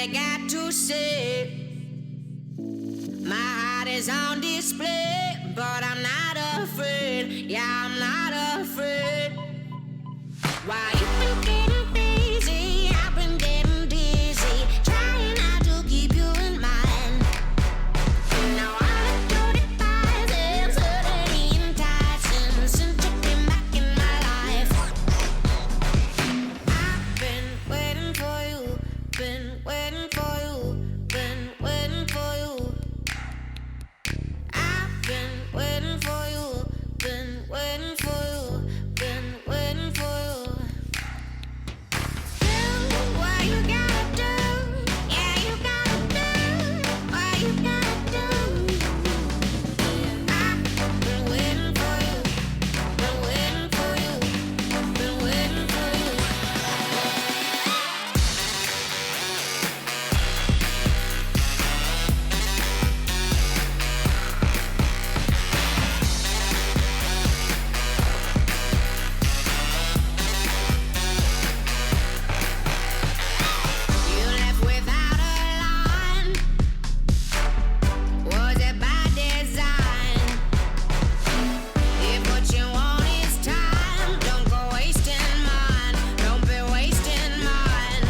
you got to say. My heart is on display, but I'm not afraid. Yeah, I'm not afraid. Why you been getting busy? I've been getting dizzy, trying not to keep you in mind. Now all I do devices, suddenly enticing, since you came back in my life. I've been waiting for you, been waiting for you, been waiting for you. I've been waiting for you, been waiting for you, been waiting for you. Do what you gotta do, yeah, you gotta do what you gotta do. I've been waiting for you, been waiting for you, been waiting for you. You left without a line. Was it by design? If what you want is time, don't go wasting mine. Don't be wasting mine.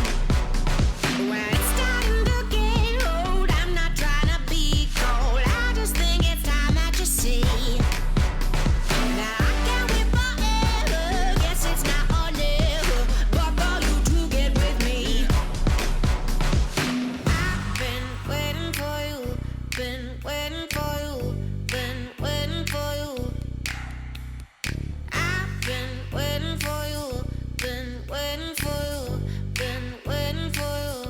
When it's starting to get old, I'm not trying to be cold. I just think it's time that you see. Now I can't wait forever. Guess it's now or never. But for you to get with me. I've been waiting for you, been waiting for you, been waiting for you. I've been waiting for you, been waiting for you, been waiting for you.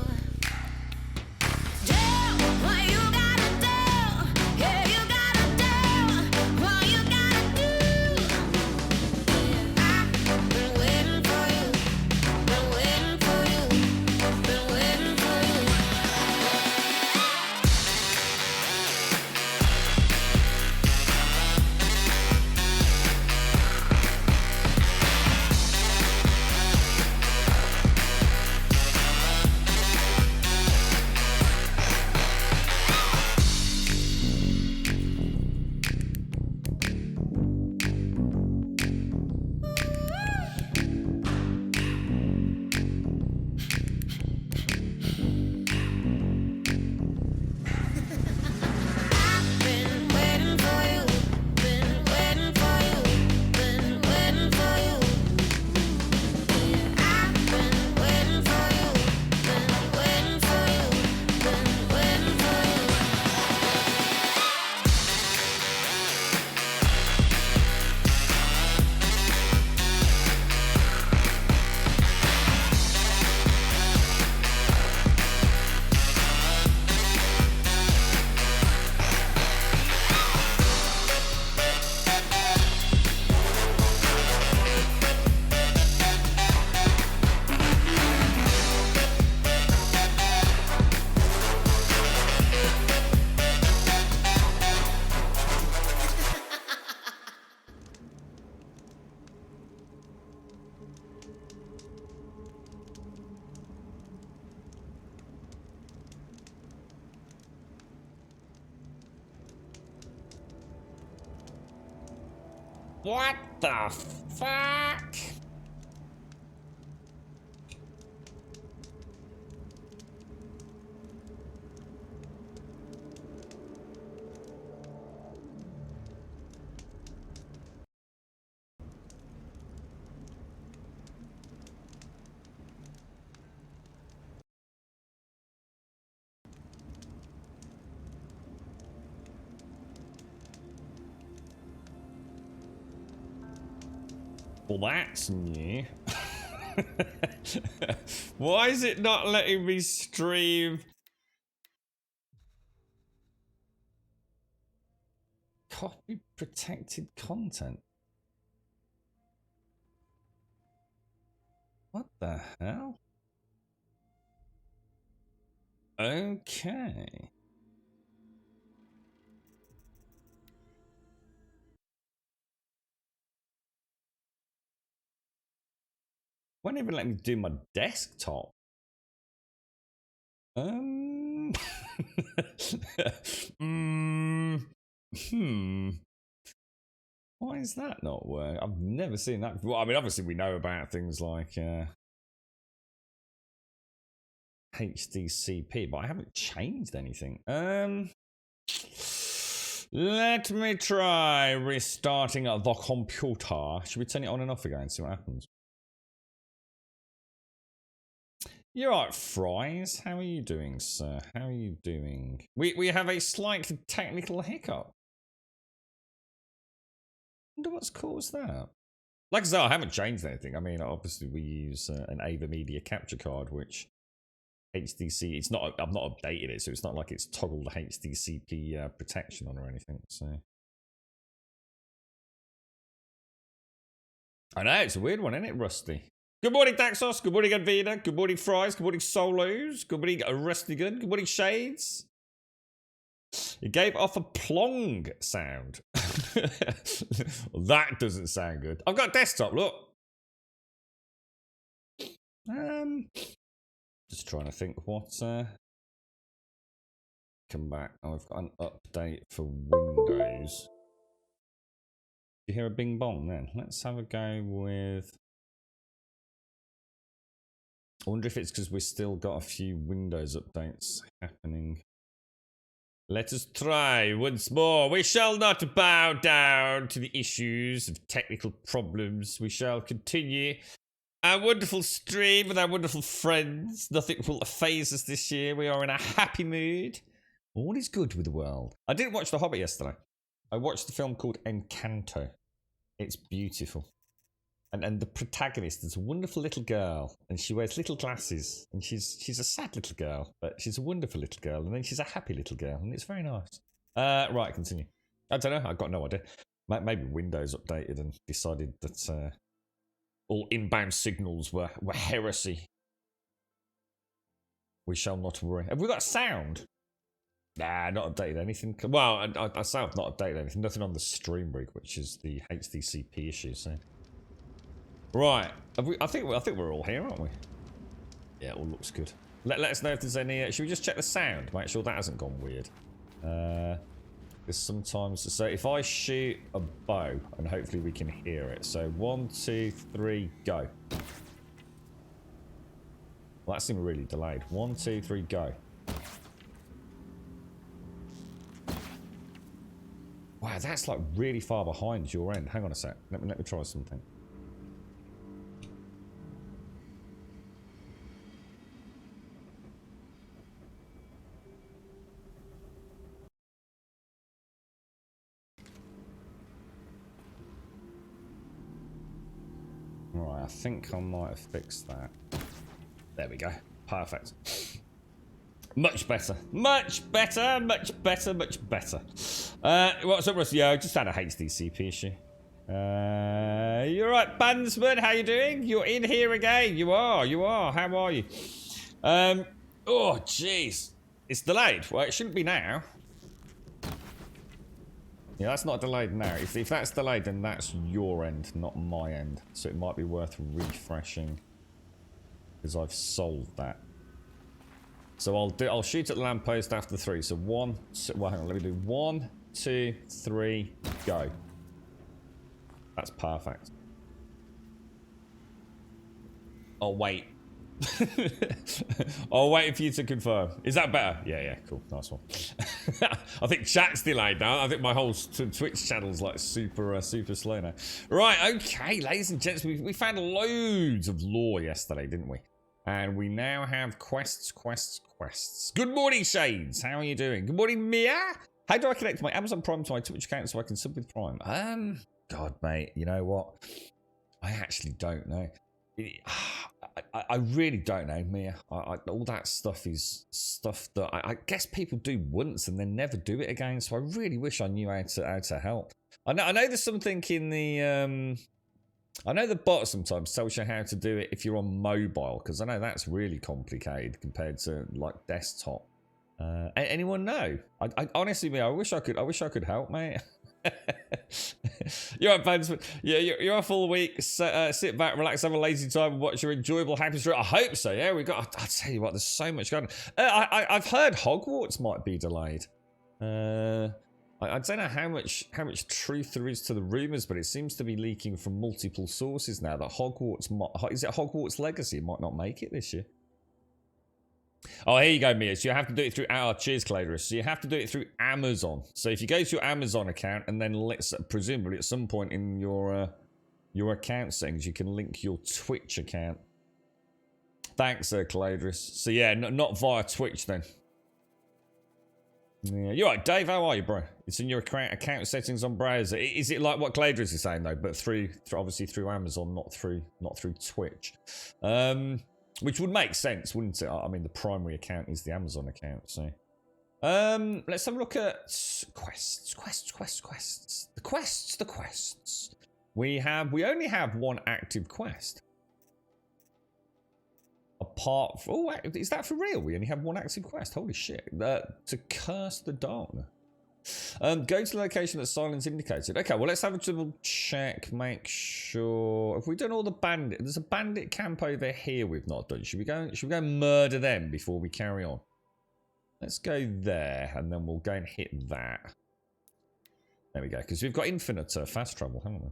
Do what you gotta do, yeah, you gotta do what you gotta do. I've been waiting for you, been waiting for you, been waiting for you. I've been waiting for you, been waiting for you, been waiting for you. I've been waiting for you, been waiting for you, been waiting for you. What the fuck? Well, that's new. Why is it not letting me stream copy protected content? What the hell? Okay. Won't even let me do my desktop. Hmm. Why is that not working? I've never seen that before. I mean, obviously we know about things like HDCP, but I haven't changed anything. Let me try restarting the computer. Should we turn it on and off again and see what happens? You're right, Fries. How are you doing, sir? How are you doing? We have a slight technical hiccup. I wonder what's caused that. Like I said, I haven't changed anything. I mean, obviously we use an Ava Media capture card, which HDC. It's not. I've not updated it, so it's not like it's toggled HDCP protection on or anything. So I know it's a weird one, isn't it, Rusty? Good morning, Daxos. Good morning, Advina. Good morning, Fries. Good morning, Solos. Good morning, Rusty Good. Good morning, Shades. It gave off a plong sound. Well, that doesn't sound good. I've got a desktop, look. Just trying to think what come back. Oh, I've got an update for Windows. You hear a bing bong then? Let's have a go with. I wonder if it's because we've still got a few Windows updates happening. Let us try once more. We shall not bow down to the issues of technical problems. We shall continue our wonderful stream with our wonderful friends. Nothing will faze us this year. We are in a happy mood. All is good with the world. I didn't watch The Hobbit yesterday. I watched a film called Encanto. It's beautiful. And the protagonist is a wonderful little girl, and she wears little glasses, and she's a sad little girl, but she's a wonderful little girl, and then she's a happy little girl, and it's very nice. Right, continue. I don't know. I've got no idea. Maybe Windows updated and decided that all inbound signals were heresy. We shall not worry. Have we got sound? Nah, not updated anything. Well, I say I've not updated anything. Nothing on the stream rig, which is the HDCP issue. So. Right, I think we're all here, aren't we? Yeah, it all looks good. Let us know if there's any. Should we just check the sound? Make sure that hasn't gone weird. Because sometimes, so if I shoot a bow, and hopefully we can hear it. So 1, 2, 3, go. Well, that seemed really delayed. 1, 2, 3, go. Wow, that's like really far behind your end. Hang on a sec. Let me try something. Right, I think I might have fixed that. There we go. Perfect. Much better. Much better. Much better. Much better. What's up, Rusty? Yeah, I just had a HDCP issue. You're right, Bandsman. How you doing? You're in here again. You are. You are. How are you? Oh, jeez. It's delayed. Well, it shouldn't be now. Yeah, that's not delayed now. If that's delayed, then that's your end, not my end. So it might be worth refreshing. Because I've solved that. So I'll shoot at the lamppost after 3. So 1, 2, well, hang on, let me do 1, 2, 3, go. That's perfect. I'll wait. I'll wait for you to confirm. Is that better? Yeah, cool. Nice one. I think chat's delayed now. I think my whole Twitch channel's like super slow now. Right, okay, ladies and gents, we found loads of lore yesterday, didn't we? And we now have quests. Good morning, Shades. How are you doing? Good morning, Mia. How do I connect my Amazon Prime to my Twitch account so I can sub with Prime? God, mate, you know what? I actually don't know. I really don't know, Mia. All that stuff is stuff that I guess people do once and then never do it again. So I really wish I knew how to help. I know there's something in the I know the bot sometimes tells you how to do it if you're on mobile, because I know that's really complicated compared to like desktop. Anyone know? I honestly, Mia, I wish I could help, mate. You're right, Pants. Yeah, you're off all week. Sit back, relax, have a lazy time, and watch your enjoyable, happy story. I hope so. Yeah, we got. I'll tell you what. There's so much going on. I've heard Hogwarts might be delayed. I don't know how much truth there is to the rumors, but it seems to be leaking from multiple sources now that Hogwarts is it Hogwarts Legacy might not make it this year. Oh, here you go, Mia. So you have to do it through cheers, Cladris. So you have to do it through Amazon. So if you go to your Amazon account and then presumably at some point in your account settings, you can link your Twitch account. Thanks, Cladris. So yeah, not via Twitch then. Yeah, you're right, Dave. How are you, bro? It's in your account settings on browser. Is it like what Cladris is saying though, but obviously through Amazon, not through Twitch? Which would make sense, wouldn't it? I mean, the primary account is the Amazon account. So, let's have a look at quests. The quests. We only have one active quest. Is that for real? We only have one active quest. Holy shit. To curse the darkness. Go to the location that silence indicated. Okay, well, let's have a double check. Make sure. Have we done all the bandit? There's a bandit camp over here we've not done. Should we go and murder them before we carry on? Let's go there, and then we'll go and hit that. There we go, because we've got infinite fast travel, haven't we?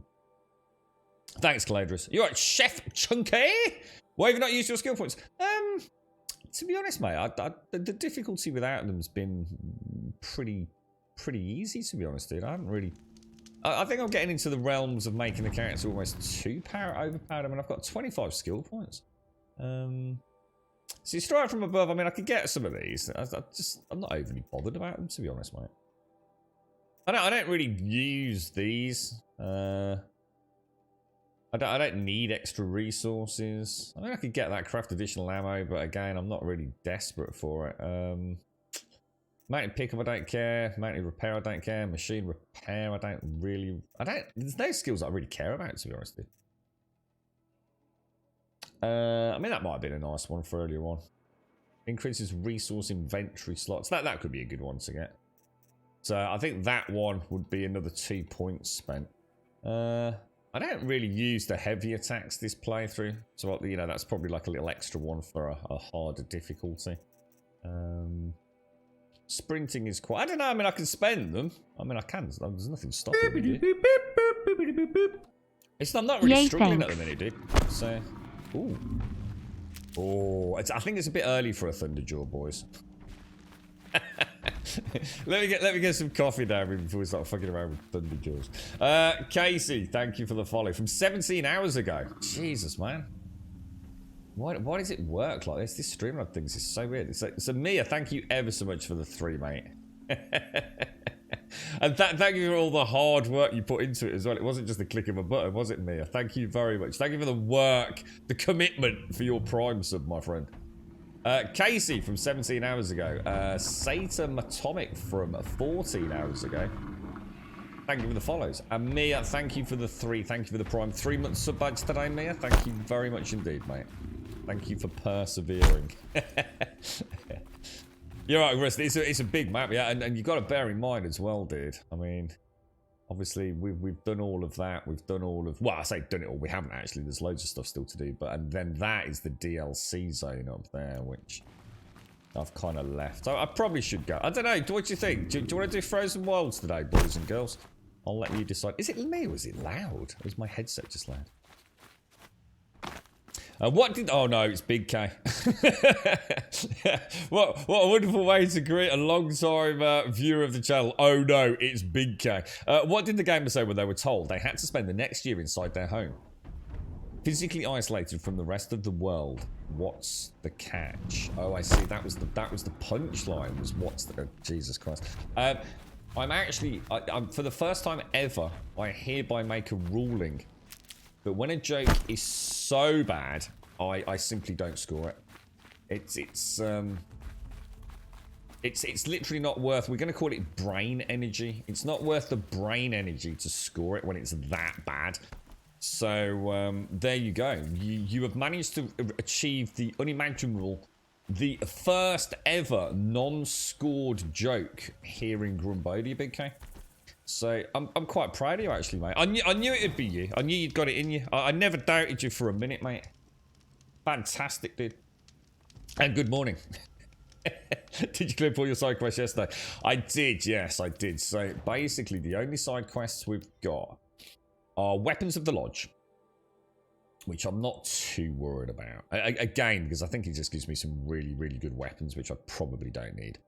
Thanks, Cladris. You're right, Chef Chunky. Why have you not used your skill points? To be honest, mate, the difficulty without them has been pretty easy, to be honest, dude. I haven't really... I think I'm getting into the realms of making the character almost too overpowered. I mean, I've got 25 skill points. So you strike from above. I mean, I could get some of these. I'm not overly bothered about them, to be honest, mate. I don't really use these. I don't need extra resources. I mean, I could get that craft additional ammo, but again, I'm not really desperate for it. Mounted pickup, I don't care. Mounted repair, I don't care. Machine repair, there's no skills I really care about, to be honest. I mean, that might have been a nice one for earlier on. Increases resource inventory slots. That could be a good one to get. So I think that one would be another 2 points spent. I don't really use the heavy attacks this playthrough. So, you know, that's probably like a little extra one for a harder difficulty. Sprinting is quite... I don't know. I mean, I can spend them. I mean, I can. There's nothing stopping me. I'm not really struggling at the minute, dude. So, ooh. Oh, I think it's a bit early for a Thunderjaw, boys. let me get some coffee down before we start fucking around with Thunderjaws. Casey, thank you for the follow from 17 hours ago. Jesus, man. Why does it work like this? This Streamlab thing is so weird. So Mia, thank you ever so much for the 3, mate. And thank you for all the hard work you put into it as well. It wasn't just the click of a button, was it, Mia? Thank you very much. Thank you for the work, the commitment for your Prime sub, my friend. Casey from 17 hours ago. Satan Atomic from 14 hours ago. Thank you for the follows. And Mia, thank you for the 3. Thank you for the Prime 3 month sub badge today, Mia. Thank you very much indeed, mate. Thank you for persevering. You're right, Rusty. It's a big map, yeah, and you've got to bear in mind as well, dude. I mean, obviously we've done all of that. We've done all of... Well, I say done it all. We haven't actually. There's loads of stuff still to do. And then that is the DLC zone up there, which I've kind of left. I probably should go. I don't know. What do you think? Do you want to do Frozen Wilds today, boys and girls? I'll let you decide. Is it me or is it loud? Or is my headset just loud? Oh no, it's Big K. What a wonderful way to greet a long-time viewer of the channel. Oh no, it's Big K. What did the gamers say when they were told they had to spend the next year inside their home? Physically isolated from the rest of the world. What's the catch? Oh, I see. That was the punchline. Was what's the... Jesus Christ. I'm actually... I'm for the first time ever, I hereby make a ruling but when a joke is so bad, I simply don't score it. It's literally not worth... We're going to call it brain energy. It's not worth the brain energy to score it when it's that bad. So, there you go. You have managed to achieve the unimaginable, the first ever non-scored joke here in Grumbodia, Big K. So I'm quite proud of you, actually, mate. I knew it'd be you. I knew you'd got it in you. I never doubted you for a minute, mate. Fantastic, dude. And good morning. Did you clear up all your side quests yesterday? I did, yes, I did. So basically, the only side quests we've got are Weapons of the Lodge, which I'm not too worried about. Again, because I think it just gives me some really, really good weapons, which I probably don't need.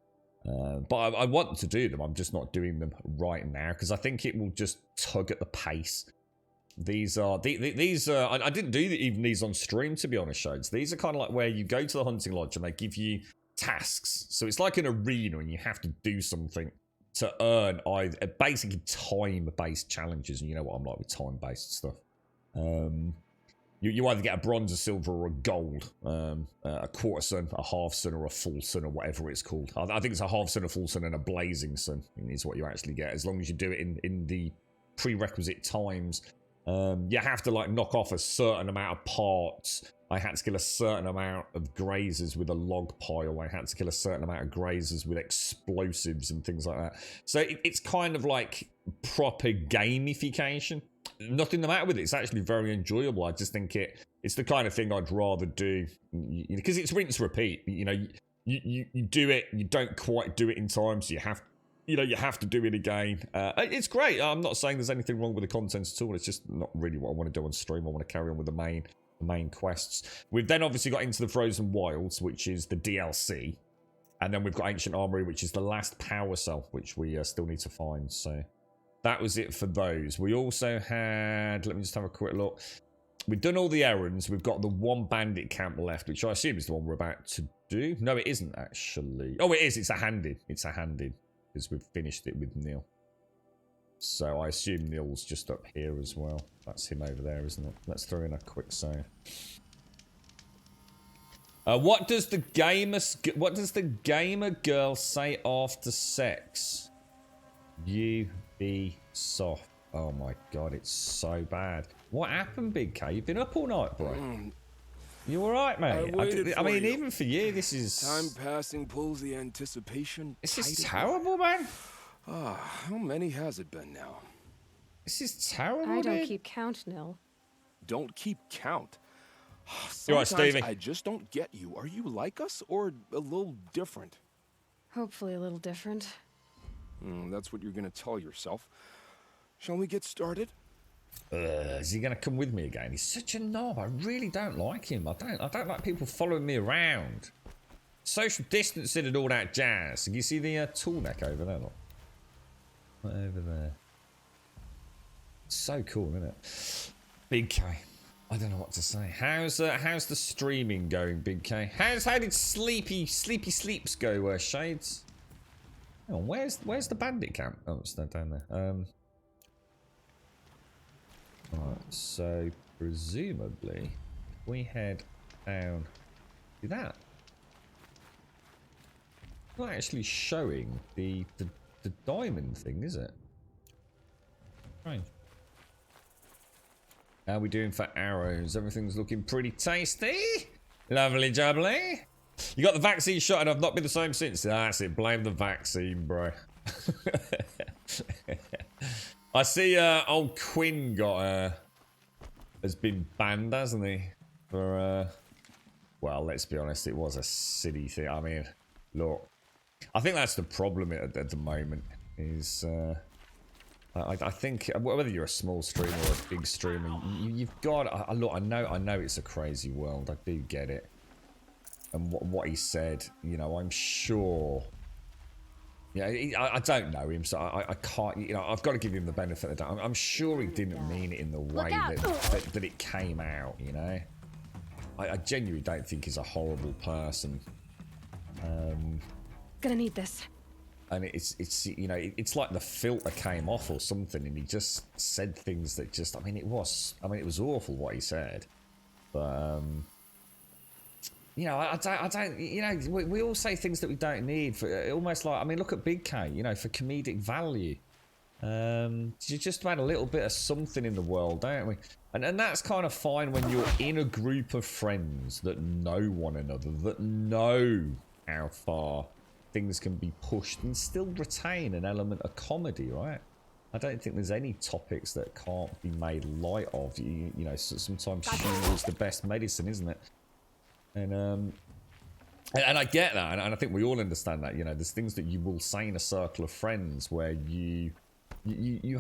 But I want to do them. I'm just not doing them right now because I think it will just tug at the pace. These are I didn't do even these on stream, to be honest, Shades. These are kind of like where you go to the hunting lodge and they give you tasks. So it's like an arena and you have to do something to earn either basically time-based challenges. And you know what I'm like with time-based stuff. You either get a bronze, a silver, or a gold, a quarter sun, a half sun, or a full sun, or whatever it's called. I think it's a half sun, a full sun, and a blazing sun is what you actually get, as long as you do it in the prerequisite times. You have to like knock off a certain amount of parts. I had to kill a certain amount of grazers with a log pile. I had to kill a certain amount of grazers with explosives and things like that. So it's kind of like proper gamification. Nothing the matter with it. It's actually very enjoyable. I just think it's the kind of thing I'd rather do because it's rinse repeat. You know, you do it, you don't quite do it in time, so you have to do it again. It's great. I'm not saying there's anything wrong with the content at all. It's just not really what I want to do on stream. I want to carry on with the main quests. We've then obviously got Into the Frozen Wilds, which is the DLC, and then we've got Ancient Armory, which is the last power cell, which we still need to find. So that was it for those. We also had, let me just have a quick look. We've done all the errands. We've got the one bandit camp left, which I assume is the one we're about to do. No, it isn't actually. Oh, it is. It's a handed. It's a handed because we've finished it with Neil. So I assume Neil's just up here as well. That's him over there, isn't it? Let's throw in a quick save. What does the gamer girl say after sex? You be soft. Oh my god, it's so bad. What happened, Big K? You've been up all night, bro. You alright, mate? I mean, even for you, this is... Time passing pulls the anticipation. This is terrible, man. How many has it been now? This is terrible, I don't dude. keep count, Nil. Don't keep count. You alright, Sometimes Stevie? I just don't get you. Are you like us or a little different? Hopefully a little different. That's what you're gonna tell yourself. Shall we get started? Is he gonna come with me again? He's such a knob. I really don't like him. I don't like people following me around. Social distancing and all that jazz. Can you see the tool neck over there? Look. Right over there. So cool, isn't it? Big K. I don't know what to say. How's the streaming going, Big K? How did Sleepy Sleeps go, Shades? Hang on, where's the bandit camp? Oh, it's down there. Right, so presumably we head down. See that? Not actually showing the diamond thing, is it? Strange. How are we doing for arrows? Everything's looking pretty tasty. Lovely jubbly. You got the vaccine shot and I've not been the same since. That's it. Blame the vaccine, bro. I see old Quinn has been banned, hasn't he? For, well, let's be honest, it was a silly thing. I mean, look, I think that's the problem at the moment is... I think whether you're a small streamer or a big streamer, you've got. Look, I know it's a crazy world. I do get it. And what he said, you know, I'm sure. Yeah, I don't know him, so I can't. You know, I've got to give him the benefit of the doubt. I'm sure he didn't mean it in the way that it came out. You know, I genuinely don't think he's a horrible person. Gonna need this. And it's you know, it's like the filter came off or something, and he just said things that just, I mean, it was awful what he said, but you know, I don't, you know, we all say things that we don't need for almost like, I mean, look at Big K, you know, for comedic value. You just want a little bit of something in the world, don't we? And that's kind of fine when you're in a group of friends that know one another, that know how far things can be pushed and still retain an element of comedy, right? I don't think there's any topics that can't be made light of. You know, sometimes humour is the best medicine, isn't it? And I get that, and I think we all understand that. You know, there's things that you will say in a circle of friends where you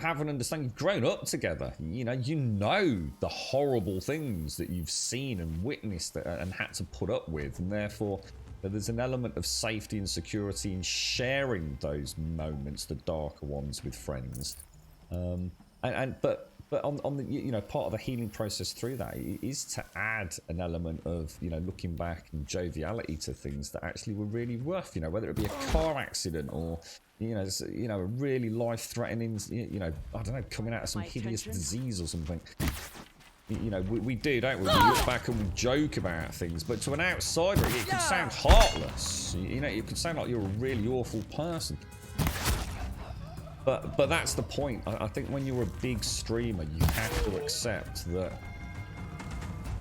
have an understanding. You've grown up together. You know the horrible things that you've seen and witnessed and had to put up with, and therefore there's an element of safety and security in sharing those moments, the darker ones, with friends. But on the part of the healing process through that is to add an element of looking back and joviality to things that actually were really rough. Whether it be a car accident or a really life-threatening I don't know, coming out of some hideous disease or something. We do, don't we? We look back and we joke about things, but to an outsider, it can sound heartless. It could sound like you're a really awful person. But that's the point. I think when you're a big streamer, you have to accept that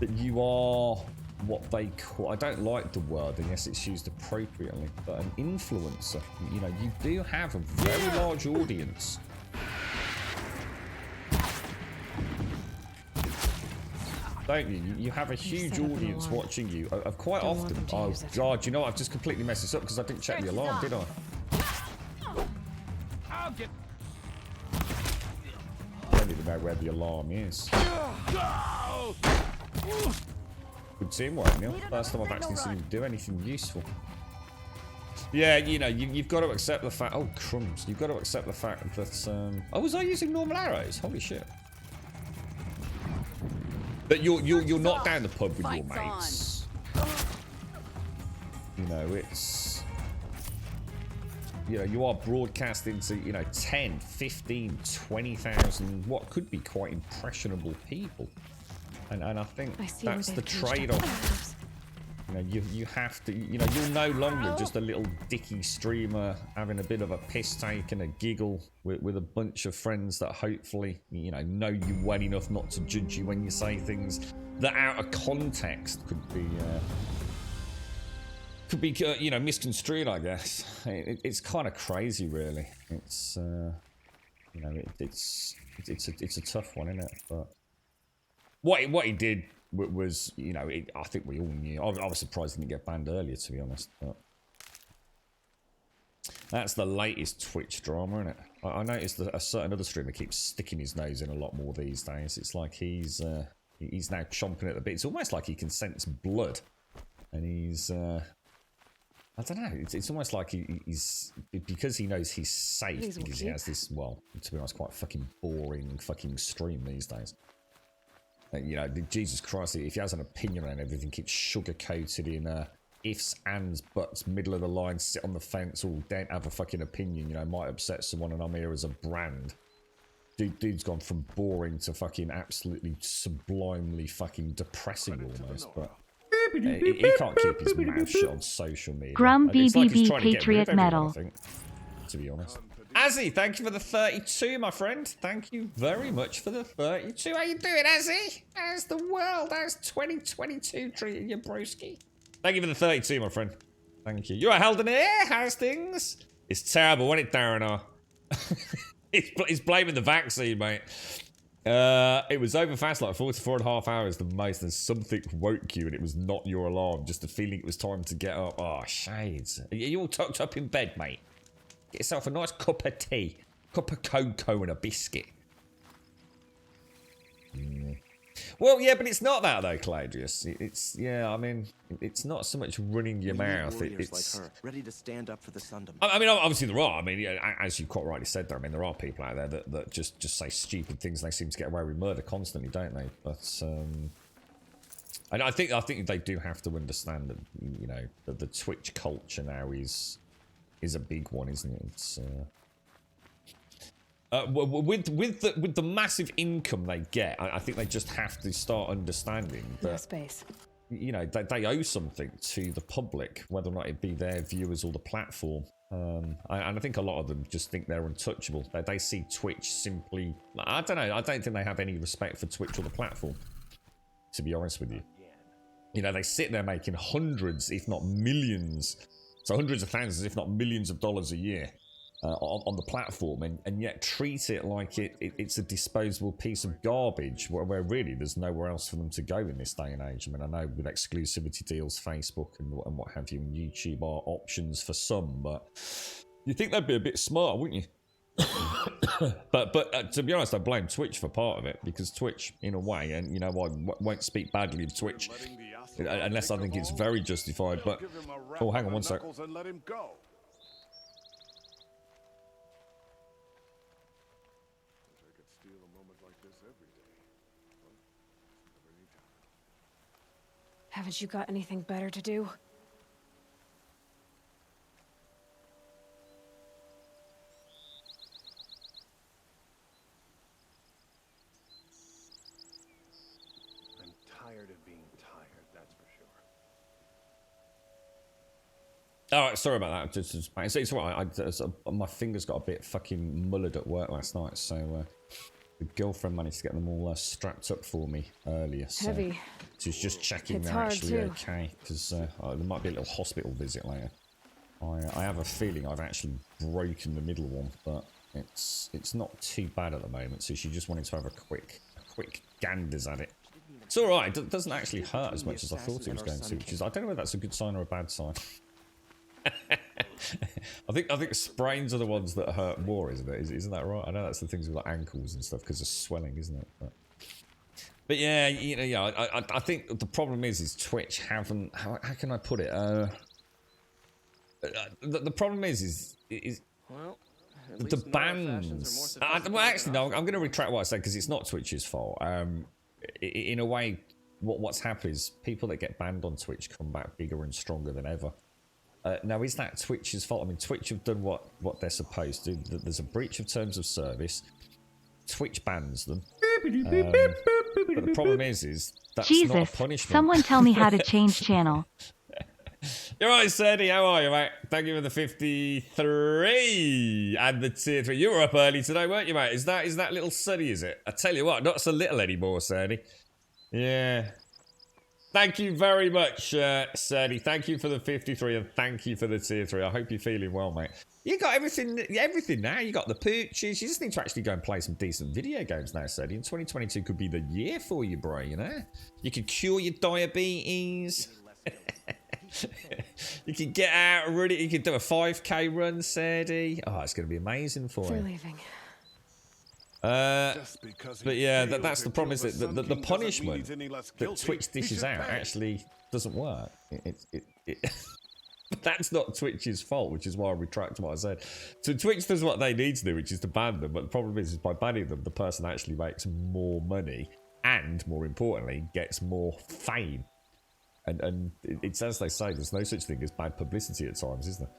you are what they call, I don't like the word unless it's used appropriately, but an influencer. You do have a very large audience. Don't you? You have a huge audience watching you. I've quite often. Oh God! I've just completely messed this up because I didn't check the alarm, did I? I don't even know where the alarm is. Good teamwork, Neil. First time I've actually seen him do anything useful. Yeah, you've got to accept the fact. Oh crumbs! You've got to accept the fact that. Oh, was I using normal arrows? Holy shit! But you're not down the pub with your mates. It's. You are broadcasting to 10, 15, 20,000 what could be quite impressionable people, and I think that's the trade-off. You have to. You're no longer just a little dicky streamer having a bit of a piss take and a giggle with a bunch of friends that hopefully know you well enough not to judge you when you say things that out of context could be misconstrued. I guess it's kind of crazy, really. It's it's a tough one, isn't it? But what he did was, I think we all knew. I was surprised he didn't get banned earlier, to be honest. But that's the latest Twitch drama, isn't it? I noticed that a certain other streamer keeps sticking his nose in a lot more these days. It's like he's now chomping at the bit. It's almost like he can sense blood, and he's. I don't know. It's almost like he's because he knows he's safe because he has this. Well, to be honest, quite fucking boring fucking stream these days. Jesus Christ, if he has an opinion on everything, it's sugar-coated in ifs, ands, buts, middle of the line, sit on the fence, or don't have a fucking opinion, might upset someone, and I'm here as a brand. Dude's gone from boring to fucking absolutely sublimely fucking depressing almost, but he can't keep his mouth shut on social media. Grum BBB like Patriot Medal. I think, to be honest. Azzy, thank you for the 32, my friend. Thank you very much for the 32. How you doing, Azzy? How's the world? How's 2022 treating you, broski? Thank you for the 32, my friend. Thank you. You're a Helden here. How's things? It's terrible, wasn't it, Darren? He's blaming the vaccine, mate. It was over fast, like 44.5 hours the most, and something woke you, and it was not your alarm, just the feeling it was time to get up. Oh, shades. Are you all tucked up in bed, mate? Get yourself a nice cup of tea, cup of cocoa and a biscuit. Well, yeah, but it's not that though, Claudius. It's I mean, it's not so much running your mouth. It's like her, ready to stand up for the Sundom. I mean, obviously there are. I mean, as you quite rightly said there. I mean, there are people out there that just say stupid things and they seem to get away with murder constantly, don't they? But and I think they do have to understand that that the Twitch culture now is a big one, isn't it? It's with the massive income they get, I think they just have to start understanding that space. They owe something to the public, whether or not it be their viewers or the platform. And I think a lot of them just think they're untouchable. They see Twitch simply. I don't know. I don't think they have any respect for Twitch or the platform, to be honest with you. They sit there making hundreds, if not millions. So hundreds of thousands, if not millions of dollars a year. on the platform, and yet treat it like it's a disposable piece of garbage, where really there's nowhere else for them to go in this day and age. I mean, I know with exclusivity deals, Facebook and what have you, and YouTube are options for some, but you'd think they'd be a bit smart, wouldn't you? but to be honest, I blame Twitch for part of it, because Twitch, in a way, and you know, I won't speak badly of Twitch unless I think it's very justified. But oh, hang on one sec. Haven't you got anything better to do? I'm tired of being tired, that's for sure. All right, sorry about that. It's all right. My fingers got a bit fucking mullered at work last night, so the girlfriend managed to get them all strapped up for me earlier. So Heavy. she's just checking It's they're hard, actually too. okay, because there might be a little hospital visit later. I have a feeling I've actually broken the middle one, but it's not too bad at the moment. So she just wanted to have a quick ganders at it. It's all right. It doesn't actually hurt as much as I thought it was going to, which is, I don't know whether that's a good sign or a bad sign. I think sprains are the ones that hurt more, isn't it? Isn't that right? I know that's the things with like ankles and stuff because of swelling, isn't it? But yeah, you know, yeah. I think the problem is Twitch haven't. How can I put it? The problem is Well, at the least bans. Well, actually, no. I'm going to retract what I said because it's not Twitch's fault. In a way, what's happened is people that get banned on Twitch come back bigger and stronger than ever. Now, is that Twitch's fault? I mean, Twitch have done what they're supposed to. There's a breach of terms of service. Twitch bans them. But the problem is that's not a punishment. Someone tell me how to change channel. You're right, Sadie. How are you, mate? Thank you for the 53 and the tier 3. You were up early today, weren't you, mate? Is that little Sadie, is it? I tell you what, not so little anymore, Sadie. Yeah. Thank you very much, Sadie. Thank you for the 53 and thank you for the tier 3. I hope you're feeling well, mate. You got everything now. You got the pooches. You just need to actually go and play some decent video games now, Sadie. And 2022 could be the year for you, bro, you know? You could cure your diabetes. You can get out and really. You can do a 5k run, Sadie. Oh, it's going to be amazing for For you. leaving. But yeah, that's the problem. Is that the punishment that Twitch dishes out actually doesn't work. That's not Twitch's fault, which is why I retract what I said. So Twitch does what they need to do, which is to ban them. But the problem is by banning them, the person actually makes more money and, more importantly, gets more fame. And it's as they say, there's no such thing as bad publicity at times, is there?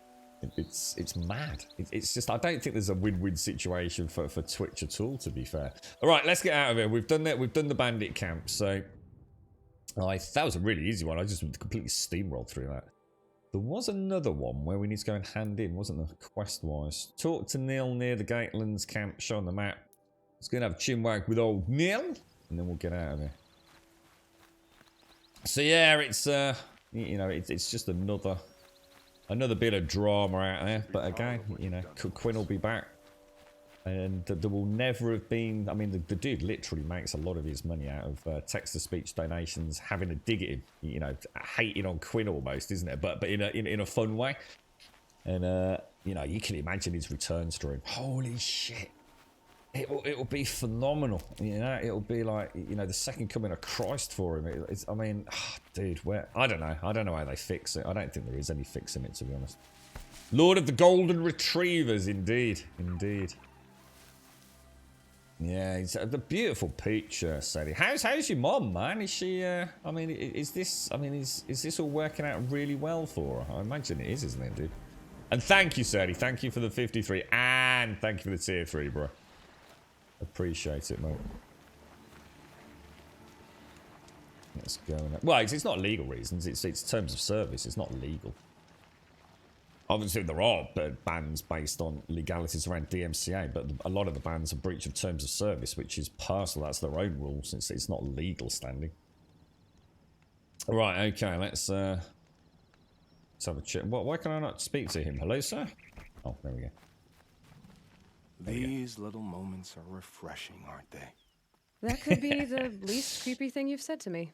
It's mad. It's just, I don't think there's a win-win situation for Twitch at all, to be fair. All right, let's get out of here. We've done that. We've done the bandit camp. So that was a really easy one. I just completely steamrolled through that. There was another one where we need to go and hand in, wasn't there, quest-wise? Talk to Neil near the Gatelands camp. Show on the map. Let's go and have a chinwag with old Neil, and then we'll get out of here. So yeah, it's you know, it's just another bit of drama out there. But again, you know, Quinn will be back, and there will never have been. I mean, the dude literally makes a lot of his money out of text-to-speech donations, having a dig at him. You know, hating on Quinn almost, isn't it? But in a fun way. And you know, you can imagine his return stream. Holy shit! It'll be phenomenal, you know. It'll be like, you know, the second coming of Christ for him. I mean, dude, I don't know how they fix it. I don't think there is any fixing it, to be honest. Lord of the Golden Retrievers, indeed. Yeah, he's the beautiful peach, Sadie. How's your mom, man? Is she? I mean, is this all working out really well for her? I imagine it is, isn't it, dude? And thank you, Sadie. Thank you for the 53, and thank you for the tier 3, bro. Appreciate it, mate. Let's go. Well, it's not legal reasons. It's terms of service. It's not legal. Obviously, there are bans based on legalities around DMCA, but a lot of the bans are breach of terms of service, which is personal. That's their own rules. It's not legal standing. All right. Okay. Let's have a chat. Why can I not speak to him? Hello, sir. Oh, there we go. These little moments are refreshing, aren't they? That could be the least creepy thing you've said to me.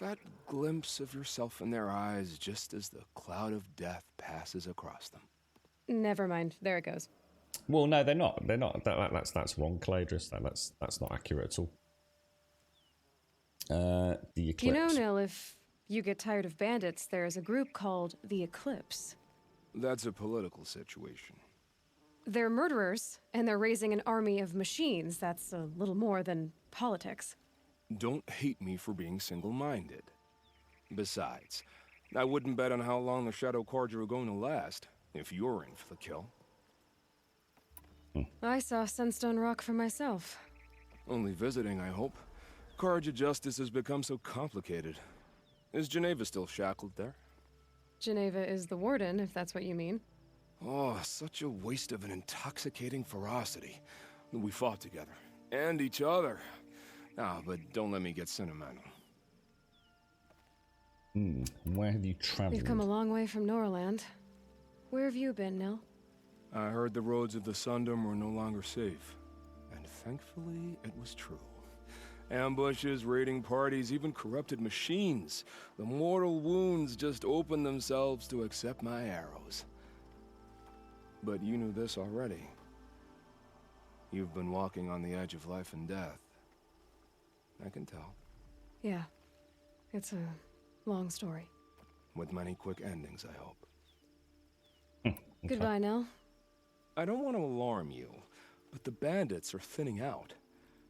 That glimpse of yourself in their eyes just as the cloud of death passes across them. Never mind. There it goes. Well, no, they're not. They're not. That's wrong, Caladris. That's not accurate at all. The Eclipse. You know, Nil, if you get tired of bandits, there is a group called the Eclipse. That's a political situation. They're murderers, and they're raising an army of machines. That's a little more than politics. Don't hate me for being single-minded. Besides, I wouldn't bet on how long the Shadow Carja are going to last, if you're in for the kill. I saw Sunstone Rock for myself. Only visiting, I hope. Carja justice has become so complicated. Is Geneva still shackled there? Geneva is the warden, if that's what you mean. Oh, such a waste of an intoxicating ferocity. We fought together. And each other. Ah, but don't let me get sentimental. Where have you traveled? We've come a long way from Norland. Where have you been, Nil? I heard the roads of the Sundom were no longer safe. And thankfully, it was true. Ambushes, raiding parties, even corrupted machines. The mortal wounds just opened themselves to accept my arrows. But you knew this already. You've been walking on the edge of life and death. I can tell. Yeah. It's a long story. With many quick endings, I hope. Goodbye, Nil. I don't want to alarm you, but the bandits are thinning out.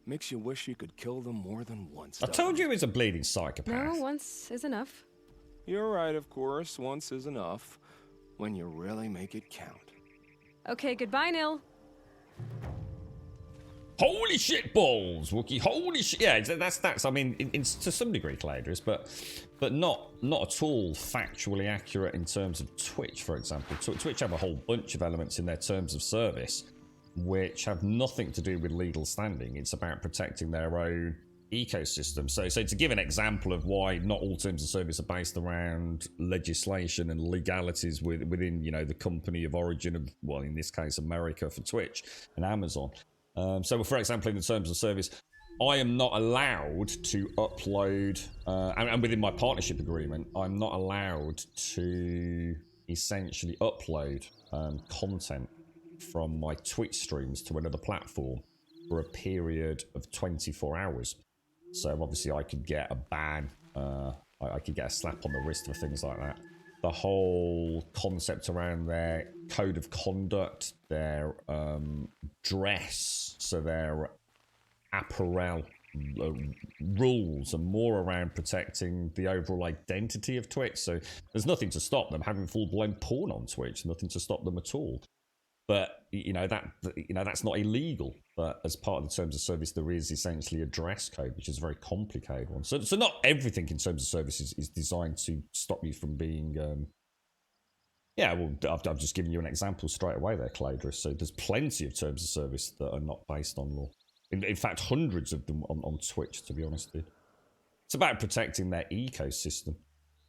Makes you wish you could kill them more than once. I told you he was a bleeding psychopath. No, once is enough. You're right, of course. Once is enough. When you really make it count. Okay, goodbye, Nil. Holy shit balls, Wookie! Holy shit! Yeah, that's. I mean, to some degree, Caladris, but not at all factually accurate in terms of Twitch, for example. Twitch have a whole bunch of elements in their terms of service, which have nothing to do with legal standing. It's about protecting their own ecosystem. So to give an example of why not all terms of service are based around legislation and legalities within, you know, the company of origin of, well, in this case, America for Twitch and Amazon. So, for example, in the terms of service, I am not allowed to upload, and within my partnership agreement, I'm not allowed to essentially upload content from my Twitch streams to another platform for a period of 24 hours. So obviously I could get a ban, I could get a slap on the wrist for things like that. The whole concept around their code of conduct, their dress, so their apparel rules, and more around protecting the overall identity of Twitch. So there's nothing to stop them having full-blown porn on Twitch, nothing to stop them at all. But that's not illegal. But as part of the terms of service, there is essentially a dress code, which is a very complicated one. So not everything in terms of service is designed to stop you from being. I've just given you an example straight away there, Caladris. So there's plenty of terms of service that are not based on law. In fact, hundreds of them on Twitch, to be honest with you. It's about protecting their ecosystem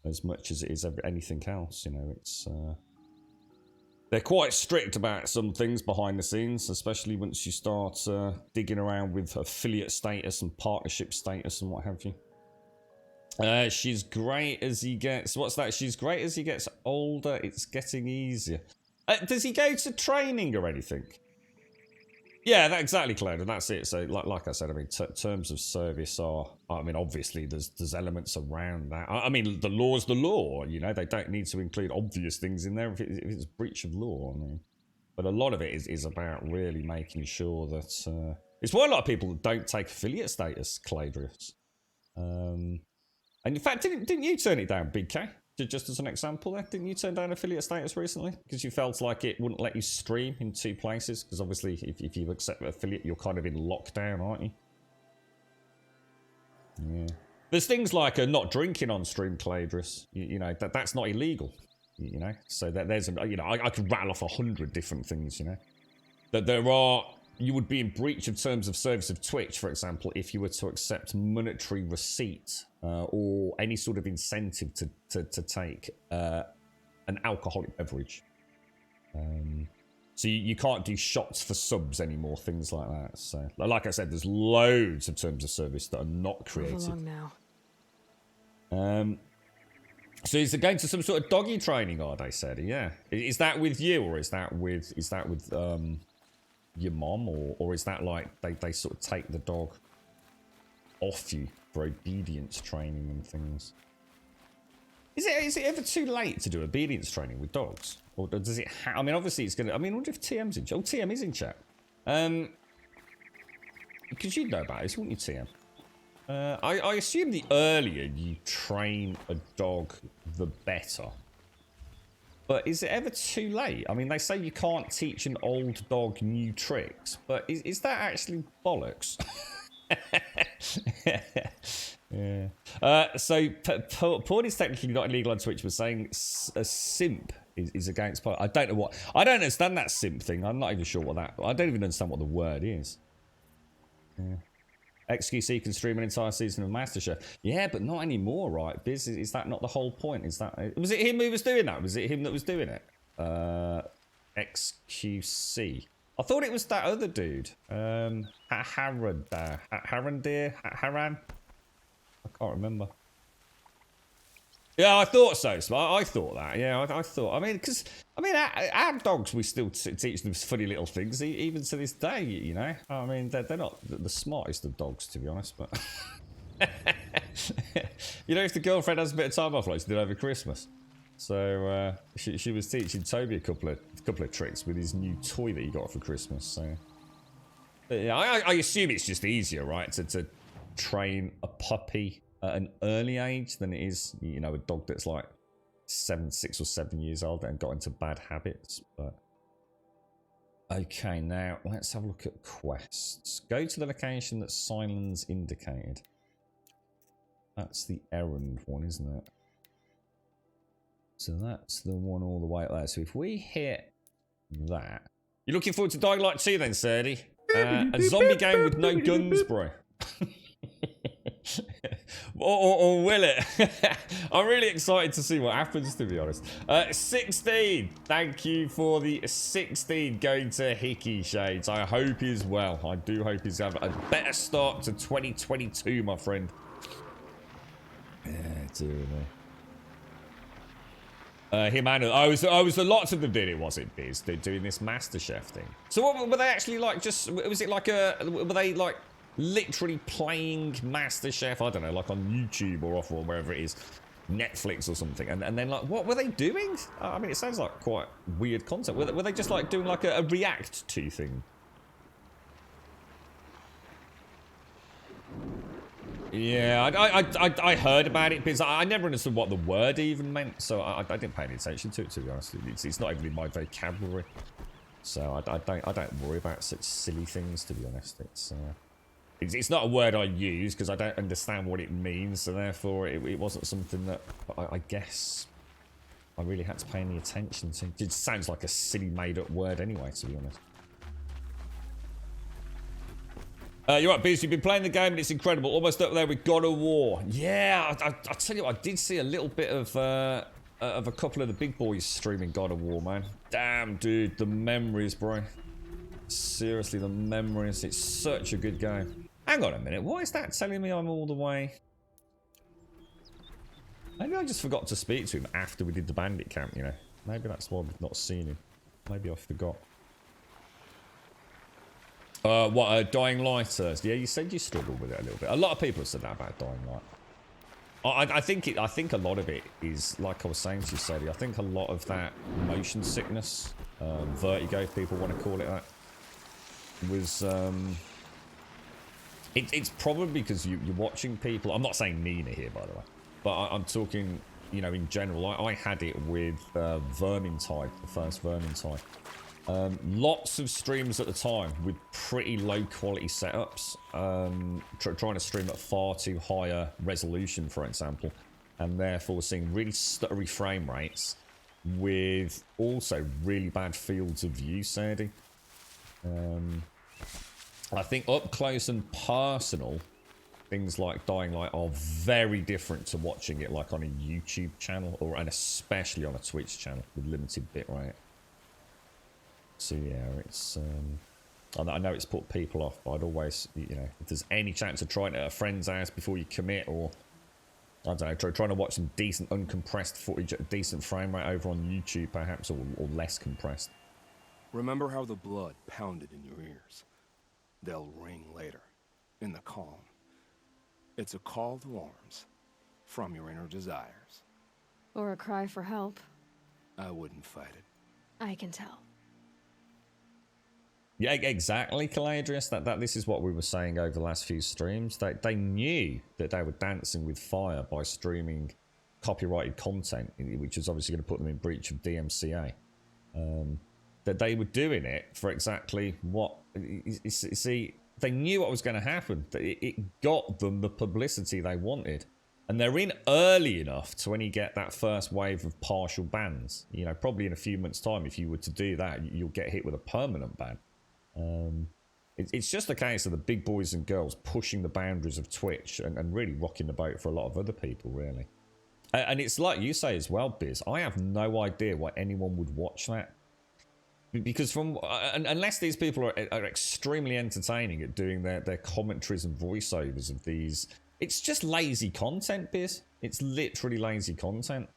as much as it is anything else. You know, it's. They're quite strict about some things behind the scenes, especially once you start digging around with affiliate status and partnership status and what have you. She's great as he gets... What's that? She's great as he gets older. It's getting easier. Does he go to training or anything? Yeah, exactly, Claire, and that's it. So, like I said, I mean, terms of service are... I mean, obviously, there's elements around that. I mean, the law's the law, you know? They don't need to include obvious things in there if it's breach of law, I mean. But a lot of it is about really making sure that... it's why a lot of people don't take affiliate status, Caladris. And in fact, didn't you turn it down, Big K? Just as an example there, didn't you turn down affiliate status recently? Because you felt like it wouldn't let you stream in 2 places? Because obviously, if you accept affiliate, you're kind of in lockdown, aren't you? Yeah. There's things like not drinking on stream, Caladris. You know, that's not illegal. You know? So there's, I could rattle off 100 different things, you know? That there are... You would be in breach of terms of service of Twitch, for example, if you were to accept monetary receipt or any sort of incentive to take an alcoholic beverage. So you can't do shots for subs anymore, things like that. So, like I said, there's loads of terms of service that are not Move created. along now. So is it going to some sort of doggy training, are they said? Yeah. Is that with you, or is that with your mom, or is that like they sort of take the dog off you for obedience training and things? Is it ever too late to do obedience training with dogs? Or does it I mean, obviously it's going to... I mean, I wonder if TM's in chat. Oh, TM is in chat. Because you'd know about this, wouldn't you, TM? I assume the earlier you train a dog, the better. But is it ever too late? I mean, they say you can't teach an old dog new tricks. But is that actually bollocks? Yeah. So porn is technically not illegal on Twitch, but saying a simp is against porn. I don't know what. I don't understand that simp thing. I'm not even sure what that. I don't even understand what the word is. Yeah. XQC can stream an entire season of MasterChef. Yeah, but not anymore, right? Biz, is that not the whole point? Was it him who was doing that? Was it him that was doing it? XQC. I thought it was that other dude. Haran. I can't remember. Yeah, I thought so. I thought that. Yeah, I thought. I mean, because our dogs, we still teach them funny little things, even to this day. You know, I mean, they're not the smartest of dogs, to be honest. But you know, if the girlfriend has a bit of time off, like she did over Christmas, so she was teaching Toby a couple of tricks with his new toy that he got for Christmas. So yeah, I assume it's just easier, right, to train a puppy at an early age than it is, you know, a dog that's like 6 or 7 years old and got into bad habits. But okay, now let's have a look at quests. Go to the location that Silence indicated. That's the errand one, isn't it? So that's the one all the way up there. So if we hit that, you're looking forward to Dying Light 2 then, Serdy? A zombie game with no guns, bro. or will it? I'm really excited to see what happens, to be honest. 16. Thank you for the 16 going to Hickey Shades. I hope he's well. I do hope he's having a better start to 2022, my friend. Yeah, dear me. Himano. I was the lots of them did it, was it, Biz? They're doing this MasterChef thing. So what were they actually like? Just was it like were they like literally playing MasterChef? I don't know, like on YouTube or off or wherever it is, Netflix or something. And then like, what were they doing? I mean, it sounds like quite weird concept. Were they just like doing like a react to thing? Yeah, I heard about it because I never understood what the word even meant, so I didn't pay any attention to it, to be honest. It's not even in my vocabulary, so I don't worry about such silly things, to be honest. It's not a word I use because I don't understand what it means, so therefore it wasn't something that I guess I really had to pay any attention to. It sounds like a silly made-up word anyway, to be honest. You're right, Beast. You've been playing the game and it's incredible. Almost up there with God of War. Yeah, I tell you what, I did see a little bit of a couple of the big boys streaming God of War, man. Damn, dude, the memories, bro. Seriously, the memories. It's such a good game. Hang on a minute. Why is that telling me I'm all the way? Maybe I just forgot to speak to him after we did the bandit camp, you know. Maybe that's why we've not seen him. Maybe I forgot. Dying Light? Yeah, you said you struggled with it a little bit. A lot of people have said that about Dying Light. I think a lot of it is, like I was saying to you, Sadie, I think a lot of that motion sickness, vertigo, if people want to call it that, was, it's probably because you're watching people. I'm not saying Nina here, by the way, but I'm talking, you know, in general. I had it with Vermintide, the first Vermintide. Lots of streams at the time with pretty low quality setups, trying to stream at far too higher resolution, for example, and therefore seeing really stuttery frame rates with also really bad fields of view, Sadie. I think up close and personal, things like Dying Light are very different to watching it like on a YouTube channel, and especially on a Twitch channel with limited bitrate. So yeah, it's I know it's put people off, but I'd always, you know, if there's any chance of trying it at a friend's house before you commit, or I don't know, trying to watch some decent uncompressed footage at a decent frame rate over on YouTube, perhaps, or less compressed. Remember how the blood pounded in your ears? They'll ring later, in the calm. It's a call to arms from your inner desires. Or a cry for help. I wouldn't fight it. I can tell. Yeah, exactly, Caladrius. That this is what we were saying over the last few streams. They knew that they were dancing with fire by streaming copyrighted content, which was obviously going to put them in breach of DMCA. That they were doing it for exactly what... You see, they knew what was going to happen. It got them the publicity they wanted. And they're in early enough to only get that first wave of partial bans. You know, probably in a few months' time, if you were to do that, you'll get hit with a permanent ban. It's just a case of the big boys and girls pushing the boundaries of Twitch and really rocking the boat for a lot of other people, really. And it's like you say as well, Biz. I have no idea why anyone would watch that. Because from unless these people are extremely entertaining at doing their commentaries and voiceovers of these, it's just lazy content, Biz. It's literally lazy content.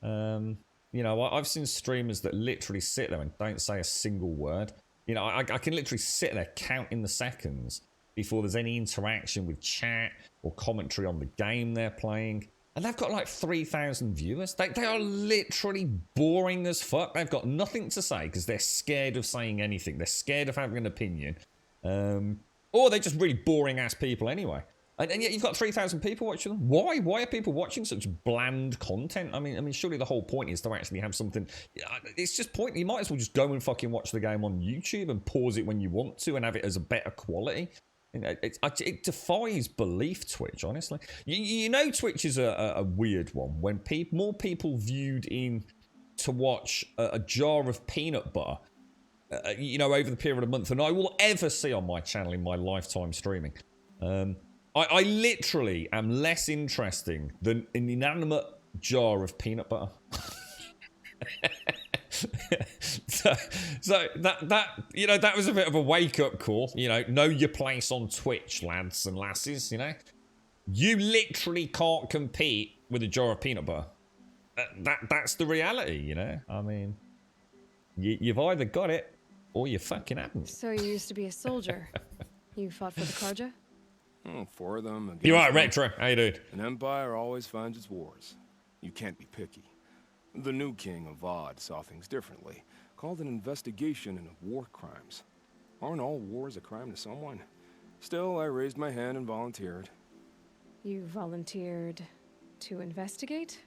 You know, I've seen streamers that literally sit there and don't say a single word. You know, I can literally sit there counting the seconds before there's any interaction with chat or commentary on the game they're playing. And they've got like 3,000 viewers. They are literally boring as fuck. They've got nothing to say because they're scared of saying anything. They're scared of having an opinion. Or they're just really boring ass people anyway. And yet you've got 3,000 people watching them. Why? Why are people watching such bland content? I mean, surely the whole point is to actually have something. It's just point. You might as well just go and fucking watch the game on YouTube and pause it when you want to and have it as a better quality. You know, it defies belief, Twitch, honestly. You know Twitch is a weird one. When more people viewed in to watch a jar of peanut butter, you know, over the period of a month than I will ever see on my channel in my lifetime streaming. I literally am less interesting than an inanimate jar of peanut butter. so that you know, that was a bit of a wake-up call. You know your place on Twitch, lads and lasses. You know, you literally can't compete with a jar of peanut butter. That's the reality. You know, I mean, you've either got it or you fucking haven't. So you used to be a soldier. You fought for the Karja? For them against You're right, them. Retro. How you doing? An empire always finds its wars. You can't be picky. The new king of Vod saw things differently. Called an investigation into war crimes. Aren't all wars a crime to someone? Still, I raised my hand and volunteered. You volunteered to investigate?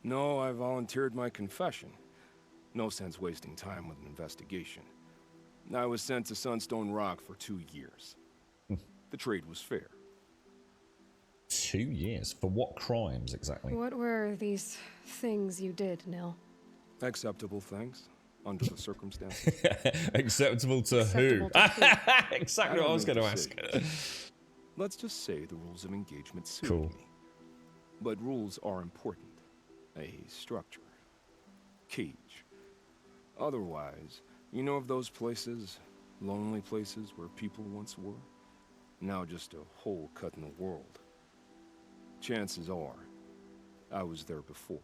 No, I volunteered my confession. No sense wasting time with an investigation. I was sent to Sunstone Rock for 2 years. The trade was fair. 2 years? For what crimes exactly? What were these things you did, Nil? Acceptable things, under the circumstances. Acceptable to Acceptable who? to who? Exactly what I was going to ask. Let's just say the rules of engagement suit Cool. me. But rules are important. A structure. Cage. Otherwise, you know of those places, lonely places where people once were? Now just a hole cut in the world. Chances are, I was there before.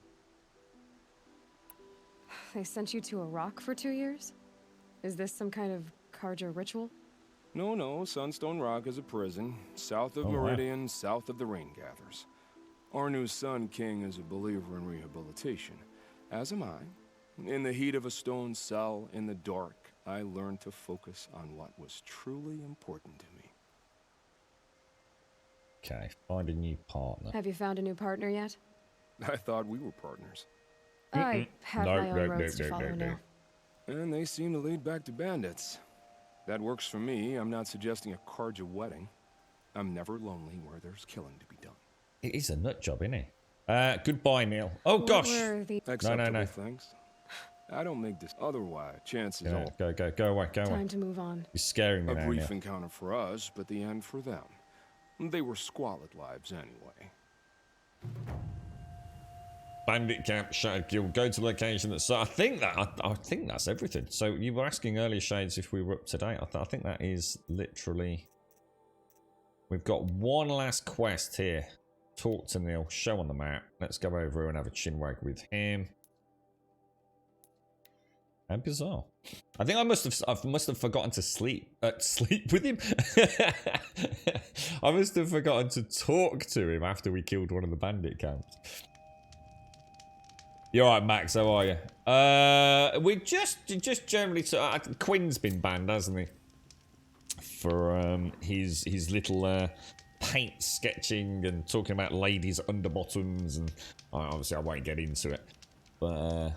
They sent you to a rock for 2 years? Is this some kind of Karja ritual? No, Sunstone Rock is a prison, south of Oh, wow. Meridian, south of the Rain Gathers. Our new Sun King is a believer in rehabilitation, as am I. In the heat of a stone cell, in the dark, I learned to focus on what was truly important to me. Okay, find a new partner. Have you found a new partner yet? I thought we were partners. I have No, my own no, roads no, to no, follow no, now. no. And they seem to lead back to bandits. That works for me. I'm not suggesting a Karja wedding. I'm never lonely where there's killing to be done. It is a nut job, isn't it? Goodbye, Neil. Oh, What gosh. were the Acceptable things. I don't make this. Otherwise, chances are Go away, go away. time to move on? You're scaring me a now, brief Neil. encounter for us, but the end for them. They were squalid lives anyway. Bandit camp, Shattered Guild. Go to location. So I think that's everything. So you were asking earlier, Shades, if we were up to date. I think that is literally. We've got one last quest here. Talk to Neil. Show on the map. Let's go over and have a chinwag with him. How bizarre. I think I must have forgotten to sleep with him. I must have forgotten to talk to him after we killed one of the bandit camps. You're right, Max. How are you? We just generally. Quinn's been banned, hasn't he? For his little paint sketching and talking about ladies' underbottoms, and obviously I won't get into it, but.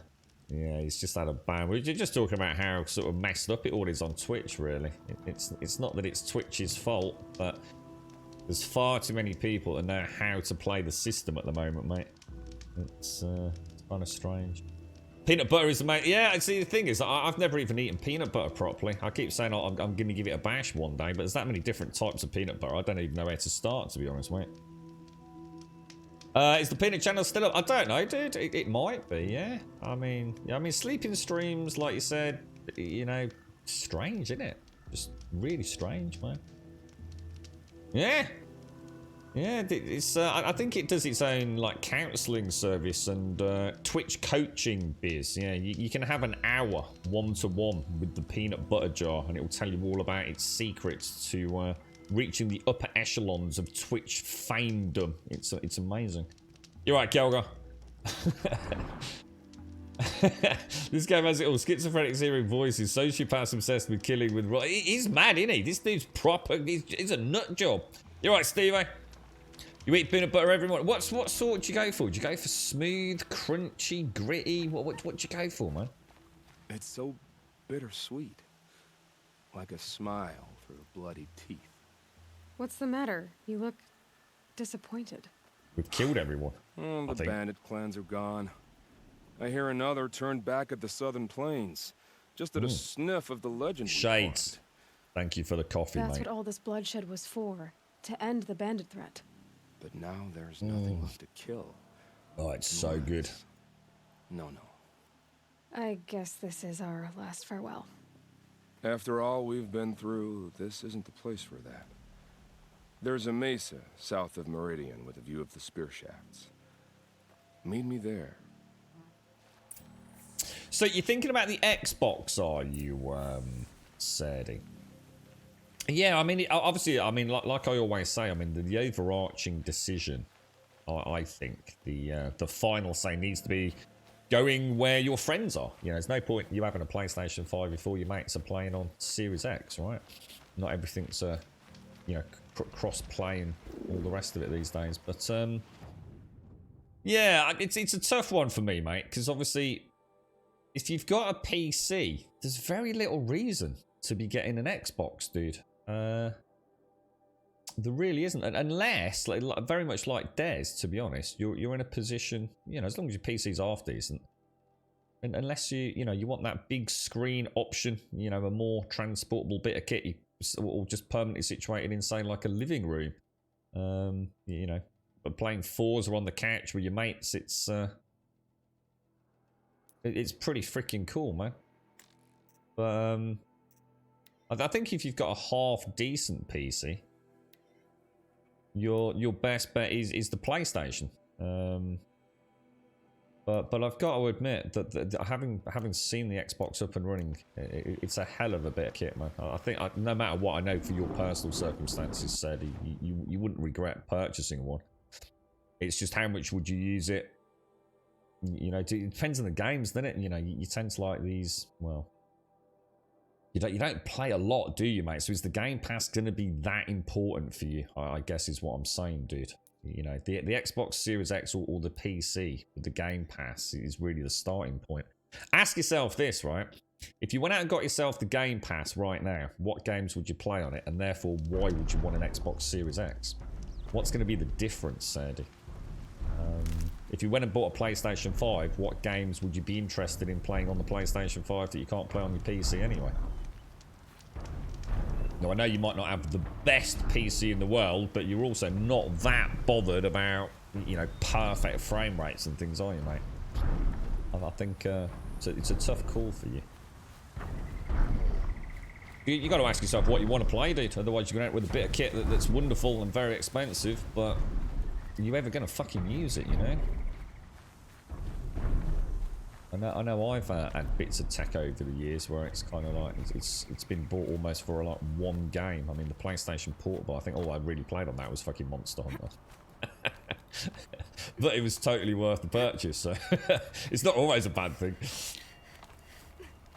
Yeah, he's just had a ban. We're just talking about how sort of messed up it all is on Twitch, really. It's not that it's Twitch's fault, but there's far too many people that know how to play the system at the moment, mate. It's kind of strange. Peanut butter is the main... Yeah, see, the thing is, I've never even eaten peanut butter properly. I keep saying I'm going to give it a bash one day, but there's that many different types of peanut butter. I don't even know where to start, to be honest, mate. Is the peanut channel still up? I don't know, dude. It might be, yeah. I mean, sleeping streams, like you said, you know, strange, isn't it? Just really strange, man. Yeah. Yeah, it's. I think it does its own like counselling service and Twitch coaching biz. Yeah, you can have an hour one-to-one with the peanut butter jar, and it will tell you all about its secrets to. Reaching the upper echelons of Twitch famedom. It's amazing. You're right, Kelga. This game has it all. Schizophrenic hearing voices, sociopath obsessed with killing with... He's mad, isn't he? This dude's proper... He's a nut job. You're right, Steve. You eat peanut butter every morning. What sort do you go for? Do you go for smooth, crunchy, gritty? What do you go for, man? It's so bittersweet. Like a smile through bloody teeth. What's the matter? You look disappointed. We've killed everyone. Oh, the bandit clans are gone. I hear another turned back at the southern plains. Just at a sniff of the legend. Shades. Thank you for the coffee, That's mate. what all this bloodshed was for. To end the bandit threat. But now there's nothing left to kill. Oh, it's so good. No. I guess this is our last farewell. After all we've been through, this isn't the place for that. There's a mesa south of Meridian with a view of the spear shafts. Meet me there. So you're thinking about the Xbox, are you, Sadie? Yeah, I mean, obviously, I mean, like I always say, I mean, the overarching decision, I think, the final say needs to be going where your friends are. You know, there's no point you having a PlayStation 5 if all your mates are playing on Series X, right? Not everything's, you know, cross-play and all the rest of it these days. But, yeah, it's a tough one for me, mate, because obviously, if you've got a PC, there's very little reason to be getting an Xbox, dude. There really isn't, unless, like, very much like Des, to be honest, you're in a position, you know, as long as your PC's half decent, and unless you know, you want that big screen option, you know, a more transportable bit of kit, or just permanently situated in, say, like a living room, you know, but playing Forza on the couch with your mates, it's pretty freaking cool, man. But I think if you've got a half decent PC, your best bet is the PlayStation. But I've got to admit that having seen the Xbox up and running, it's a hell of a bit of kit, man. I think no matter what, I know for your personal circumstances, said you wouldn't regret purchasing one. It's just how much would you use it? You know, it depends on the games, doesn't it? You know, you tend to like these. Well, you don't play a lot, do you, mate? So is the Game Pass going to be that important for you? I guess is what I'm saying, dude. You know, the Xbox Series X or the PC with the Game Pass is really the starting point. Ask yourself this, right? If you went out and got yourself the Game Pass right now, what games would you play on it? And therefore, why would you want an Xbox Series X? What's going to be the difference, Sandy? If you went and bought a PlayStation 5, what games would you be interested in playing on the PlayStation 5 that you can't play on your PC anyway? Now, I know you might not have the best PC in the world, but you're also not that bothered about, you know, perfect frame rates and things, are you, mate? I think it's a tough call for you. You got to ask yourself what you want to play, dude. Otherwise, you're going to end with a bit of kit that's wonderful and very expensive, but are you ever going to fucking use it, you know? I know I've had bits of tech over the years where it's kind of like it's been bought almost for like one game. I mean, the PlayStation Portable, I think all I really played on that was fucking Monster Hunter. But it was totally worth the purchase, so it's not always a bad thing.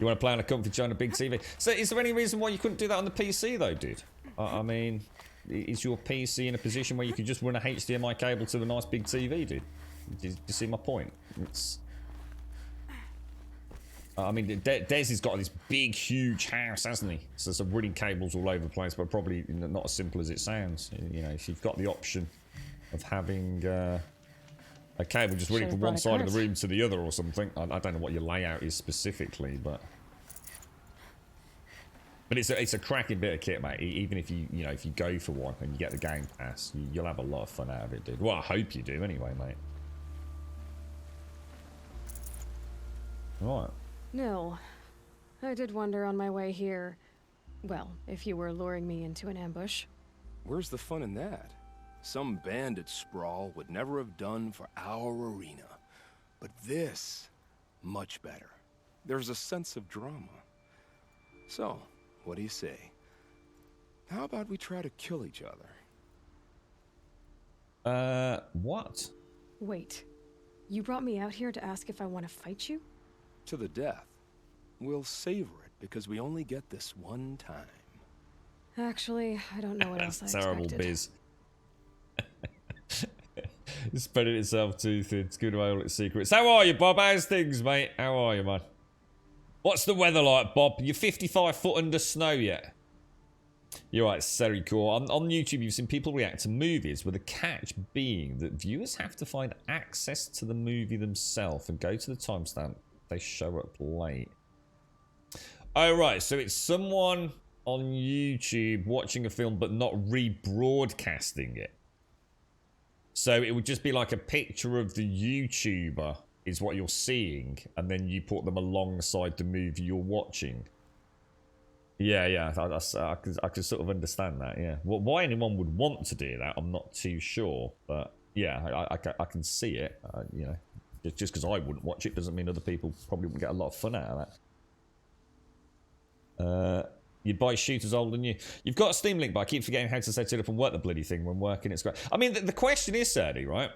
You want to play on a comfy chair on a big TV. So is there any reason why you couldn't do that on the PC though, dude? I mean, is your PC in a position where you could just run a HDMI cable to a nice big TV, dude? Do you see my point? It's... I mean, Des has got this big, huge house, hasn't he? So there's some running cables all over the place, but probably not as simple as it sounds. You know, if you've got the option of having a cable just running from one side of the room to the other or something. I don't know what your layout is specifically, but it's a cracking bit of kit, mate. Even if you know if you go for one and you get the Game Pass, you'll have a lot of fun out of it, dude. Well, I hope you do anyway, mate. Right. Nil, I did wonder on my way here. Well, if you were luring me into an ambush. Where's the fun in that? Some bandit sprawl would never have done for our arena. But this, much better. There's a sense of drama. So, what do you say? How about we try to kill each other? What? Wait, you brought me out here to ask if I want to fight you? To the death. We'll savor it because we only get this one time. Actually, I don't know what else I Terrible expected. biz. It's spreading itself too thin. It's good away all its secrets. How are you, Bob? How's things, mate? How are you, man? What's the weather like, Bob? You're 55 foot under snow yet? You're right, very cool. On YouTube, you've seen people react to movies, with the catch being that viewers have to find access to the movie themselves and go to the timestamp they show up late. Oh, right. So it's someone on YouTube watching a film but not rebroadcasting it. So it would just be like a picture of the YouTuber is what you're seeing, and then you put them alongside the movie you're watching. Yeah, I could sort of understand that, yeah. Well, why anyone would want to do that, I'm not too sure. But yeah, I can see it, you know. Just because I wouldn't watch it doesn't mean other people probably wouldn't get a lot of fun out of that. You'd buy shooters older than you. You've got a Steam Link, but I keep forgetting how to set it up and work the bloody thing when working. It's great. I mean, the question is, Serdy, right?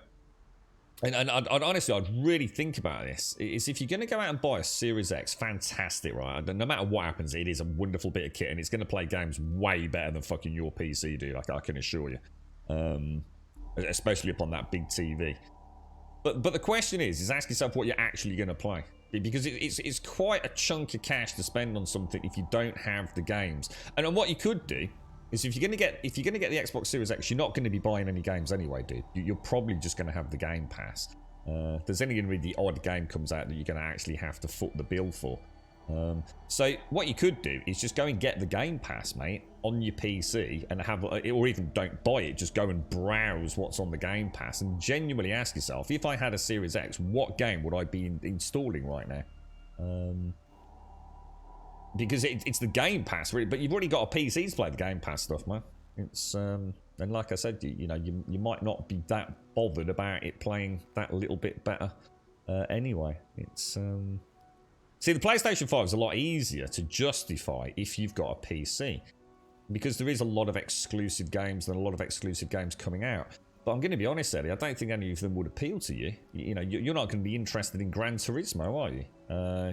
And I'd honestly, I'd really think about this. Is if you're going to go out and buy a Series X, fantastic, right? No matter what happens, it is a wonderful bit of kit, and it's going to play games way better than fucking your PC, dude. I can assure you. Especially upon that big TV. But the question is ask yourself what you're actually going to play. Because it's quite a chunk of cash to spend on something if you don't have the games. And what you could do is if you're going to get the Xbox Series X, you're not going to be buying any games anyway, dude. You're probably just going to have the Game Pass. There's only going to be the odd game comes out that you're going to actually have to foot the bill for. So what you could do is just go and get the Game Pass, mate, on your PC and have, or even don't buy it, just go and browse what's on the Game Pass and genuinely ask yourself, if I had a Series X, what game would I be installing right now? Because it's the Game Pass, really, but you've already got a PC to play the Game Pass stuff, man. It's and like I said, you know, you might not be that bothered about it playing that little bit better anyway. It's see, the PlayStation 5 is a lot easier to justify if you've got a PC, because there is a lot of exclusive games and a lot of exclusive games coming out. But I'm going to be honest, Eddie, I don't think any of them would appeal to you. You know, you're not going to be interested in Gran Turismo, are you?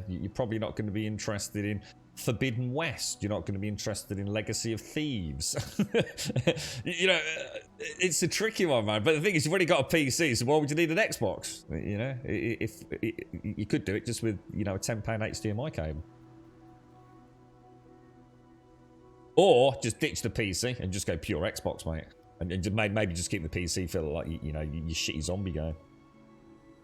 You're probably not going to be interested in Forbidden West. You're not going to be interested in Legacy of Thieves. You know, it's a tricky one, man. But the thing is, you've already got a PC, so why would you need an Xbox? You know, if you could do it just with, you know, a £10 HDMI cable. Or just ditch the PC and just go pure Xbox, mate. And maybe just keep the PC feel like, you know, your shitty zombie game.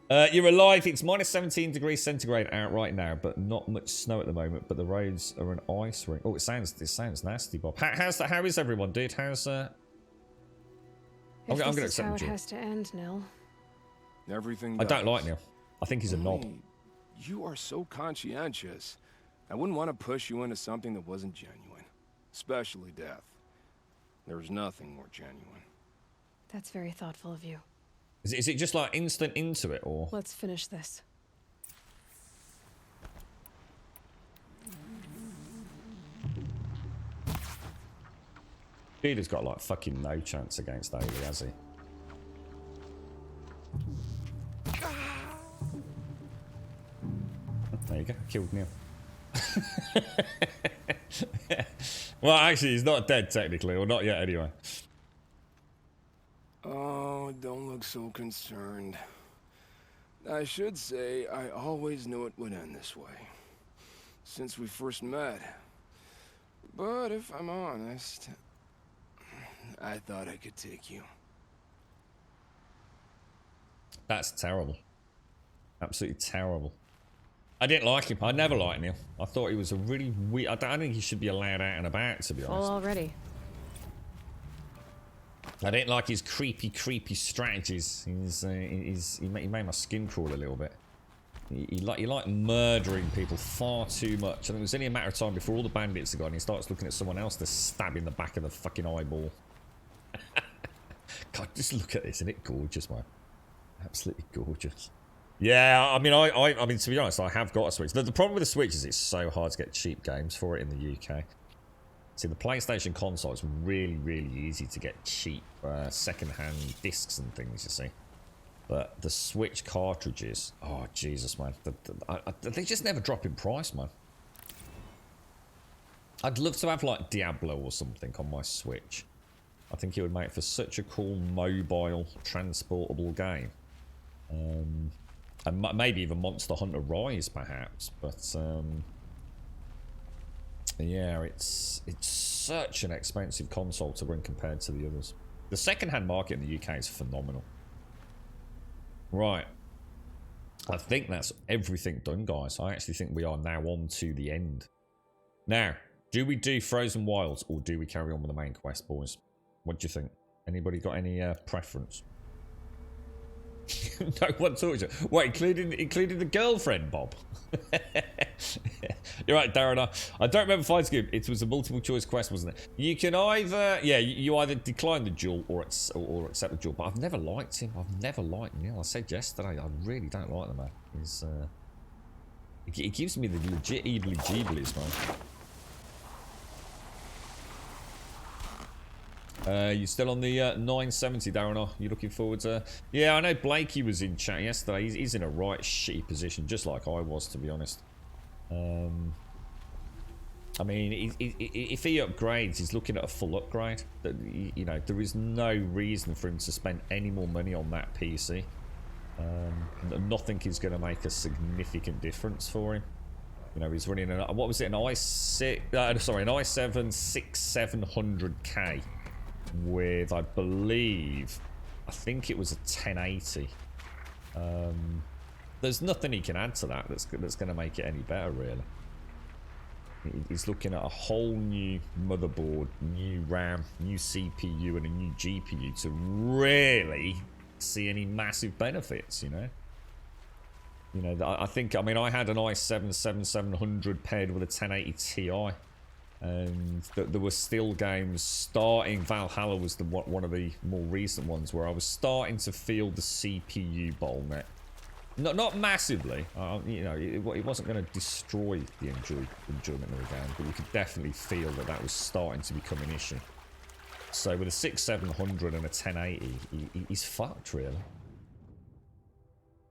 You're alive. It's minus 17 degrees centigrade out right now, but not much snow at the moment. But the roads are an ice rink. Oh, it sounds nasty, Bob. How is everyone, dude? How's If I'm this gonna is how accept it you. has to end, Nil, Everything I don't does. like Neil. I think he's a knob. Only you are so conscientious. I wouldn't want to push you into something that wasn't genuine. Especially death. There's nothing more genuine. That's very thoughtful of you. Is it just like instant into it, or? Let's finish this. Peter's got like fucking no chance against Ailey, has he? There you go, killed Neil. Well, actually, he's not dead technically, or not yet anyway. Oh, don't look so concerned. I should say, I always knew it would end this way. Since we first met. But if I'm honest, I thought I could take you. That's terrible. Absolutely terrible. I didn't like him. I never liked Neil. I thought he was a really weird... I don't think he should be allowed out and about, to be Full honest. already. I didn't like his creepy strategies. He made my skin crawl a little bit. He liked murdering people far too much. And it was only a matter of time before all the bandits are gone. He starts looking at someone else to stab in the back of the fucking eyeball. God, just look at this. Isn't it gorgeous, man? Absolutely gorgeous. Yeah, I mean, to be honest, I have got a Switch. The problem with the Switch is it's so hard to get cheap games for it in the UK. See, the PlayStation console is really, really easy to get cheap second-hand discs and things, you see. But the Switch cartridges, oh, Jesus, man. They just never drop in price, man. I'd love to have, like, Diablo or something on my Switch. I think it would make for such a cool mobile, transportable game. And maybe even Monster Hunter Rise, perhaps. But, yeah, it's such an expensive console to bring compared to the others. The second-hand market in the UK is phenomenal. Right. I think that's everything done, guys. I actually think we are now on to the end. Now, do we do Frozen Wilds or do we carry on with the main quest, boys? What do you think? Anybody got any preference? No one talks to you. What, including the girlfriend, Bob? You're right, Darren. I don't remember Fight Scoop. It was a multiple choice quest, wasn't it? You can either, yeah, you either decline the duel or accept the duel. But I've never liked him. I've never liked Neil. I said yesterday, I really don't like the man. He's, he gives me the legit eebly-jeeblies, man. You still on the 970, Darren? You looking forward to... Yeah, I know Blakey was in chat yesterday. He's in a right shitty position, just like I was, to be honest. I mean, if he upgrades, he's looking at a full upgrade. You know, there is no reason for him to spend any more money on that PC. Nothing is going to make a significant difference for him. You know, he's running an... What was it? An i6... sorry, an i7 6700K. With, I believe, I think it was a 1080. There's nothing he can add to that that's going to make it any better, really. He's looking at a whole new motherboard, new RAM, new CPU, and a new GPU to really see any massive benefits, you know? You know, I think, I mean, I had an i7 7700 paired with a 1080 Ti. And there were still games starting. Valhalla was one of the more recent ones where I was starting to feel the CPU bottleneck. Not massively, you know, it wasn't going to destroy the enjoyment of the game, but you could definitely feel that was starting to become an issue. So with a 6700 and a 1080, he's fucked, really.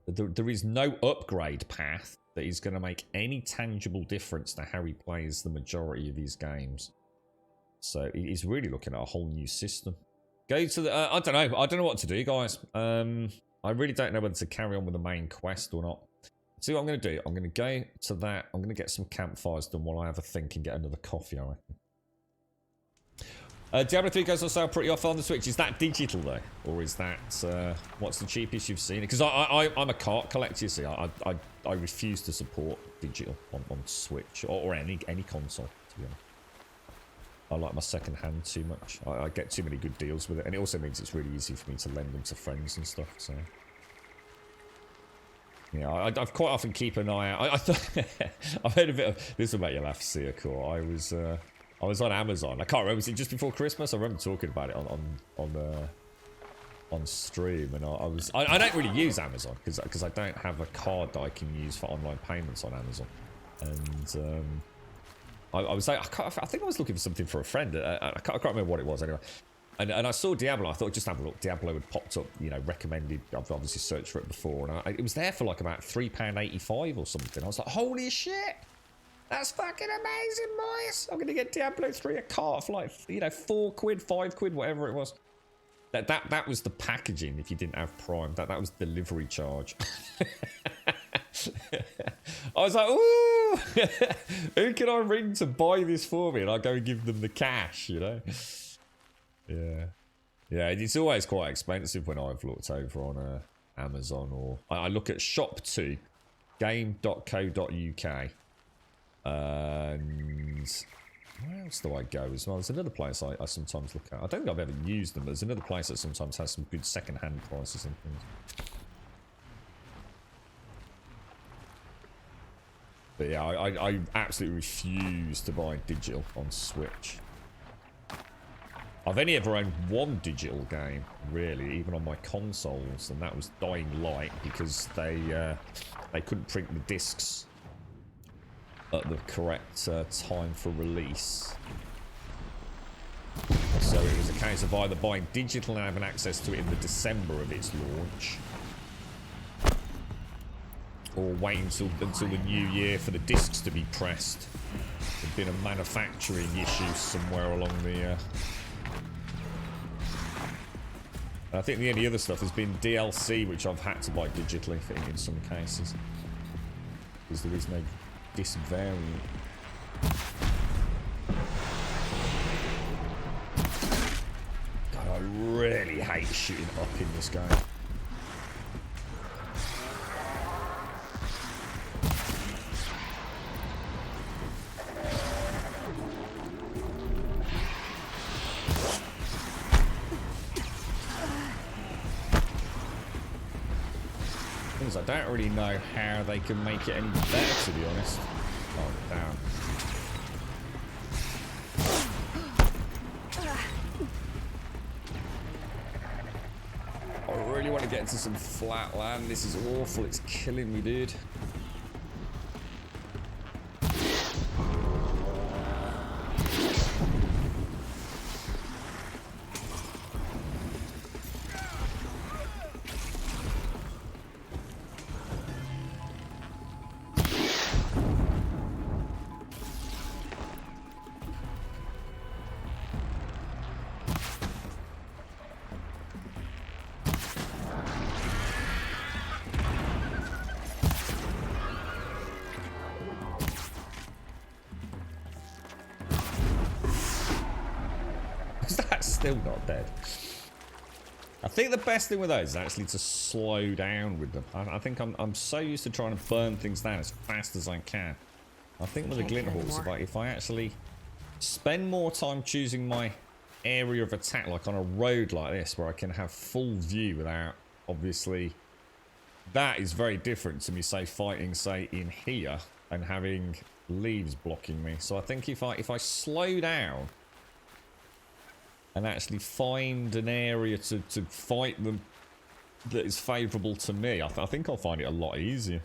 There is no upgrade path that is going to make any tangible difference to how he plays the majority of his games. So he's really looking at a whole new system. Go to the... I don't know what to do, guys. I really don't know whether to carry on with the main quest or not. See what I'm going to do? I'm going to go to that. I'm going to get some campfires done while I have a think and get another coffee, I reckon. Diablo 3 goes on sale pretty often on the Switch. Is that digital, though? Or is that... what's the cheapest you've seen? Because I'm a cart collector, you see. I refuse to support digital on Switch or any console, to be honest. I like my second hand too much. I get too many good deals with it. And it also means it's really easy for me to lend them to friends and stuff, so... Yeah, I've quite often keep an eye out. I thought I've heard a bit of this will make you laugh, Seacor. I was on Amazon. I can't remember. Was it just before Christmas? I remember talking about it on stream, and I don't really use Amazon because I don't have a card that I can use for online payments on Amazon, and I was like, I think I was looking for something for a friend. I can't remember what it was anyway. And I saw Diablo. I thought just have a look. Diablo had popped up, you know, recommended. I've obviously searched for it before, and it was there for like about £3.85 or something. I was like, holy shit, that's fucking amazing, boys! I'm gonna get Diablo 3 a cart for like, you know, £4, £5, whatever it was. That was the packaging. If you didn't have Prime, that was delivery charge. I was like, ooh, who can I ring to buy this for me? And I go and give them the cash, you know. Yeah, it's always quite expensive when I've looked over on Amazon, or I look at shop2 game.co.uk, and where else do I go as well? There's another place I sometimes look at. I don't think I've ever used them, but there's another place that sometimes has some good second-hand prices and things. But yeah, I absolutely refuse to buy digital on Switch. I've only ever owned one digital game, really, even on my consoles, and that was Dying Light, because they couldn't print the discs at the correct time for release. So it was a case of either buying digital and having access to it in the December of its launch, or waiting until the new year for the discs to be pressed. There'd been a manufacturing issue somewhere along the... I think the only other stuff has been DLC, which I've had to buy digitally in some cases, because there is no disc variant. God, I really hate shooting up in this game. I don't really know how they can make it any better, to be honest. Oh, damn. I really want to get into some flat land. This is awful. It's killing me, dude. Still not dead. I think the best thing with those is actually to slow down with them. I think I'm so used to trying to burn things down as fast as I can. I think with the glint halls, if I actually spend more time choosing my area of attack, like on a road like this, where I can have full view without, obviously, that is very different to me, say, fighting, say, in here and having leaves blocking me. So I think if I slow down and actually find an area to fight them that is favourable to me, I think I'll find it a lot easier.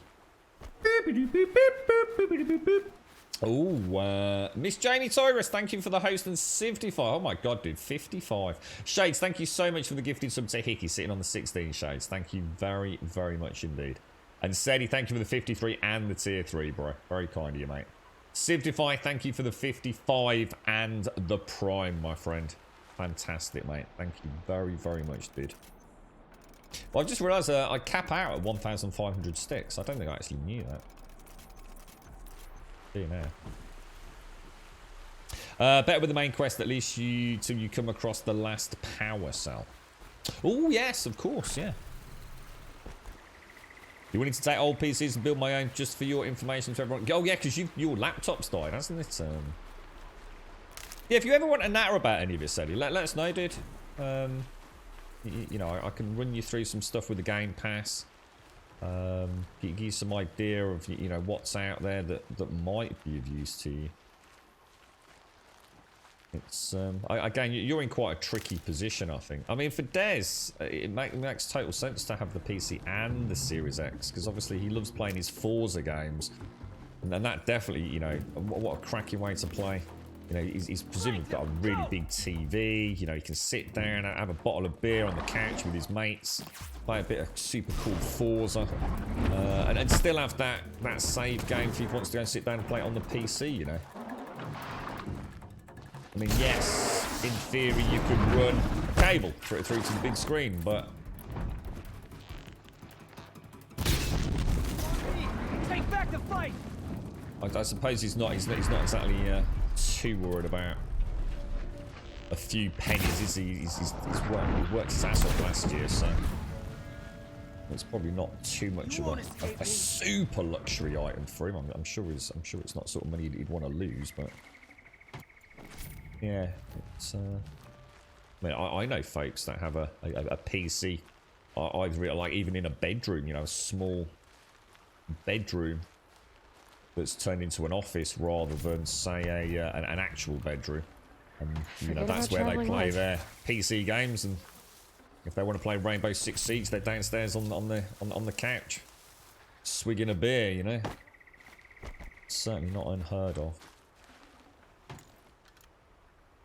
Oh, Miss Jamie Tyrus, thank you for the host and 55. Oh my god, dude, 55. Shades, thank you so much for the gifted sub to Hickey, sitting on the 16 Shades. Thank you very, very much indeed. And Sadie, thank you for the 53 and the tier 3, bro. Very kind of you, mate. Sivdify, thank you for the 55 and the Prime, my friend. Fantastic, mate. Thank you very, very much, dude. Well, I just realised I cap out at 1,500 sticks. I don't think I actually knew that. See you now. Better with the main quest, at least till you come across the last power cell. Oh, yes, of course, yeah. You wanting to take old PCs and build my own just for your information to everyone? Oh, yeah, because your laptop's died, hasn't it? Yeah, if you ever want to natter about any of it, Sadie, let us know, dude. You know, I can run you through some stuff with the Game Pass. Give you some idea of, you know, what's out there that might be of use to you. It's again, you're in quite a tricky position, I think. I mean, for Des, it makes total sense to have the PC and the Series X, because obviously he loves playing his Forza games, and that definitely, you know, what a cracking way to play. You know, he's presumably got a really big TV. You know, he can sit down and have a bottle of beer on the couch with his mates, play a bit of super cool Forza, and still have that save game if he wants to go and sit down and play it on the PC. You know. I mean, yes, in theory you could run a cable through to the big screen, but Take back the fight. I suppose he's not exactly too worried about a few pennies, is he? He's worked his ass off last year, so it's probably not too much of a super luxury item for him. I'm sure it's not sort of money he'd want to lose, but. Yeah, it's. I mean, I know folks that have a PC, either like even in a bedroom, you know, a small bedroom that's turned into an office rather than say an actual bedroom, and you know that's where they play their PC games. And if they want to play Rainbow Six Siege, they're downstairs on the couch, swigging a beer. You know, certainly not unheard of.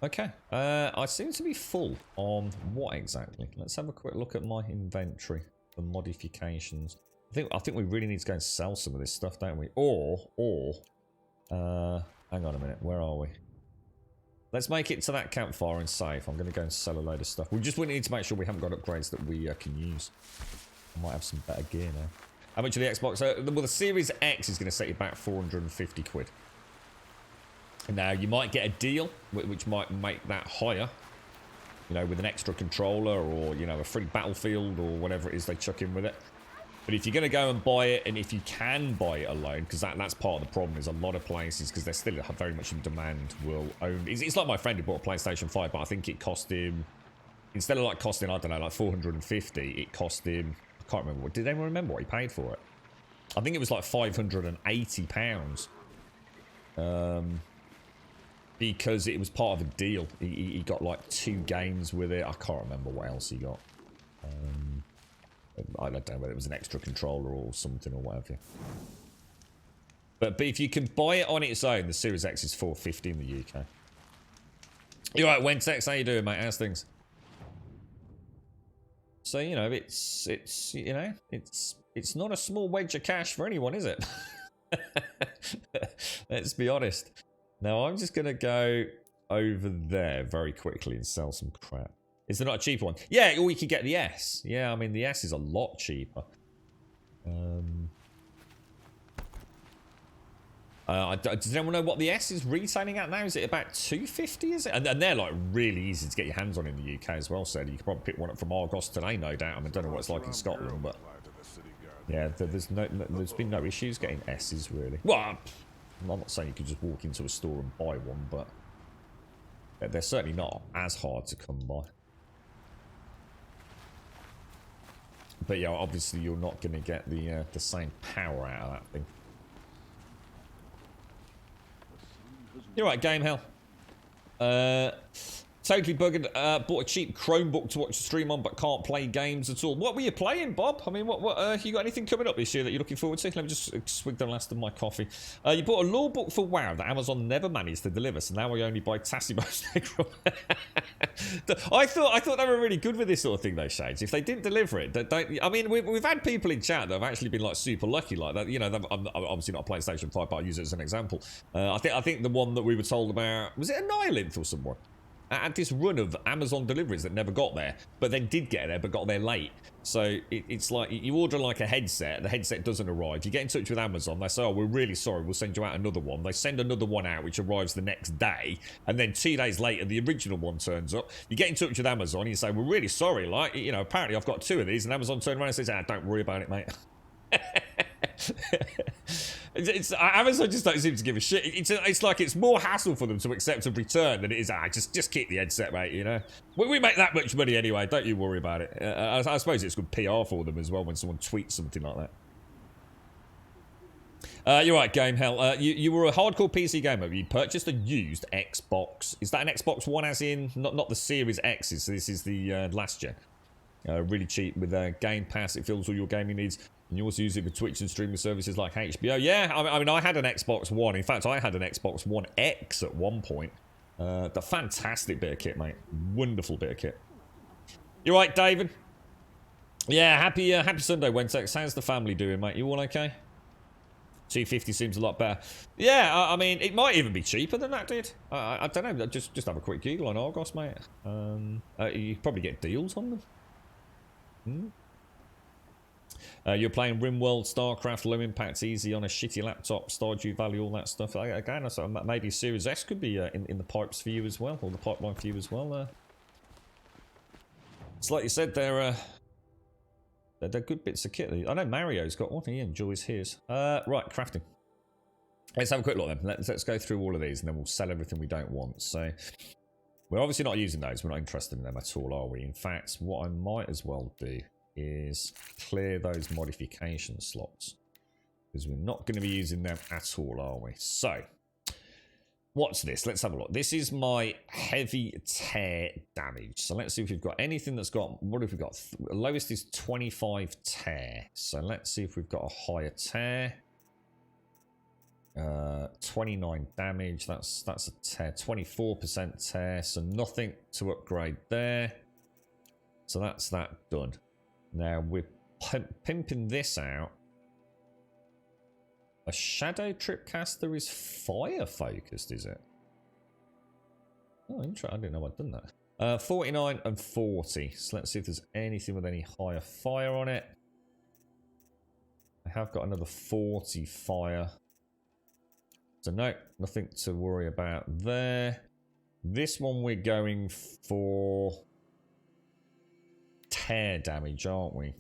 Okay, I seem to be full on what exactly? Let's have a quick look at my inventory for modifications. I think we really need to go and sell some of this stuff, don't we? Or hang on a minute, where are we? Let's make it to that campfire and save. I'm going to go and sell a load of stuff. We need to make sure we haven't got upgrades that we can use. I might have some better gear now. How much of the Xbox? Well, the Series X is going to set you back 450 quid. Now, you might get a deal, which might make that higher, you know, with an extra controller or, you know, a free Battlefield or whatever it is they chuck in with it. But if you're going to go and buy it, and if you can buy it alone, because that's part of the problem, is a lot of places, because they're still very much in demand, will own... It's like my friend who bought a PlayStation 5, but I think it cost him... Instead of, like, costing, I don't know, like 450, it cost him... I can't remember. Did anyone remember what he paid for it? I think it was like £580. Because it was part of a deal. He got like 2 games with it. I can't remember what else he got. I don't know whether it was an extra controller or something or whatever. But if you can buy it on its own, the Series X is $450 in the UK. You alright, Wentex? How you doing, mate? How's things? So, you know, it's you know, it's not a small wedge of cash for anyone, is it? Let's be honest. Now, I'm just going to go over there very quickly and sell some crap. Is there not a cheaper one? Yeah, or you can get the S. Yeah, I mean, the S is a lot cheaper. Does anyone know what the S is retailing at now? Is it about 250? Is it? And they're like really easy to get your hands on in the UK as well. So you can probably pick one up from Argos today, no doubt. I mean, I don't know what it's like in Scotland, but yeah, there's been no issues getting S's really. Well, I'm not saying you could just walk into a store and buy one, but they're certainly not as hard to come by. But yeah, obviously you're not going to get the same power out of that thing. You're right, Game Hell. Totally buggered. Bought a cheap Chromebook to watch the stream on, but can't play games at all. What were you playing, Bob? I mean, what you got anything coming up this year that you're looking forward to? Let me just swig the last of my coffee. You bought a law book for WoW that Amazon never managed to deliver, so now we only buy Tassimo's Necron. I thought they were really good with this sort of thing, though, Shades. If they didn't deliver it, I mean, we've had people in chat that have actually been like super lucky like that. You know, I'm obviously not a PlayStation 5, but I'll use it as an example. I think the one that we were told about, was it a Nihilinth or someone? Had this run of Amazon deliveries that never got there, but then did get there, but got there late. So it's like you order like a headset, the headset doesn't arrive. You get in touch with Amazon, they say, oh, we're really sorry, we'll send you out another one. They send another one out, which arrives the next day, and then 2 days later, the original one turns up. You get in touch with Amazon, and you say, we're really sorry, like, you know, apparently I've got 2 of these, and Amazon turns around and says, don't worry about it, mate. Amazon just don't seem to give a shit. It's like it's more hassle for them to accept a return than it is, just keep the headset, mate, you know. We make that much money anyway, don't you worry about it. I suppose it's good PR for them as well when someone tweets something like that. You're right, Game Hell. You were a hardcore PC gamer. You purchased a used Xbox. Is that an Xbox One as in, not the Series X's, so this is the last gen. Really cheap with Game Pass. It fills all your gaming needs. And you also use it for Twitch and streaming services like HBO. Yeah, I mean, I had an Xbox One. In fact, I had an Xbox One X at one point. The fantastic bit of kit, mate. Wonderful bit of kit. You're right, David. Yeah, happy Sunday, Wednesday. How's the family doing, mate? You all okay? 250 seems a lot better. Yeah, I mean, it might even be cheaper than that did. I don't know. Just have a quick Google on Argos, mate. You probably get deals on them. You're playing RimWorld, StarCraft, low impact, easy on a shitty laptop, Stardew Valley, all that stuff. Again, maybe Series S could be in the pipes for you as well, or the pipeline for you as well. It's like you said, they're good bits of kit. I know Mario's got one. He enjoys his. Right, crafting. Let's have a quick look then. Let's go through all of these, and then we'll sell everything we don't want. So we're obviously not using those. We're not interested in them at all, are we? In fact, what I might as well do is clear those modification slots, because we're not going to be using them at all, are we? So what's this? Let's have a look. This is my heavy tear damage. So let's see if we've got anything that's got, what have we got? Lowest is 25 tear. So let's see if we've got a higher tear. 29 damage. That's a tear. 24% tear. So nothing to upgrade there. So that's that done. Now we're pimping this out. A Shadow Tripcaster is fire focused, is it? Oh, interesting. I didn't know I'd done that. 49 and 40. So let's see if there's anything with any higher fire on it. I have got another 40 fire. So no, nothing to worry about there. This one we're going for tear damage, aren't we?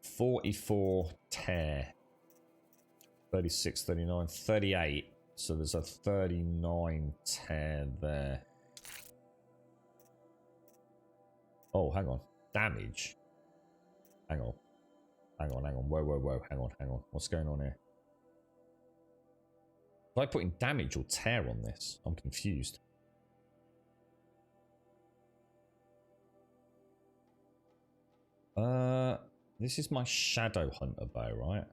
44 tear. 36, 39, 38. So there's a 39 tear there. Oh, hang on. Damage. Hang on. Whoa. Hang on. What's going on here? Am I putting damage or tear on this? I'm confused. This is my Shadow Hunter bow, right?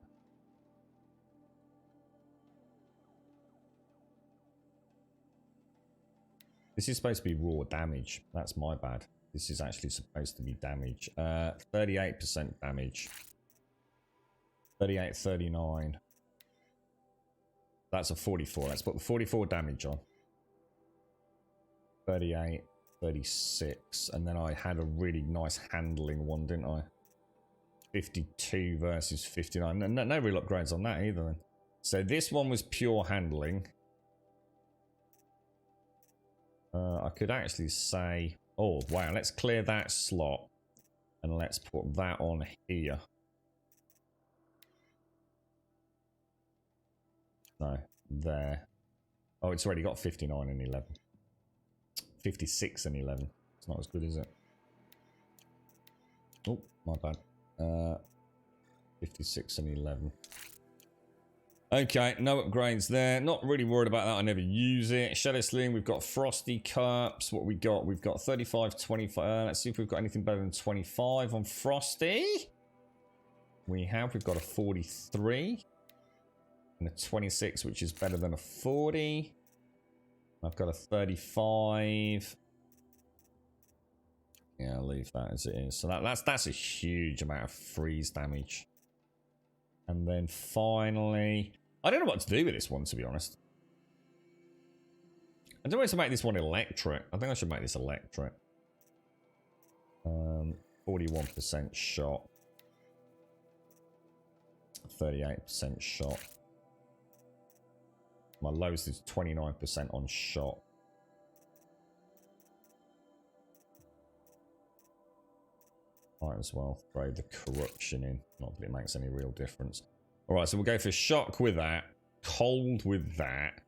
This is supposed to be raw damage. That's my bad. This is actually supposed to be damage. 38% damage. 38, 39. That's a 44. Let's put the 44 damage on. 38, 36. And then I had a really nice handling one, didn't I? 52 versus 59. No real upgrades on that either then. So this one was pure handling. I could actually say, oh wow, let's clear that slot and let's put that on here. No, there. Oh, it's already got 59 and 11. 56 and 11. It's not as good, is it? Oh, my bad. 56 and 11. Okay, no upgrades there. Not really worried about that. I never use it. Shadow Sling, we've got Frosty Cups. What we got? We've got 35, 25. Let's see if we've got anything better than 25 on Frosty. We've got a 43. And a 26, which is better than a 40. I've got a 35. Yeah, I'll leave that as it is. So that's a huge amount of freeze damage. And then finally, I don't know what to do with this one, to be honest. I don't want to make this one electric. I think I should make this electric. 41% shot. 38% shot. My lowest is 29% on shot. Might as well throw the corruption in. Not that it makes any real difference. Alright, so we'll go for shock with that. Cold with that.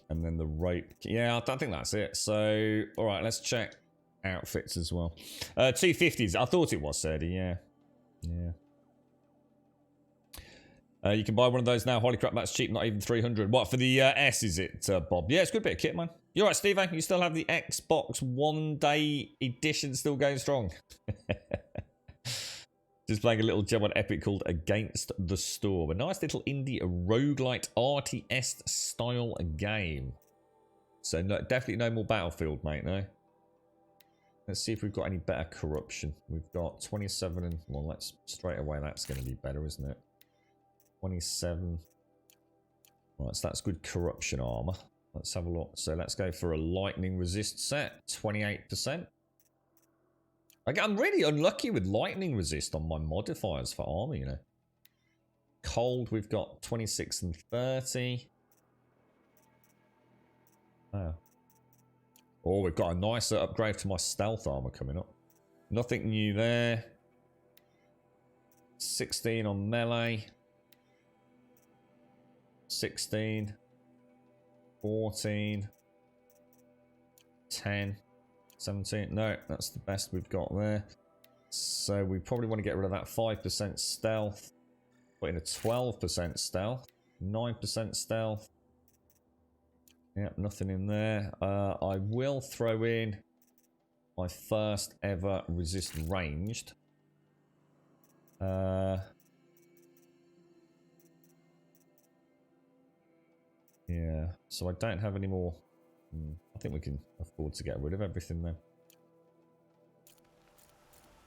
And then the rope. Yeah, I think that's it. So, alright, let's check outfits as well. 250s. I thought it was 30, yeah. Yeah. You can buy one of those now. Holy crap, that's cheap. Not even 300. What, for the S is it, Bob? Yeah, it's a good bit of kit, man. You're right, Steve. You still have the Xbox One Day Edition still going strong. Just playing a little gem on Epic called Against the Storm. A nice little indie roguelite RTS style game. So no, definitely no more Battlefield, mate, no. Let's see if we've got any better corruption. We've got 27 and... Well, let's... Straight away, that's going to be better, isn't it? 27. Right, so that's good corruption armor. Let's have a look. So let's go for a lightning resist set. 28%. I'm really unlucky with lightning resist on my modifiers for armor, you know. Cold, we've got 26 and 30. Oh. Oh, we've got a nicer upgrade to my stealth armor coming up. Nothing new there. 16 on melee. 16. 14. 10. 17. No, that's the best we've got there. So we probably want to get rid of that 5% stealth. Put in a 12% stealth. 9% stealth. Yep, nothing in there. I will throw in my first ever resist ranged. Yeah, so I don't have any more. I think we can afford to get rid of everything then.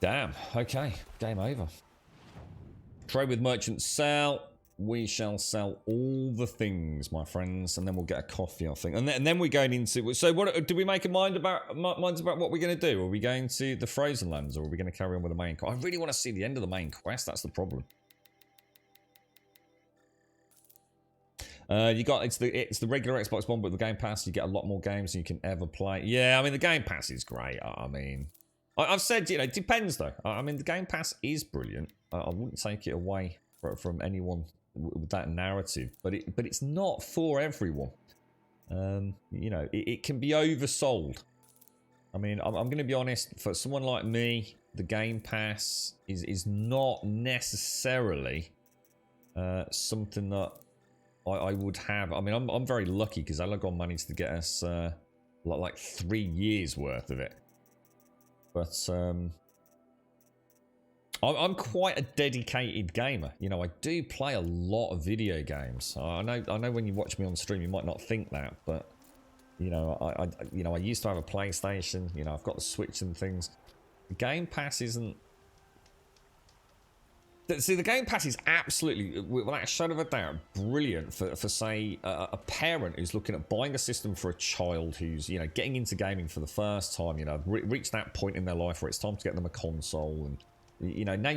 Damn, okay, game over. Trade with merchant, sell. We shall sell all the things, my friends, and then we'll get a coffee, I think. And then we're going into... So what do we make a minds about what we're going to do? Are we going to the Frozen Lands, or are we going to carry on with the main quest? I really want to see the end of the main quest, that's the problem. You got it's the regular Xbox One, but the Game Pass, you get a lot more games than you can ever play. Yeah, I mean the Game Pass is great. I mean, I've said, you know, it depends though. I mean the Game Pass is brilliant. I wouldn't take it away from anyone with that narrative, but it's not for everyone. You know, it can be oversold. I mean, I'm going to be honest. For someone like me, the Game Pass is not necessarily something that I would have. I mean, I'm very lucky because Alagon managed to get us like 3 years worth of it. But I'm quite a dedicated gamer. You know, I do play a lot of video games. I know when you watch me on stream, you might not think that, but you know, I used to have a PlayStation. You know, I've got the Switch and things. The Game Pass isn't. See, the Game Pass is absolutely, without a shadow of a doubt, brilliant for say, a parent who's looking at buying a system for a child who's, you know, getting into gaming for the first time, you know, reached that point in their life where it's time to get them a console. And, you know, now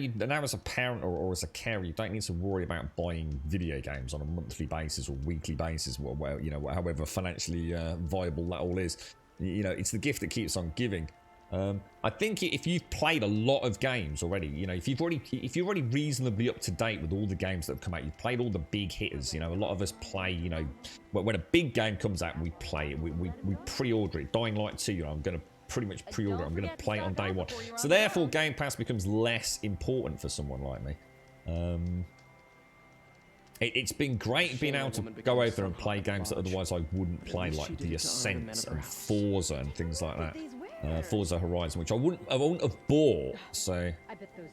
as a parent or as a carer, you don't need to worry about buying video games on a monthly basis or weekly basis, well, you know, however financially viable that all is. You know, it's the gift that keeps on giving. I think if you've played a lot of games already, you know, if you're already reasonably up to date with all the games that have come out, you've played all the big hitters. You know, a lot of us play. You know, when a big game comes out, we play it. We pre-order it. Dying Light 2, you know, I'm going to pretty much pre-order it. I'm going to play it on day one. So therefore, Game Pass becomes less important for someone like me. It's been great being able to go over and play games that otherwise I wouldn't play, like The Ascent and Forza and things like that. Forza Horizon, which I wouldn't have bought. So,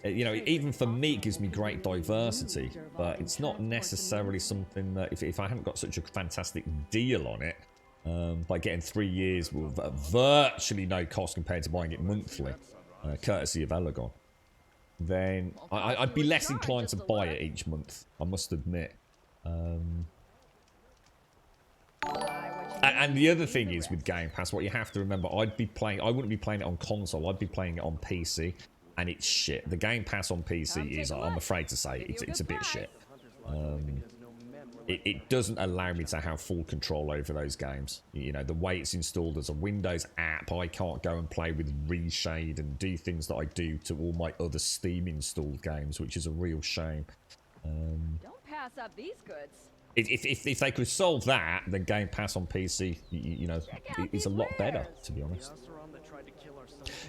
you know, even for me, it gives me great diversity. But it's not necessarily something that, if I hadn't got such a fantastic deal on it, by getting 3 years with virtually no cost compared to buying it monthly, courtesy of Alagon, then I'd be less inclined to buy it each month, I must admit. And the other thing is with Game Pass, what you have to remember, I wouldn't be playing it on console, I'd be playing it on PC, and it's shit. The Game Pass on PC is, I'm afraid to say, it's a bit shit. It doesn't allow me to have full control over those games. You know, the way it's installed as a Windows app, I can't go and play with Reshade and do things that I do to all my other Steam installed games, which is a real shame. Don't pass up these goods. If they could solve that, then Game Pass on PC, you know, it's a lot better, to be honest.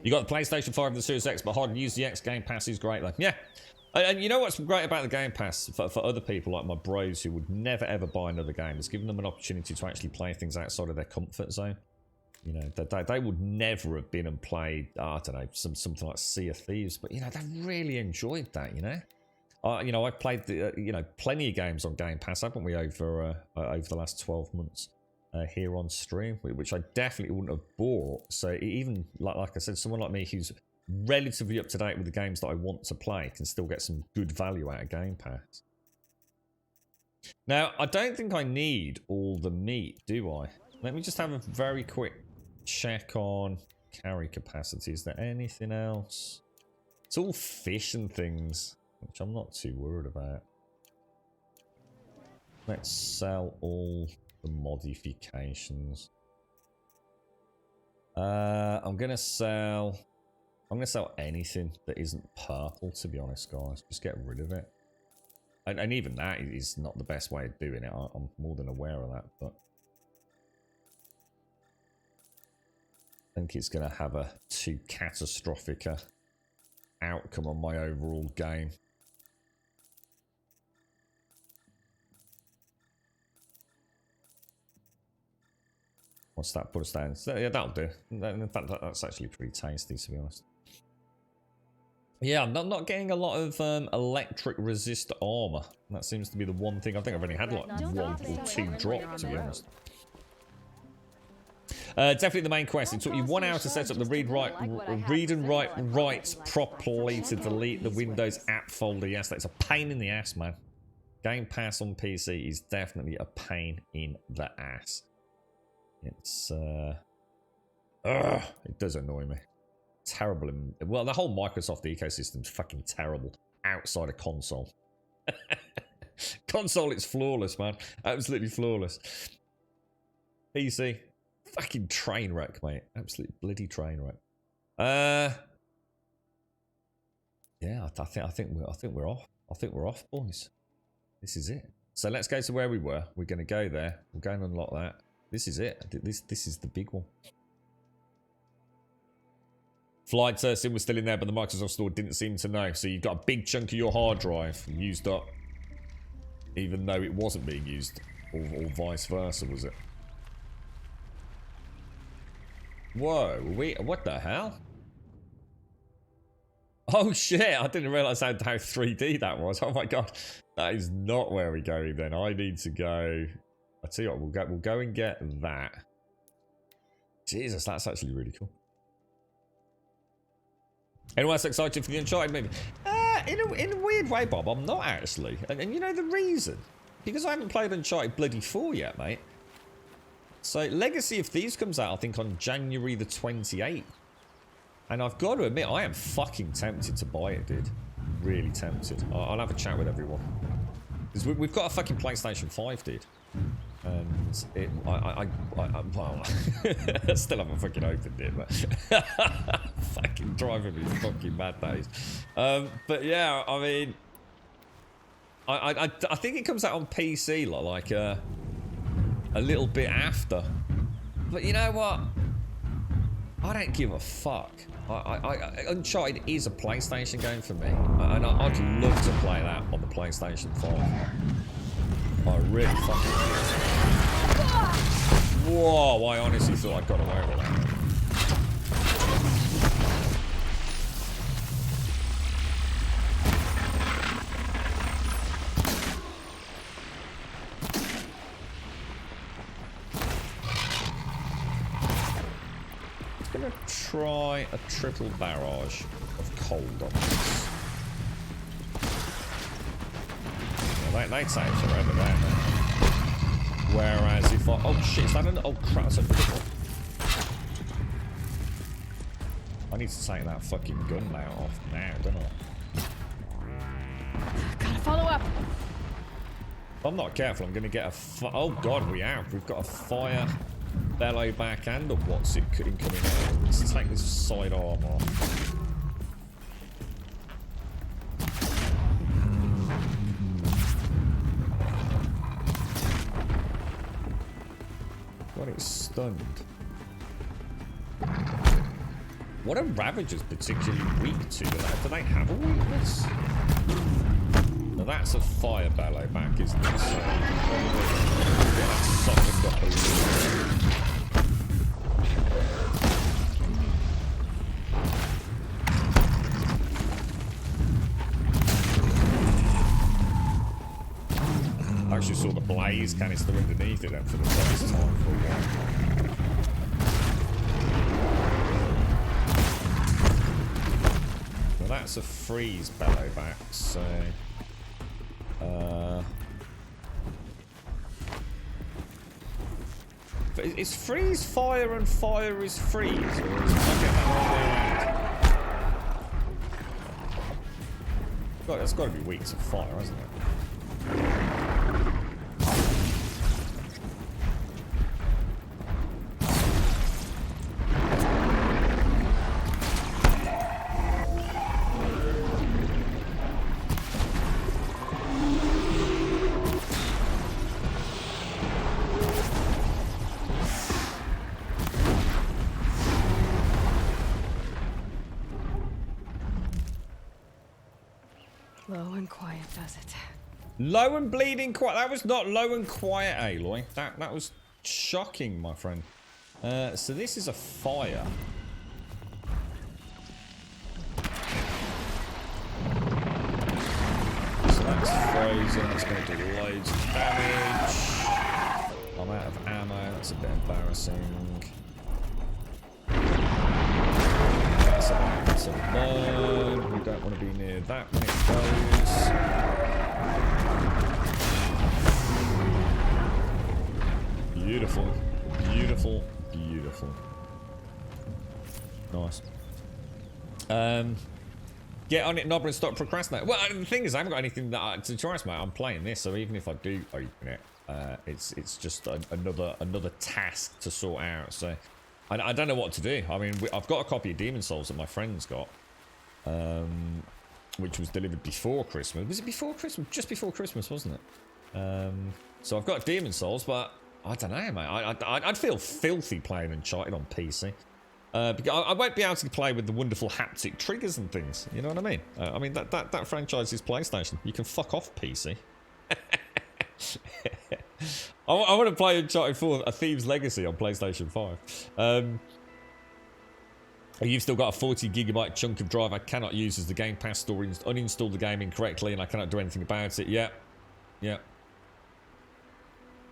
You got the PlayStation 5 and the Series X, but hard to use the X. Game Pass is great though. Yeah. And you know what's great about the Game Pass for other people like my bros who would never ever buy another game? It's giving them an opportunity to actually play things outside of their comfort zone. You know, they would never have been and played, I don't know, something like Sea of Thieves, but you know, they really enjoyed that. You know, I've played plenty of games on Game Pass, haven't we, over the last 12 months here on stream, which I definitely wouldn't have bought. So even like I said, someone like me who's relatively up to date with the games that I want to play can still get some good value out of Game Pass. Now, I don't think I need all the meat, do I? Let me just have a very quick check on carry capacity. Is there anything else? It's all fish and things, which I'm not too worried about. Let's sell all the modifications. I'm gonna sell anything that isn't purple, to be honest, guys. Just get rid of it. And even that is not the best way of doing it. I'm more than aware of that, but I think it's going to have a too catastrophic outcome on my overall game. What's that put us down? So, yeah, that'll do. That's actually pretty tasty, to be honest. Yeah, I'm not getting a lot of electric resist armor. That seems to be the one thing. I think I've only had like 1 or 2 drop, to be honest. Definitely the main quest. It took you 1 hour to set up the read and write rights properly to delete the Windows app folder. Yes, that's a pain in the ass, man. Game Pass on PC is definitely a pain in the ass. It's it does annoy me. Terrible. Well, the whole Microsoft ecosystem's fucking terrible outside of console. Console, it's flawless, man. Absolutely flawless. PC, fucking train wreck, mate. Absolute bloody train wreck. Yeah, I think we're off. I think we're off, boys. This is it. So let's go to where we were. We're going to go there. We're going to unlock that. This is it. This is the big one. Flight Sim was still in there, but the Microsoft Store didn't seem to know. So you've got a big chunk of your hard drive used up, even though it wasn't being used, or vice versa, was it? Whoa, what the hell? Oh shit, I didn't realise how 3D that was. Oh my god, that is not where we're going then. I need to go... I'll tell you what, we'll go and get that. Jesus, that's actually really cool. Anyone else excited for the Uncharted movie? In a weird way, Bob, I'm not actually. And you know the reason? Because I haven't played Uncharted bloody 4 yet, mate. So Legacy of Thieves comes out, I think, on January the 28th. And I've got to admit, I am fucking tempted to buy it, dude. Really tempted. I'll have a chat with everyone. Because we've got a fucking PlayStation 5, dude. And it, well, I still haven't fucking opened it, but fucking driving me fucking mad days. But yeah, I mean, I think it comes out on PC like a little bit after. But you know what? I don't give a fuck. Uncharted is a PlayStation game for me, and I'd love to play that on the PlayStation 5. I really fucking do. Whoa, I honestly thought I got away with that. I'm gonna try a triple barrage of cold on this. They take forever, don't they? Whereas if I... Oh shit, is that an... Oh crap, that's a big one. I need to take that fucking gun now off now, don't I? Gotta follow up. If I'm not careful, I'm gonna get a... Oh god, we have. We've got a fire bellow back and a what's it incoming out. Let's take this side arm off. Got it stunned. What are Ravagers particularly weak to? Do they have a weakness? Now that's a fire bellow back, isn't it? So that's softened up a little. I actually saw the blaze canister underneath it then for the first time for a while. Well, that's a freeze bellow back, so is freeze fire and fire is freeze, or is it like that all the way around? God, that's got to be weak to fire, hasn't it? Low and quiet does it. Low and bleeding quiet. That was not low and quiet, Aloy. That was shocking, my friend. So this is a fire. So that's frozen. It's going to do loads of damage. I'm out of ammo. That's a bit embarrassing. That's about to burn. We don't want to be near that when it goes. Beautiful, beautiful, beautiful. Nice. Get on it, Nobber, and stop procrastinating. Well, the thing is, I haven't got anything to try, mate. I'm playing this, so even if I do open it, it's just another task to sort out. So I don't know what to do. I mean, I've got a copy of Demon Souls that my friend's got, which was delivered before Christmas. Was it before Christmas? Just before Christmas, wasn't it? So I've got Demon Souls, but I don't know, mate. I'd feel filthy playing Uncharted on PC. Because I won't be able to play with the wonderful haptic triggers and things. You know what I mean? That franchise is PlayStation. You can fuck off, PC. I want to play Uncharted 4, A Thieves Legacy on PlayStation 5. You've still got a 40GB chunk of drive I cannot use as the Game Pass store. Uninstall the game incorrectly and I cannot do anything about it. Yeah.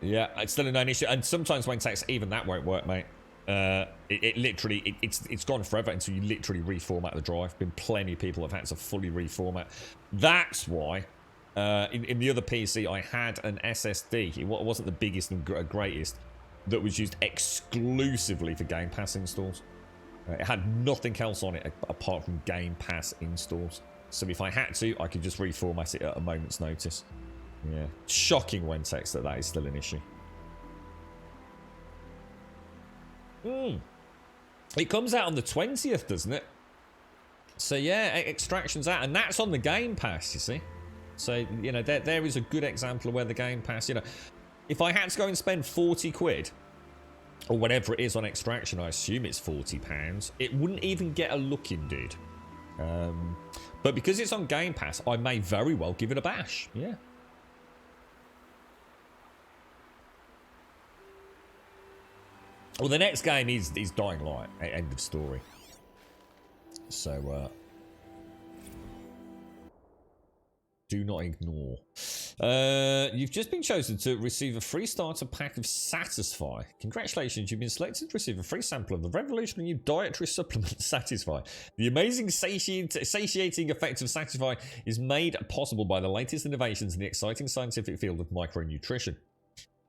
It's still a known issue. And sometimes when text, even that won't work, mate. It's gone forever until you literally reformat the drive. Been plenty of people have had to fully reformat. That's why in the other PC I had an SSD. It wasn't the biggest and greatest that was used exclusively for Game Pass installs. It had nothing else on it apart from Game Pass installs. So if I had to, I could just reformat it at a moment's notice. Yeah, shocking when text that is still an issue. It comes out on the 20th, doesn't it? So yeah, Extraction's out, and that's on the Game Pass, you see. So, you know, there is a good example of where the Game Pass, you know, if I had to go and spend 40 quid, or whatever it is on Extraction, I assume it's £40, it wouldn't even get a look in, dude. But because it's on Game Pass, I may very well give it a bash, yeah. Well, the next game is Dying Light. End of story. So, do not ignore. You've just been chosen to receive a free starter pack of Satisfy. Congratulations, you've been selected to receive a free sample of the revolutionary new dietary supplement Satisfy. The amazing satiating effect of Satisfy is made possible by the latest innovations in the exciting scientific field of micronutrition.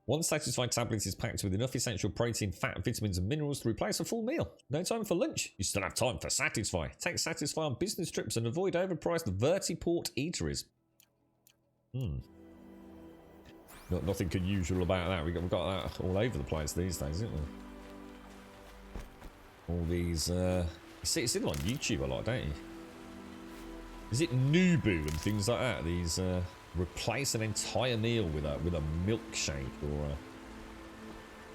One Satisfy tablet is packed with enough essential protein, fat, vitamins, and minerals to replace a full meal. No time for lunch? You still have time for Satisfy. Take Satisfy on business trips and avoid overpriced vertiport eateries. Nothing unusual about that. We've got that all over the place these days, isn't there? All these, you see them on YouTube a lot, don't you? Is it Nubu and things like that? These, replace an entire meal with a milkshake or a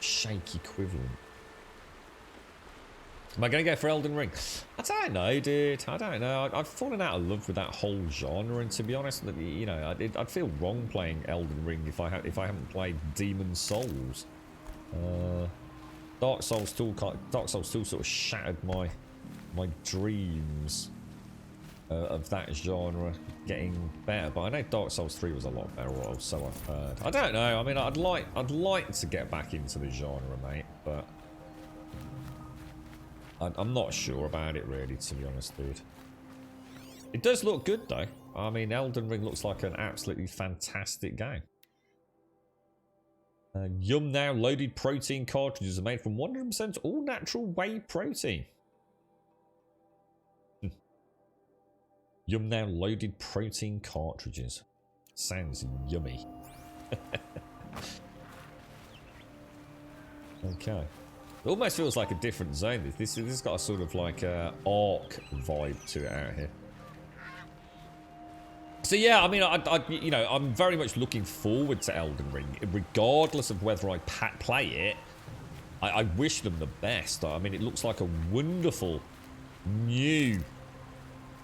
shake equivalent. Am I going to go for Elden Ring? I don't know, dude. I don't know. I've fallen out of love with that whole genre, and to be honest, you know, I'd feel wrong playing Elden Ring if I haven't played Demon Souls. Dark Souls 2 sort of shattered my dreams of that genre getting better. But I know Dark Souls 3 was a lot better, or so I've heard. I don't know. I mean, I'd like to get back into the genre, mate, but I'm not sure about it, really, to be honest, dude. It does look good, though. I mean, Elden Ring looks like an absolutely fantastic game. Yum Now loaded protein cartridges are made from 100% all-natural whey protein. Yum Now loaded protein cartridges. Sounds yummy. Okay. It almost feels like a different zone. This has got a sort of like a Ark vibe to it out here. So yeah, I mean, you know, I'm very much looking forward to Elden Ring, regardless of whether I play it. I wish them the best. I mean, it looks like a wonderful new.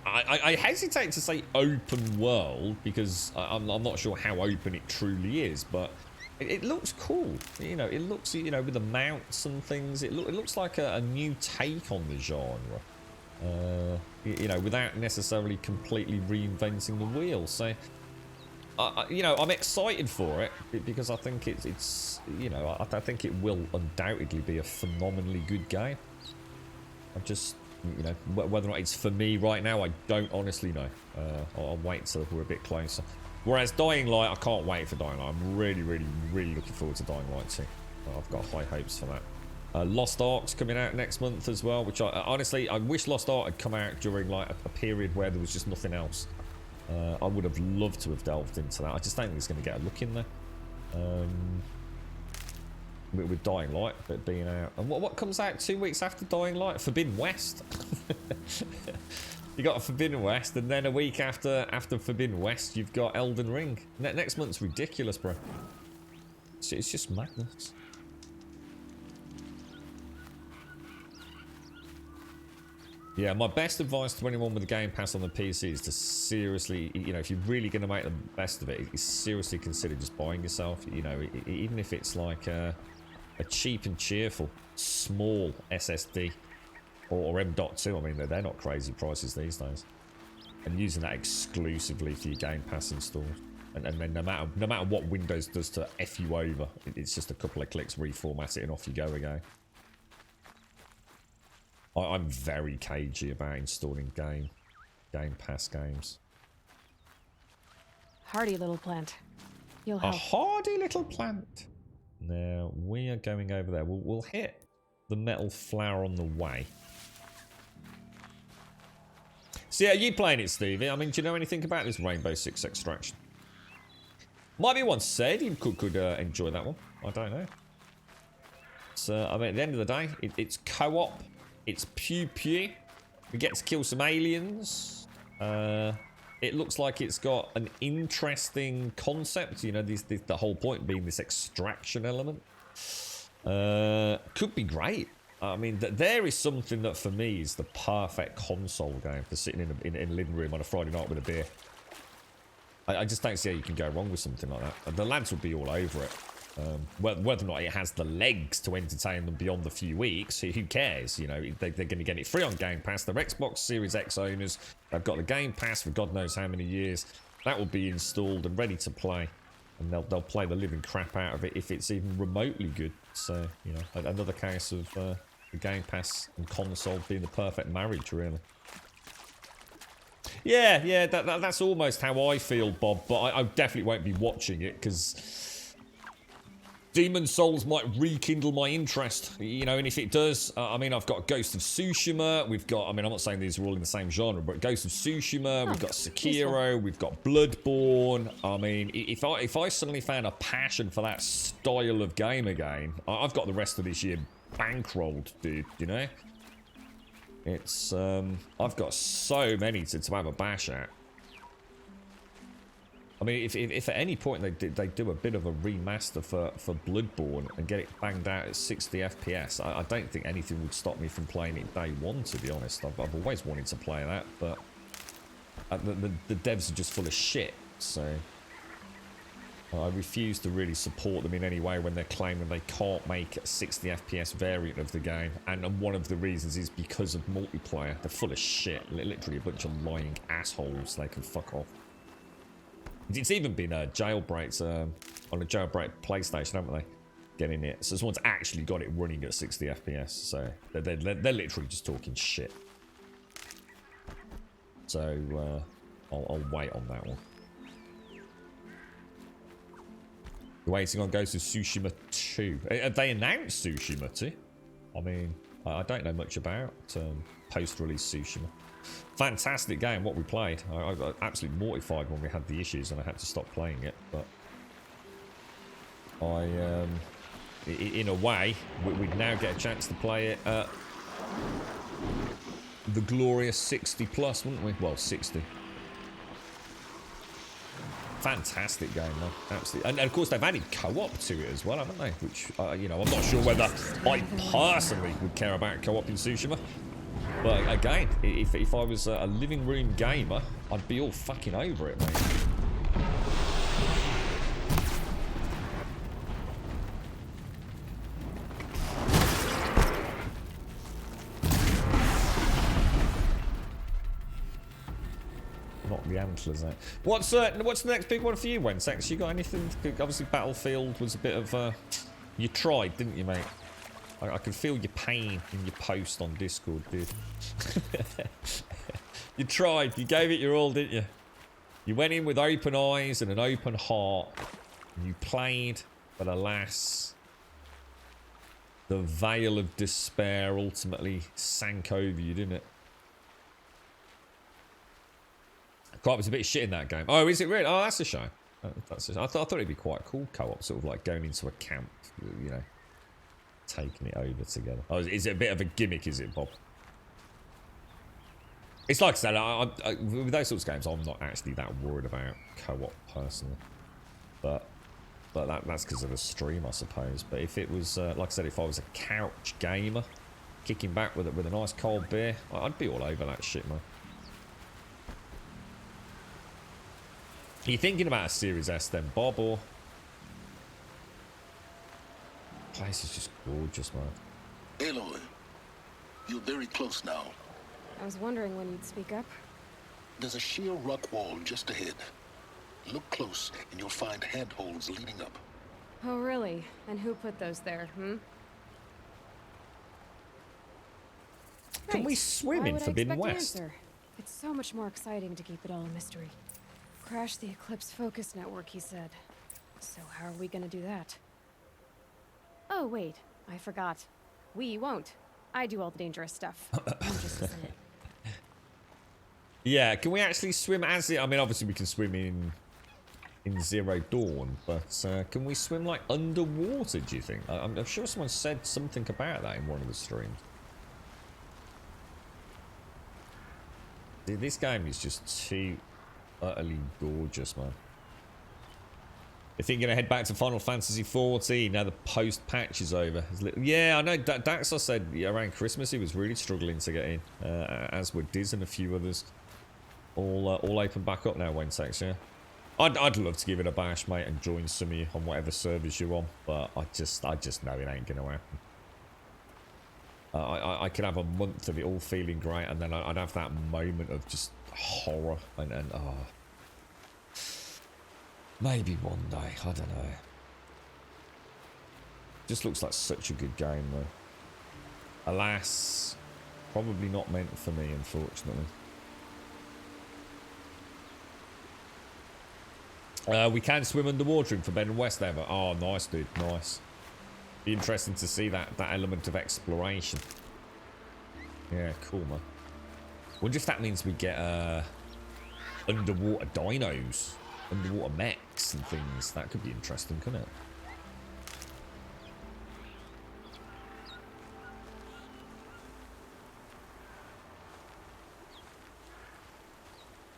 I hesitate to say open world because I'm not sure how open it truly is, but it looks cool. You know, it looks, you know, with the mounts and things, it looks like a new take on the genre. You know, without necessarily completely reinventing the wheel. So, you know, I'm excited for it because I think it's you know, I think it will undoubtedly be a phenomenally good game. I just, you know, whether or not it's for me right now, I don't honestly know. I'll wait till we're a bit closer. Whereas Dying Light, I can't wait for Dying Light. I'm really looking forward to Dying Light too. I've got high hopes for that. Lost Ark's coming out next month as well, which honestly, I wish Lost Ark had come out during like a period where there was just nothing else. I would have loved to have delved into that. I just don't think it's going to get a look in there. With Dying Light being out. And what comes out 2 weeks after Dying Light? Forbidden West. You got a Forbidden West, and then a week after Forbidden West, you've got Elden Ring. Next month's ridiculous, bro. It's just madness. Yeah, my best advice to anyone with a Game Pass on the PC is to seriously, you know, if you're really going to make the best of it, is seriously consider just buying yourself, you know, even if it's like a cheap and cheerful small SSD or M.2. I mean, they're not crazy prices these days. And using that exclusively for your Game Pass install. And then no matter what Windows does to F you over, it's just a couple of clicks, reformat it, and off you go again. I'm very cagey about installing Game Pass games. Hardy little plant. You'll A help. hardy little plant. Now, we are going over there. We'll hit the metal flower on the way. So yeah, are you playing it, Stevie? I mean, do you know anything about this Rainbow Six Extraction? Might be one said you could enjoy that one. I don't know. So, I mean, at the end of the day, it's co-op. It's pew-pew. We get to kill some aliens. It looks like it's got an interesting concept. You know, the whole point being this extraction element. Could be great. I mean, there is something that for me is the perfect console game for sitting in a living room on a Friday night with a beer. I just don't see how you can go wrong with something like that. The lads would be all over it. Whether or not it has the legs to entertain them beyond the few weeks, who cares? You know, they're going to get it free on Game Pass. They're Xbox Series X owners. They've got the Game Pass for God knows how many years. That will be installed and ready to play. And they'll play the living crap out of it if it's even remotely good. So, you know, another case of the Game Pass and console being the perfect marriage, really. Yeah, that's almost how I feel, Bob. But I definitely won't be watching it because Demon Souls might rekindle my interest, you know, and if it does, I mean, I've got Ghost of Tsushima, we've got, I mean, I'm not saying these are all in the same genre, but Ghost of Tsushima, we've got Sekiro, we've got Bloodborne. I mean, if I suddenly found a passion for that style of game again, I've got the rest of this year bankrolled, dude, you know? It's, I've got so many to have a bash at. I mean, if at any point they do a bit of a remaster for Bloodborne and get it banged out at 60 FPS, I don't think anything would stop me from playing it day one, to be honest. I've always wanted to play that, but the devs are just full of shit, so I refuse to really support them in any way when they're claiming they can't make a 60 FPS variant of the game, and one of the reasons is because of multiplayer. They're full of shit, literally a bunch of lying assholes. They can fuck off. It's even been jailbreaks on a jailbreak PlayStation, haven't they? Getting it. So someone's actually got it running at 60 FPS. So they're literally just talking shit. So I'll wait on that one. You're waiting on Ghost of Tsushima 2. Have they announced Tsushima 2? I mean, I don't know much about post-release Tsushima. Fantastic game, what we played. I got absolutely mortified when we had the issues and I had to stop playing it, but in a way, we'd now get a chance to play it at the glorious 60 plus, wouldn't we? Well, 60. Fantastic game, man. Absolutely. And of course, they've added co-op to it as well, haven't they? Which, you know, I'm not sure whether I personally would care about co-op in Tsushima. But again, if I was a living room gamer, I'd be all fucking over it, mate. Not the antlers, eh? What's the next big one for you, Wensex? You got anything? Obviously, Battlefield was a bit of you tried, didn't you, mate? I could feel your pain in your post on Discord, dude. You tried. You gave it your all, didn't you? You went in with open eyes and an open heart. And you played, but alas, the veil of despair ultimately sank over you, didn't it? Co-op was a bit of shit in that game. Oh, is it really? Oh, that's a shame. I thought it'd be quite cool co-op, sort of like going into a camp, you know. Taking it over together. Oh, is it a bit of a gimmick, is it, Bob? It's like I said, with those sorts of games, I'm not actually that worried about co-op personally. But that's because of the stream, I suppose. But if it was, like I said, if I was a couch gamer, kicking back with a nice cold beer, I'd be all over that shit, man. Are you thinking about a Series S then, Bob, or...? Place is just gorgeous, man. Aloy, you're very close now. I was wondering when you'd speak up. There's a sheer rock wall just ahead. Look close and you'll find handholds leading up. Oh, really? And who put those there, Can we swim in Forbidden West? It's so much more exciting to keep it all a mystery. Crash the Eclipse Focus Network, he said. So how are we gonna do that? Oh, wait. I forgot. We won't. I do all the dangerous stuff. I'm just isn't it. Yeah, can we actually swim as it? I mean, obviously we can swim in Zero Dawn, but can we swim like underwater, do you think? I'm sure someone said something about that in one of the streams. Dude, this game is just too utterly gorgeous, man. You think you're going to head back to Final Fantasy 14 now the post-patch is over? Yeah, I know Daxos said around Christmas he was really struggling to get in, as were Diz and a few others. All open back up now, Wensex, yeah? I'd love to give it a bash, mate, and join some of you on whatever servers you're on, but I just know it ain't going to happen. I could have a month of it all feeling great, and then I'd have that moment of just horror and oh... Maybe one day, I don't know. Just looks like such a good game, though. Alas, probably not meant for me, unfortunately. We can swim underwater in Forbidden West ever. Oh, nice, dude, nice. Be interesting to see that element of exploration. Yeah, cool, man. Wonder if that means we get underwater dinos. Underwater mechs and things. That could be interesting, couldn't it?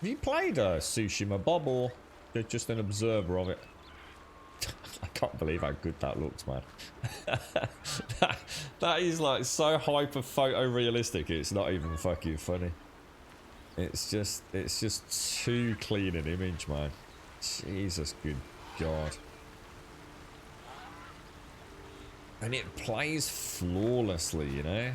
Have you played Tsushima, Bob, or just an observer of it. I can't believe how good that looks, man. that is like so hyper photorealistic. It's not even fucking funny. It's just too clean an image, man. Jesus, good God. And it plays flawlessly, you know?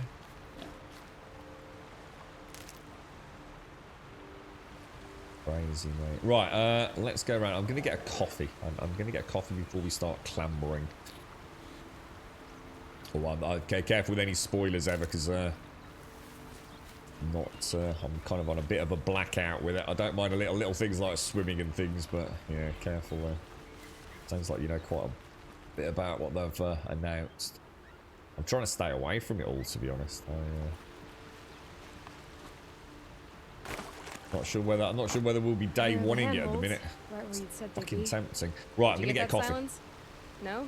Crazy, mate. Right, let's go around. I'm going to get a coffee. I'm going to get a coffee before we start clambering. Oh, okay, careful with any spoilers ever, because I'm kind of on a bit of a blackout with it. I don't mind little things like swimming and things, but yeah, careful there. Sounds like you know quite a bit about what they've announced. I'm trying to stay away from it all, to be honest. I'm not sure whether we'll be day one-ing it at the minute. Right where you'd said they'd Fucking be. tempting. Right, I'm Did gonna you get a that coffee. silence? No?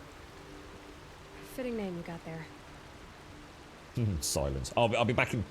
Fitting name you got there. Silence. I'll be back in.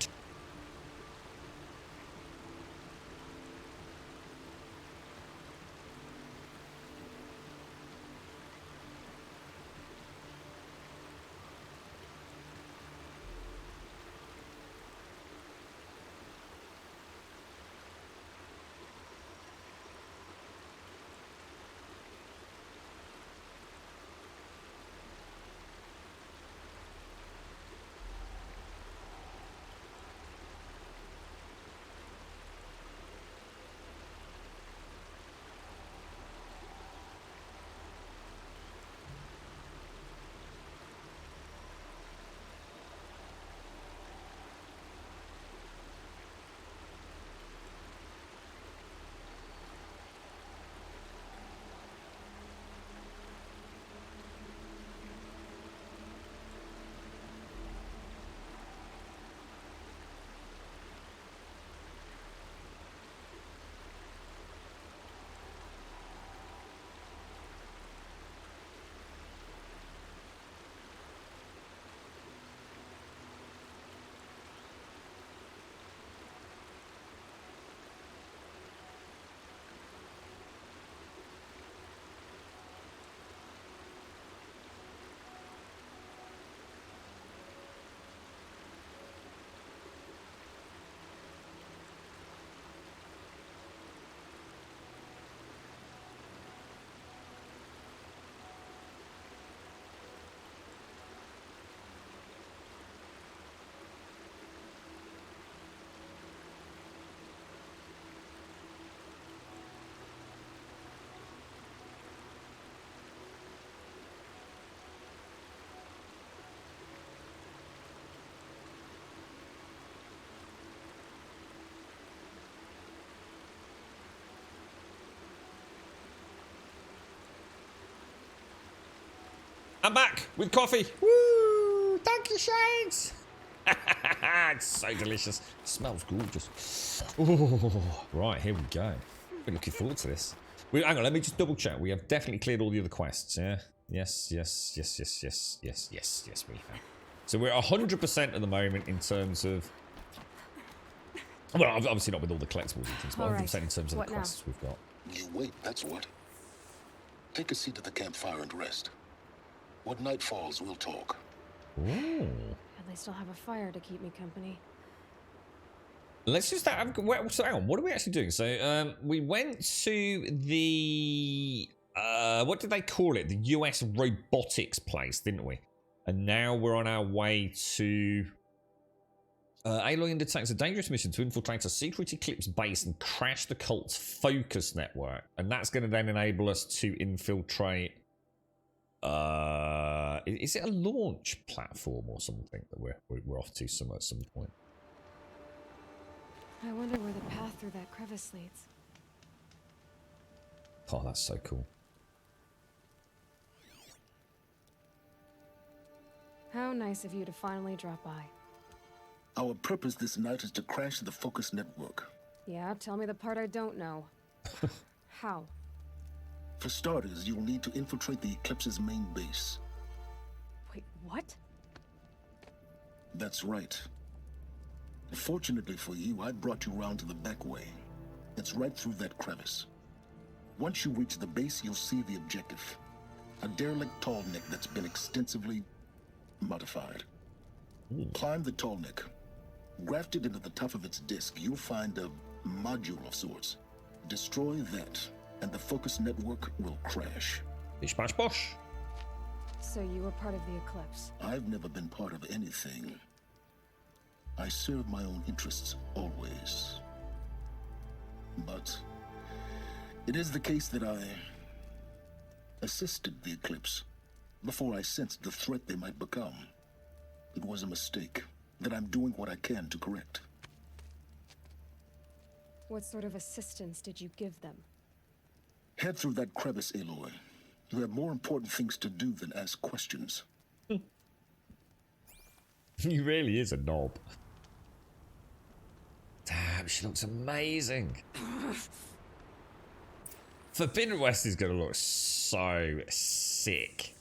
I'm back with coffee. Woo! Thank you, Shades. It's so delicious. It smells gorgeous. Ooh, right, here we go. Been looking forward to this. Hang on, let me just double check. We have definitely cleared all the other quests, yeah? Yes, we have. So we're 100% at the moment in terms of... Well, obviously not with all the collectibles and things, but 100% in terms of the quests we've got. You wait, that's what. Take a seat at the campfire and rest. When night falls, we'll talk. Ooh. At least I'll have a fire to keep me company. Let's just have, so hang on, what are we actually doing? So we went to the what did they call it? The US robotics place, didn't we? And now we're on our way to Aloy undertakes a dangerous mission to infiltrate a secret Eclipse base and crash the cult's focus network. And that's going to then enable us to infiltrate is it a launch platform or something that we're off to at some point? I wonder where the path through that crevice leads. Oh, that's so cool. How nice of you to finally drop by. Our purpose this night is to crash the focus network. Yeah, tell me the part I don't know. How? For starters, you'll need to infiltrate the Eclipse's main base. Wait, what? That's right. Fortunately for you, I brought you round to the back way. It's right through that crevice. Once you reach the base, you'll see the objective. A derelict tall neck that's been extensively modified. Climb the tall neck. Grafted into the top of its disc, you'll find a module of sorts. Destroy that, and the focus network will crash. Bish bash bosh. So you were part of the Eclipse. I've never been part of anything. I serve my own interests, always. But it is the case that I assisted the Eclipse before I sensed the threat they might become. It was a mistake that I'm doing what I can to correct. What sort of assistance did you give them? Head through that crevice, Aloy. You have more important things to do than ask questions. He really is a knob. Damn, she looks amazing. Forbidden West is going to look so sick.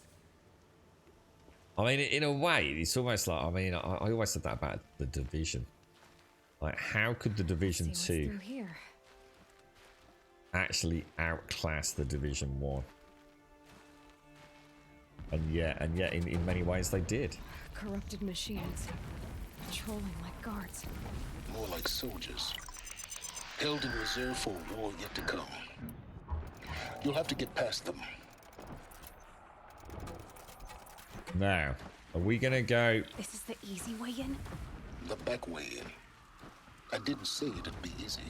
I mean, in a way, it's almost like, I mean, I always said that about The Division. Like, how could The Division 2 actually outclass The Division 1? And yet, in many ways, they did. Corrupted machines. Patrolling like guards. More like soldiers. Held in reserve for a war yet to come. You'll have to get past them. Now, are we gonna go? This is the easy way in? The back way in. I didn't say it'd be easy.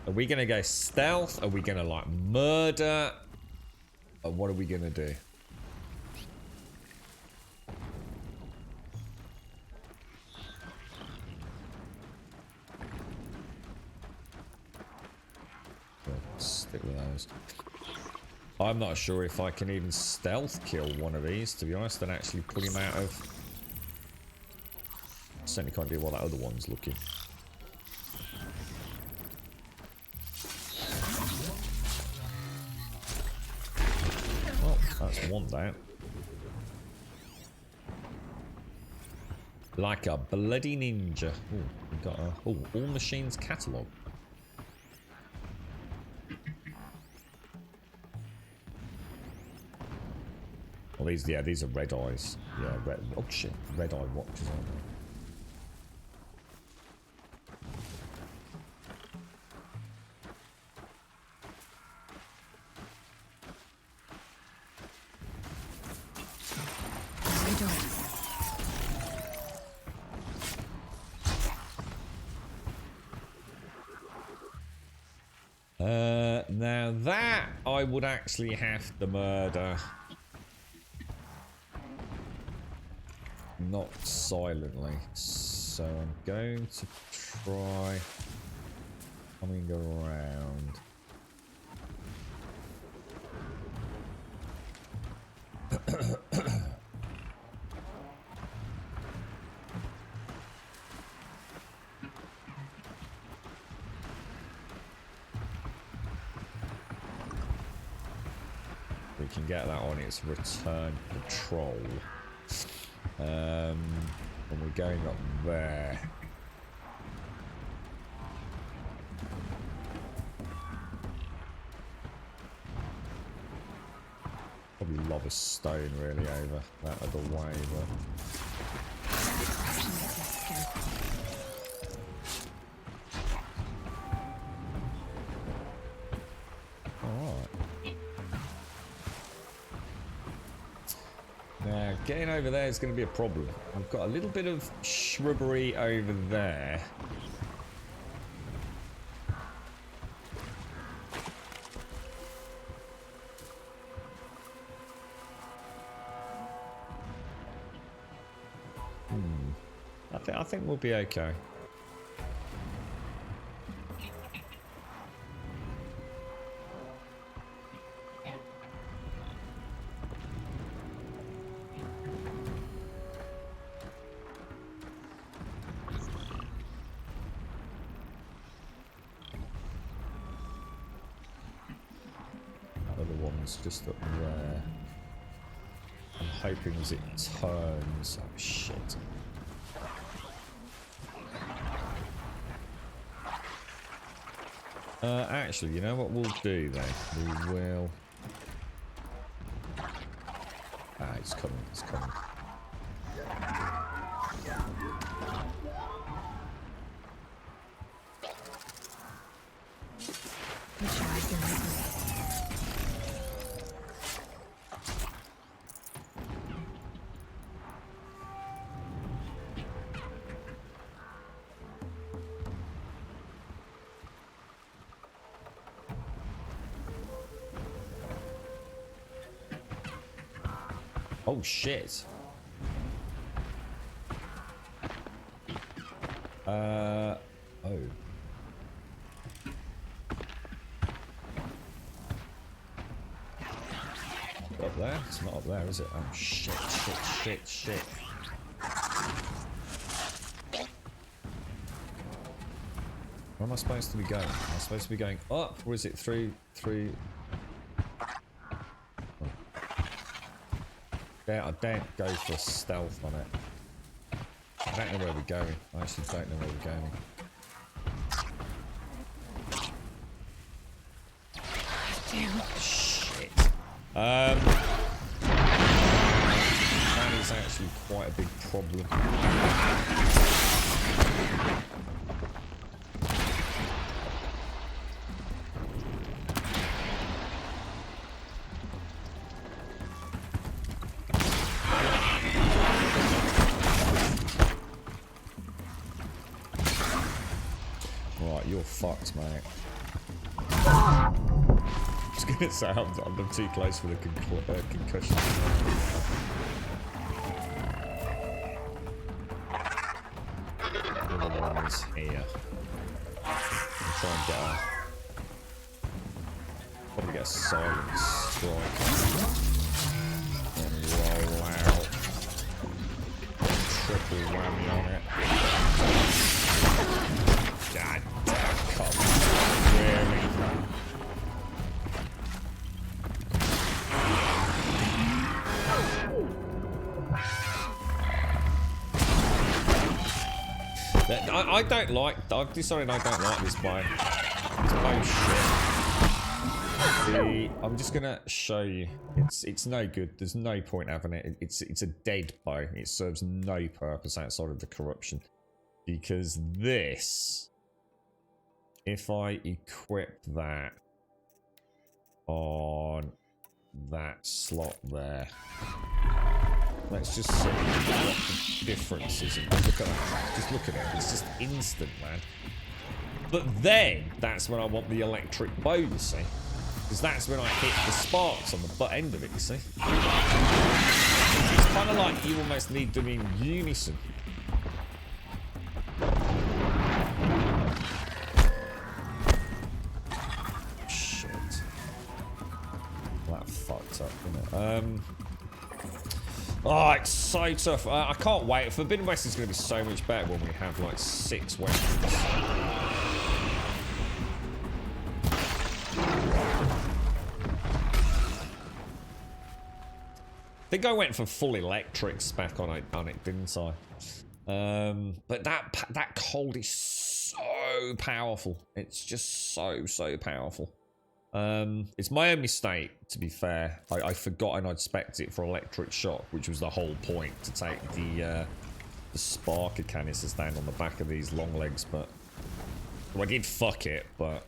Are we gonna go stealth? Are we gonna like murder? Or what are we gonna do? Stick with those. I'm not sure if I can even stealth kill one of these, to be honest, and actually put him out of. Certainly can't do while that other one's looking. Well, that's one down. Like a bloody ninja. Ooh, we got a all machines catalogue. Well, these are red eyes. Yeah, red. Oh shit, red eye watches, aren't they? Now that I would actually have to murder. Not silently, so I'm going to try coming around. We can get that on its return patrol. And we're going up there. Probably lob a stone really over that other way, but now, getting over there is going to be a problem. I've got a little bit of shrubbery over there. I think we'll be okay. Just up there. I'm hoping as it turns. Oh shit. Actually, you know what we'll do then? We will... Ah, it's coming, it's coming. Oh shit. Oh. Up there? It's not up there, is it? Oh shit, shit. Where am I supposed to be going? Am I supposed to be going up, or is it through? I don't go for stealth on it. I don't know where we're going. I actually don't know where we're going. Damn. Shit. That is actually quite a big problem. Right, you're fucked, mate. I was gonna say I'm too close for the concussion. The other one is here. I'll try and get a... Probably get a silent strike. And roll out. Triple whammy on it. God damn, come. Really? I don't like. I've decided I don't like this bow. It's bullshit. I'm just gonna show you. It's no good. There's no point having it. It's a dead bow. It serves no purpose outside of the corruption. Because this, if I equip that on that slot there. Let's just see what the difference is. Look at that. Just look at it. It's just instant, man. But then, that's when I want the electric bow, you see. Because that's when I hit the sparks on the butt end of it, you see. It's kind of like you almost need them in unison. Shit. That fucked up, isn't it? Oh, it's so tough. I can't wait. Forbidden West is going to be so much better when we have like 6 weapons. I think I went for full electric spec on it, didn't I? But that cold is so powerful. It's just so powerful. It's my own mistake, to be fair. I forgot and I'd spec'd it for electric shock, which was the whole point, to take the sparker canisters down on the back of these long legs, but well, I did fuck it, but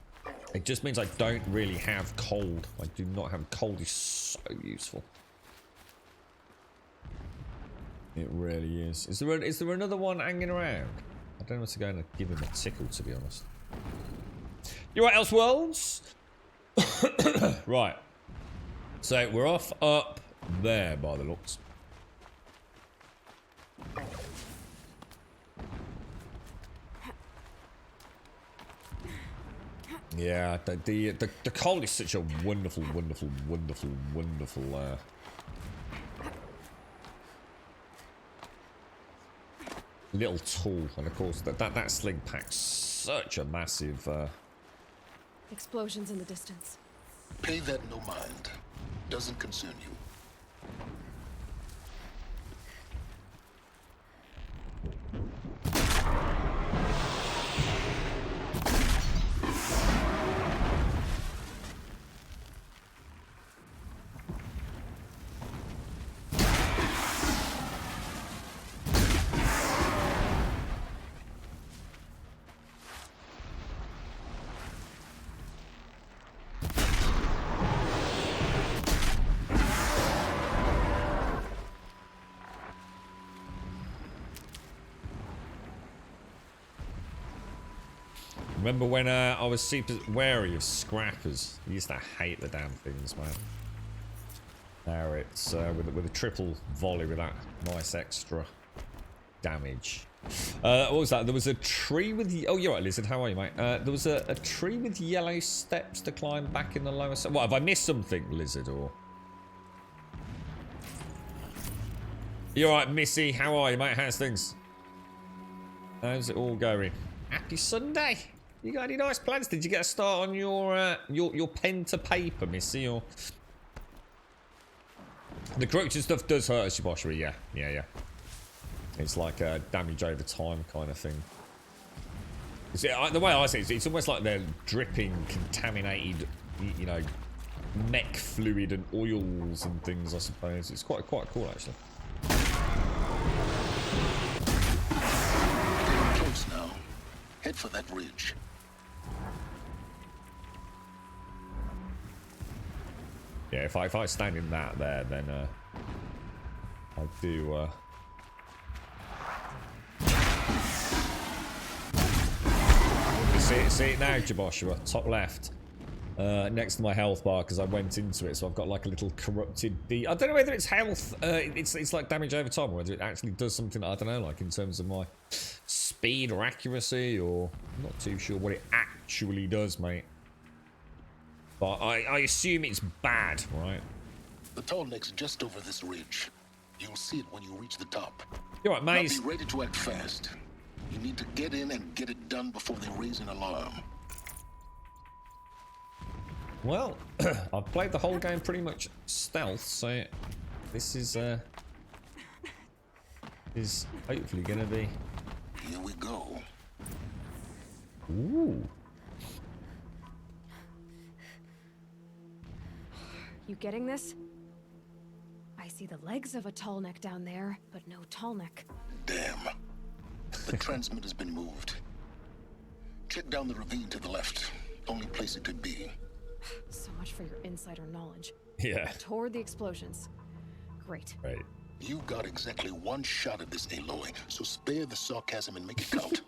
it just means I don't really have cold. I do not have cold. Is so useful. It really is. Is there another one hanging around? I don't know what's going to give him a tickle, to be honest. You right, Elseworlds? Right. So we're off up there by the looks. Yeah, the cold is such a wonderful little tool, and of course that sling packs such a massive Explosions in the distance. Pay that no mind. Doesn't concern you. Remember when I was super wary of scrappers? I used to hate the damn things, man. Now it's with a triple volley with that nice extra damage. What was that? There was a tree with the... Oh, you're right, Lizard. How are you, mate? There was a tree with yellow steps to climb back in the lower... What, have I missed something, Lizard, or... You alright, Missy? How are you, mate? How's things? How's it all going? Happy Sunday! You got any nice plans? Did you get a start on your pen to paper, Missy? Or the corruption stuff does hurt us, Shiboshiri. Yeah. It's like a damage over time kind of thing. The way I see it, it's almost like they're dripping contaminated, you know, mech fluid and oils and things. I suppose it's quite cool actually. Close now. Head for that ridge. Yeah, if I stand in that there, then I do. See it now, Jiboshua, top left, next to my health bar because I went into it, so I've got like a little corrupted I don't know whether it's health, it's like damage over time, or whether it actually does something, I don't know, like in terms of my speed or accuracy, or I'm not too sure what it actually does, mate. But I assume it's bad, right? The tall neck's just over this ridge. You'll see it when you reach the top. You're right, Now mate. be ready to act fast. You need to get in and get it done before they raise an alarm. Well, I've played the whole game pretty much stealth, so this is hopefully gonna be. Here we go. Ooh. You getting this? I see the legs of a tall neck down there, but no tall neck. Damn. The transmitter's been moved. Check down the ravine to the left. Only place it could be. So much for your insider knowledge. Yeah. Toward the explosions. Great. Right. You got exactly one shot at this, Aloy, so spare the sarcasm and make it count.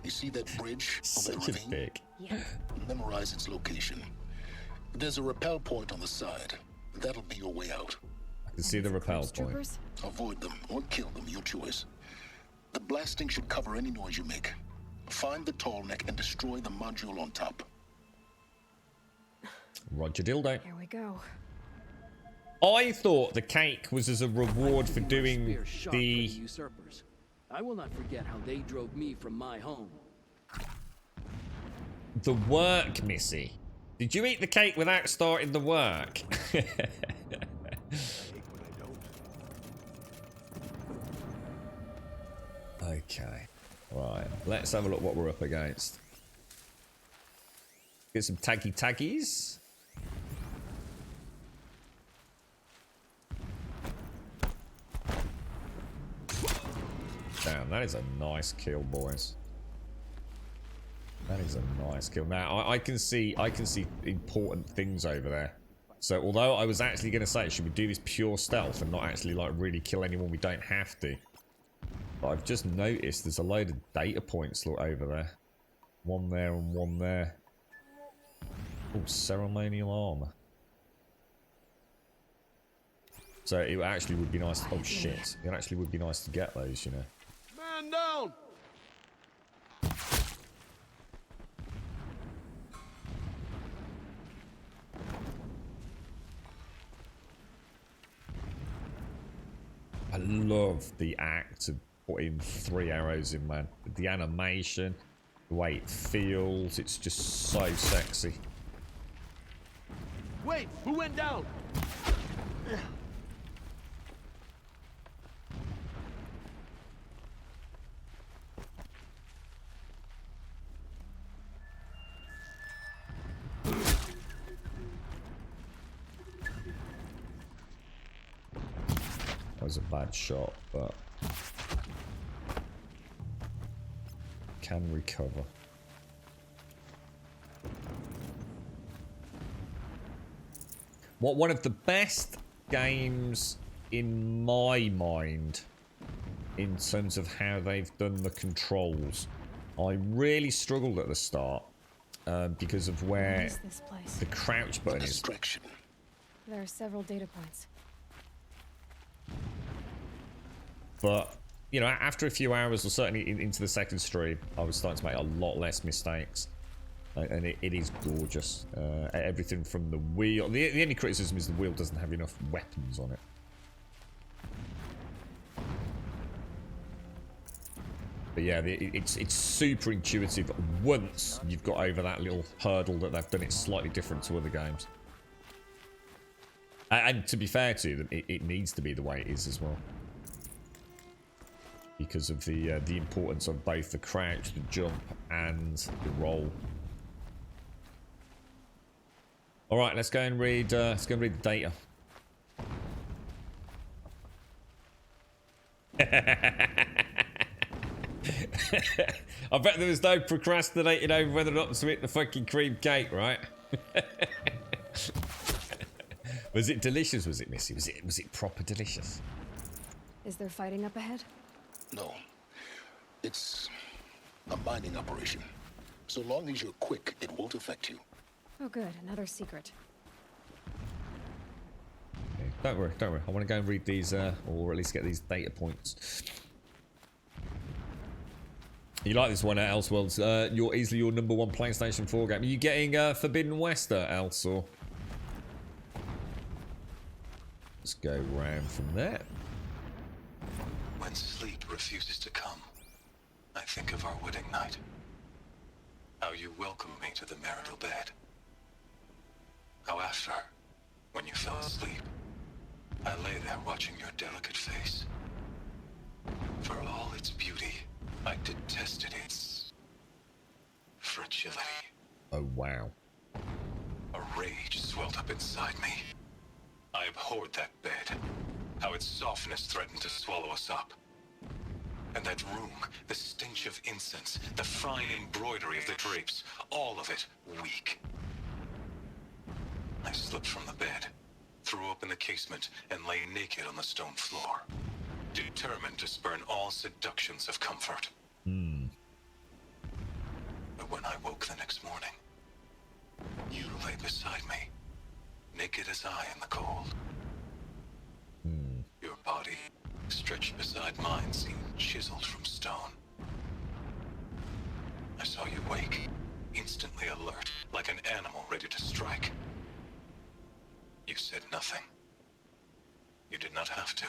You see that bridge over the Such a ravine? dick. Yeah. Memorize its location. There's a rappel point on the side. That'll be your way out. I can see the rappel point. Troopers? Avoid them or kill them, your choice. The blasting should cover any noise you make. Find the tall neck and destroy the module on top. Roger Dildo. Here we go. I thought the cake was as a reward for doing Spear sharp for the... usurpers. I will not forget how they drove me from my home. The work, Missy. Did you eat the cake without starting the work? Okay. Right. Let's have a look what we're up against. Get some taggies. Damn, that is a nice kill, boys. That is a nice kill. Now I can see important things over there. So although I was actually going to say, should we do this pure stealth and not actually like really kill anyone we don't have to? But I've just noticed there's a load of data points over there. One there and one there. Oh, ceremonial armor. So it actually would be nice. Oh shit! It actually would be nice to get those, you know. Man down! I love the act of putting 3 arrows in, man. The animation, the way it feels, it's just so sexy. Wait, who went down? That was a bad shot, but can recover. One of the best games in my mind in terms of how they've done the controls I really struggled at the start because of What where is this place? the crouch button is. Distraction. There are several data points. But, you know, after a few hours, or certainly into the second stream, I was starting to make a lot less mistakes. And it is gorgeous. Everything from the wheel. The only criticism is the wheel doesn't have enough weapons on it. But yeah, it's super intuitive once you've got over that little hurdle that they've done it slightly different to other games. And to be fair to them, it needs to be the way it is as well. Because of the importance of both the crouch, the jump, and the roll. All right, let's go and read. Let's go and read the data. I bet there was no procrastinating over whether or not to hit the fucking cream cake, right? Was it delicious? Was it, Missy? Was it proper delicious? Is there fighting up ahead? No. It's a mining operation. So long as you're quick, it won't affect you. Oh good, another secret. Okay, don't worry, don't worry. I want to go and read these, or at least get these data points. You like this one, Elseworlds? You're easily your #1 PlayStation 4 game. Are you getting Forbidden West, Else, or? Let's go round from there. When sleep refuses to come, I think of our wedding night. How you welcomed me to the marital bed. How after, when you fell asleep, I lay there watching your delicate face. For all its beauty, I detested its fragility. Oh, wow. A rage swelled up inside me. I abhorred that bed. How its softness threatened to swallow us up. And that room, the stench of incense, the fine embroidery of the drapes, all of it weak. I slipped from the bed, threw open the casement, and lay naked on the stone floor, determined to spurn all seductions of comfort. But when I woke the next morning, you lay beside me, naked as I in the cold. Your body, stretched beside mine, seemed chiseled from stone. I saw you wake, instantly alert, like an animal ready to strike. You said nothing. You did not have to.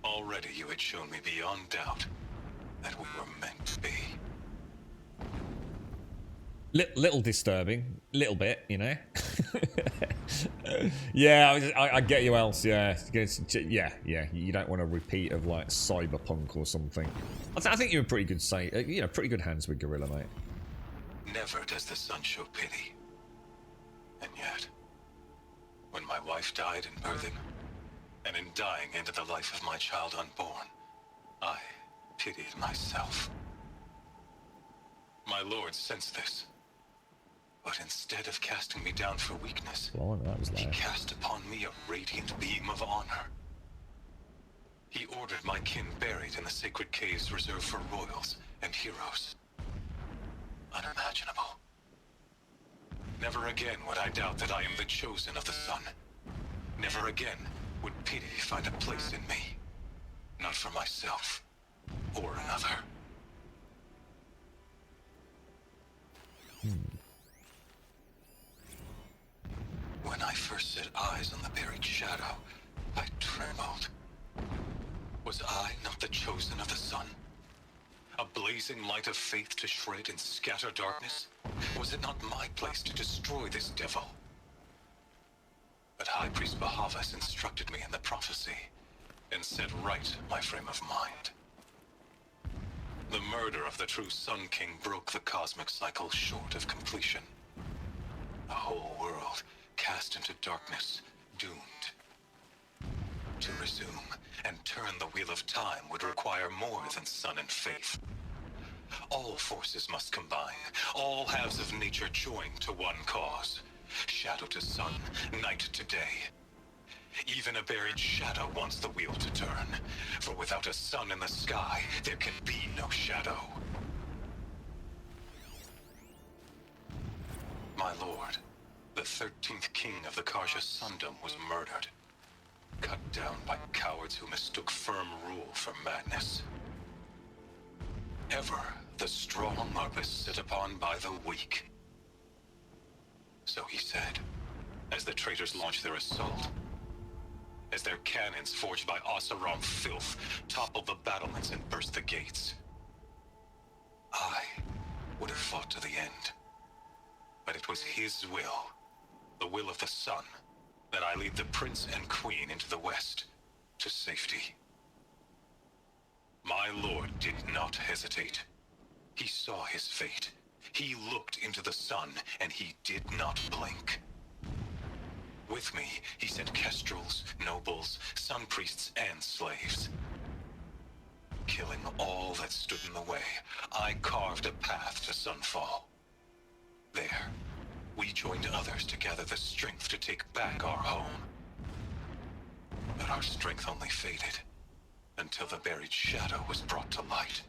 Already you had shown me beyond doubt that we were meant to be. Little disturbing, little bit, you know. Yeah, I get you, Else. Yeah, yeah. You don't want a repeat of like Cyberpunk or something. I think you're in pretty good pretty good hands with Gorilla, mate. Never does the sun show pity. And yet, when my wife died in birthing, and in dying into the life of my child unborn, I pitied myself. My lord sensed this. But instead of casting me down for weakness, he cast upon me a radiant beam of honor. He ordered my kin buried in the sacred caves reserved for royals and heroes. Unimaginable. Never again would I doubt that I am the chosen of the sun. Never again would pity find a place in me. Not for myself or another. When I first set eyes on the buried shadow, I trembled. Was I not the chosen of the sun? A blazing light of faith to shred and scatter darkness? Was it not my place to destroy this devil? But High Priest Bahavas instructed me in the prophecy and set right my frame of mind. The murder of the true Sun King broke the cosmic cycle short of completion. The whole world cast into darkness, doomed. To resume and turn the wheel of time would require more than sun and faith. All forces must combine, all halves of nature join to one cause. Shadow to sun, night to day. Even a buried shadow wants the wheel to turn. For without a sun in the sky, there can be no shadow. My lord, the 13th king of the Karja Sundom was murdered. Cut down by cowards who mistook firm rule for madness. Ever the strong are beset upon by the weak. So he said, as the traitors launched their assault. As their cannons forged by Oseram filth toppled the battlements and burst the gates. I would have fought to the end. But it was his will, the will of the sun, that I lead the prince and queen into the west, to safety. My lord did not hesitate. He saw his fate. He looked into the sun, and he did not blink. With me, he sent kestrels, nobles, sun priests, and slaves. Killing all that stood in the way, I carved a path to Sunfall. There, we joined others to gather the strength to take back our home. But our strength only faded, until the buried shadow was brought to light.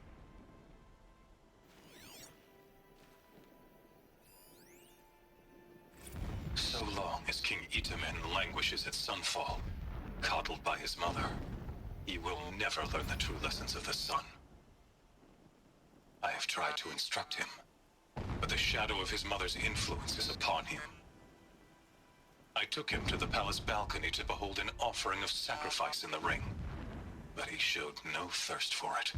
So long as King Itamen languishes at Sunfall, coddled by his mother, he will never learn the true lessons of the sun. I have tried to instruct him, but the shadow of his mother's influence is upon him. I took him to the palace balcony to behold an offering of sacrifice in the ring, but he showed no thirst for it.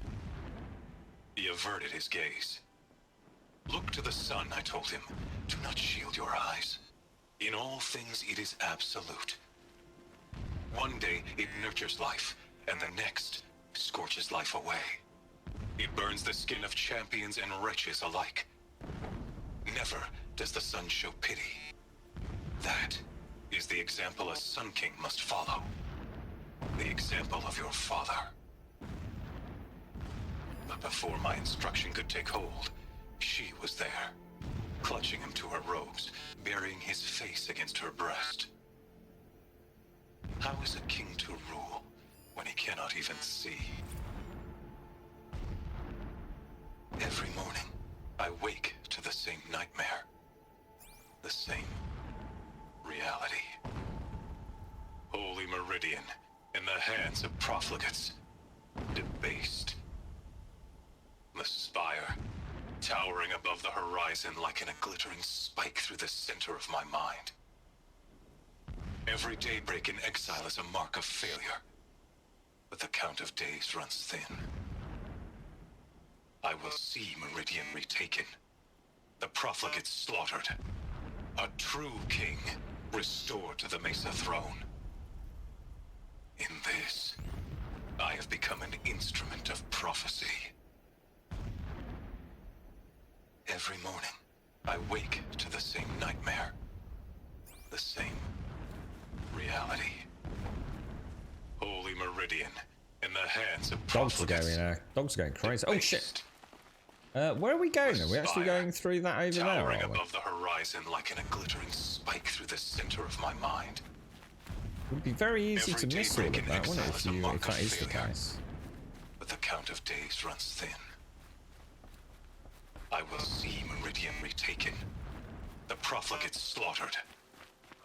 He averted his gaze. Look to the sun, I told him. Do not shield your eyes. In all things, it is absolute. One day, it nurtures life, and the next, scorches life away. It burns the skin of champions and wretches alike. Never does the sun show pity. That is the example a Sun King must follow. The example of your father. But before my instruction could take hold, she was there, clutching him to her robes, burying his face against her breast. How is a king to rule when he cannot even see? Every morning, I wake to the same nightmare. The same reality. Holy Meridian, in the hands of profligates. Debased. The spire, towering above the horizon like a glittering spike through the center of my mind. Every daybreak in exile is a mark of failure, but the count of days runs thin. I will see Meridian retaken, the profligates slaughtered, a true king restored to the Mesa throne. In this, I have become an instrument of prophecy. Every morning, I wake to the same nightmare, the same reality. Holy Meridian, in the hands of Dogs are profligates. going, dogs are going crazy. Oh shit! Debased. Where are we going? Are we actually going through that over there? Towering Are we? above the horizon like a glittering spike through the center of my mind. It would be very easy Every to miss all daybreak of in that, wouldn't it, exile is a if mark that of is the failure. case? But the count of days runs thin. I will see Meridian retaken, the profligates slaughtered,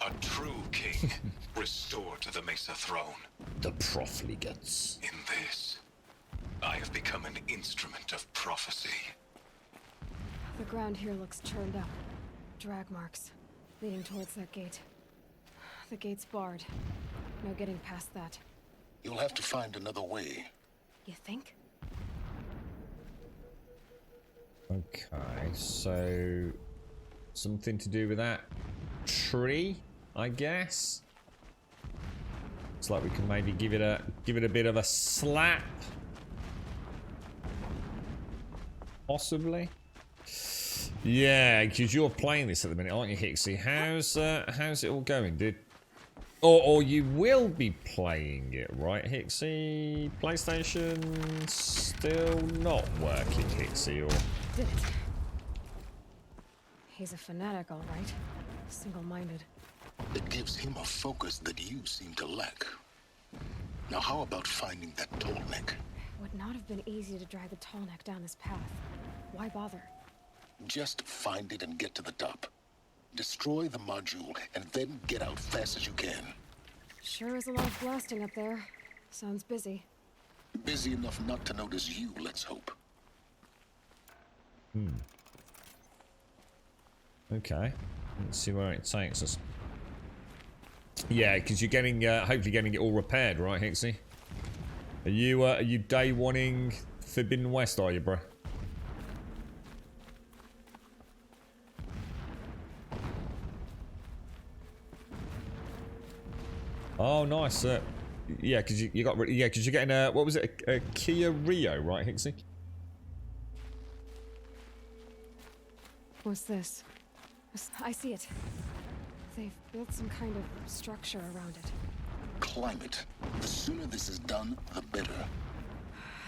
a true king restored to the Mesa throne. The profligates. In this, I have become an instrument of prophecy. The ground here looks churned up. Drag marks, leading towards that gate. The gate's barred. No getting past that. You'll have to find another way. You think? Okay, so something to do with that tree, I guess. It's like we can maybe give it a bit of a slap, possibly. Yeah, because you're playing this at the minute, aren't you, Hixie? How's it all going, dude? Or you will be playing it, right, Hixie? PlayStation still not working, Hixie, or? Did it. He's a fanatic, all right. Single-minded. It gives him a focus that you seem to lack. Now how about finding that Tolnik? It would not have been easy to drag the Tallneck down this path. Why bother? Just find it and get to the top. Destroy the module, and then get out fast as you can. Sure is a lot of blasting up there. Sounds busy. Busy enough not to notice you, let's hope. Okay. Let's see where it takes us. Yeah, because you're getting, hopefully getting it all repaired, right, Hixie? Are you day wanting Forbidden West, are you, bro? Oh, nice. Yeah, because you got, yeah, because you're getting what was it, a Kia Rio, right, Hixie? What's this? I see it. They've built some kind of structure around it. Climate. The sooner this is done, the better.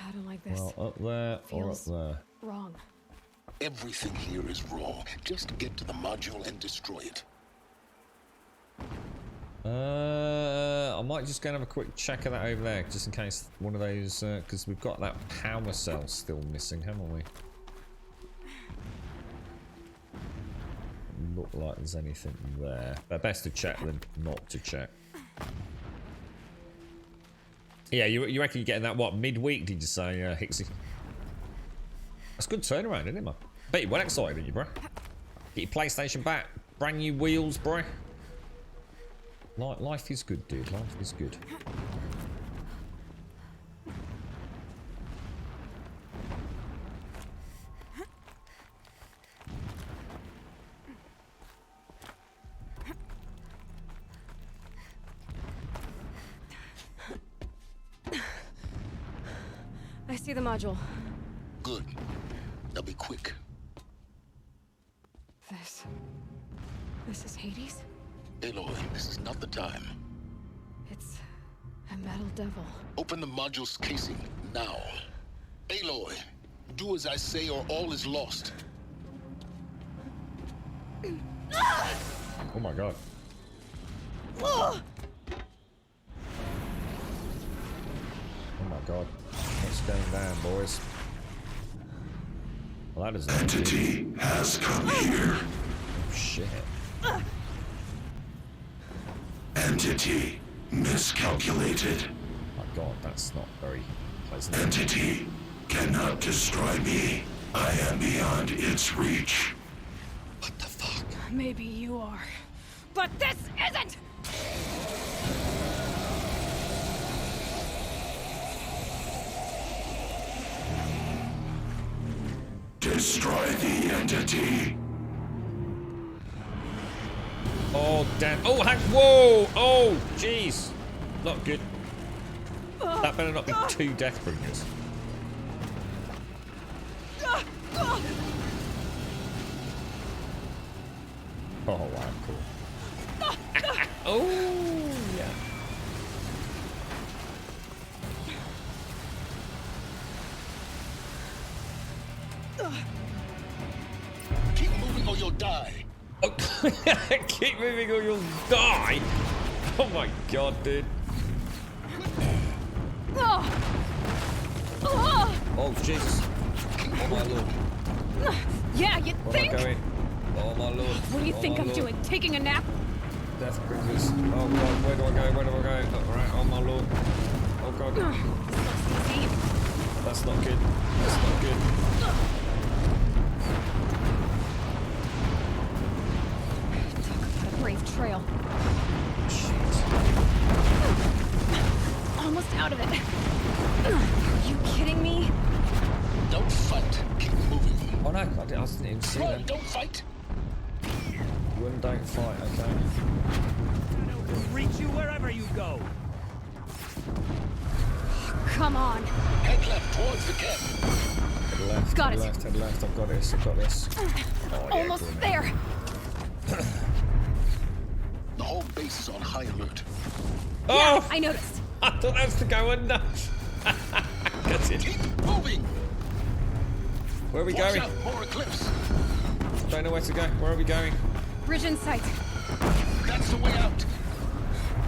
I don't like this. Well, up there or up Feels there? wrong. Everything here is wrong. Just get to the module and destroy it. I might just go and have a quick check of that over there, just in case one of those, because we've got that power cell still missing, haven't we? Look like there's anything there. But best to check than not to check. Yeah, you reckon you're getting that, what, midweek, did you say, Hixie? That's a good turnaround, isn't it, man? Bet you're well excited, aren't you, bro? Get your PlayStation back. Brand new wheels, bro. Life is good, dude. Life is good. I see the module. Good. Now be quick. This is Hades? Aloy, this is not the time. It's a metal devil. Open the module's casing, now. Aloy, do as I say or all is lost. Oh my god. Oh my god. What's going down, boys? Well, that is not Entity has come here. Oh, shit. Entity miscalculated. My god, that's not very pleasant. Entity cannot destroy me. I am beyond its reach. What the fuck? Maybe you are. But this isn't! Destroy the entity. Oh, damn. Oh, whoa! Oh, jeez. Not good. That better not be two Deathbringers. Oh, wow, cool. Oh, yeah. Keep moving or you'll die. Oh, keep moving or you'll die. Oh my god, dude. Oh, Jesus. Oh my lord. Yeah, you Where think? am I going? Oh my lord. What do you Oh, think my I'm lord. doing? Taking a nap? Deathbringers. Oh god, where do I go? Where do I go? Alright, oh my lord. Oh god. This looks easy. That's not good. That's not good. Talk about a brave trail. Shit. Almost out of it. Are you kidding me? Don't fight. Keep moving. Oh no, I didn't even see Run, them. don't fight. Run, don't fight, okay. We'll reach you wherever you go. Come on. Head left towards the camp. Head left, Got head it. left, head left. I've got this, I've got this. Oh, yeah, Almost cool, there. The whole base is on high alert. Oh! Yeah, I noticed. I thought that was to go under. That's it. Keep moving. Where are we Watch going? out, more eclipse. Don't know where to go. Where are we going? Bridge in sight. That's the way out.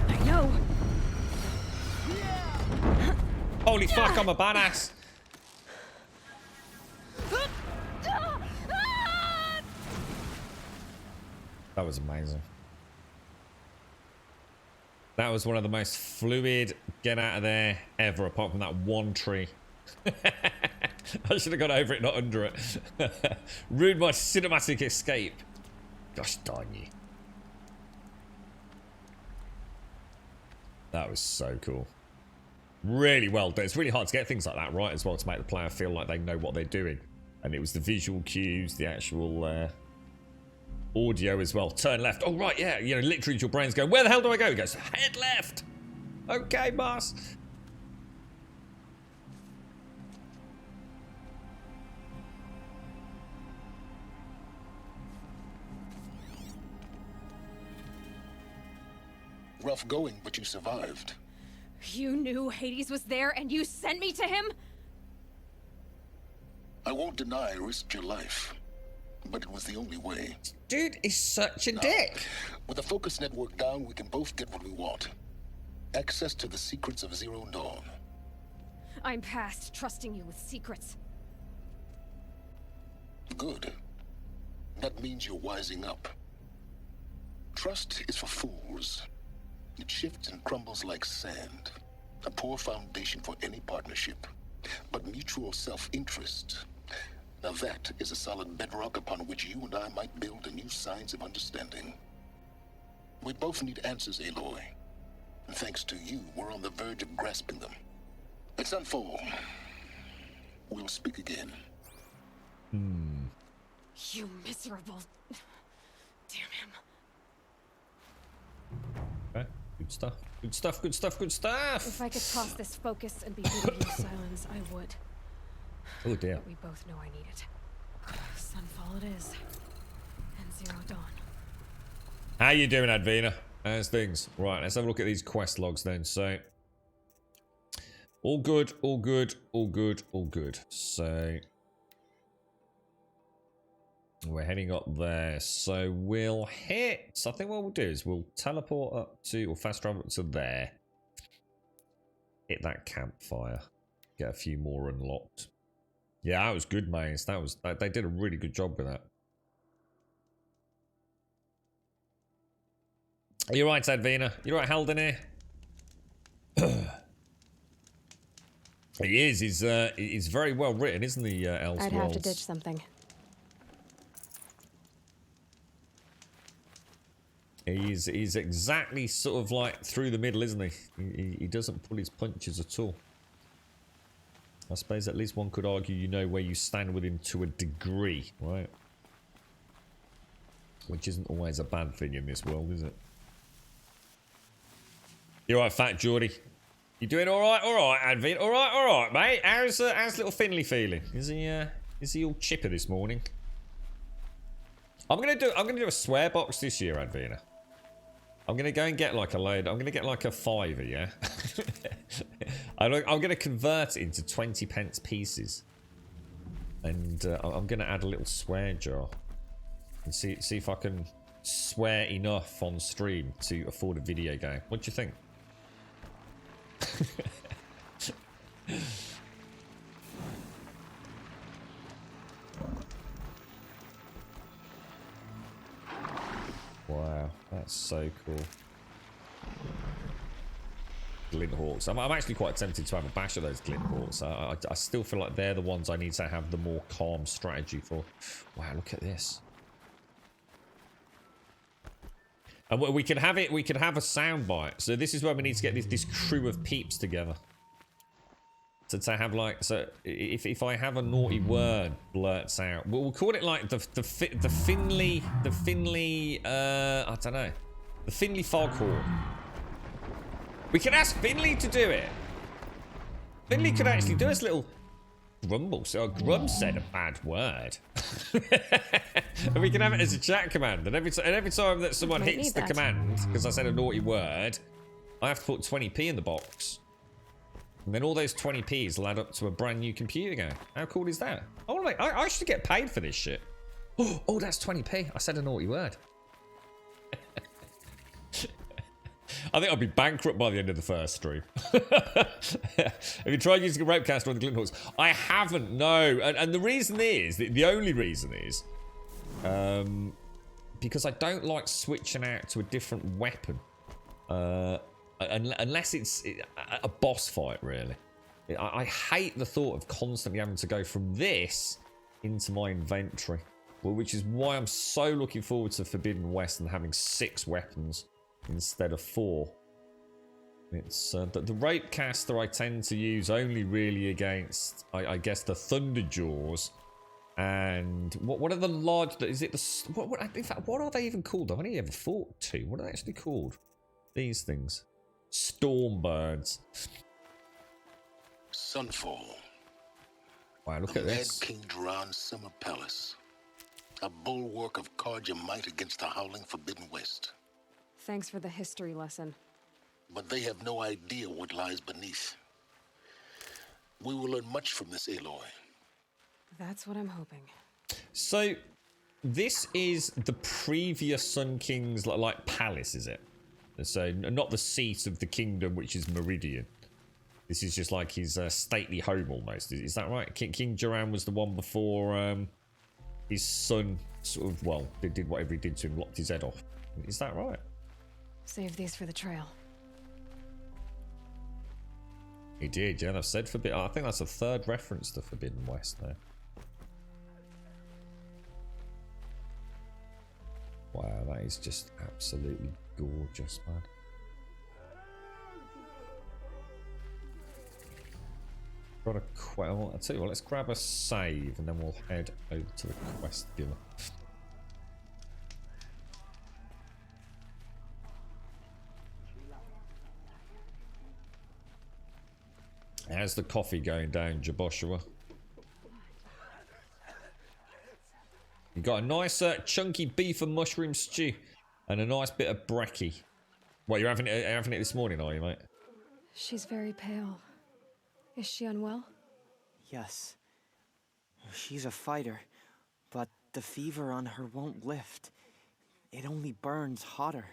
I know. Holy fuck, I'm a badass. That was amazing. That was one of the most fluid get out of there ever, apart from that one tree. I should have gone over it, not under it. Ruined my cinematic escape. Gosh darn you. That was so cool. Really well done. It's really hard to get things like that right as well, to make the player feel like they know what they're doing. And it was the visual cues, the actual audio as well. Turn left. Oh, right, yeah. You know, literally your brain's going, where the hell do I go? He goes, head left. Okay, boss. Rough going, but you survived. You knew Hades was there and you sent me to him? I won't deny I risked your life, but it was the only way. Dude is such a dick. With the focus network down, we can both get what we want. Access to the secrets of Zero Dawn. I'm past trusting you with secrets. Good. That means you're wising up. Trust is for fools. It shifts and crumbles like sand. A poor foundation for any partnership. But mutual self-interest, now that is a solid bedrock upon which you and I might build a new science of understanding. We both need answers, Aloy. And thanks to you, we're on the verge of grasping them. Let's unfold. We'll speak again. You miserable... Damn him. Okay. Good stuff. Good stuff, good stuff, good stuff. If I could toss this focus and be rid of your silence, I would. Oh dear. But we both know I need it. Sunfall it is. And Zero Dawn. How you doing, Advena? How's things? Right, let's have a look at these quest logs then. So, all good, all good, all good, all good. So, we're heading up there. So, we'll hit... I think what we'll do is we'll teleport up to, or fast travel up to there. Hit that campfire. Get a few more unlocked. Yeah, that was good, mates. That was... They did a really good job with that. Are you right, Advena? You right, Halden here? He is. He's very well written, isn't he, Elseworlds? I'd have to ditch something. He's exactly sort of like through the middle, isn't he? He doesn't pull his punches at all. I suppose at least one could argue you know where you stand with him to a degree, right? Which isn't always a bad thing in this world, is it? You alright, Fat Geordie? You doing alright? Alright, Advent. Alright, mate. How's little Finley feeling? Is he all chipper this morning? I'm gonna do a swear box this year, Advena. I'm gonna go and get like a load. I'm gonna get like a fiver, yeah. I'm gonna convert it into 20 pence pieces, and I'm gonna add a little swear jar, and see if I can swear enough on stream to afford a video game. What do you think? Wow, that's so cool. Glint Hawks. I'm actually quite tempted to have a bash of those Glint Hawks. I still feel like they're the ones I need to have the more calm strategy for. Wow, look at this. And we could have it. We could have a soundbite. So this is where we need to get this crew of peeps together. So to have like, so if I have a naughty word blurts out, we'll call it like the Finley I don't know, the Finley Foghorn. We could ask Finley to do it. Finley could actually do us a little grumble. So Grum said a bad word, and we can have it as a chat command. And every time that someone hits the command because I said a naughty word, I have to put 20p in the box. And then all those 20p's will add up to a brand new computer game. How cool is that? I should get paid for this shit. Oh, that's 20p. I said a naughty word. I think I'll be bankrupt by the end of the first stream. Have you tried using a Rapecaster on the Glinthawks? I haven't, no. And the reason is, the only reason is, because I don't like switching out to a different weapon. Unless it's a boss fight, really. I hate the thought of constantly having to go from this into my inventory. Which is why I'm so looking forward to Forbidden West and having 6 weapons instead of 4. It's the Rapecaster I tend to use only really against, I guess, the Thunderjaws. And what are the large? Is it the in fact, what are they even called? I've only ever fought 2. What are they actually called? These things, Stormbirds. Sunfall. Wow, look at this. Mad King Duran's summer palace. A bulwark of Carja might against the howling Forbidden West. Thanks for the history lesson. But they have no idea what lies beneath. We will learn much from this Aloy. That's what I'm hoping. So, this is the previous Sun King's like palace, is it? So, not the seat of the kingdom, which is Meridian. This is just like his stately home almost. Is that right? King Duran was the one before his son sort of, well, did whatever he did to him, lopped his head off. Is that right? Save these for the trail. He did, yeah. I've said Forbidden. I think that's the 3rd reference to Forbidden West there. Wow, that is just absolutely gorgeous, man. Got a well, I'll tell you what, let's grab a save and then we'll head over to the quest giver. How's the coffee going down, Jaboshua? You got a nice chunky beef and mushroom stew and a nice bit of brekkie. What, you're having it this morning, are you, mate? She's very pale. Is she unwell? Yes. She's a fighter, but the fever on her won't lift. It only burns hotter.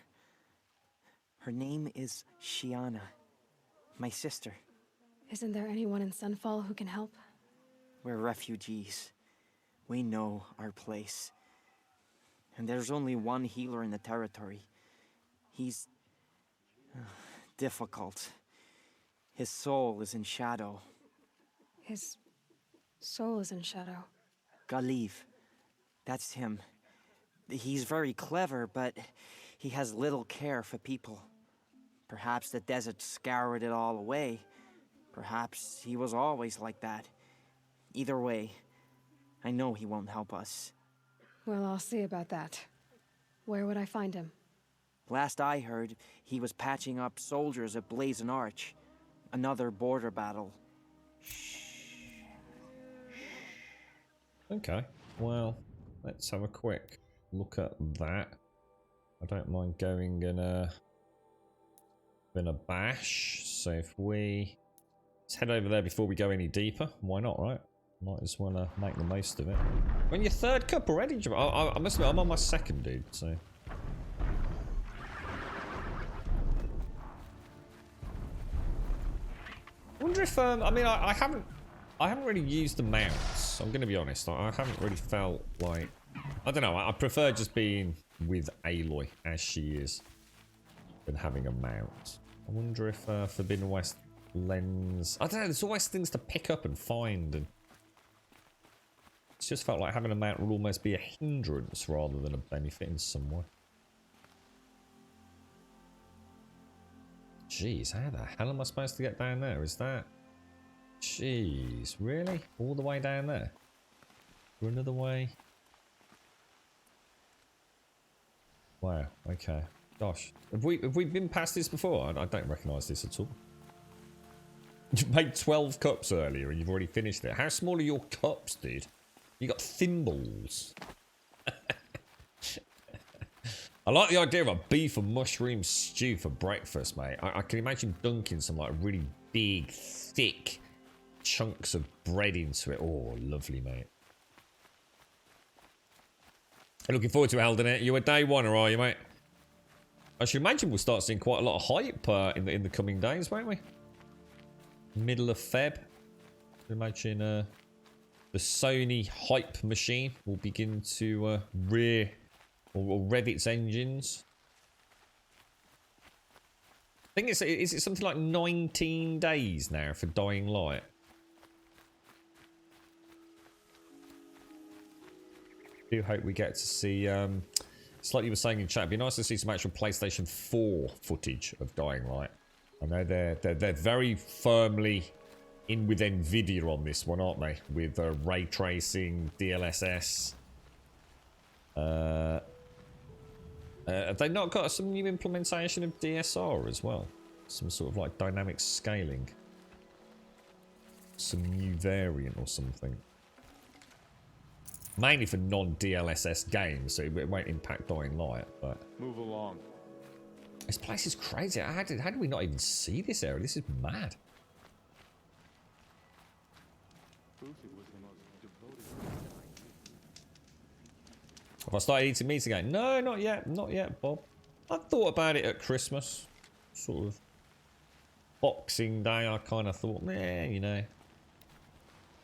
Her name is Shiana, my sister. Isn't there anyone in Sunfall who can help? We're refugees. We know our place. And there's only one healer in the territory. He's difficult. His soul is in shadow. His soul is in shadow. Galiv. That's him. He's very clever, but he has little care for people. Perhaps the desert scoured it all away. Perhaps he was always like that. Either way, I know he won't help us. Well, I'll see about that. Where would I find him? Last I heard, he was patching up soldiers at Blazon Arch. Another border battle. Okay, well, let's have a quick look at that. I don't mind going in a bash. So if let's head over there before we go any deeper. Why not, right? Might as well make the most of it. When your 3rd cup already, I must admit, I'm on my 2nd, dude. So. I wonder if I mean I haven't really used the mounts. I'm gonna be honest. I haven't really felt like, I don't know. I prefer just being with Aloy as she is than having a mount. I wonder if Forbidden West lends. I don't know. There's always things to pick up and find, and it's just felt like having a mount would almost be a hindrance rather than a benefit in some way. Jeez, how the hell am I supposed to get down there? Is that... Jeez, really? All the way down there? Or another way? Wow, okay. Gosh. Have we been past this before? I don't recognise this at all. You made 12 cups earlier and you've already finished it. How small are your cups, dude? You got thimbles. I like the idea of a beef and mushroom stew for breakfast, mate. I can imagine dunking some like really big, thick chunks of bread into it. Oh, lovely, mate. Looking forward to Elden. You a day one, or are you, mate? I should imagine we'll start seeing quite a lot of hype in the coming days, won't we? Middle of Feb. Imagine the Sony hype machine will begin to rev its engines. I think is it something like 19 days now for Dying Light? I do hope we get to see, it's like you were saying in chat, it'd be nice to see some actual PlayStation 4 footage of Dying Light. I know they're very firmly in with Nvidia on this one, aren't they? With ray tracing, DLSS. Have they not got some new implementation of DSR as well? Some sort of like dynamic scaling. Some new variant or something. Mainly for non-DLSS games, so it won't impact Dying Light, but... Move along. This place is crazy. How did we not even see this area? This is mad. Have I started eating meat again? No, not yet. Not yet, Bob. I thought about it at Christmas. Sort of Boxing Day, I kind of thought, meh, you know. I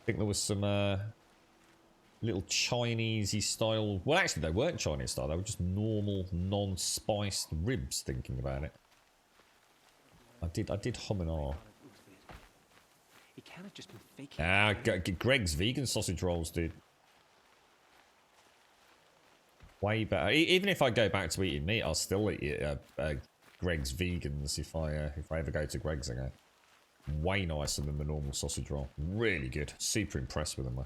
think there was some little Chinese-y style... Well, actually, they weren't Chinese style. They were just normal, non-spiced ribs, thinking about it. I did hum and ah. He can't have just been faking. Greg's vegan sausage rolls, dude. Way better. Even if I go back to eating meat, I'll still eat Greg's Vegans if I ever go to Greg's again. Way nicer than the normal sausage roll. Really good. Super impressed with them. Man.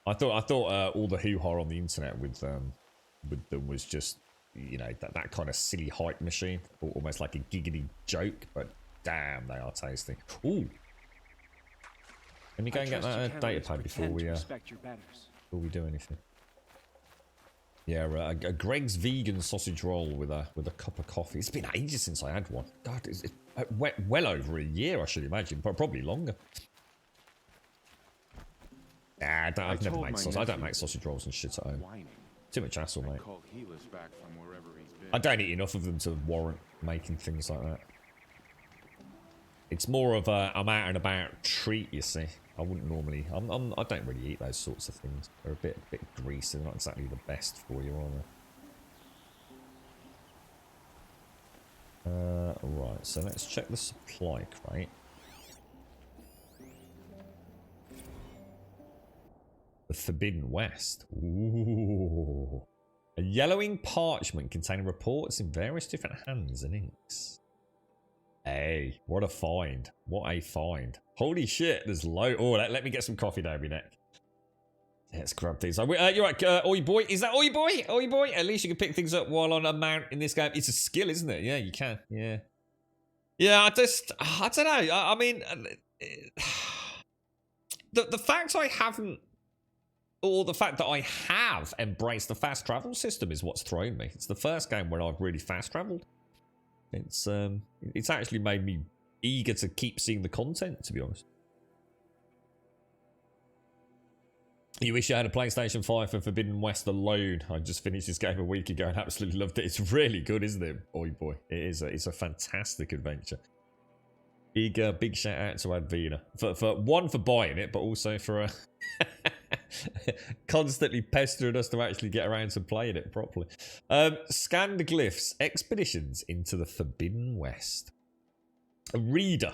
I thought all the hoo-ha on the internet with them was just, you know, that kind of silly hype machine, almost like a giggity joke. But damn, they are tasty. Ooh. Let me go and get that data pad before we do anything. Yeah, a Greg's vegan sausage roll with a cup of coffee. It's been ages since I had one. God, it's well over a year, I should imagine, but probably longer. Nah, I've never made sausage. I don't make sausage rolls and shit at home. Too much hassle, mate. I don't eat enough of them to warrant making things like that. It's more of a I'm out and about treat, you see. I wouldn't normally. I don't really eat those sorts of things. They're a bit greasy. They're not exactly the best for you, are they? Right. So let's check the supply crate. The Forbidden West. Ooh. A yellowing parchment containing reports in various different hands and inks. Hey, what a find. What a find. Holy shit, there's low. Oh, let me get some coffee down my neck. Let's grab these. You're right, Oi Boy. Is that Oi Boy? Oi Boy? At least you can pick things up while on a mount in this game. It's a skill, isn't it? Yeah, you can. Yeah. Yeah, I don't know. I mean, the fact I haven't, or the fact that I have embraced the fast travel system is what's thrown me. It's the first game where I've really fast traveled. It's actually made me eager to keep seeing the content, to be honest. You wish you had a PlayStation 5 for Forbidden West alone. I just finished this game a week ago and absolutely loved it. It's really good, isn't it? Oi boy. It is. It's a fantastic adventure. Big shout out to Advena. For buying it, but also for constantly pestering us to actually get around to playing it properly. Scan the glyphs. Expeditions into the Forbidden West. A reader.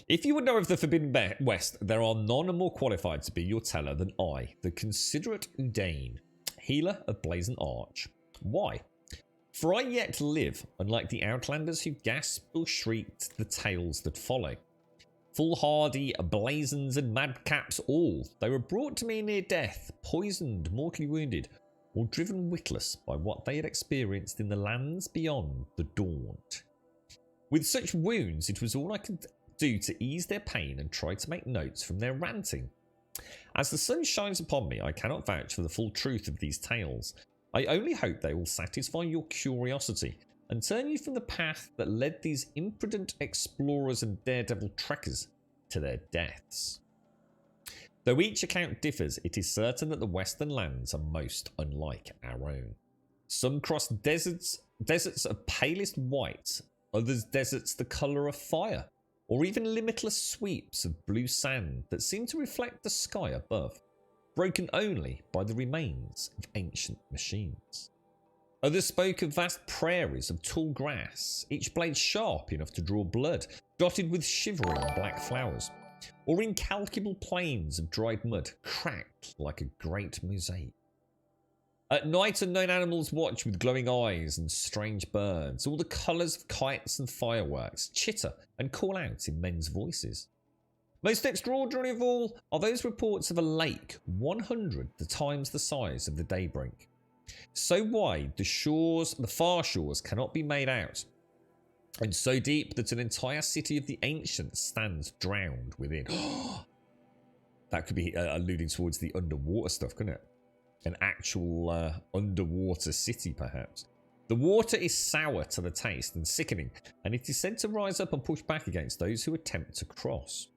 If you would know of the Forbidden West, there are none more qualified to be your teller than I, the considerate Udane, healer of Blazon Arch. Why? For I yet live, unlike the Outlanders who gasp or shrieked the tales that follow. Foolhardy, blazons and madcaps all, they were brought to me near death, poisoned, mortally wounded, or driven witless by what they had experienced in the lands beyond the Daunt. With such wounds, it was all I could do to ease their pain and try to make notes from their ranting. As the sun shines upon me, I cannot vouch for the full truth of these tales. I only hope they will satisfy your curiosity and turn you from the path that led these imprudent explorers and daredevil trekkers to their deaths. Though each account differs, it is certain that the western lands are most unlike our own. Some cross deserts deserts of palest white, others deserts the colour of fire, or even limitless sweeps of blue sand that seem to reflect the sky above, broken only by the remains of ancient machines. Others spoke of vast prairies of tall grass, each blade sharp enough to draw blood, dotted with shivering black flowers, or incalculable plains of dried mud, cracked like a great mosaic. At night, unknown animals watch with glowing eyes and strange birds. All the colours of kites and fireworks chitter and call out in men's voices. Most extraordinary of all are those reports of a lake 100 times the size of the Daybreak. So wide the far shores cannot be made out, and so deep that an entire city of the ancients stands drowned within. That could be alluding towards the underwater stuff, couldn't it? An actual underwater city, perhaps. The water is sour to the taste and sickening, and it is said to rise up and push back against those who attempt to cross.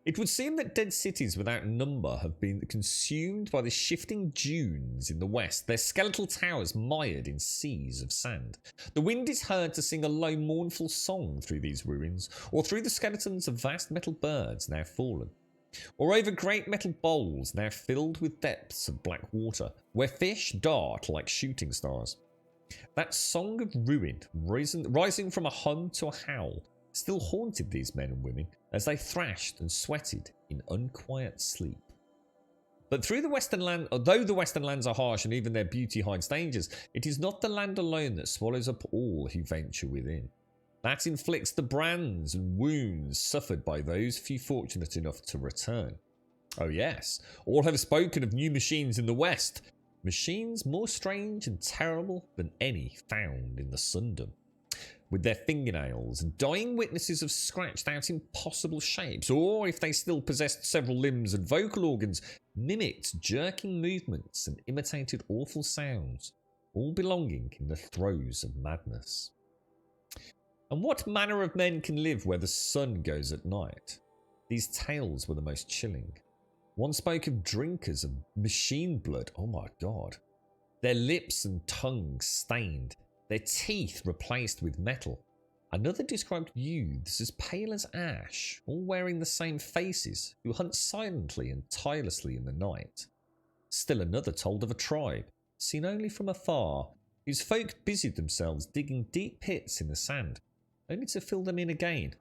It would seem that dead cities without number have been consumed by the shifting dunes in the west, their skeletal towers mired in seas of sand. The wind is heard to sing a low, mournful song through these ruins, or through the skeletons of vast metal birds now fallen, or over great metal bowls now filled with depths of black water, where fish dart like shooting stars. That song of ruin, rising from a hum to a howl, still haunted these men and women as they thrashed and sweated in unquiet sleep. But through the western land, although the western lands are harsh and even their beauty hides dangers, it is not the land alone that swallows up all who venture within. That inflicts the brands and wounds suffered by those few fortunate enough to return. Oh yes, all have spoken of new machines in the west, machines more strange and terrible than any found in the Sundom. With their fingernails, dying witnesses of scratched out impossible shapes, or if they still possessed several limbs and vocal organs, mimicked jerking movements and imitated awful sounds, all belonging in the throes of madness. And what manner of men can live where the sun goes at night? These tales were the most chilling. One spoke of drinkers of machine blood, oh my god. Their lips and tongues stained, their teeth replaced with metal. Another described youths as pale as ash, all wearing the same faces, who hunt silently and tirelessly in the night. Still another told of a tribe, seen only from afar, whose folk busied themselves digging deep pits in the sand, only to fill them in again,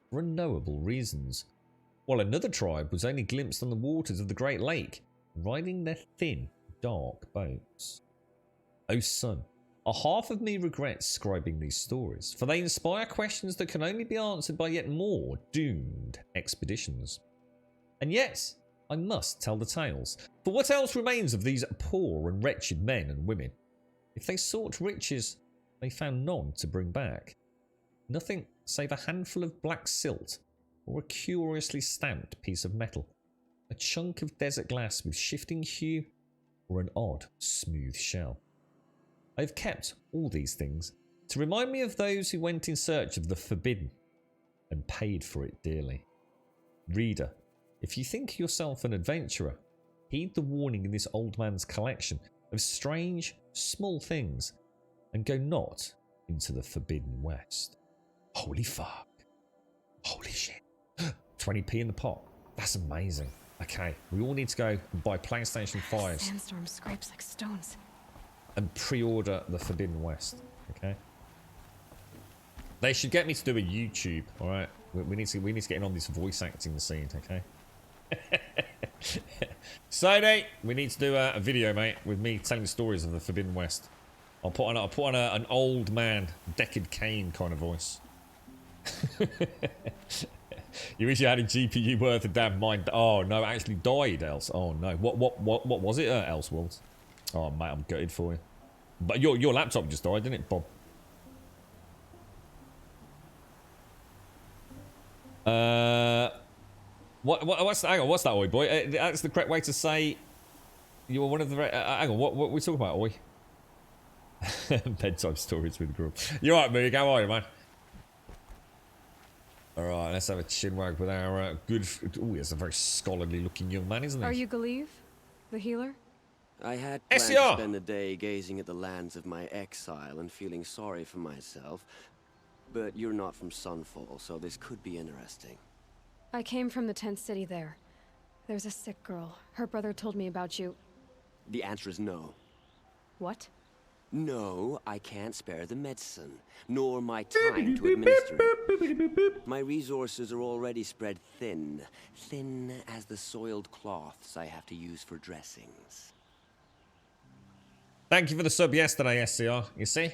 for unknowable reasons, while another tribe was only glimpsed on the waters of the Great Lake, riding their thin, dark boats. O son, a half of me regrets scribing these stories, for they inspire questions that can only be answered by yet more doomed expeditions. And yet, I must tell the tales, for what else remains of these poor and wretched men and women? If they sought riches, they found none to bring back. Nothing save a handful of black silt, or a curiously stamped piece of metal, a chunk of desert glass with shifting hue, or an odd, smooth shell. I have kept all these things to remind me of those who went in search of the forbidden and paid for it dearly. Reader, if you think yourself an adventurer, heed the warning in this old man's collection of strange, small things, and go not into the forbidden west. Holy fuck. Holy shit. 20p in the pot. That's amazing. Okay, we all need to go and buy PlayStation 5s. Sandstorm scrapes like stones. And pre-order the Forbidden West. Okay. They should get me to do a YouTube. All right. We need to get in on this voice acting scene. Okay. So, Nate, we need to do a video, mate, with me telling stories of the Forbidden West. I'll put on an old man, Deckard Cain kind of voice. You wish you had a GPU worth of damn mind. Oh no, it actually died. Else, oh no. What was it? Elseworlds. Oh mate, I'm gutted for you. But your laptop just died, didn't it, Bob? What's that? Hang on, what's that, oi boy? That's the correct way to say you were one of the. Hang on, what we talking about, oi? Bedtime stories with the group. You alright, Moog? How are you, man? Alright, let's have a chinwag with our good... Ooh, he's a very scholarly looking young man, isn't he? Are you Galeev? The healer? I had planned SCR! to spend the day gazing at the lands of my exile and feeling sorry for myself. But you're not from Sunfall, so this could be interesting. I came from the tent city there. There's a sick girl. Her brother told me about you. The answer is no. What? No, I can't spare the medicine, nor my time to administer it. My resources are already spread thin. Thin as the soiled cloths I have to use for dressings. Thank you for the sub yesterday, SCR. You see?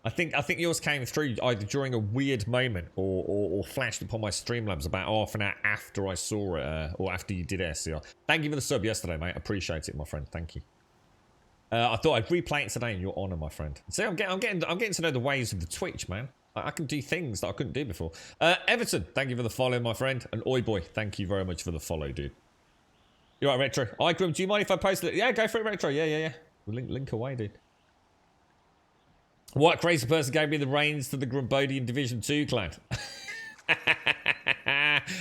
I think yours came through either during a weird moment or flashed upon my Streamlabs about half an hour after I saw it, or after you did it, SCR. Thank you for the sub yesterday, mate. Appreciate it, my friend. Thank you. I thought I'd replay it today in your honor, my friend. See, I'm getting to know the ways of the Twitch, man. I can do things that I couldn't do before. Everton, thank you for the follow, my friend. And Oi Boy, thank you very much for the follow, dude. You're right, Retro. Igrim, do you mind if I post it? Yeah, go for it, Retro. Yeah. Link away, dude. What crazy person gave me the reins to the Grumbodian Division 2 clan?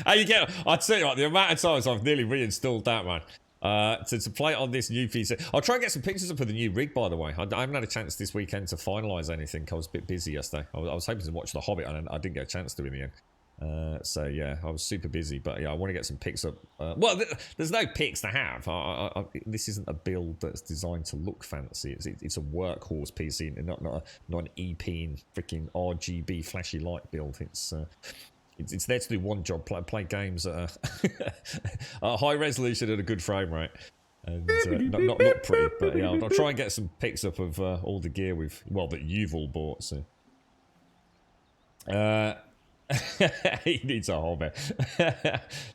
How you get? I'll tell you what, the amount of times I've nearly reinstalled that, man. To play it on this new PC. I'll try and get some pictures up of the new rig, by the way. I haven't had a chance this weekend to finalise anything. I was a bit busy yesterday. I was hoping to watch The Hobbit, and I didn't get a chance to in the end. So yeah, I was super busy, but yeah, I want to get some pics up. Well, there's no pics to have. This isn't a build that's designed to look fancy. It's a workhorse PC, and not an EP and freaking RGB flashy light build. It's there to do one job: play games at a high resolution and a good frame rate, and not look pretty. But yeah, I'll try and get some pics up of all the gear that you've all bought. So. He needs a hobbit.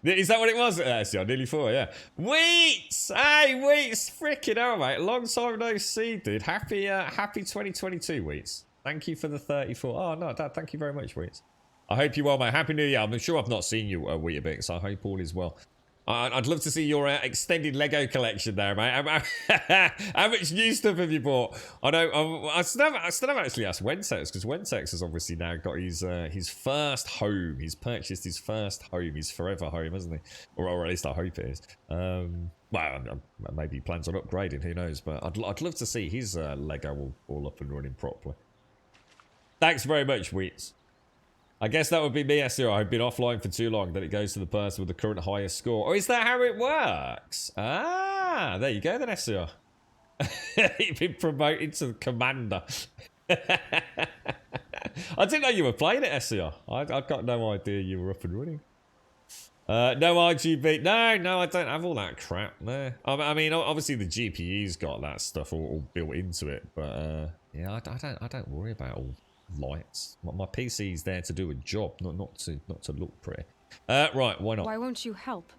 Is that what it was? Actually, nearly 4, yeah. Wheats! Hey, Wheats! Freaking hell, mate. Long time no see, dude. Happy 2022, Wheats. Thank you for the 34. Oh, no, Dad, thank you very much, Wheats. I hope you're well, mate. Happy New Year. I'm sure I've not seen you, Weetabix, so I hope all is well. I'd love to see your extended Lego collection there, mate. How much new stuff have you bought? I know. I still haven't actually asked Wentex, because Wentex has obviously now got his first home. He's purchased his first home, his forever home, hasn't he? Or at least I hope it is. Well, maybe he plans on upgrading. Who knows? But I'd love to see his Lego all up and running properly. Thanks very much, Wheats. I guess that would be me, SCR. I've been offline for too long, that it goes to the person with the current highest score. Or is that how it works? Ah, there you go then, SCR. You've been promoted to commander. I didn't know you were playing it, SCR. I've got no idea you were up and running. No RGB. No, I don't have all that crap. No. I mean, obviously the GPU's got that stuff all built into it, but yeah, I don't worry about all lights. My PC's there to do a job, not to look pretty. Right, why not? Why won't you help?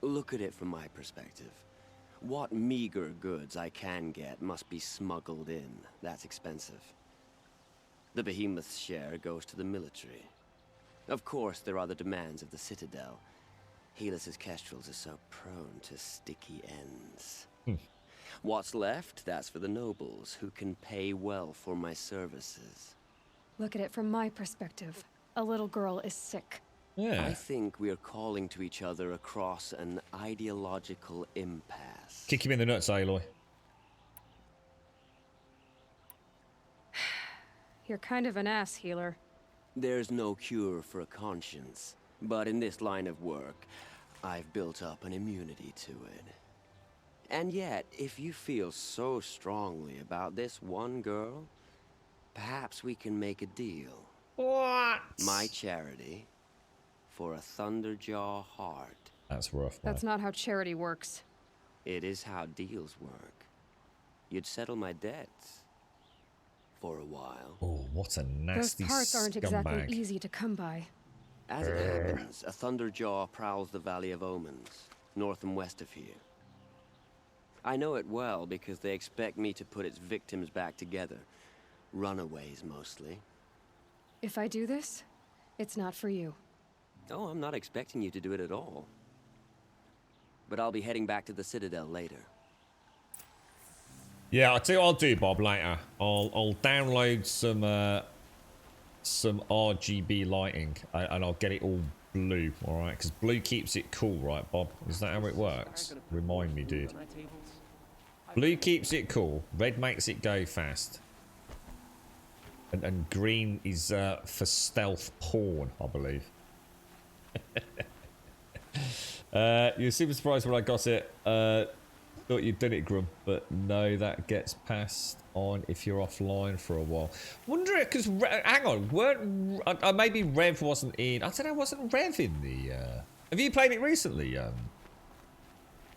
Look at it from my perspective. What meager goods I can get must be smuggled in. That's expensive. The Behemoth's share goes to the military. Of course, there are the demands of the Citadel. Helis's kestrels are so prone to sticky ends. What's left, that's for the nobles, who can pay well for my services. Look at it from my perspective. A little girl is sick. Yeah. I think we are calling to each other across an ideological impasse. Kick him in the nuts, Aloy. You're kind of an ass, healer. There's no cure for a conscience, but in this line of work, I've built up an immunity to it. And yet, if you feel so strongly about this one girl, perhaps we can make a deal. What? My charity for a Thunderjaw heart. That's rough, That's not how charity works. It is how deals work. You'd settle my debts for a while. Oh, what a nasty Those parts aren't exactly scumbag. easy to come by. As it happens, a Thunderjaw prowls the Valley of Omens, north and west of here. I know it well because they expect me to put its victims back together. Runaways, mostly. If I do this, it's not for you. Oh, I'm not expecting you to do it at all. But I'll be heading back to the Citadel later. Yeah, I'll tell you what I'll do, Bob, later. I'll download some RGB lighting, and I'll get it all blue, alright? Because blue keeps it cool, right, Bob? Is that how it works? Remind me, dude. Blue keeps it cool. Red makes it go fast. And green is for stealth porn, I believe. You're super surprised when I got it. Thought you'd done it, Grum, but no, that gets passed on if you're offline for a while. Wonder it, because hang on, weren't maybe Rev wasn't in? I don't know, wasn't Rev in the? Have you played it recently,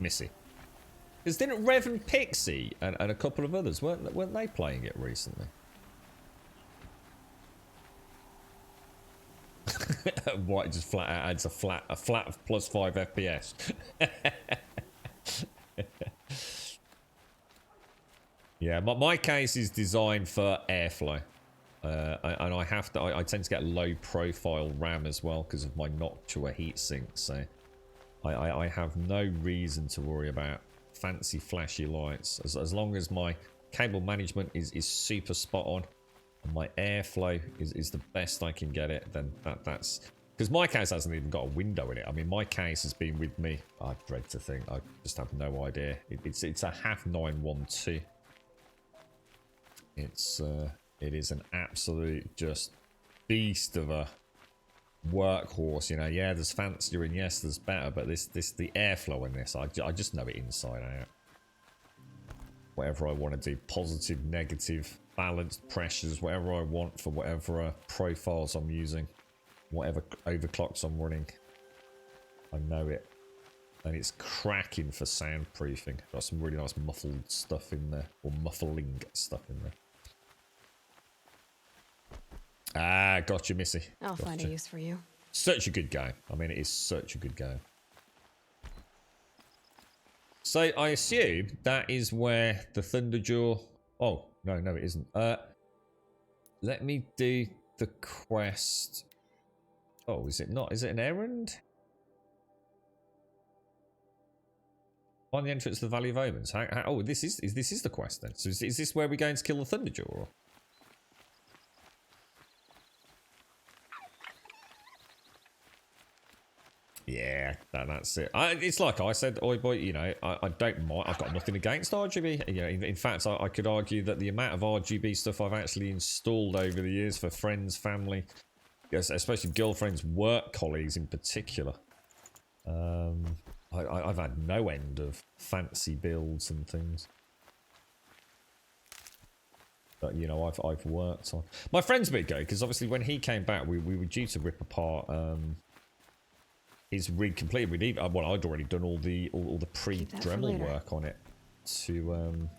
Missy? Because didn't Rev and Pixie and a couple of others weren't they playing it recently? White just flat out adds a flat plus 5 FPS. Yeah, my case is designed for airflow, and I tend to get low profile RAM as well because of my Noctua heatsink. So I have no reason to worry about fancy flashy lights as long as my cable management is super spot on and my airflow is the best I can get it. Then that's because my case hasn't even got a window in it. I mean, my case has been with me. I dread to think. I just have no idea. It's a half 912. It is an absolute just beast of a workhorse, you know. Yeah, there's fancier and yes, there's better, but the airflow in this, I just know it inside out. Whatever I want to do, positive, negative, balanced pressures, whatever I want for whatever profiles I'm using, whatever overclocks I'm running, I know it. And it's cracking for soundproofing. Got some really nice muffled stuff in there, or muffling stuff in there. Ah, gotcha, Missy. I'll find a use for you. Such a good game. I mean, it is such a good game. So I assume that is where the Thunderjaw... Oh, no, it isn't. Let me do the quest. Oh, is it not? Is it an errand? Find the entrance to the Valley of Omens. Oh, this is the quest then. So is this where we're going to kill the Thunderjaw? Or? Yeah, that's it. It's like I said, oi boy, you know, I don't mind. I've got nothing against RGB. You know, in fact, I could argue that the amount of RGB stuff I've actually installed over the years for friends, family, especially girlfriends, work colleagues in particular, I've had no end of fancy builds and things. But you know, I've worked on. My friend's big go because obviously when he came back, we were due to rip apart. His rig completely. Well, I'd already done all the pre-Dremel work on it to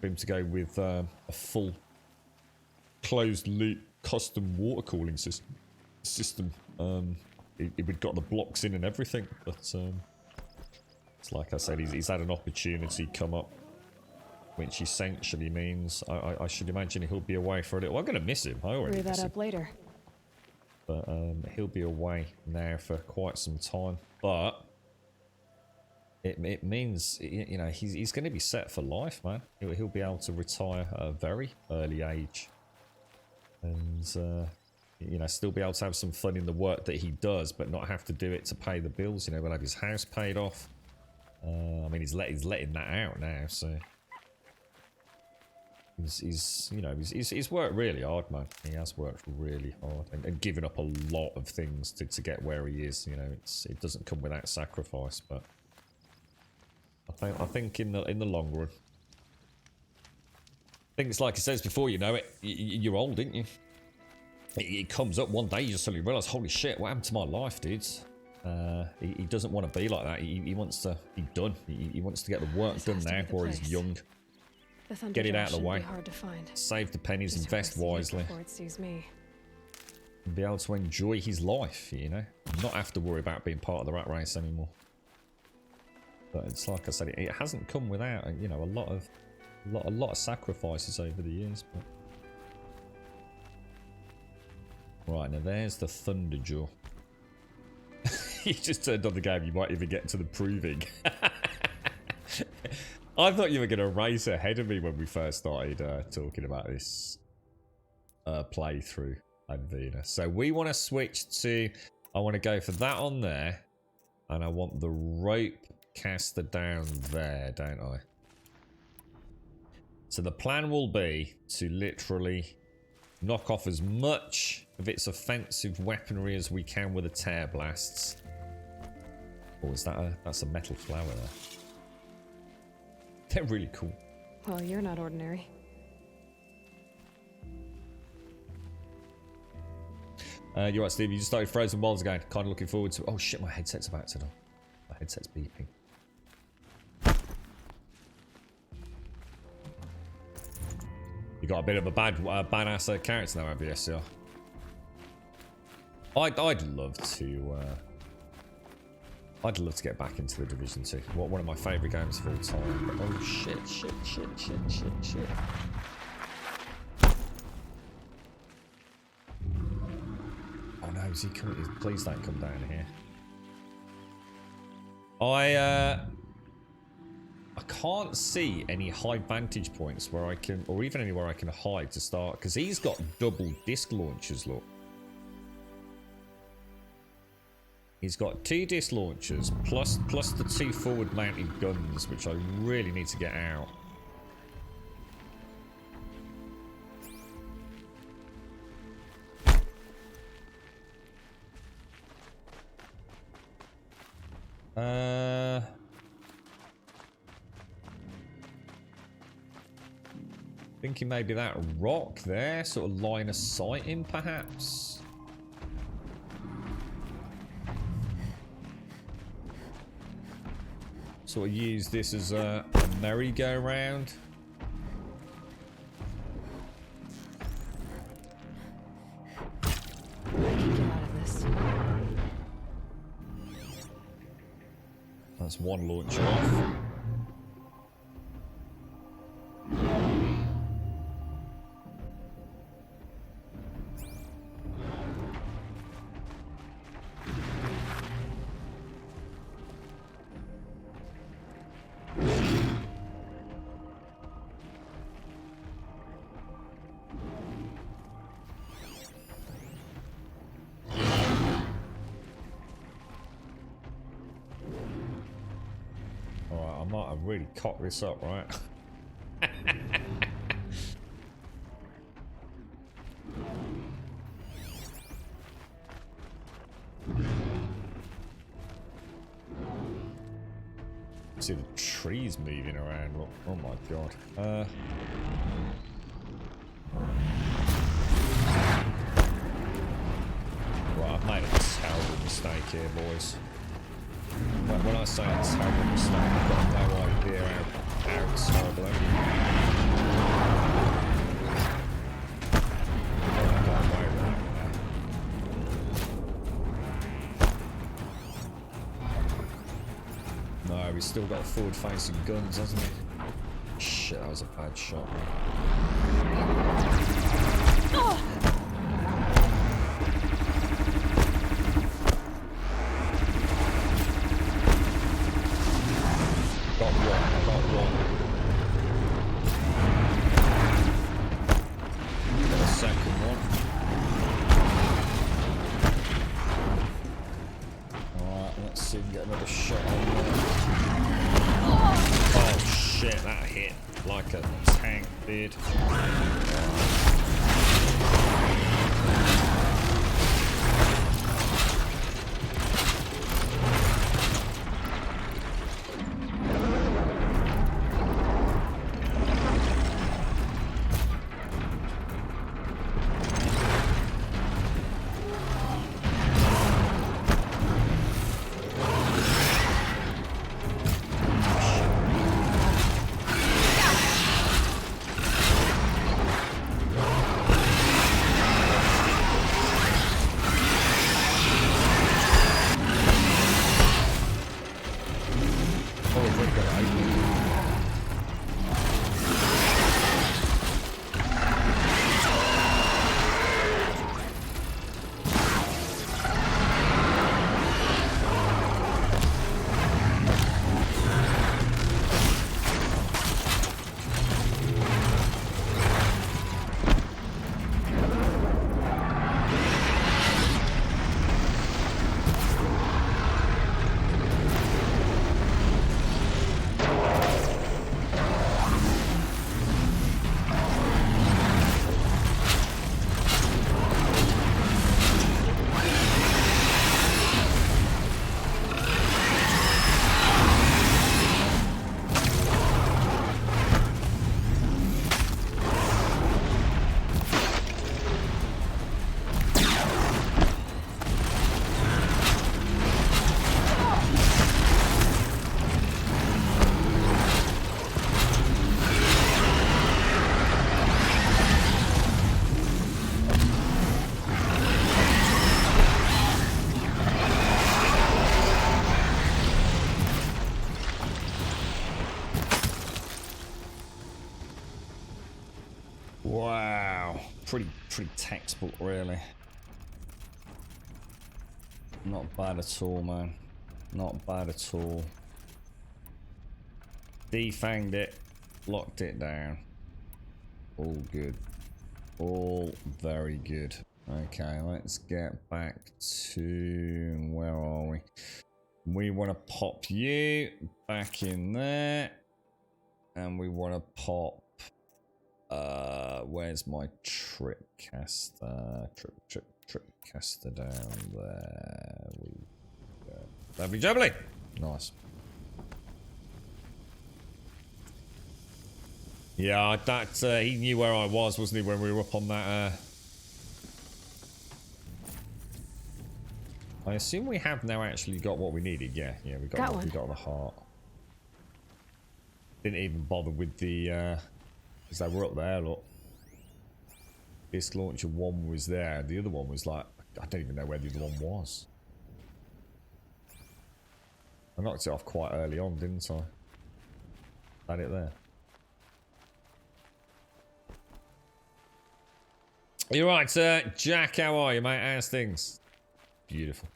for him to go with a full closed loop custom water cooling system. We'd got the blocks in and everything, but it's like I said, he's had an opportunity come up, which essentially means I should imagine he'll be away for a little. I'm going to miss him. I already miss him. Brew that up later. But he'll be away now for quite some time. But it means, you know, he's going to be set for life, man. He'll be able to retire at a very early age. And, you know, still be able to have some fun in the work that he does, but not have to do it to pay the bills. You know, we'll have his house paid off. I mean, he's letting that out now, so... He's worked really hard, man. He has worked really hard and given up a lot of things to get where he is. You know, it doesn't come without sacrifice, but I think in the long run, I think it's like he says before. You know, you're old, aren't you? It comes up one day, you just suddenly realise, holy shit, what happened to my life, dudes? He doesn't want to be like that. He wants to be done. He wants to get the work done now while he's young. Get it out of the way. Hard to find. Save the pennies, invest wisely. Before it sees me. And be able to enjoy his life, you know? Not have to worry about being part of the rat race anymore. But it's like I said, it hasn't come without, you know, a lot of sacrifices over the years. But... Right, now there's the Thunderjaw. You just turned on the game, you might even get to the proving. I thought you were going to race ahead of me when we first started talking about this playthrough, Advina. So we want to switch to... I want to go for that on there. And I want the rope caster down there, don't I? So the plan will be to literally knock off as much of its offensive weaponry as we can with the tear blasts. Oh, is that that's a metal flower there. They're really cool. Well, you're not ordinary. You're right, Steve. You just started Frozen Wilds again. Kind of looking forward to. Oh shit, my headset's about to die. My headset's beeping. You got a bit of a badass character now, have you, SCR? I'd love to. I'd love to get back into the Division 2. One of my favourite games of all time. But, oh shit! Oh no, is he coming? Please don't come down here. I can't see any high vantage points where I can, or even anywhere I can hide to start, because he's got double disc launchers, look. He's got 2 disc launchers, plus the 2 forward mounted guns, which I really need to get out. Thinking maybe that rock there, sort of line of sight in, perhaps. Sort of use this as a merry-go-round. Get out of this. That's one launcher off. Really cock this up, right? See the trees moving around. Look. Oh my god. Right, I've made a terrible mistake here, boys. When I say a terrible mistake, I've got no idea how terrible it is. No, he's still got forward-facing guns, hasn't he? Shit, that was a bad shot, man. Oh! pretty textbook, really. Not bad at all, man. Not bad at all. Defanged it, locked it down. All good. All very good. Okay, let's get back to... where are we? We want to pop you back in there. And we want to pop... where's my trip caster? Trip caster down there. We go. Lovely jubbly! Nice. Yeah, that he knew where I was, wasn't he, when we were up on that I assume we have now actually got what we needed. Yeah, we got the heart. Didn't even bother with the because they were up there, look. Disc launcher 1 was there, the other one was like, I don't even know where the other one was. I knocked it off quite early on, didn't I? Had it there. You're right, Jack, how are you, mate? How's things? Beautiful.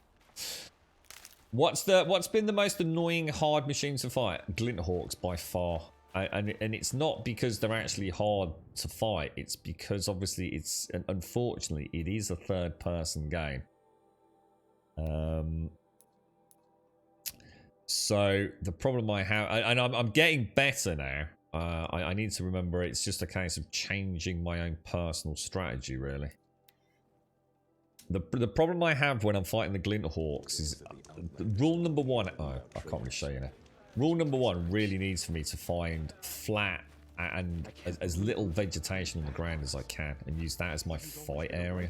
What's been the most annoying hard machine to fight? Glinthawks by far. And it's not because they're actually hard to fight, it's because obviously it's, unfortunately, it is a third person game. So the problem I have, and I'm getting better now. I need to remember it's just a case of changing my own personal strategy, really. The problem I have when I'm fighting the Glinthawks is rule number 1. Oh, I can't really show you now. Rule number 1 really needs for me to find flat and as little vegetation on the ground as I can and use that as my fight area.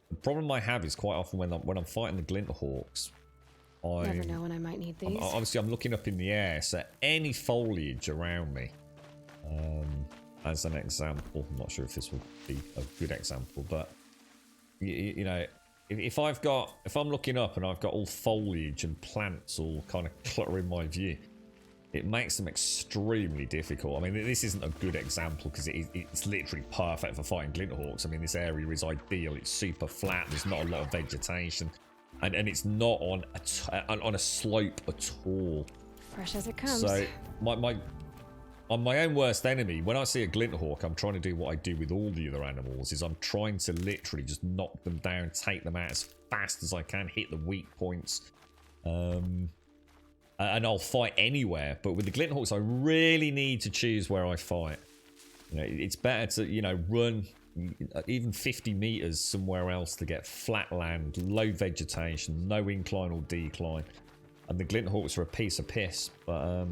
The problem I have is quite often when I'm fighting the Glinthawks, Never know when I might need these. Obviously, I'm looking up in the air, so any foliage around me, as an example, I'm not sure if this would be a good example, but you know, if I'm looking up and I've got all foliage and plants all kind of cluttering my view, it makes them extremely difficult. I mean, this isn't a good example because it's literally perfect for fighting Glinthawks. I mean, this area is ideal. It's super flat. There's not a lot of vegetation. And it's not on a slope at all. Fresh as it comes. So on my own worst enemy, when I see a Glinthawk, I'm trying to do what I do with all the other animals, is I'm trying to literally just knock them down, take them out as fast as I can, hit the weak points. And I'll fight anywhere. But with the Glinthawks, I really need to choose where I fight. You know, it's better to, you know, run even 50 meters somewhere else to get flat land, low vegetation, no incline or decline. And the Glinthawks are a piece of piss. But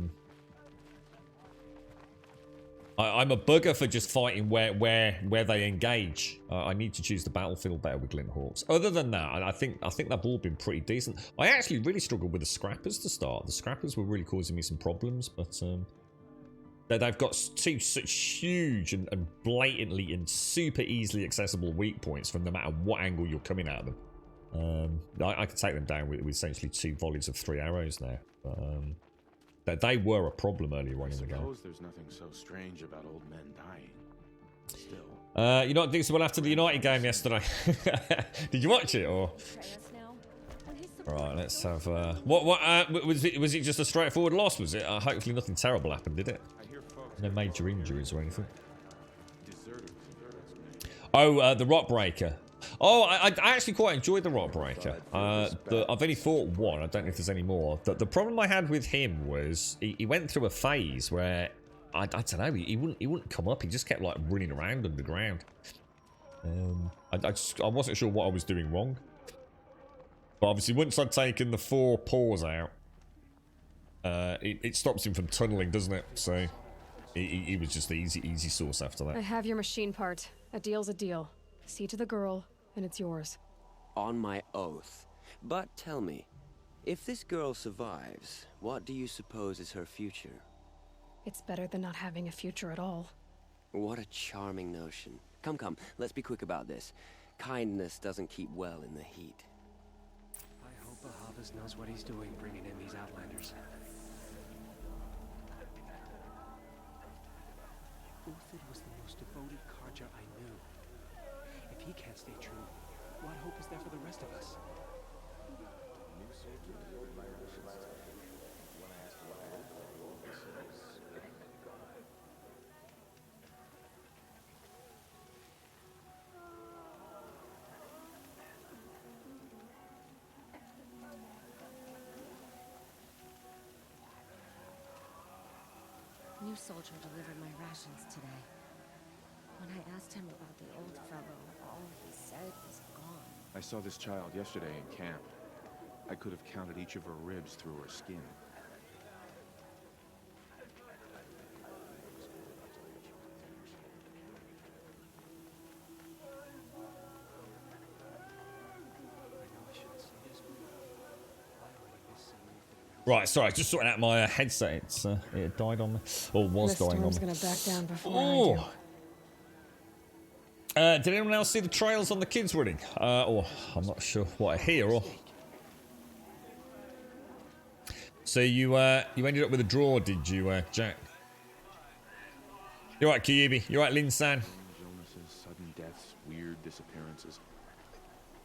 I'm a bugger for just fighting where they engage. I need to choose the battlefield better with Glinthawks. Other than that, I think they've all been pretty decent. I actually really struggled with the Scrappers to start. The Scrappers were really causing me some problems, but they've got two such huge and blatantly and super easily accessible weak points from no matter what angle you're coming at them. I can take them down with essentially 2 volleys of 3 arrows now. But they were a problem earlier on in the game. There's nothing so strange about old men dying. Still. You know what, Dixon? Well, after the United game yesterday, did you watch it or? Right, let's have. What was it? Was it just a straightforward loss? Was it? Hopefully nothing terrible happened, did it? No major injuries or anything. Oh, the Rock Breaker. Oh, I actually quite enjoyed the Rock Breaker. I've only fought one. I don't know if there's any more. The problem I had with him was he went through a phase where I don't know. He wouldn't come up. He just kept like running around underground. I wasn't sure what I was doing wrong. But obviously, once I'd taken the 4 paws out, it stops him from tunneling, doesn't it? So he was just the easy source after that. I have your machine part. A deal's a deal. See to the girl, and it's yours. On my oath. But tell me, if this girl survives, what do you suppose is her future? It's better than not having a future at all. What a charming notion. Come, let's be quick about this. Kindness doesn't keep well in the heat. I hope Bahavas knows what he's doing bringing in these Outlanders. Uthid was the most devoted Karja I knew. If he can't stay true, what hope is there for the rest of us? New soldier delivered my rations today. When I asked him about the old fellow, all he said was gone. I saw this child yesterday in camp. I could have counted each of her ribs through her skin. Right, sorry, just sorting out my headset. It died on me, or was The dying on storm's me. gonna back down before I do. Did anyone else see the trails on the kids running? Or I'm not sure what I hear. Or so you ended up with a draw, did you, Jack? You're right, Kyubi. You're right, Lin-san. Illnesses, sudden deaths, weird disappearances.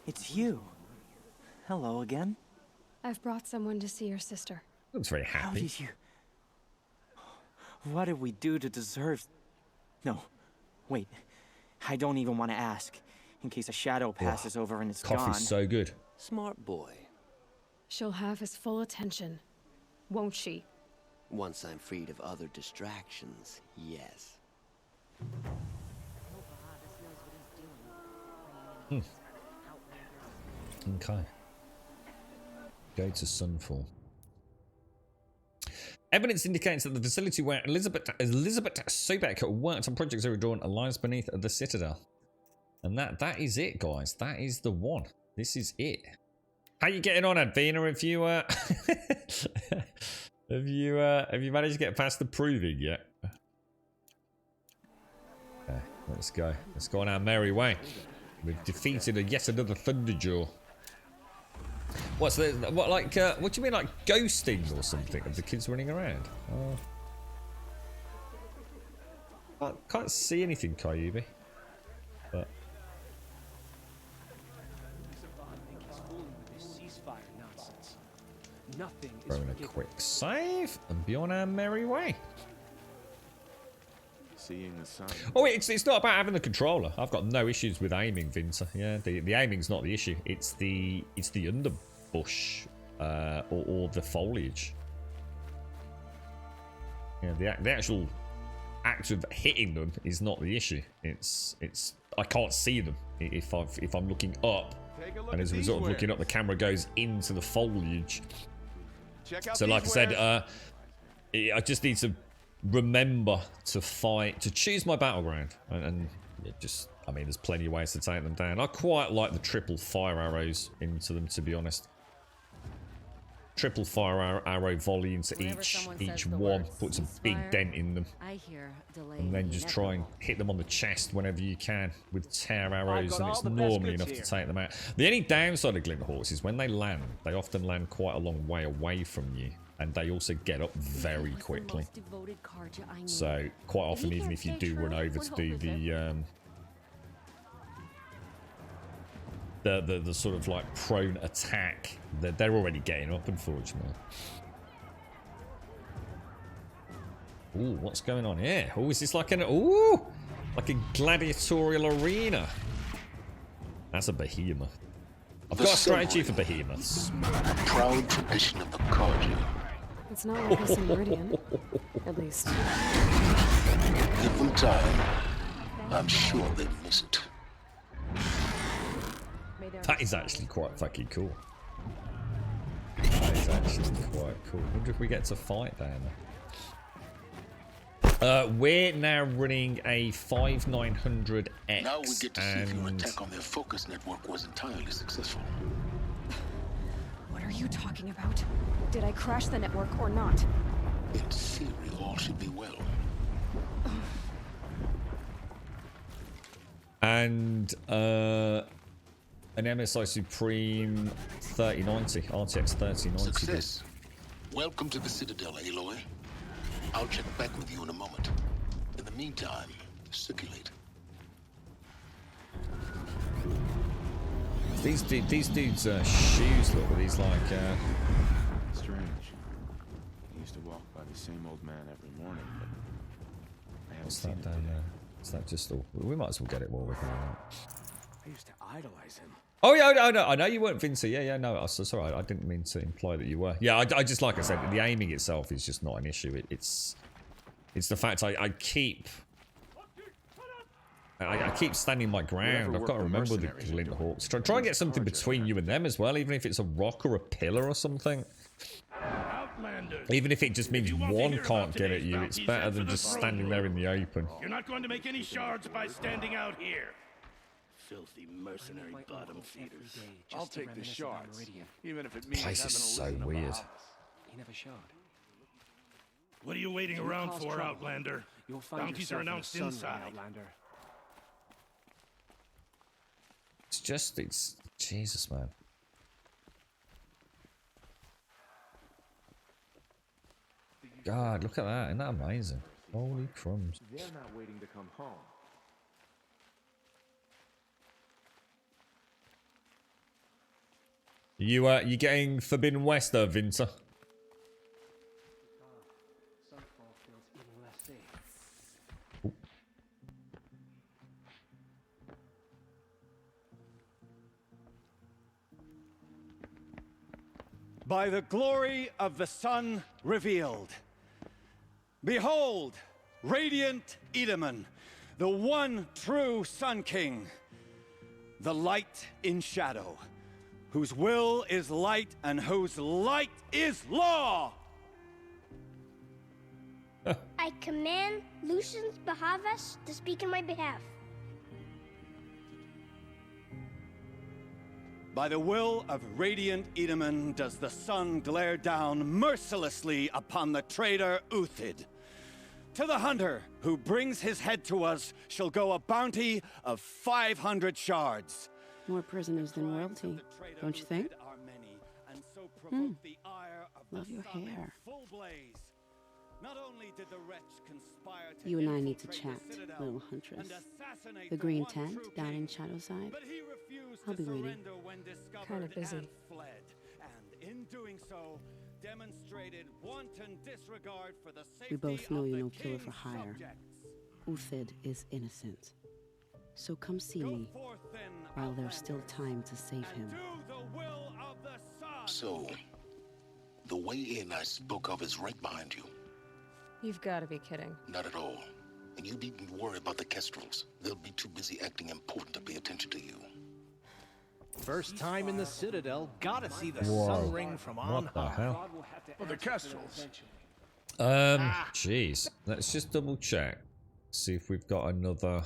It's you. Hello again. I've brought someone to see your sister. Looks very How happy. did you... What did we do to deserve... No. Wait. I don't even want to ask. In case a shadow passes over and it's gone. Coffee's so good. Smart boy. She'll have his full attention, won't she? Once I'm freed of other distractions, yes. Okay. Go to Sunfall. Evidence indicates that the facility where Elizabeth Sobek worked on Project Zero Dawn lies beneath the Citadel. And that is it, guys. That is the one. This is it. How you getting on, Advina? Have you managed to get past the proving yet? Okay, let's go. Let's go on our merry way. We've defeated yet another Thunderjaw. What do you mean, like ghosting or something of the kids running around? I can't see anything, Kyubi. But throwing a quick save and be on our merry way. Seeing the sun. Oh, it's not about having the controller. I've got no issues with aiming, Vinta. Yeah, the aiming's not the issue. It's the underbush or the foliage. Yeah, the actual act of hitting them is not the issue. It's I can't see them if I'm looking up, and as a result of looking up, the camera goes into the foliage. So, like I said, I just need to remember to fight, to choose my battleground, and I mean, there's plenty of ways to take them down. I quite like the triple fire arrows into them, to be honest. Triple fire arrow volley into each one puts a big dent in them, and then just try and hit them on the chest whenever you can with tear arrows, and it's normally enough to take them out. The only downside of Glinthorse is when they land, they often land quite a long way away from you, and they also get up very quickly. So quite often, even if you do run over to do the sort of like prone attack, they're already getting up, unfortunately. Ooh, what's going on here? Oh, is this like like a gladiatorial arena? That's a behemoth. I've got a strategy for behemoths. A proud tradition of the Carja. It's not like this in Meridian, at least. Give them time. I'm sure they'll miss it. That is actually quite fucking cool. That is actually quite cool. I wonder if we get to fight down there. We're now running a 5900X. Now we get to see if your attack on their focus network was entirely successful. What are you talking about? Did I crash the network or not? In theory, all should be well. And an MSI Supreme 3090, RTX 3090. Success. Welcome to the Citadel, Aloy. I'll check back with you in a moment. In the meantime, circulate. These dudes' shoes look. These like. Strange. He used to walk by the same old man every morning, but I haven't What's seen that him down today. there? Is that just all? We might as well get it while we're going out. I used to idolize him. Oh yeah, I know you weren't Vincey. Yeah, no, it's alright. I didn't mean to imply that you were. Yeah, I just like I said, the aiming itself is just not an issue. It's the fact I keep standing my ground. I've got to remember the Glint Hawks. Try and get something between you and them as well, even if it's a rock or a pillar or something. Even if it just means one can't get at you, it's better than just standing there in the open. You're not going to make any shards by standing out here. Filthy mercenary bottom feeders. I'll take the shards, even if it means Place is so weird. He never showed. What are you waiting around for, Outlander? You'll find Bounties are announced inside. Outlander. It's Jesus, man. God, look at that. Isn't that amazing? Holy crumbs. They're not waiting to come home. You getting Forbidden West there, Vinter? Sunfall feels even less safe. By the glory of the sun revealed. Behold, radiant Edaman, the one true Sun King, the light in shadow, whose will is light and whose light is law. I command Lucius Bahavas to speak in my behalf. By the will of radiant Edaman does the sun glare down mercilessly upon the traitor Uthid. To the hunter who brings his head to us shall go a bounty of 500 shards. More prisoners than royalty, don't you think? Love your hair. Not only did the wretch conspire to You and I need to chat, little huntress. The green tent down in Shadowside. I'll be waiting. Kind of busy. And in doing so, demonstrated wanton disregard for the We both safety know of you're the no killer for king's hire. subjects. Uthid is innocent. So come see me while there's still time to save him. So, the way in I spoke of is right behind you. You've got to be kidding. Not at all. And you needn't worry about the Kestrels. They'll be too busy acting important to pay attention to you. First time in the Citadel, gotta see the Whoa. sun ring from on What the high. hell? Well, the Kestrels. Jeez. Let's just double check. See if we've got another.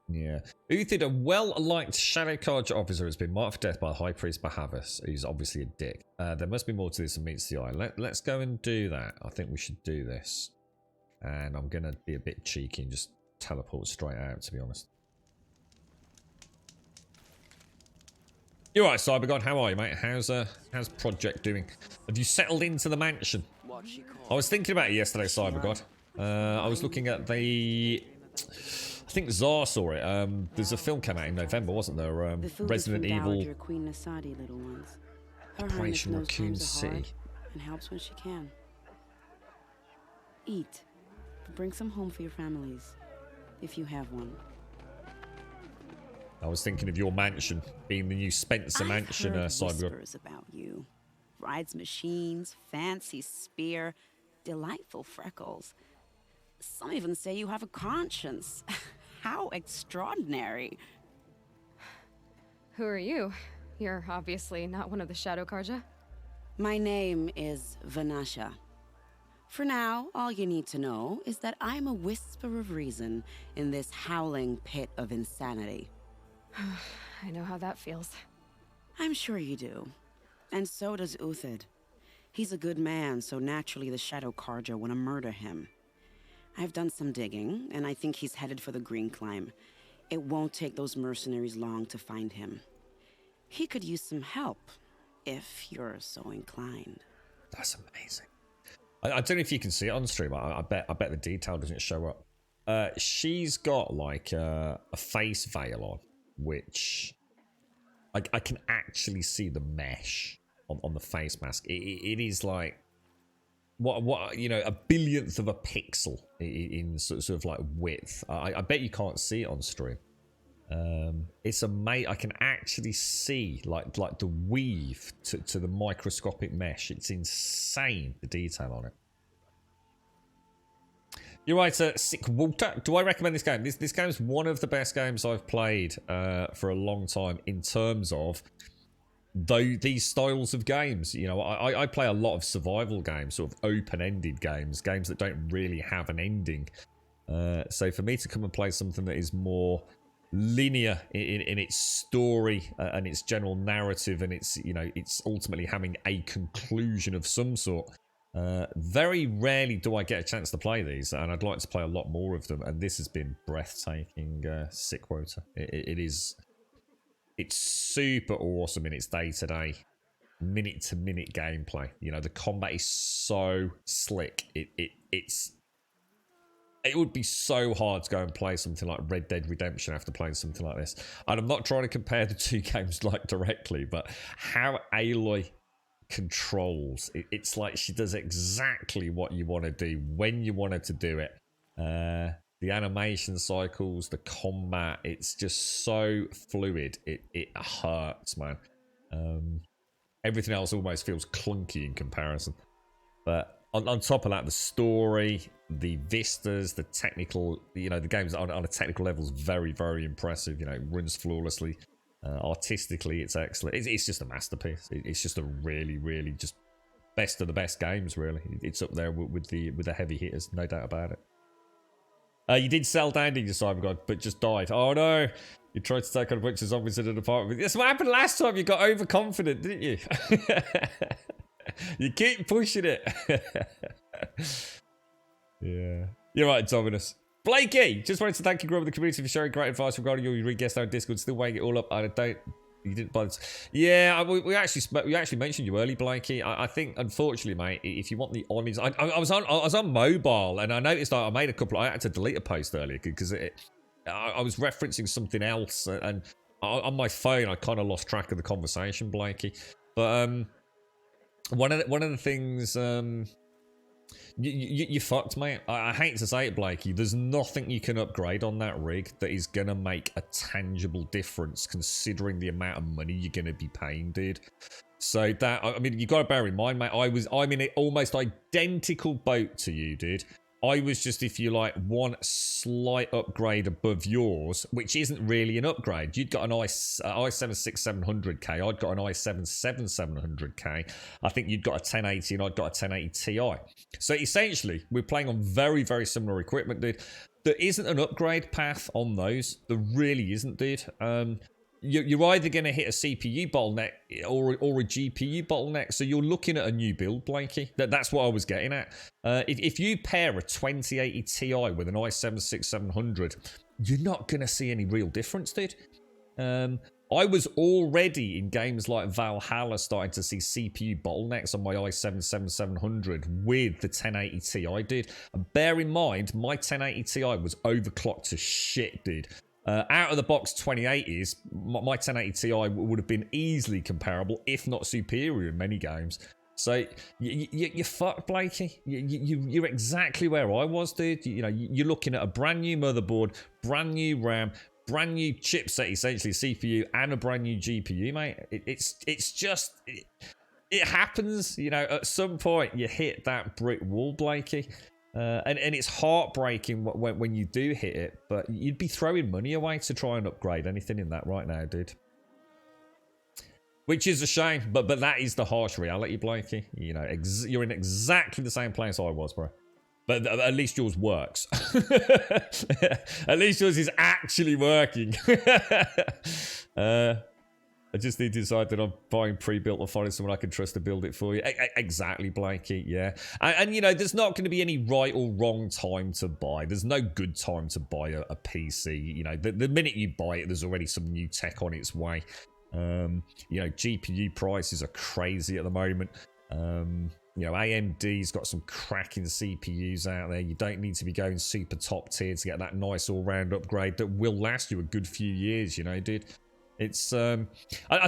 Yeah. Uthid, a well-liked Shadow Carja officer, has been marked for death by High Priest Bahavas, who's obviously a dick. There must be more to this than meets the eye. Let's go and do that. I think we should do this. And I'm going to be a bit cheeky and just teleport straight out, to be honest. You're right, CyberGod. How are you, mate? How's Project doing? Have you settled into the mansion? I was thinking about it yesterday, CyberGod. I was looking at the... I think Zar saw it. There's a film came out in November, wasn't there? The food Resident is from Evil Dowager Queen Nasadi, little ones. Her Highness Operation knows Raccoon times are City. hard and helps when she can. Eat. Bring some home for your families, if you have one. I was thinking of your mansion being the new Spencer mansion, I've heard CyberGod. whispers about you. Rides machines, fancy spear, delightful freckles. Some even say you have a conscience. How extraordinary. Who are you? You're obviously not one of the Shadow Carja. My name is Vanasha. For now, all you need to know is that I'm a whisper of reason in this howling pit of insanity. I know how that feels. I'm sure you do. And so does Uthid. He's a good man, so naturally the Shadow Carja want to murder him. I've done some digging, and I think he's headed for the Green Climb. It won't take those mercenaries long to find him. He could use some help, if you're so inclined. That's amazing. I don't know if you can see it on stream. I bet the detail doesn't show up. She's got like a face veil on, which I can actually see the mesh on the face mask. It is like what you know, a billionth of a pixel in sort of like width. I bet you can't see it on stream. It's amazing. I can actually see like the weave to the microscopic mesh. It's insane, the detail on it. You're right, Sick Walter. Do I recommend this game? This game is one of the best games I've played for a long time in terms of these styles of games. You know, I play a lot of survival games, sort of open-ended games that don't really have an ending. So for me to come and play something that is more linear in its story and its general narrative, and it's, you know, it's ultimately having a conclusion of some sort. Very rarely do I get a chance to play these, and I'd like to play a lot more of them, and this has been breathtaking. Sick Quota. It's super awesome in its day-to-day, minute-to-minute gameplay. You know, the combat is so slick. It would be so hard to go and play something like Red Dead Redemption after playing something like this. And I'm not trying to compare the two games like directly, but how Aloy controls, it's like she does exactly what you want to do when you want her to do it. The animation cycles, the combat, it's just so fluid. It hurts, man. Everything else almost feels clunky in comparison. But on top of that, the story, the vistas, the technical, you know, the game's on a technical level is very, very impressive. You know, it runs flawlessly. Artistically, it's excellent. It's just a masterpiece. It's just a really, really just best of the best games, really. It's up there with the heavy hitters, no doubt about it. You did sell down, didn't you, Cybergod, but just died. Oh no! You tried to take on a bunch of zombies in an apartment. That's what happened last time. You got overconfident, didn't you? You keep pushing it. Yeah. You're right, Dominus. Blakey! Just wanted to thank you, Grove, the community, for sharing great advice regarding your re-guest on Discord. Still weighing it all up. I don't... You didn't bother. Yeah, we actually mentioned you early, Blakey. I think, unfortunately, mate, if you want the honest... I was on mobile, and I noticed I made a couple... I had to delete a post earlier, because I was referencing something else, and on my phone, I kind of lost track of the conversation, Blakey. But one of the things... You fucked, mate. I hate to say it, Blakey. There's nothing you can upgrade on that rig that is going to make a tangible difference considering the amount of money you're going to be paying, dude. So that, I mean, you got to bear in mind, mate, I'm in an almost identical boat to you, dude. I was just, if you like, one slight upgrade above yours, which isn't really an upgrade. You'd got an i7-6700K. I'd got an i7-7700K. I think you'd got a 1080 and I'd got a 1080 Ti. So essentially, we're playing on very, very similar equipment, dude. There isn't an upgrade path on those. There really isn't, dude. You're either going to hit a CPU bottleneck or a GPU bottleneck. So you're looking at a new build, Blakey. That's what I was getting at. If you pair a 2080 Ti with an i7-6700, you're not going to see any real difference, dude. I was already in games like Valhalla starting to see CPU bottlenecks on my i7-7700 with the 1080 Ti, dude. And bear in mind, my 1080 Ti was overclocked to shit, dude. Out of the box 2080s, my 1080 Ti would have been easily comparable, if not superior in many games. So you're fucked, Blakey. You're exactly where I was, dude. You know, you're looking at a brand new motherboard, brand new RAM, brand new chipset, essentially CPU, and a brand new GPU, mate. It's just it happens. You know, at some point you hit that brick wall, Blakey. And it's heartbreaking when you do hit it, but you'd be throwing money away to try and upgrade anything in that right now, dude. Which is a shame, but that is the harsh reality, Blakey. You know, you're in exactly the same place I was, bro. But at least yours works. At least yours is actually working. I just need to decide that I'm buying pre-built or finding someone I can trust to build it for you. Exactly, Blakey, yeah. And you know, there's not going to be any right or wrong time to buy. There's no good time to buy a PC. You know, the minute you buy it, there's already some new tech on its way. You know, GPU prices are crazy at the moment. You know, AMD's got some cracking CPUs out there. You don't need to be going super top tier to get that nice all-round upgrade that will last you a good few years, you know, dude. It's I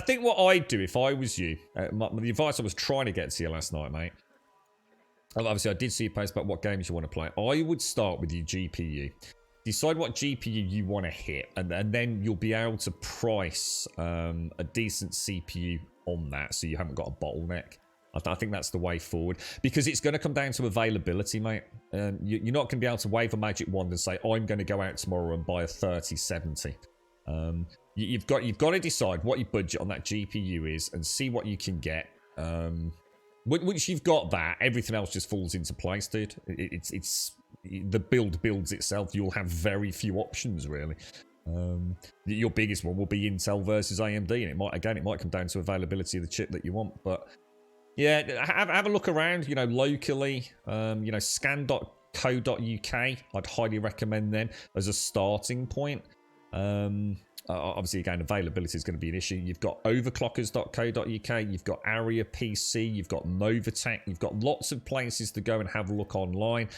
think what I'd do if I was you, the advice I was trying to get to you last night, mate. Obviously, I did see you post about what games you want to play. I would start with your GPU. Decide what GPU you want to hit, and then you'll be able to price a decent CPU on that, so you haven't got a bottleneck. I think that's the way forward, because it's going to come down to availability, mate. You're not going to be able to wave a magic wand and say, I'm going to go out tomorrow and buy a 3070. You've got to decide what your budget on that GPU is and see what you can get. Once you've got that, everything else just falls into place, dude. It's the build builds itself. You'll have very few options, really. Your biggest one will be Intel versus AMD, and it might come down to availability of the chip that you want. But yeah, have a look around. Locally, scan.co.uk. I'd highly recommend them as a starting point. Obviously, again, availability is going to be an issue. You've got overclockers.co.uk, you've got Aria PC, you've got Novatech, you've got lots of places to go and have a look online.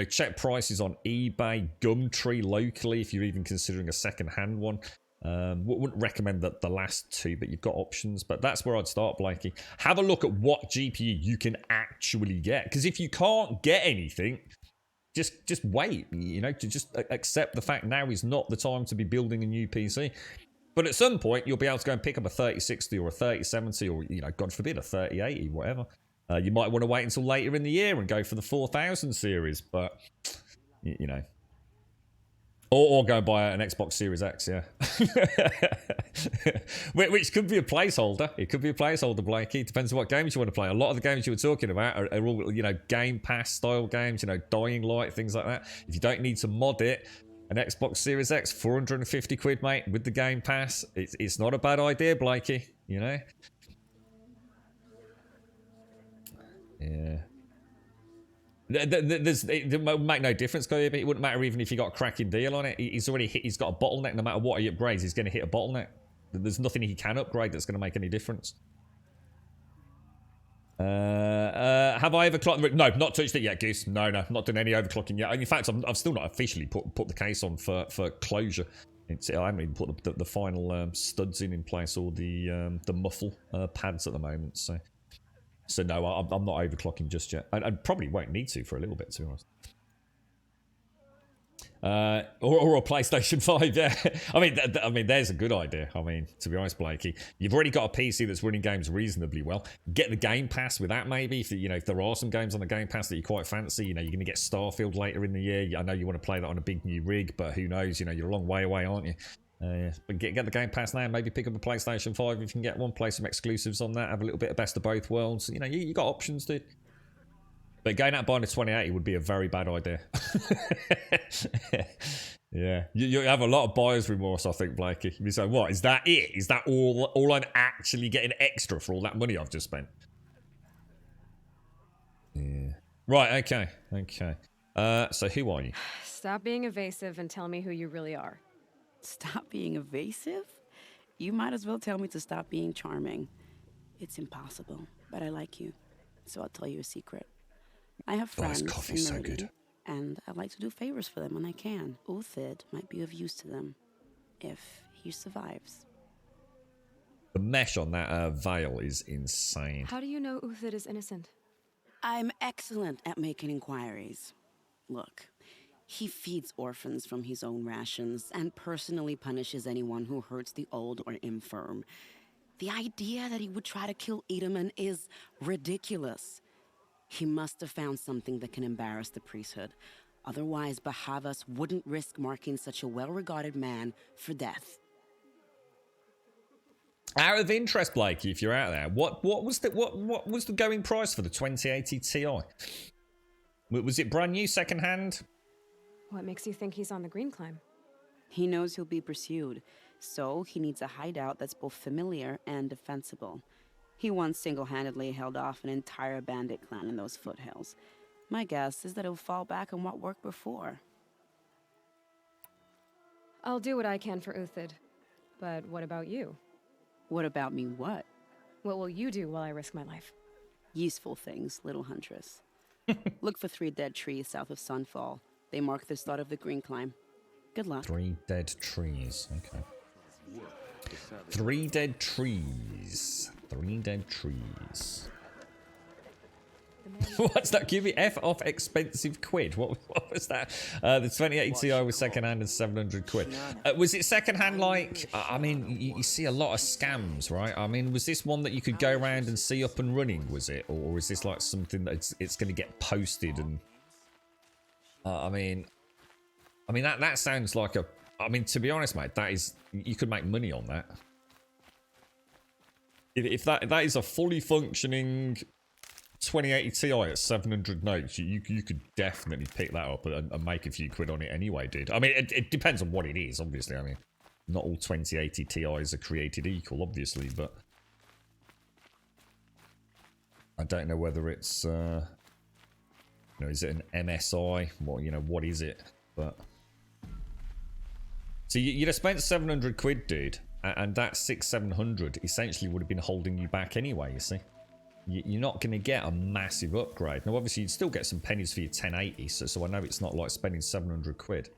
Check prices on eBay, Gumtree locally, if you're even considering a second-hand one. Wouldn't recommend the last two, but you've got options. But that's where I'd start, Blakey. Have a look at what GPU you can actually get, because if you can't get anything, just wait, to just accept the fact now is not the time to be building a new PC. But at some point, you'll be able to go and pick up a 3060 or a 3070 or, God forbid, a 3080, whatever. You might want to wait until later in the year and go for the 4000 series, but, Or go buy an Xbox Series X, yeah. Which could be a placeholder. It could be a placeholder, Blakey. Depends on what games you want to play. A lot of the games you were talking about are all, Game Pass style games, Dying Light, things like that. If you don't need to mod it, an Xbox Series X, 450 quid, mate, with the Game Pass. It's not a bad idea, Blakey, Yeah. It would make no difference, but it wouldn't matter even if you got a cracking deal on it. He's got a bottleneck. No matter what he upgrades, he's going to hit a bottleneck. There's nothing he can upgrade that's going to make any difference. Have I overclocked? No, not touched it yet, Goose. No, not done any overclocking yet. In fact, I've still not officially put the case on for closure. I haven't even put the final studs in place or the muffle pads at the moment. So no, I'm not overclocking just yet. I probably won't need to for a little bit, to be honest. Or a PlayStation 5, yeah. I mean, there's a good idea. To be honest, Blakey, you've already got a PC that's running games reasonably well. Get the Game Pass with that, maybe. If there are some games on the Game Pass that you quite fancy, you're going to get Starfield later in the year. I know you want to play that on a big new rig, but who knows? You're a long way away, aren't you? But get the Game Pass now. Maybe pick up a PlayStation 5 if you can get one. Play some exclusives on that. Have a little bit of best of both worlds. You got options, dude. But going out buying a 2080 would be a very bad idea. Yeah, you have a lot of buyer's remorse, I think, Blakey. You say, what, is that it? Is that all I'm actually getting extra for all that money I've just spent? Yeah. Right, okay. So who are you? Stop being evasive and tell me who you really are. Stop being evasive? You might as well tell me to stop being charming. It's impossible, but I like you. So I'll tell you a secret. I have friends this coffee's so good. And I like to do favors for them when I can. Uthid might be of use to them, if he survives. The mesh on that veil is insane. How do you know Uthid is innocent? I'm excellent at making inquiries. Look, he feeds orphans from his own rations and personally punishes anyone who hurts the old or infirm. The idea that he would try to kill Edaman is ridiculous. He must have found something that can embarrass the priesthood. Otherwise, Bahavas wouldn't risk marking such a well-regarded man for death. Out of interest, Blakey, if you're out there, what was the going price for the 2080 Ti? Was it brand new, second hand? What makes you think he's on the green climb? He knows he'll be pursued, so he needs a hideout that's both familiar and defensible. He once single-handedly held off an entire bandit clan in those foothills. My guess is that he'll fall back on what worked before. I'll do what I can for Uthid. But what about you? What about me what? What will you do while I risk my life? Useful things, little huntress. Look for 3 dead trees south of Sunfall. They mark the start of the green climb. Good luck. 3 dead trees, okay. 3 dead trees. 3 dead trees. What's that? Give me F off expensive quid. What was that? The 2080 Ti was second hand and 700 quid. Was it second hand like, I mean, you see a lot of scams, right? I mean, was this one that you could go around and see up and running, was it? Or is this like something that it's going to get posted and... I mean, that sounds like a... I mean, to be honest, mate, that is... You could make money on that. If that is a fully functioning 2080 Ti at 700 notes, you could definitely pick that up and make a few quid on it anyway, dude. I mean, it depends on what it is, obviously. I mean, not all 2080 Ti's are created equal, obviously, but... I don't know whether it's... You know, is it an MSI? What is it? But... So you'd have spent 700 quid, dude, and that 600-700 essentially would have been holding you back anyway, you see. You're not going to get a massive upgrade. Now, obviously, you'd still get some pennies for your 1080, so I know it's not like spending 700 quid.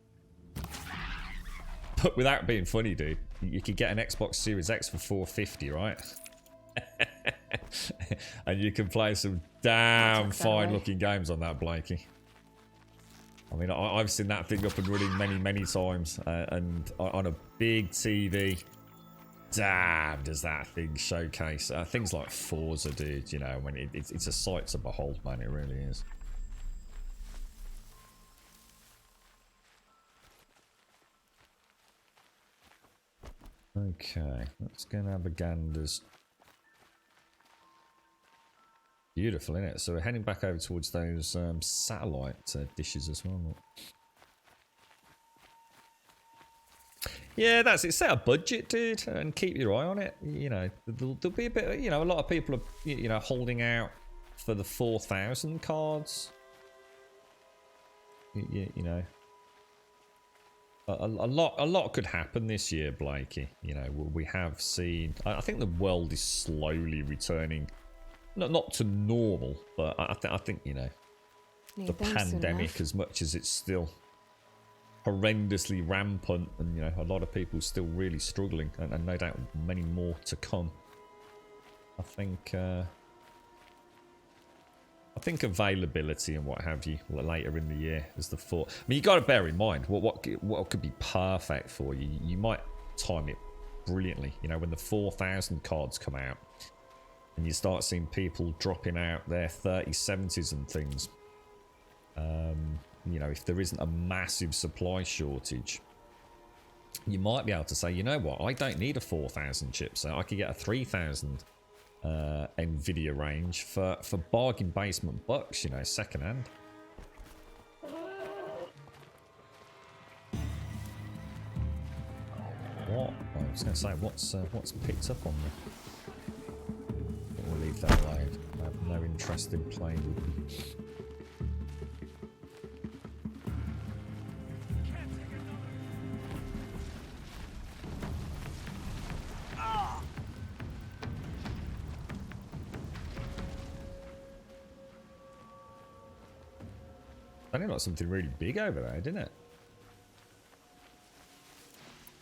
But without being funny, dude, you could get an Xbox Series X for 450, right? And you can play some damn fine-looking games on that, Blakey. I mean, I've seen that thing up and running many, many times, and on a big TV. Damn, does that thing showcase things like Forza, dude? You know, when it's a sight to behold, man. It really is. Okay, let's go and have a ganders. Beautiful, isn't it? So we're heading back over towards those satellite dishes as well. Yeah, that's it. Set a budget, dude, and keep your eye on it. You know, there'll be a bit. You know, a lot of people are, holding out for the 4,000 cards. You know, a lot could happen this year, Blakey. You know, we have seen. I think the world is slowly returning, not to normal, but I think you know, the pandemic, as much as it's still horrendously rampant, and you know, a lot of people still really struggling, and no doubt many more to come. I think availability and what have you later in the year is the thought. I mean, you got to bear in mind what could be perfect for you. You might time it brilliantly. You know, when the 4,000 cards come out, and you start seeing people dropping out their 3070s and things. You know, if there isn't a massive supply shortage, you might be able to say, you know what, I don't need a 4,000 chipset. I could get a 3,000 NVIDIA range for bargain basement bucks, you know, second hand. What? I was going to say, what's picked up on me? We'll leave that alone. I have no interest in playing with them. Sounded like something really big over there, didn't it?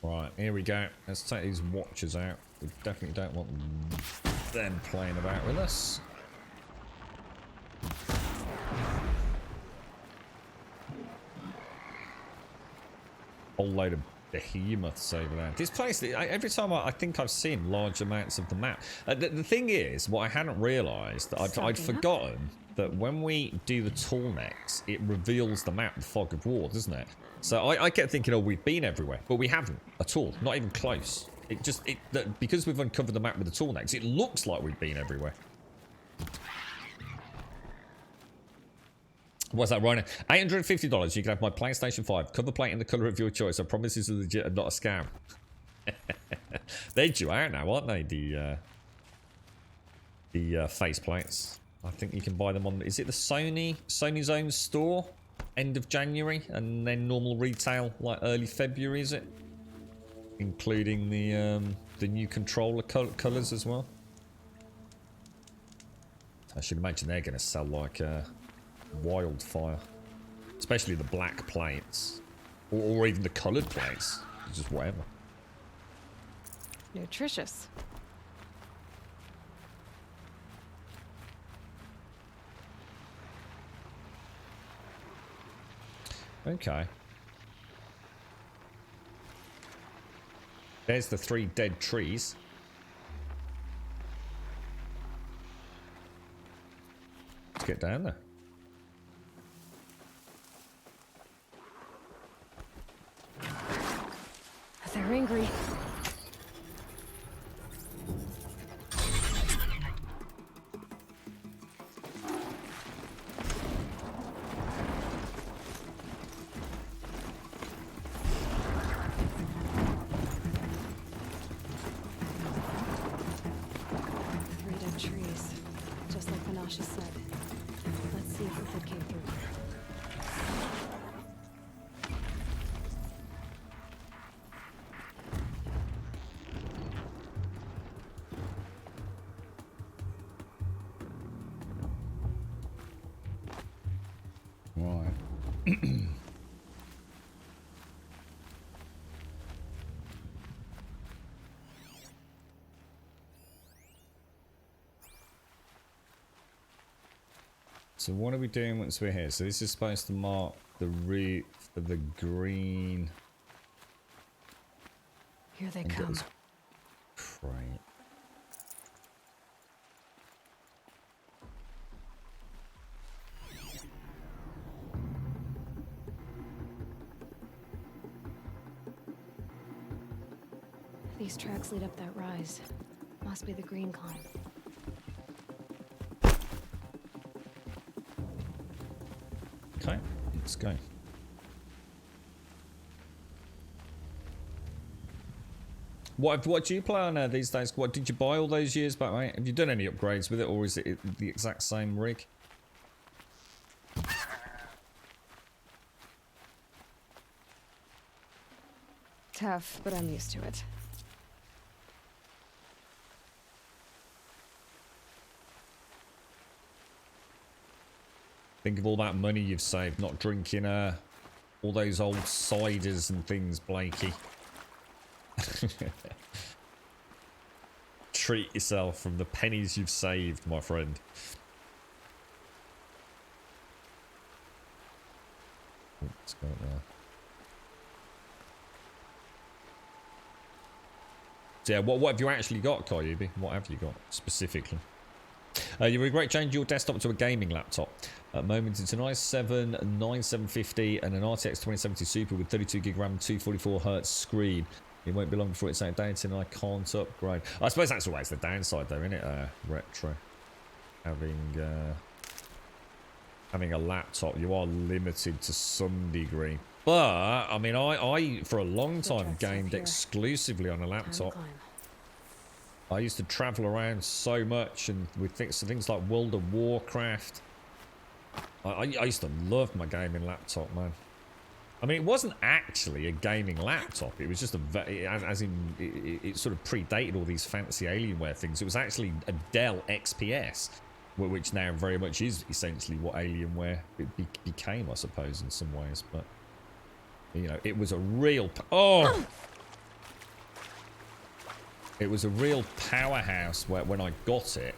Right, here we go. Let's take these watchers out. We definitely don't want them playing about with us. Whole load of behemoths over there. This place, every time I think I've seen large amounts of the map. The thing is, what I hadn't realised, I'd forgotten that when we do the tall necks, it reveals the map, the Fog of War, doesn't it? So I kept thinking, oh, we've been everywhere, but we haven't at all, not even close. Because we've uncovered the map with the tall necks, it looks like we've been everywhere. What's that, Ryan? $850, you can have my PlayStation 5 cover plate in the colour of your choice. I promise this is legit and not a scam. They're due out now, aren't they? The face plates. I think you can buy them on. Is it the Sony's own store? End of January, and then normal retail like early February, is it? Including the new controller colours as well. I should imagine they're going to sell like wildfire, especially the black plates, or even the coloured plates, just whatever. nutritious. Okay. There's the 3 dead trees. Let's get down there. They're angry. So what are we doing once we're here? So this is supposed to mark the route for the green. Here they come. Right. These tracks lead up that rise. Must be the green climb. Okay, let's go. What do you play on these days? What did you buy all those years back, mate? Have you done any upgrades with it, or is it the exact same rig? Tough, but I'm used to it. Think of all that money you've saved not drinking all those old ciders and things, Blakey. Treat yourself from the pennies you've saved, my friend. Let's go there. So yeah, what have you actually got, Kyubi? What have you got specifically? You regret changing your desktop to a gaming laptop. At the moment, it's an i7 9750 and an RTX 2070 Super with 32GB RAM, 244Hz screen. It won't be long before it's outdated and I can't upgrade. I suppose that's always the downside, though, isn't it? Retro. Having a laptop, you are limited to some degree. But, I mean, I for a long time gamed exclusively on a laptop. I used to travel around so much, and with things like World of Warcraft. I used to love my gaming laptop, man. I mean, it wasn't actually a gaming laptop. It was just it sort of predated all these fancy Alienware things. It was actually a Dell XPS, which now very much is essentially what Alienware became, I suppose, in some ways. But, you know, it was a real... It was a real powerhouse when I got it.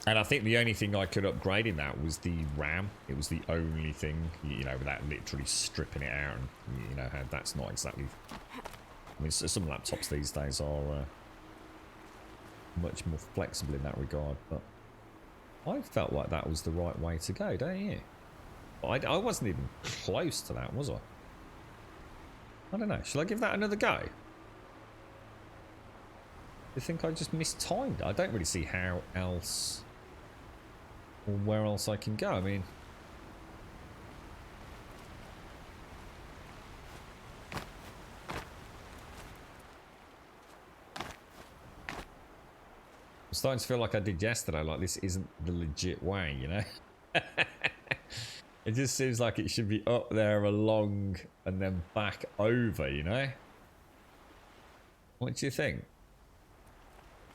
And I think the only thing I could upgrade in that was the RAM. It was the only thing, you know, without literally stripping it out. And, you know, how that's not exactly... I mean, some laptops these days are much more flexible in that regard. But I felt like that was the right way to go, don't you? I wasn't even close to that, was I? I don't know. Shall I give that another go? You think I just mistimed it? I don't really see how else or where else I can go. I mean, I'm starting to feel like I did yesterday. Like this isn't the legit way, you know? It just seems like it should be up there along and then back over, you know? What do you think?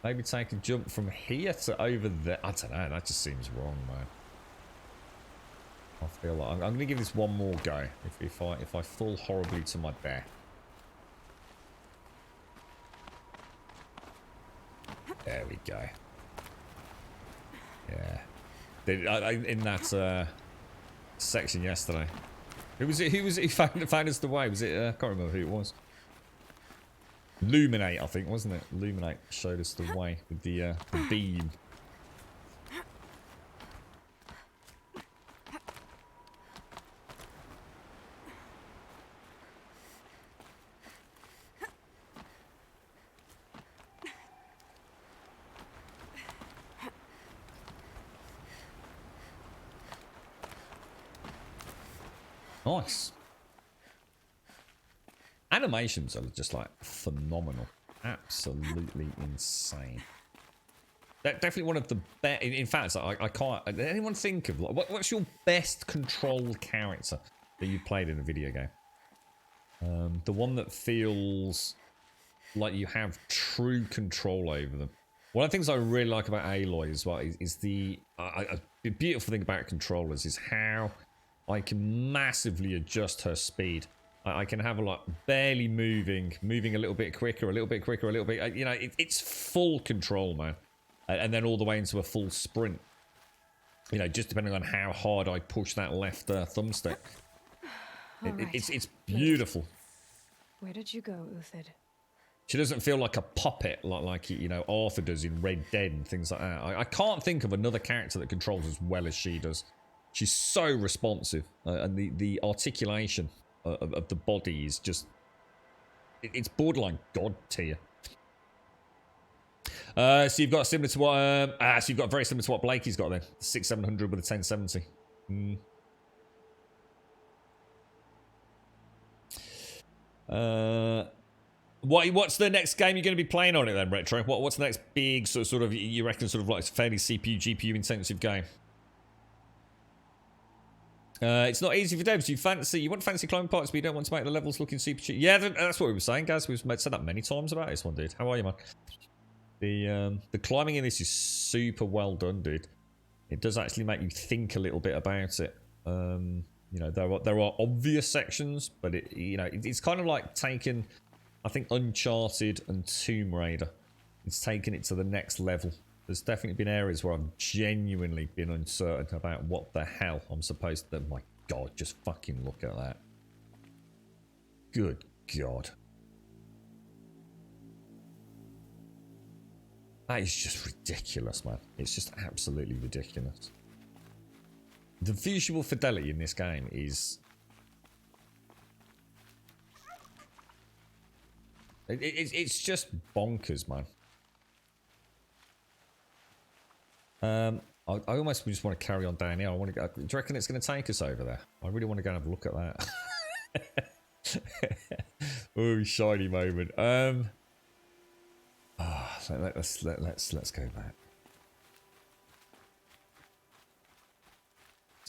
Maybe take a jump from here to over there. I don't know, that just seems wrong, man. I feel like I'm going to give this one more go if I fall horribly to my death. There we go. Yeah. In that section yesterday. Who was it who found us the way? Was it, I can't remember who it was. Luminate, I think, wasn't it? Luminate showed us the way with the beam. Nice. Animations are just like phenomenal. Absolutely insane. Definitely one of the best. In fact, I can't. Anyone think of like, what's your best control character that you've played in a video game? The one that feels like you have true control over them. One of the things I really like about Aloy as well is the beautiful thing about controllers is how I can massively adjust her speed. I can have her like barely moving a little bit quicker, a little bit quicker, a little bit. You know, it's full control, man. And then all the way into a full sprint. You know, just depending on how hard I push that left thumbstick. It's beautiful. Where did you go, Uthid? She doesn't feel like a puppet like you know Arthur does in Red Dead and things like that. I can't think of another character that controls as well as she does. She's so responsive, and the articulation of the body is just... It's borderline god tier. So you've got similar to what... so you've got very similar to what Blakey's got then. 6-700 with a 1070. What's the next game you're going to be playing on it then, Retro? What's the next big sort of you reckon sort of like fairly CPU GPU intensive game? It's not easy for devs. You want fancy climbing parts, but you don't want to make the levels looking super cheap. Yeah, that's what we were saying, guys. We've said that many times about this one, dude. How are you, man? The climbing in this is super well done, dude. It does actually make you think a little bit about it. You know, there are obvious sections, but it's kind of like taking, I think, Uncharted and Tomb Raider. It's taken it to the next level. There's definitely been areas where I've genuinely been uncertain about what the hell I'm supposed to... My God, just fucking look at that. Good God. That is just ridiculous, man. It's just absolutely ridiculous. The visual fidelity in this game is... It's just bonkers, man. I almost just want to carry on down here. I want to go. Do you reckon it's going to take us over there? I really want to go and have a look at that. Oh, shiny moment. Let's go back. Let's go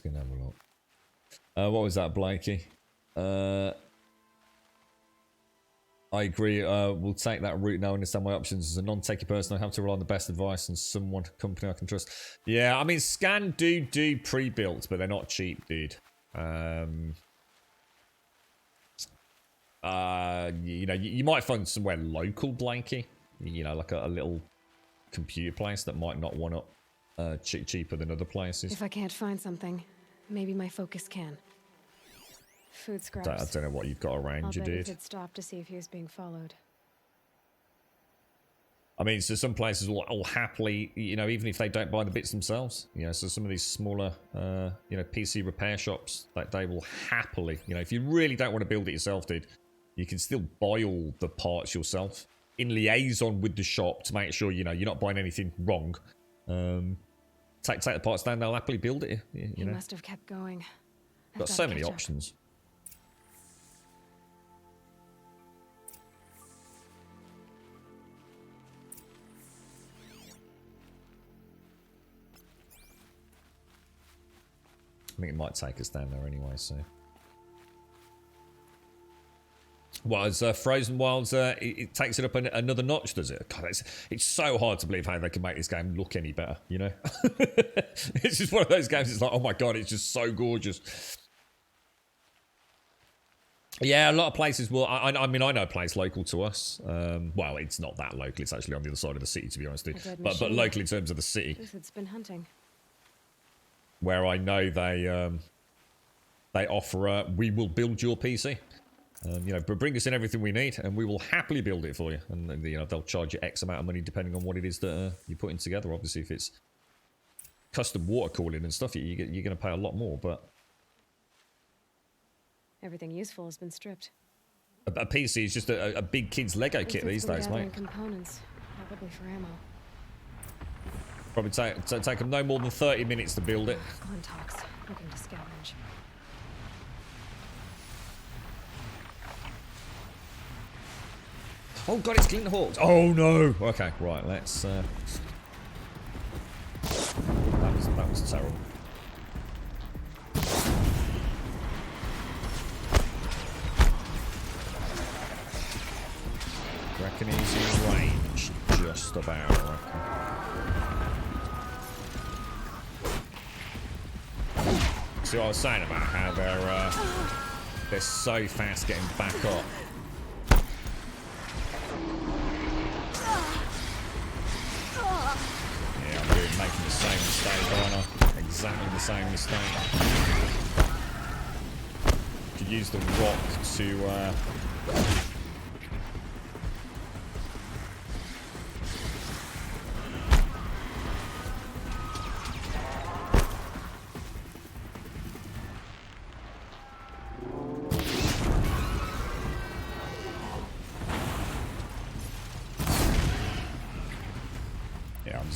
and have a look. What was that, Blakey? I agree. We'll take that route now. Understand my options. As a non-techie person, I have to rely on the best advice and someone, company I can trust. Yeah, I mean, Scan do pre-built, but they're not cheap, dude. You know, you might find somewhere local, Blakey. You know, like a little computer place that might not want up cheaper than other places. If I can't find something, maybe my focus can. Food scraps. I don't know what you've got around you, dude. I'll stop to see if he was being followed. I mean, so some places will happily, you know, even if they don't buy the bits themselves, you know, so some of these smaller, you know, PC repair shops, that they will happily, you know, if you really don't want to build it yourself, dude, you can still buy all the parts yourself in liaison with the shop to make sure, you know, you're not buying anything wrong. Take the parts down, they'll happily build it, you know. He must have kept going. Got so many options. I think it might take us down there anyway, so... Well, as Frozen Wilds, it takes it up another notch, does it? God, it's so hard to believe how they can make this game look any better, you know? It's just one of those games, it's like, oh my God, it's just so gorgeous. Yeah, a lot of places will. I mean, I know a place local to us. Well, it's not that local. It's actually on the other side of the city, to be honest with you. But local in terms of the city. Uthid's been hunting. Where I know they offer a, we will build your PC. You know, bring us in everything we need, and we will happily build it for you. And you know, they'll charge you X amount of money depending on what it is that you're putting together. Obviously, if it's custom water cooling and stuff, you're going to pay a lot more. But Everything useful has been stripped. a PC is just a big kid's Lego kit these days, mate. Components, probably for ammo. Probably take them no more than 30 minutes to build it. Glintox, looking to scavenge. Oh god, it's Glinthawks. Oh no. Okay, right. Let's. That was terrible. Reckon he's in range, just about. I reckon. See what I was saying about how they're so fast getting back up. Yeah, I'm making the same mistake, aren't I? Exactly the same mistake. Could use the rock to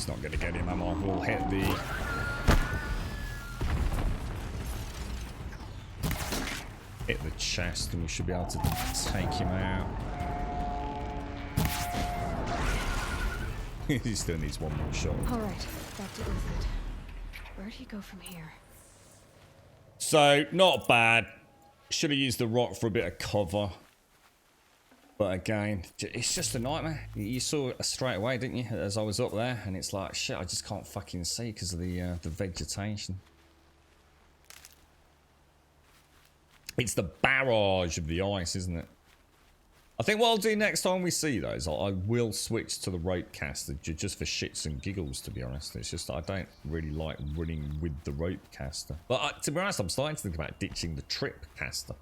not going to get him, am I? We'll hit the chest and we should be able to take him out. He still needs one more shot. Alright, back to Uthid. Where'd he go from here? So, not bad. Should have used the rock for a bit of cover. But again, it's just a nightmare. You saw it straight away, didn't you? As I was up there, and it's like, shit, I just can't fucking see because of the vegetation. It's the barrage of the ice, isn't it? I think what I'll do next time we see those, I will switch to the rope caster just for shits and giggles, to be honest. It's just I don't really like running with the rope caster. But to be honest, I'm starting to think about ditching the trip caster.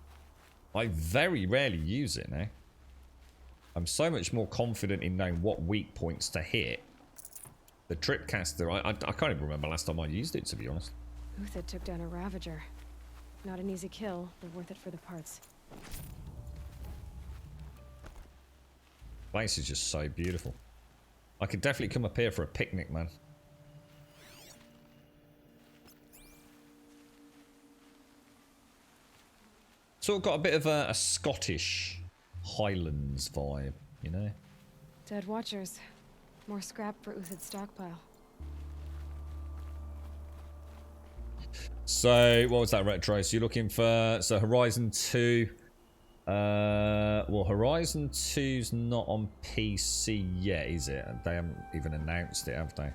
I very rarely use it now. I'm so much more confident in knowing what weak points to hit. The trip caster, I can't even remember last time I used it, to be honest. Uthid took down a Ravager. Not an easy kill, but worth it for the parts. Place is just so beautiful. I could definitely come up here for a picnic, man. Sort of got a bit of a Scottish Highlands vibe, you know? Dead Watchers. More scrap for Uthid's stockpile. So, what was that retro? So you're looking for... So Horizon 2... well, Horizon 2's not on PC yet, is it? They haven't even announced it, have they?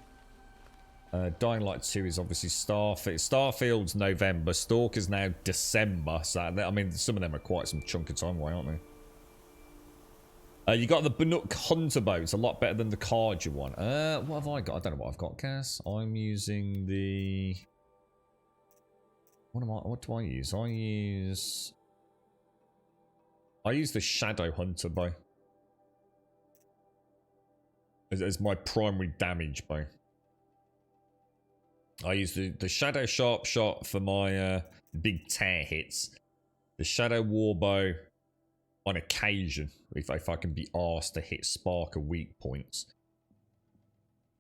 Dying Light 2 is obviously Starfield. Starfield's November. Stalker's now December. So, I mean, some of them are quite some chunk of time away, aren't they? You got the Banuk Hunter bow. It's a lot better than the Karja one. What have I got? I don't know what I've got, Cass. I'm using the... What do I use? I use the Shadow Hunter bow as my primary damage bow. I use the Shadow Sharp Shot for my big tear hits. The Shadow Warbow on occasion, if I can be asked to hit Sparker weak points.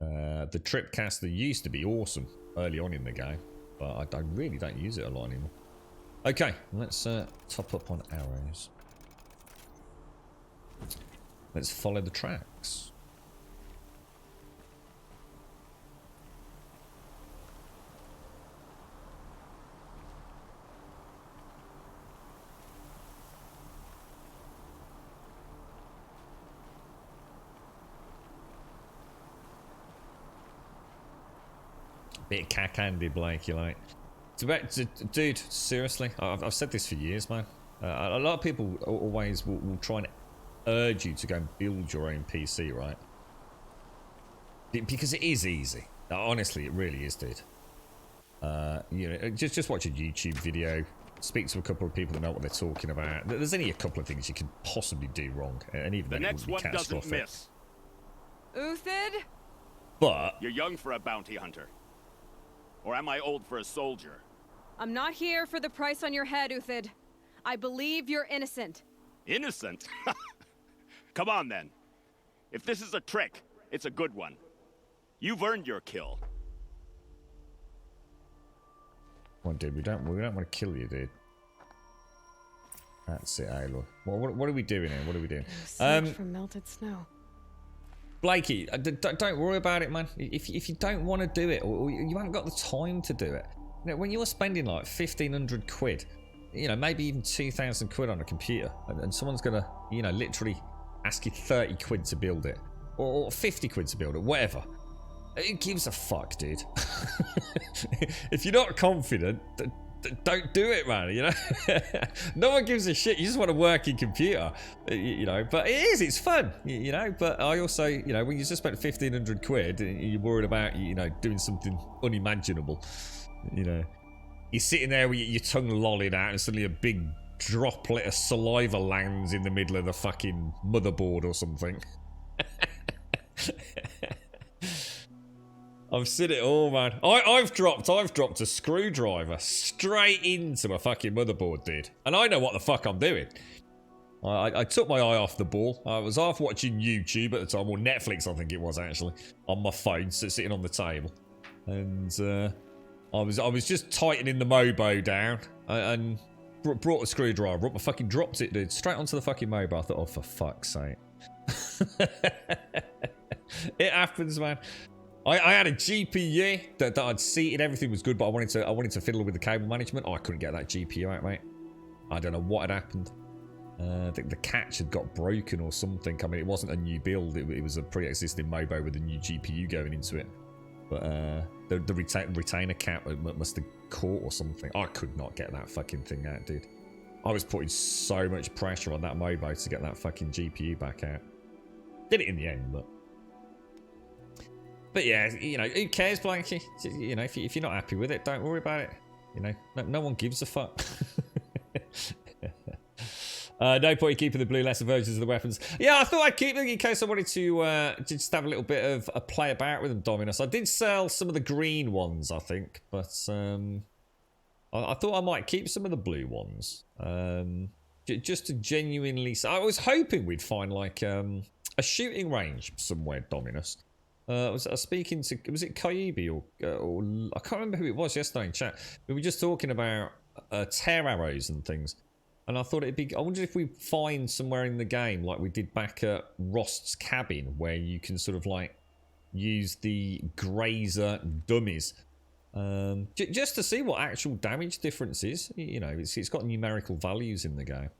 The Tripcaster used to be awesome early on in the game, but I really don't use it a lot anymore. Okay, let's top up on arrows. Let's follow the tracks. Bit cack-handed, Blake, you like. Dude, seriously, I've said this for years, man. A lot of people always will try and urge you to go and build your own PC, right? Because it is easy. Honestly, it really is, dude. You know, just watch a YouTube video, speak to a couple of people that know what they're talking about. There's only a couple of things you could possibly do wrong, and even then it wouldn't be catastrophic. Uthid? But you're young for a bounty hunter. Or am I old for a soldier? I'm not here for the price on your head, Uthid. I believe you're innocent. Innocent? Come on, then. If this is a trick, it's a good one. You've earned your kill. Come on, dude. We don't want to kill you, dude. That's it, Aloy. What are we doing here? What are we doing? From melted snow. Blakey, don't worry about it, man. If you don't want to do it, or you haven't got the time to do it, you know, when you're spending like 1,500 quid, you know, maybe even 2,000 quid on a computer, and someone's gonna, you know, literally ask you 30 quid to build it, or 50 quid to build it, whatever. Who gives a fuck, dude? If you're not confident, don't do it, man. You know, no one gives a shit. You just want a working computer, you know. But it's fun, you know. But I also, you know, when you just spent 1,500 quid, you're worried about, you know, doing something unimaginable. You know, you're sitting there with your tongue lolling out, and suddenly a big droplet of saliva lands in the middle of the fucking motherboard or something. I've seen it all, man. I've dropped a screwdriver straight into a fucking motherboard, dude. And I know what the fuck I'm doing. I took my eye off the ball. I was half watching YouTube at the time, or Netflix, I think it was actually, on my phone, sitting on the table. And I was just tightening the Mobo down and brought a screwdriver up. I fucking dropped it, dude, straight onto the fucking Mobo. I thought, oh, for fuck's sake. It happens, man. I had a GPU that I'd seated, everything was good, but I wanted to fiddle with the cable management. Oh, I couldn't get that GPU out, mate. I don't know what had happened. I think the catch had got broken or something. I mean, it wasn't a new build. It was a pre-existing Mobo with a new GPU going into it. But the retainer cap must have caught or something. I could not get that fucking thing out, dude. I was putting so much pressure on that Mobo to get that fucking GPU back out. Did it in the end, but... But yeah, you know, who cares, Blanky? You know, if you're not happy with it, don't worry about it. You know, no one gives a fuck. No point in keeping the blue lesser versions of the weapons. Yeah, I thought I'd keep them in case I wanted to just have a little bit of a play about with them, Dominus. I did sell some of the green ones, I think, but I thought I might keep some of the blue ones. Just to genuinely... I was hoping we'd find, like, a shooting range somewhere, Dominus. I was speaking to, was it Kaibi or I can't remember who it was yesterday in chat. We were just talking about tear arrows and things, and I thought it'd be. I wondered if we find somewhere in the game like we did back at Rost's cabin, where you can sort of like use the grazer dummies, just to see what actual damage difference is. You know, it's got numerical values in the game.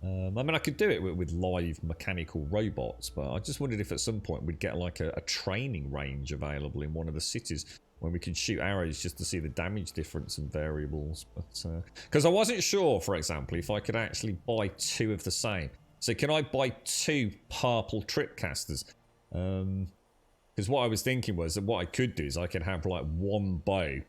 I mean, I could do it with live mechanical robots, but I just wondered if at some point we'd get like a training range available in one of the cities when we could shoot arrows just to see the damage difference and variables. But because I wasn't sure, for example, if I could actually buy two of the same. So can I buy two purple tripcasters? Because what I was thinking was that what I could do is I could have like one bow.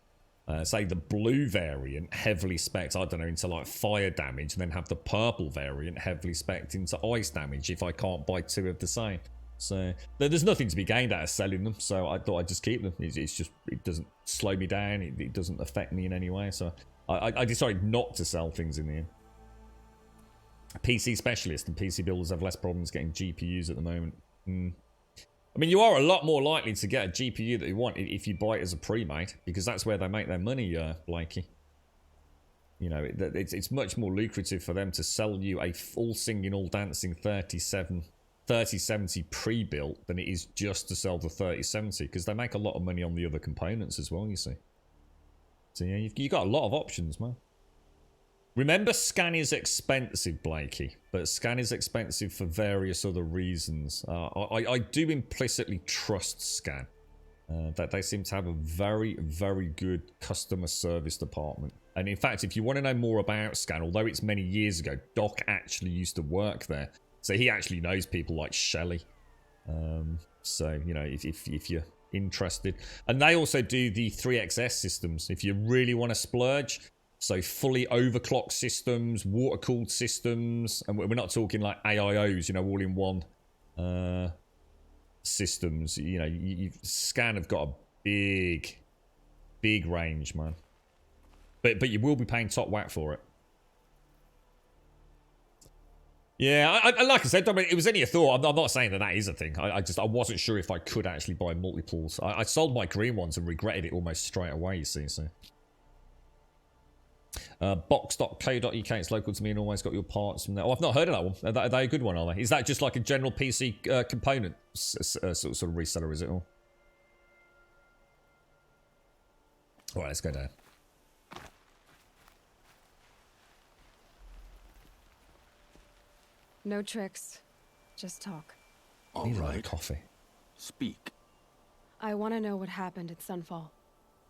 Say the blue variant heavily spec'd, I don't know, into like fire damage, and then have the purple variant heavily spec'd into ice damage if I can't buy two of the same. So there's nothing to be gained out of selling them, so I thought I'd just keep them. It's just, it doesn't slow me down, it doesn't affect me in any way, so I decided not to sell things in the end. PC specialist and PC builders have less problems getting GPUs at the moment. I mean, you are a lot more likely to get a GPU that you want if you buy it as a pre-made, because that's where they make their money, Blakey. You know, it's much more lucrative for them to sell you a full singing, all dancing 3070 pre-built than it is just to sell the 3070, because they make a lot of money on the other components as well, you see. So yeah, you've got a lot of options, man. Remember, scan is expensive, Blakey, but scan is expensive for various other reasons. I do implicitly trust scan. That they seem to have a very, very good customer service department. And in fact, if you want to know more about Scan, although it's many years ago, Doc actually used to work there. So he actually knows people like Shelley. So, you know, if you're interested. And they also do the 3XS systems if you really want to splurge. So fully overclocked systems, water-cooled systems. And we're not talking like AIOs, you know, all in one systems. You know, Scan have got a big range, man. But you will be paying top whack for it. Yeah, I like I said, I mean, it was only a thought. I'm not saying that is a thing. I wasn't sure if I could actually buy multiples. I sold my green ones and regretted it almost straight away, you see. So, box.co.uk, it's local to me and always got your parts from there. Oh, I've not heard of that one. Are they a good one, are they? Is that just like a general PC component sort of reseller, is it all? All right, let's go down. No tricks. Just talk. All right. Coffee. Speak. I want to know what happened at Sunfall.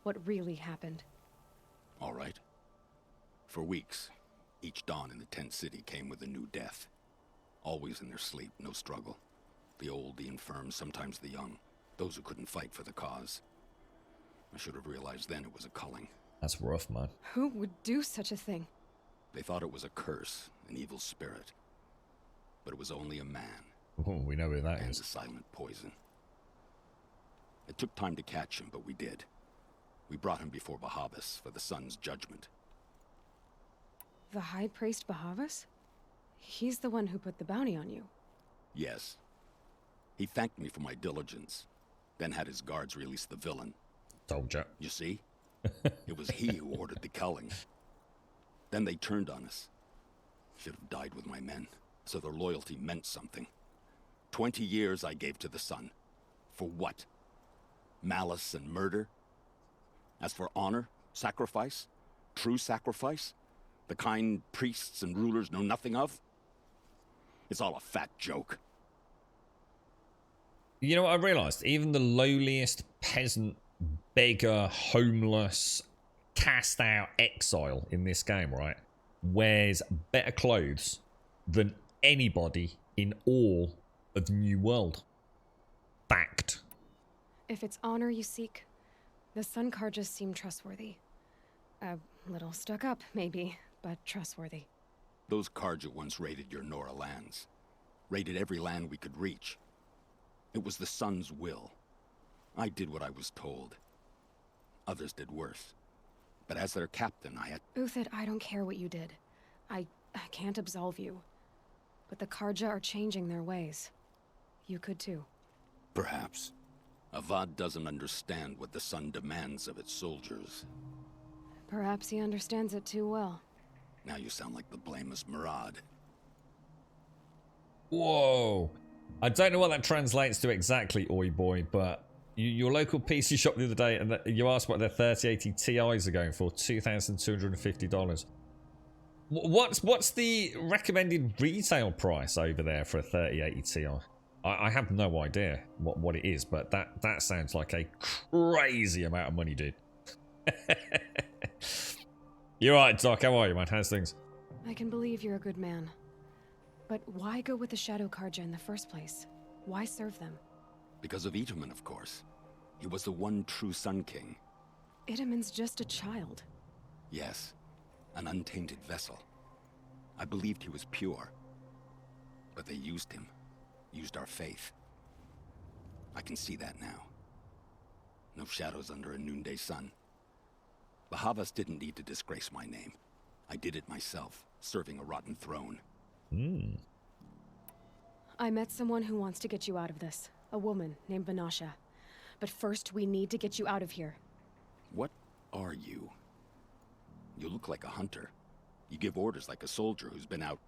What really happened. All right. For weeks, each dawn in the tent city came with a new death. Always in their sleep, no struggle. The old, the infirm, sometimes the young. Those who couldn't fight for the cause. I should have realized then it was a culling. That's rough, man. Who would do such a thing? They thought it was a curse, an evil spirit. But it was only a man. Oh, we know who that and is. A silent poison. It took time to catch him, but we did. We brought him before Bahavas for the sun's judgment. The High Priest Bahavas? He's the one who put the bounty on you. Yes. He thanked me for my diligence, then had his guards release the villain. Told ya. You see? It was he who ordered the culling. Then they turned on us. Should have died with my men. So their loyalty meant something. 20 years I gave to the sun. For what? Malice and murder? As for honor, sacrifice, true sacrifice, the kind priests and rulers know nothing of? It's all a fat joke. You know what I realised? Even the lowliest peasant, beggar, homeless, cast out exile in this game, right, wears better clothes than anybody in all of the New World. Fact. If it's honor you seek, the Sun Carjas seem trustworthy. A little stuck up, maybe, but trustworthy. Those Carja once raided your Nora lands. Raided every land we could reach. It was the Sun's will. I did what I was told. Others did worse. But as their captain, I had... Uthid, I don't care what you did. I can't absolve you. But the Carja are changing their ways. You could too. Perhaps. Avad doesn't understand what the Sun demands of its soldiers. Perhaps he understands it too well. Now you sound like the blameless Murad. Whoa. I don't know what that translates to exactly, oi boy, but your local PC shop the other day, and you asked what their 3080 Ti's are going for, $2,250. What's the recommended retail price over there for a 3080 Ti? I have no idea what it is, but that sounds like a crazy amount of money, dude. You're right, Doc. How are you, man? How's things? I can believe you're a good man. But why go with the Shadow Carja in the first place? Why serve them? Because of Itamen, of course. He was the one true Sun King. Itamen's just a child. Yes. An untainted vessel. I believed he was pure. But they used him. Used our faith. I can see that now. No shadows under a noonday sun. Bahavas didn't need to disgrace my name. I did it myself, serving a rotten throne. I met someone who wants to get you out of this. A woman named Vanasha. But first, we need to get you out of here. What are you? You look like a hunter. You give orders like a soldier who's been out...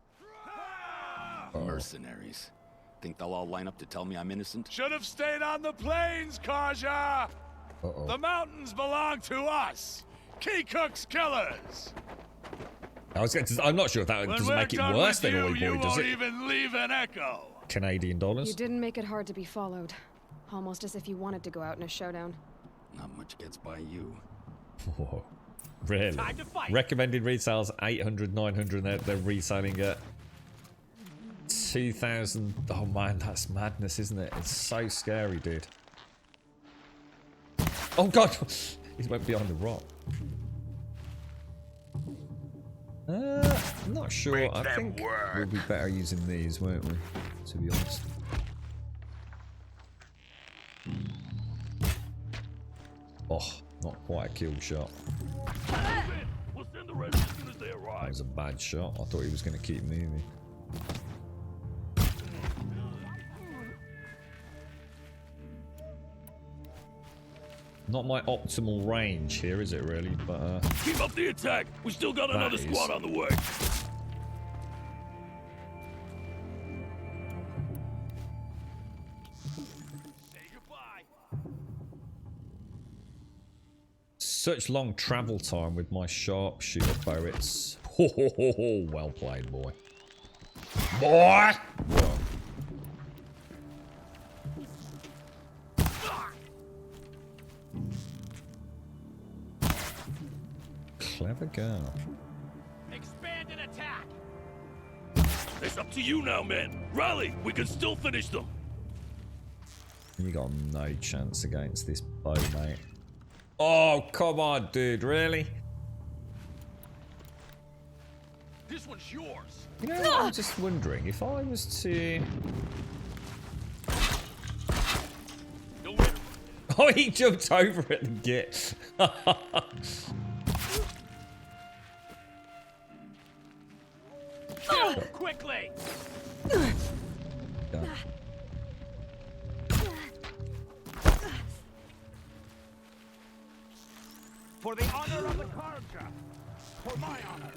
Mercenaries. Think they'll all line up to tell me I'm innocent? Should have stayed on the plains, Carja! The mountains belong to us! Keecook's killers! I'm not sure if that doesn't make it worse than Oi Boy, does it? You won't even leave an echo! Canadian dollars? You didn't make it hard to be followed. Almost as if you wanted to go out in a showdown. Not much gets by you. Whoa. Really? Time to fight. Recommended retails 800, 900. They're retailing at 2,000. Oh man, that's madness, isn't it? It's so scary, dude. Oh god, he went behind the rock. I'm not sure. I think we'll be better using these, won't we? To be honest. Oh, not quite a kill shot. We'll send the rest as soon as they arrive. That was a bad shot. I thought he was going to keep moving. Not my optimal range here, is it really? But keep up the attack. We still got another squad on the way. Such long travel time with my sharpshooter ferrets. Ho, ho, ho, ho. Well played, boy. Boy! Clever girl. Expand and attack. It's up to you now, men. Rally. We can still finish them. You got no chance against this bow, mate. Oh, come on, dude. Really? This one's yours. You know, I'm just wondering if I was to... Oh, he jumped over at the git. Quickly. Yeah. For the honor of the Karja. For my honor.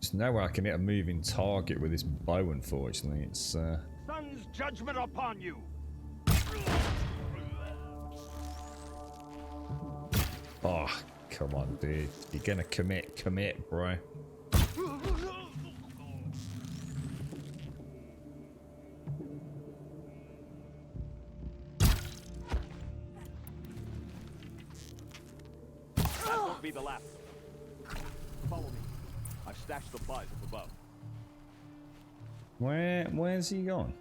There's nowhere I can hit a moving target with this bow, unfortunately. It's Sun's judgment upon you. Oh, come on, dude. You're gonna commit, bro. That won't be the last. Follow me. I've stashed supplies up above. Where's he gone?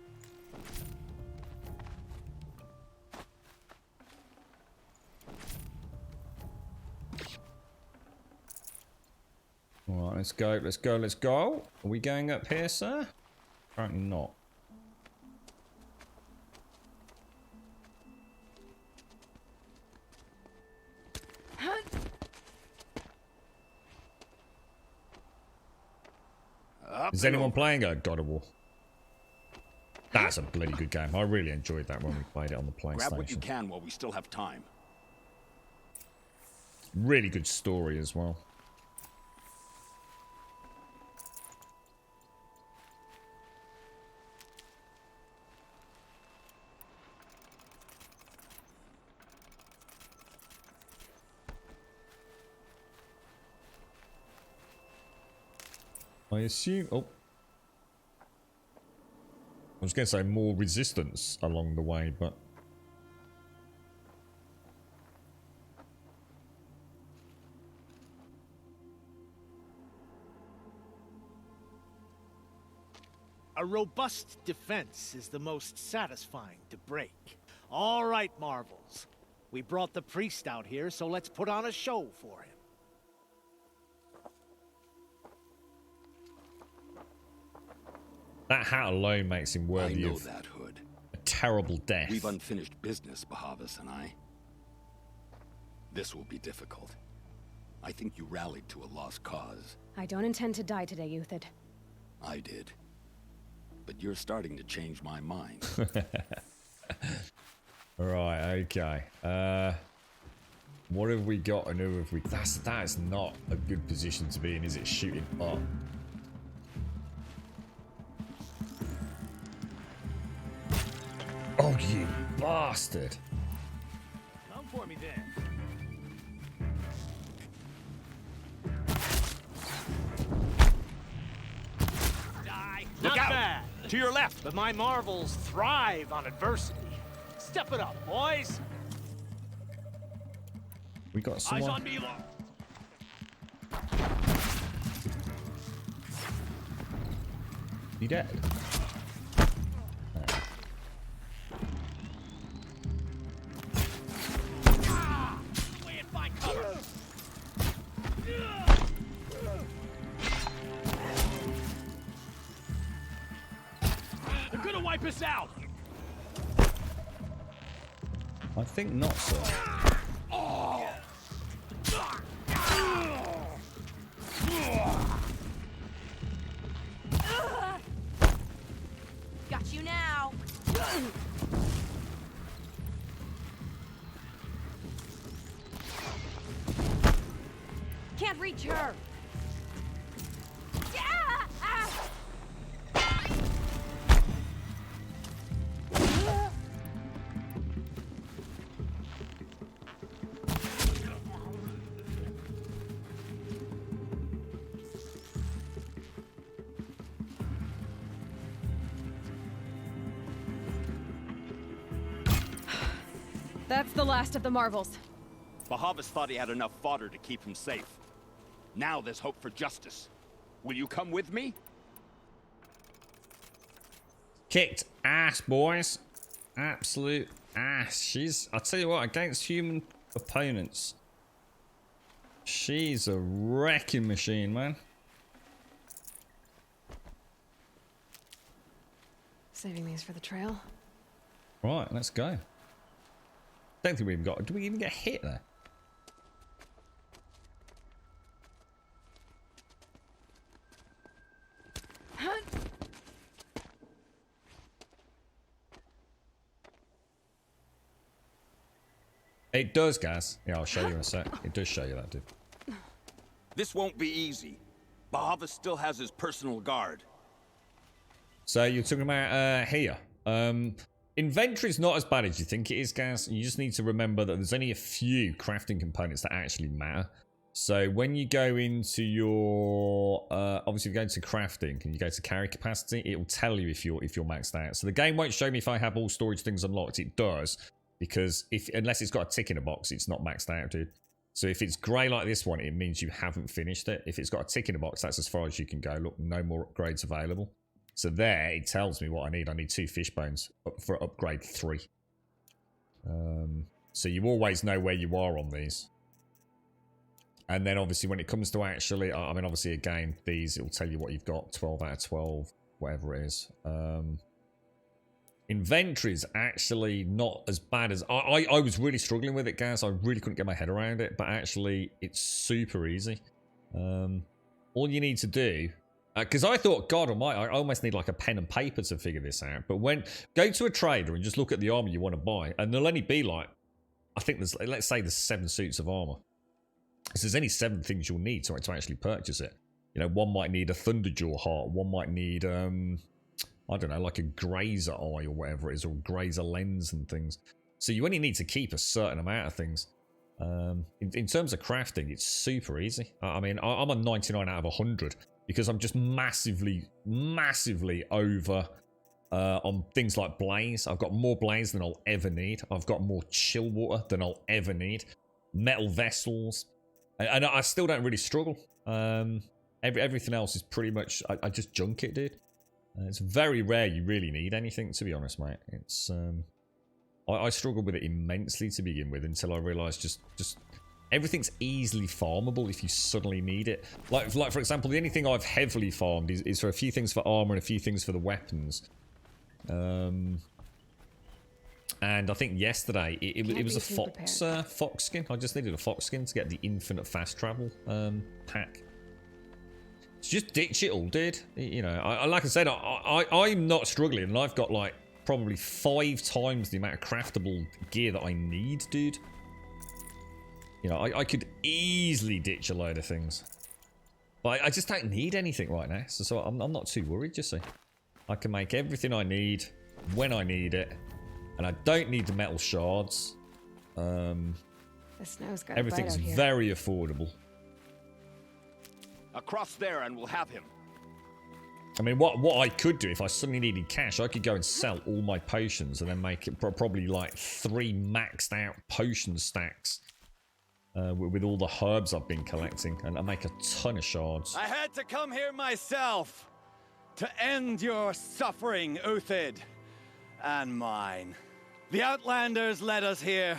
Alright, let's go, let's go, let's go. Are we going up here, sir? Apparently not. Is anyone playing God of War? That's a bloody good game. I really enjoyed that when we played it on the PlayStation. Grab what you can while we still have time. Really good story as well. I assume... Oh. I was going to say more resistance along the way, but... A robust defense is the most satisfying to break. All right, Marvels. We brought the priest out here, so let's put on a show for him. That hat alone makes him worthy of that, Hood. A terrible death. We've unfinished business, Bahavas and I. This will be difficult. I think you rallied to a lost cause. I don't intend to die today, Euthid. I did. But you're starting to change my mind. Right, okay. What have we got and who have we... That's not a good position to be in, is it? Shooting up. Oh, you bastard. Come for me then. Die. Look Not out! bad. To your left. But my Marvels thrive on adversity. Step it up, boys. We got Eyes someone. on me, Lo. You dead? Way and find cover. They're gonna wipe us out. I think not, sir. Got you now. Can't reach her. That's the last of the marvels. Bahavas thought he had enough fodder to keep him safe. Now there's hope for justice. Will you come with me? Kicked ass, boys. Absolute ass. I'll tell you what, against human opponents, she's a wrecking machine, man. Saving these for the trail. Right, let's go. Don't think we even got... Do we even get hit there? It does, Gaz. Yeah, I'll show you in a sec. It does show you that, dude. This won't be easy. Bahavas still has his personal guard. So you're talking about here. Inventory's not as bad as you think it is, Gaz. You just need to remember that there's only a few crafting components that actually matter. So when you go into your obviously if you go into crafting and you go to carry capacity, it will tell you if you're maxed out. So the game won't show me if I have all storage things unlocked. It does, because unless it's got a tick in a box, it's not maxed out, dude. So if it's grey like this one, it means you haven't finished it. If it's got a tick in a box, that's as far as you can go. Look, no more upgrades available. So there, it tells me what I need. I need 2 fish bones for upgrade 3. So you always know where you are on these. And then obviously when it comes to actually, I mean, obviously again, these, it'll tell you what you've got, 12 out of 12, whatever it is. Inventory's actually not as bad as... I was really struggling with it, Gaz. I really couldn't get my head around it, but actually it's super easy. All you need to do... Because I thought, God almighty, I almost need like a pen and paper to figure this out. But go to a trader and just look at the armor you want to buy, and there'll only be like, I think there's, let's say there's 7 suits of armor. So there's only 7 things you'll need to actually purchase it. You know, one might need a Thunderjaw heart, one might need, I don't know, like a Grazer eye or whatever it is, or Grazer lens and things. So you only need to keep a certain amount of things. In terms of crafting, it's super easy. I mean, I'm on 99 out of 100. Because I'm just massively over on things like blaze. I've got more blaze than I'll ever need. I've got more chill water than I'll ever need. Metal vessels. And I still don't really struggle. Everything else is pretty much... I just junk it, dude. It's very rare you really need anything, to be honest, mate. It's... I struggled with it immensely to begin with until I realised just everything's easily farmable if you suddenly need it. Like for example, the only thing I've heavily farmed is for a few things for armor and a few things for the weapons. And I think yesterday it was a fox skin. I just needed a fox skin to get the infinite fast travel pack. So just ditch it all, dude. You know, like I said, I'm not struggling, and I've got like probably 5 times the amount of craftable gear that I need, dude. You know, I could easily ditch a load of things. But I just don't need anything right now. So I'm not too worried, you see. I can make everything I need when I need it. And I don't need the metal shards. The snow's got everything's a bite out here. very affordable. Across there and we'll have him. I mean, what I could do if I suddenly needed cash, I could go and sell all my potions and then make it probably like 3 maxed out potion stacks. with all the herbs I've been collecting, and I make a ton of shards. I had to come here myself to end your suffering, Uthid, and mine. The Outlanders led us here,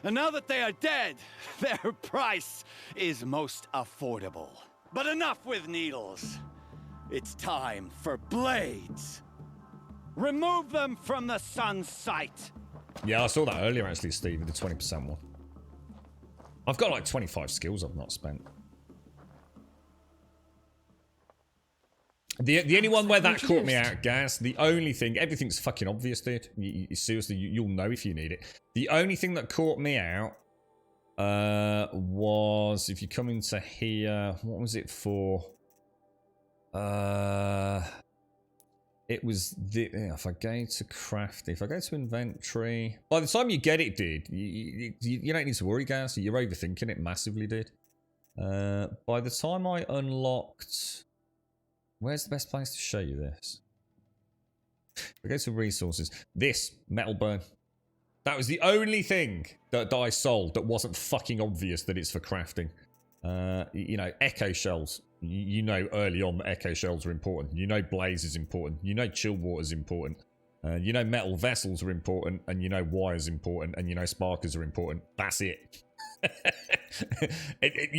and now that they are dead, their price is most affordable. But enough with needles. It's time for blades. Remove them from the sun's sight. Yeah, I saw that earlier actually, Steve, with the 20% one. I've got like 25 skills I've not spent. The only one where that caught me out, Gaz, the only thing, everything's fucking obvious, dude. Seriously, you'll know if you need it. The only thing that caught me out was, if you come into here, what was it for? It was if I go to craft, if I go to inventory, by the time you get it, dude, you don't need to worry, guys. You're overthinking it massively, dude. By the time I unlocked, where's the best place to show you this? If I go to resources, this metal burn. That was the only thing that I sold that wasn't fucking obvious that it's for crafting. You know, echo shells. You know early on that echo shells are important. You know blaze is important. You know chill water is important. You know metal vessels are important. And you know wires important. And you know sparkers are important. That's it.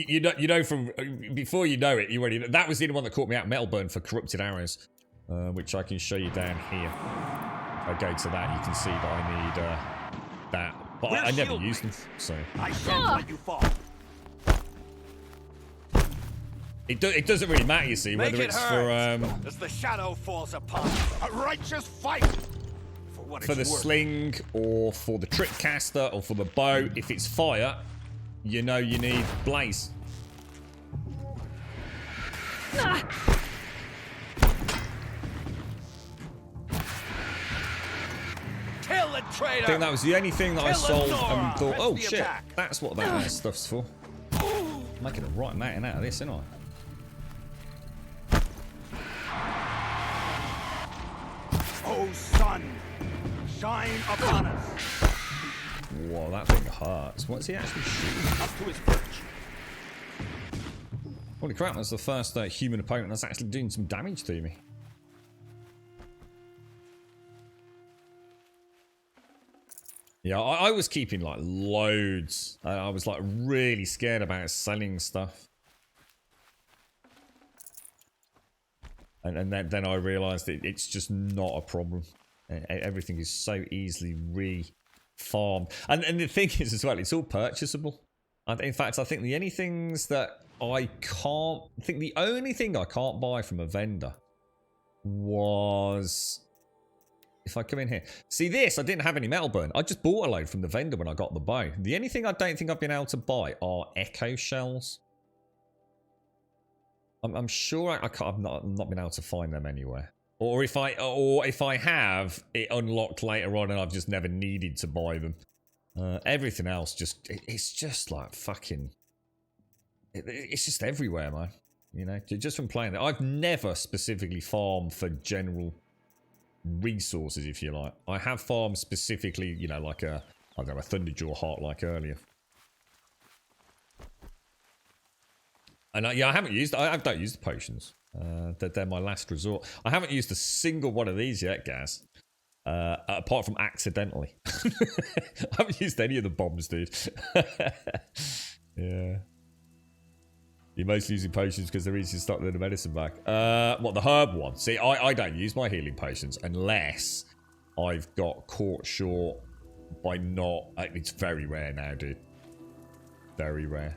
You know from before you know it, you already know. That was the only one that caught me out. Metal burn for corrupted arrows, which I can show you down here. If I go to that, you can see that I need that. But I never used them, so. I shan't let you fall. It doesn't really matter, you see, whether it's for as the shadow falls upon a righteous fight. For the sling, or for the trick caster, or for the bow. If it's fire, you know you need blaze. Kill the traitor. I think that was the only thing that I sold and thought, oh shit, attack. that's what that stuff's for. Making a right mountain out of this, isn't I? Oh, sun, shine upon us. Whoa, that thing hurts. What's he actually shooting? Up to his perch. Holy crap, that's the first human opponent that's actually doing some damage to me. Yeah, I was keeping like loads. I was like really scared about selling stuff. And then I realised that it's just not a problem. Everything is so easily re-farmed. And the thing is as well, it's all purchasable. In fact, I think the only things that I can't... I think the only thing I can't buy from a vendor was... If I come in here... See this, I didn't have any metal burn. I just bought a load from the vendor when I got the bow. The only thing I don't think I've been able to buy are echo shells. I'm sure I've not been able to find them anywhere. Or if I have, it unlocked later on and I've just never needed to buy them. Everything else it's just like fucking... It's just everywhere, man. You know, just from playing it. I've never specifically farmed for general resources, if you like. I have farmed specifically, you know, like a, I don't know, a Thunderjaw heart like earlier. And yeah, I haven't used, I don't use the potions. They're my last resort. I haven't used a single one of these yet, Gaz. Apart from accidentally. I haven't used any of the bombs, dude. Yeah. You're mostly using potions because they're easy to stock than the medicine bag. What, the herb one? See, I don't use my healing potions unless I've got caught short by not... It's very rare now, dude. Very rare.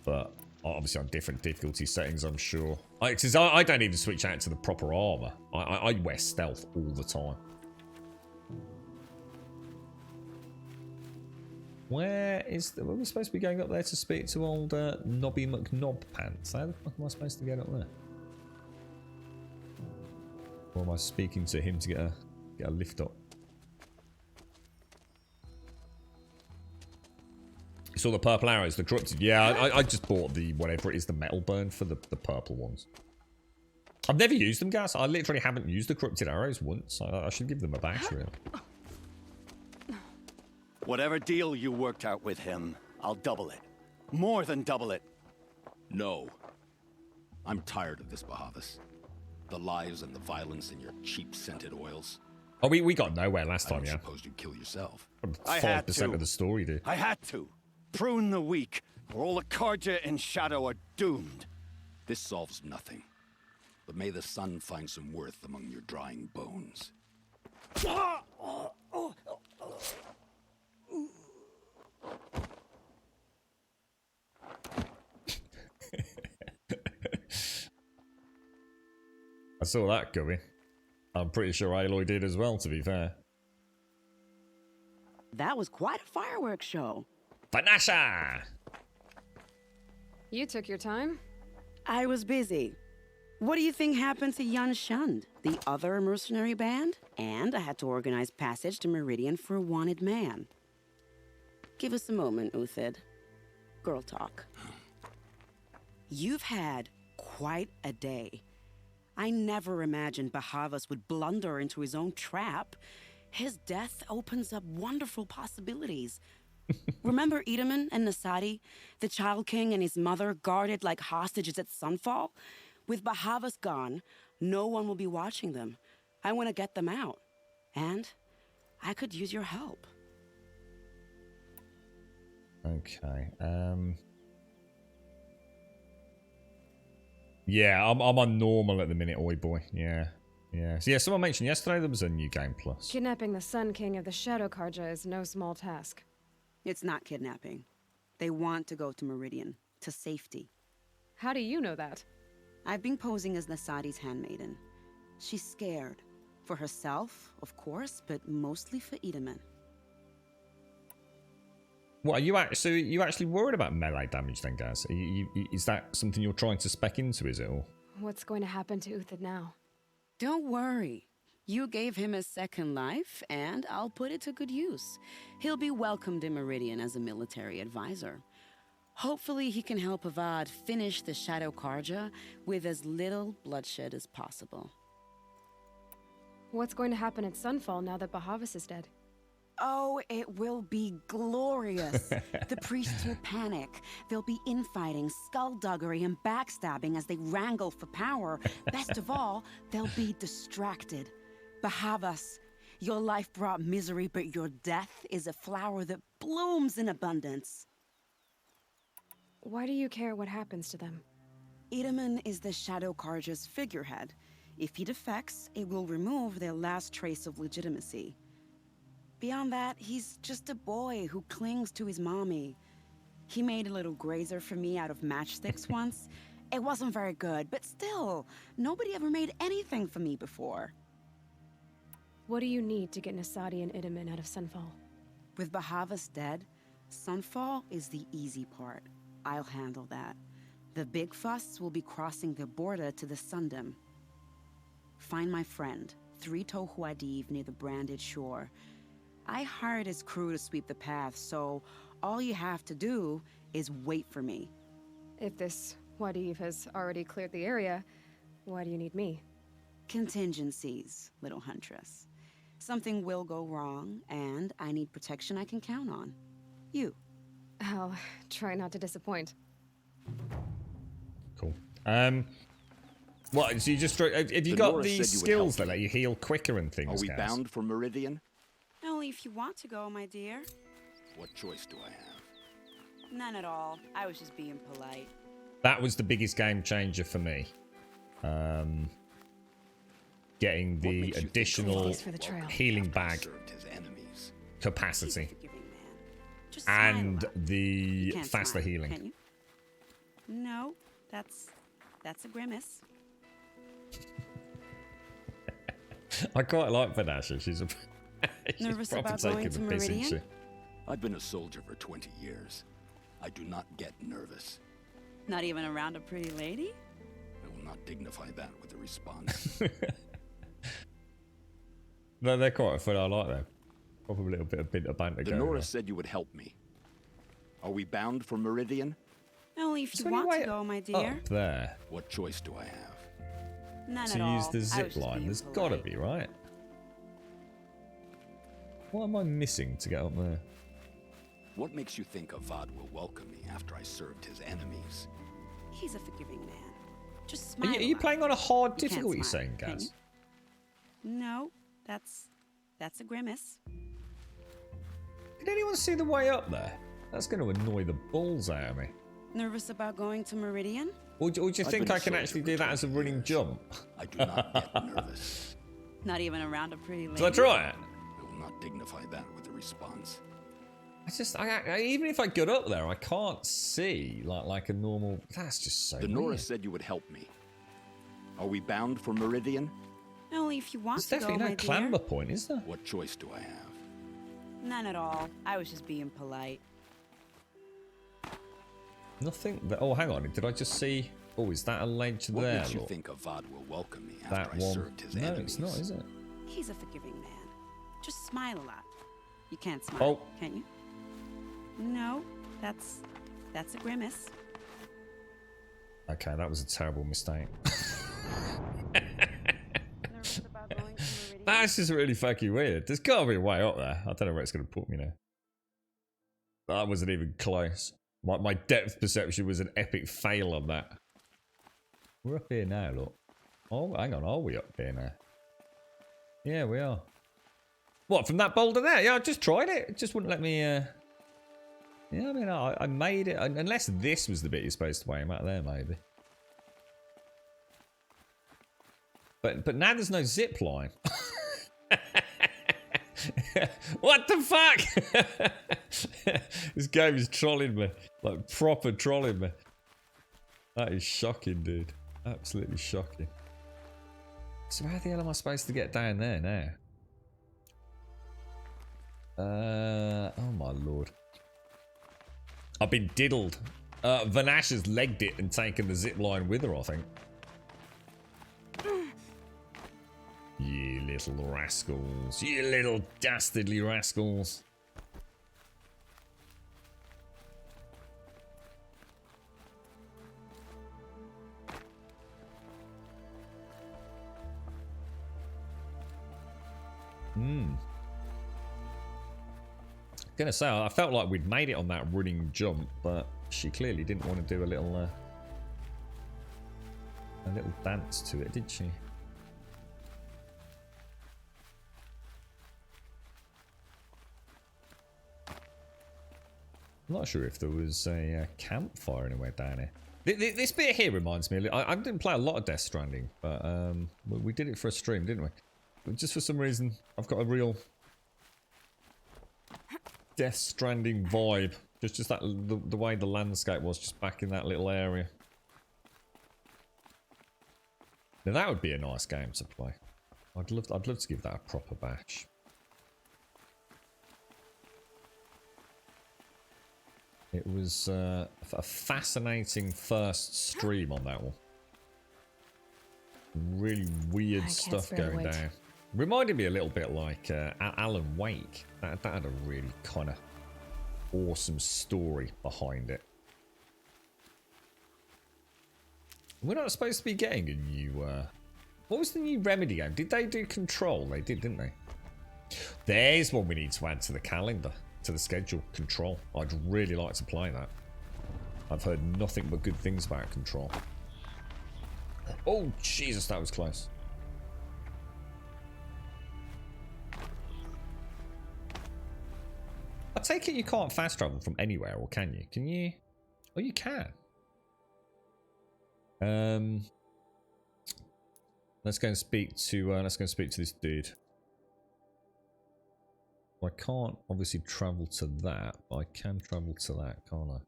But obviously on different difficulty settings, I'm sure. Because I don't even switch out to the proper armor. I wear stealth all the time. Where are we supposed to be going up there to speak to old Nobby McNobpants? How the fuck am I supposed to get up there? Or am I speaking to him to get a lift up? You saw the purple arrows, the corrupted. Yeah, I just bought the whatever it is, the metal burn for the purple ones. I've never used them, guys. I literally haven't used the corrupted arrows once. I should give them a bash, really. Whatever deal you worked out with him, I'll double it. More than double it. No. I'm tired of this, Bahavas. The lies and the violence in your cheap-scented oils. Oh, we got nowhere last time, yeah. I suppose you'd kill yourself. 5% of the story, dude. I had to. Prune the weak, or all the Karja in Shadow are doomed. This solves nothing. But may the sun find some worth among your drying bones. I saw that coming. I'm pretty sure Aloy did as well, to be fair. That was quite a fireworks show. Vanasha! You took your time? I was busy. What do you think happened to Yan Shund, the other mercenary band? And I had to organize passage to Meridian for a wanted man. Give us a moment, Uthid. Girl talk. You've had quite a day. I never imagined Bahavas would blunder into his own trap. His death opens up wonderful possibilities. Remember Edaman and Nasadi, the Child King and his mother guarded like hostages at Sunfall? With Bahavas gone, no one will be watching them. I want to get them out. And I could use your help. Okay, yeah, I'm on normal at the minute, oi boy. Yeah. So yeah, someone mentioned yesterday there was a new game plus. Kidnapping the Sun King of the Shadow Karja is no small task. It's not kidnapping. They want to go to Meridian, to safety. How do you know that? I've been posing as Nasadi's handmaiden. She's scared. For herself, of course, but mostly for Edaman. What are you actually worried about melee damage then, guys? Is that something you're trying to spec into, is it? Or? What's going to happen to Uthid now? Don't worry. You gave him a second life, and I'll put it to good use. He'll be welcomed in Meridian as a military advisor. Hopefully he can help Avad finish the Shadow Karja with as little bloodshed as possible. What's going to happen at Sunfall now that Bahavas is dead? Oh, it will be glorious. The priests will panic. There'll be infighting, skullduggery, and backstabbing as they wrangle for power. Best of all, they'll be distracted. Bahavas, your life brought misery, but your death is a flower that blooms in abundance. Why do you care what happens to them? Edaman is the Shadow Karja's figurehead. If he defects, it will remove their last trace of legitimacy. Beyond that, he's just a boy who clings to his mommy. He made a little grazer for me out of matchsticks once. It wasn't very good, but still, nobody ever made anything for me before. What do you need to get Nasadi and Edaman out of Sunfall? With Bahavas dead, Sunfall is the easy part. I'll handle that. The big fuss will be crossing the border to the Sundom. Find my friend, 3 Tohuadiv near the Branded Shore. I hired his crew to sweep the path, so all you have to do is wait for me. If this Wadiv has already cleared the area, why do you need me? Contingencies, little huntress. Something will go wrong, and I need protection I can count on. You. I'll try not to disappoint. Cool. What, so you just... Have you got these skills that let you heal quicker and things, Are we guys? bound for Meridian? Only if you want to go, my dear. What choice do I have? None at all. I was just being polite. That was the biggest game changer for me. Getting the additional healing bag capacity. And the faster healing. Can you? No, that's a grimace. I quite like Vanasha. She's Nervous about going to Meridian? I've been a soldier for 20 years. I do not get nervous. Not even around a pretty lady? I will not dignify that with a response. No, they're quite fun. I like them. Probably a little bit of banter The going Nora on. said you would help me. Are we bound for Meridian? Only if you want to go, my dear. Up there. What choice do I have? None To at all. use the I was zip just line. being There's polite. gotta be, right? What am I missing to get up there? What makes you think Avad will welcome me after I served his enemies? He's a forgiving man. Just Are smile. you playing on a hard You can't difficulty smile, setting, can Gaz? you? No, that's a grimace. Did anyone see the way up there? That's going to annoy the balls out of me. Nervous about going to Meridian? Or do you think I can actually do that as a running jump? I do not get nervous. Not even around a pretty lady. Shall I try it? I will not dignify that with a response. Even if I got up there, I can't see like a normal. That's just so. The Norris said you would help me. Are we bound for Meridian? Only if you want There's to definitely go, no my dear. clamber point, is there? What choice do I have? None at all. I was just being polite. Nothing. Oh, hang on. Did I just see? Oh, is that a ledge What there? makes you look? think Avad will welcome me That after I one. served his No, enemies? it's not, is it? He's a forgiving man. Just smile a lot. You can't smile, Oh. can you? No, that's a grimace. Okay, that was a terrible mistake. That's just really fucking weird. There's got to be a way up there. I don't know where it's going to put me now. That wasn't even close. My depth perception was an epic fail on that. We're up here now, look. Oh, hang on. Are we up here now? Yeah, we are. What, from that boulder there? Yeah, I just tried it. It just wouldn't let me... Yeah, I mean, I made it. Unless this was the bit you're supposed to aim at there, maybe. But now there's no zip line. What the fuck? This game is trolling me. Like, proper trolling me. That is shocking, dude. Absolutely shocking. So how the hell am I supposed to get down there now? Oh my lord. I've been diddled. Vanash has legged it and taken the zip line with her, I think. You little rascals. You little dastardly rascals. Gonna say, I felt like we'd made it on that running jump, but she clearly didn't want to do a little dance to it, did she? I'm not sure if there was a campfire anywhere down here. This bit here reminds me. I didn't play a lot of Death Stranding, but we did it for a stream, didn't we? But just for some reason, I've got a real Death Stranding vibe. Just that the way the landscape was, just back in that little area. Now that would be a nice game to play. I'd love to give that a proper bash. It was a fascinating first stream on that one. Really weird stuff going down. Reminded me a little bit like Alan Wake. That had a really kind of awesome story behind it. We're not supposed to be getting a new... what was the new Remedy game? Did they do Control? They did, didn't they? There's one we need to add to the calendar. To the schedule. Control. I'd really like to play that. I've heard nothing but good things about Control. Oh, Jesus, that was close. I take it you can't fast travel from anywhere, or can you? Can you? Oh, you can. Let's go and speak to this dude. I can't obviously travel to that, but I can travel to that, can't I?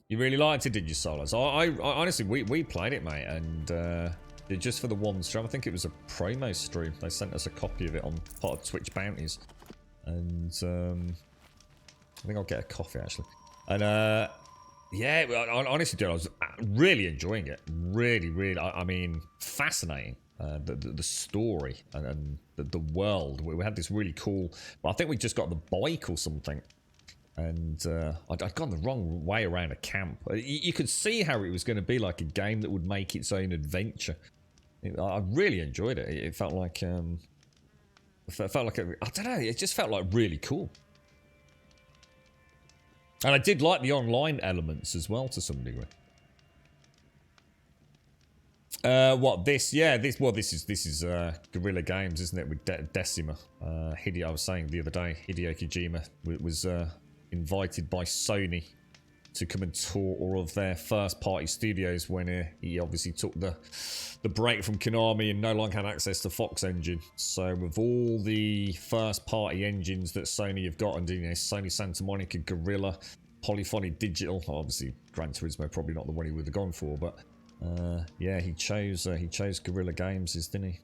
You really liked it, did you, Solas? I honestly, we played it, mate, and just for the one stream. I think it was a promo stream. They sent us a copy of it on part of Twitch bounties, and I think I'll get a coffee actually. And yeah, honestly, dude, I was really enjoying it. Really, I mean, fascinating. The story and the world. We had this really cool, but I think we just got the bike or something, and I'd gone the wrong way around a camp. You could see how it was going to be like a game that would make its own adventure. I really enjoyed it. It felt like It felt like I don't know. It just felt like really cool. And I did like the online elements as well to some degree. What this? Yeah, this. Well, this is Guerrilla Games, isn't it? With Decima. I was saying the other day, Hideo Kojima was invited by Sony to come and tour all of their first-party studios when he obviously took the break from Konami and no longer had access to Fox Engine. So with all the first-party engines that Sony have got, and Sony Santa Monica, Guerrilla, Polyphony Digital, obviously Gran Turismo probably not the one he would have gone for, but yeah, he chose Guerrilla Games, didn't he?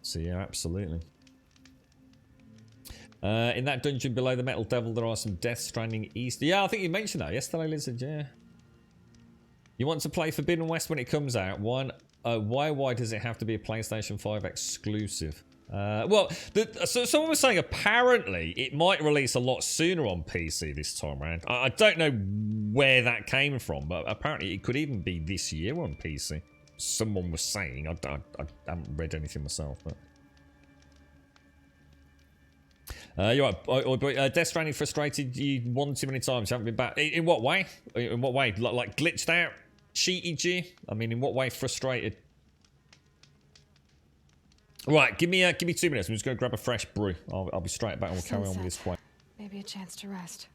So yeah, absolutely. In that dungeon below the Metal Devil, there are some Death Stranding Easter. Yeah, I think you mentioned that yesterday, Lizard. Yeah. You want to play Forbidden West when it comes out? Why does it have to be a PlayStation 5 exclusive? Well, so someone was saying apparently it might release a lot sooner on PC this time around. I don't know where that came from, but apparently it could even be this year on PC. Someone was saying. I haven't read anything myself, but. You're right. Death Stranding frustrated you one too many times. You haven't been back. In what way? In what way? Like glitched out? Cheated you? I mean, in what way frustrated? Right, give me 2 minutes. I'm just going to grab a fresh brew. I'll be straight back and we'll carry on with this point. Maybe a chance to rest.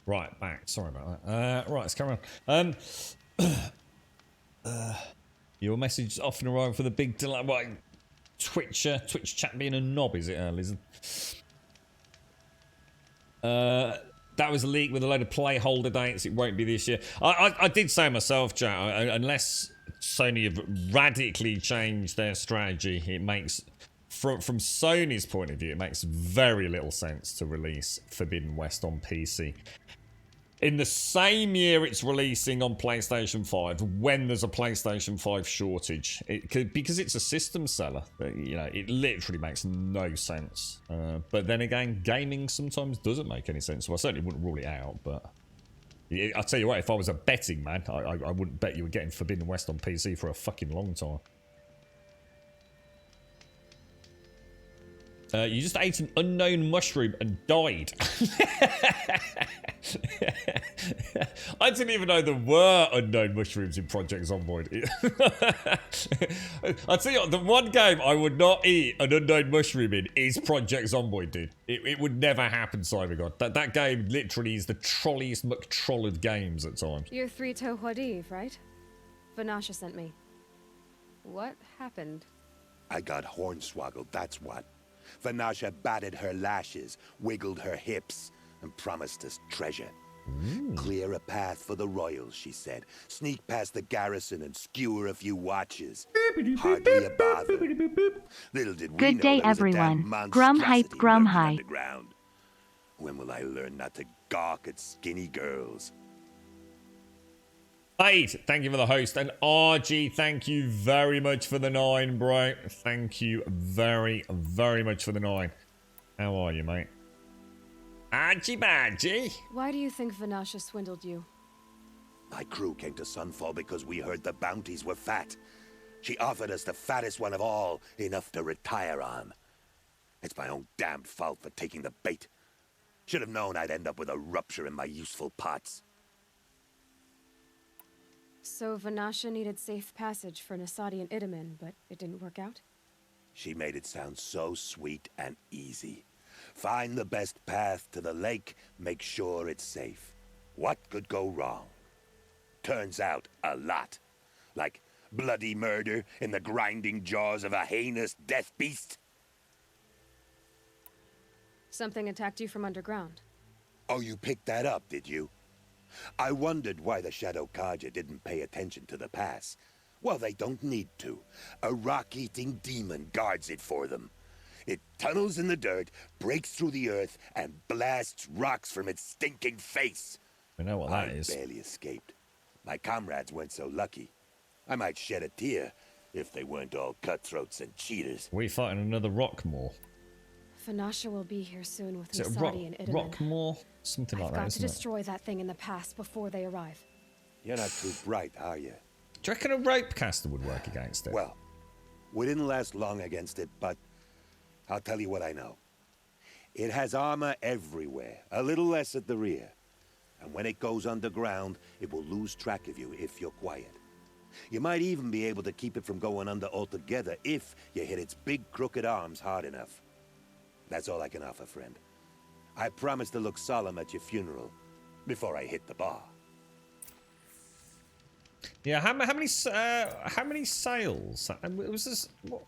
Right, back. Sorry about that. Right, let's carry on. Your message often arriving for the big delay. What, Twitch chat being a knob, is it, Liz? That was a leak with a load of placeholder dates. It won't be this year. I did say myself, Jack, unless Sony have radically changed their strategy, it makes... From Sony's point of view, it makes very little sense to release Forbidden West on PC in the same year it's releasing on PlayStation 5 when there's a PlayStation 5 shortage. Because it's a system seller, you know, it literally makes no sense. But then again, gaming sometimes doesn't make any sense, so I certainly wouldn't rule it out, but... I'll tell you what, if I was a betting man, I wouldn't bet you were getting Forbidden West on PC for a fucking long time. You just ate an unknown mushroom and died. I didn't even know there were unknown mushrooms in Project Zomboid. I'll tell you what, the one game I would not eat an unknown mushroom in is Project Zomboid, dude. It would never happen, Cybergod. That game literally is the trolliest McTroll of games at times. You're Three-Toe Huadiv, right? Vanasha sent me. What happened? I got hornswoggled, that's what. Vanasha batted her lashes, wiggled her hips, and promised us treasure. Clear a path for the royals, she said. Sneak past the garrison and skewer a few watches. Hardly a bother. Little did we Good know day, there was a damn everyone. Grum hype, monstrosity grum lurking hype. underground. When will I learn not to gawk at skinny girls? Fade, thank you for the host. And RG, thank you very much for the 9, bro. Thank you very, very much for the 9. How are you, mate? Archie Badgie. Why do you think Vanasha swindled you? My crew came to Sunfall because we heard the bounties were fat. She offered us the fattest one of all, enough to retire on. It's my own damned fault for taking the bait. Should have known I'd end up with a rupture in my useful parts. So Vanasha needed safe passage for Nasadi and Itamen, but it didn't work out? She made it sound so sweet and easy. Find the best path to the lake, make sure it's safe. What could go wrong? Turns out, a lot. Like bloody murder in the grinding jaws of a heinous death beast. Something attacked you from underground. Oh, you picked that up, did you? I wondered why the Shadow Carja didn't pay attention to the pass. Well, they don't need to. A rock-eating demon guards it for them. It tunnels in the dirt, breaks through the earth, and blasts rocks from its stinking face. We know what that is. I barely escaped. My comrades weren't so lucky. I might shed a tear if they weren't all cutthroats and cheaters. We fighting another Rockmore. Vanasha will be here soon with Is it Nasadi and Itamen. Rockmore? Something like I've that, got to isn't it? destroy that thing in the pass before they arrive. You're not too bright, are you? Do you reckon a rope caster would work against it? Well, we didn't last long against it, but I'll tell you what I know. It has armor everywhere, a little less at the rear. And when it goes underground, it will lose track of you if you're quiet. You might even be able to keep it from going under altogether if you hit its big crooked arms hard enough. That's all I can offer, friend. I promise to look solemn at your funeral before I hit the bar. Yeah, how many sales? Was this what?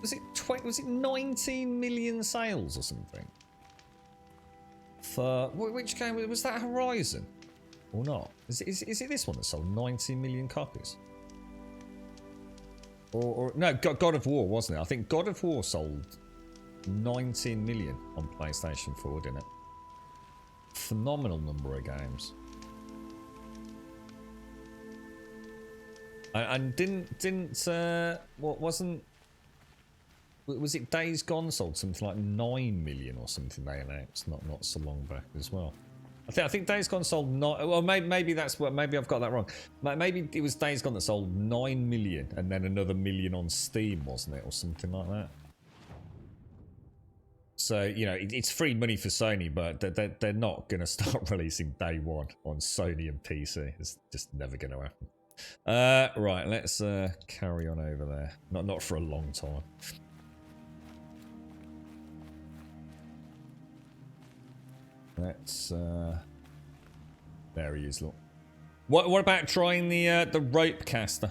Was it 19 million sales or something? For which game was that? Horizon or not? Is it this one that sold 19 million copies? Or no, God of War, wasn't it? I think God of War sold 19 million on PlayStation 4, didn't it? Phenomenal number of games. And was it Days Gone sold something like 9 million or something they announced not so long back as well. I think Days Gone sold well, maybe that's what, maybe I've got that wrong. Maybe it was Days Gone that sold 9 million and then another million on Steam, wasn't it, or something like that. So, you know, it's free money for Sony, but they're not going to start releasing day one on Sony and PC. It's just never going to happen. Right, let's carry on over there. Not for a long time. Let's there he is, look. What about trying the rope caster?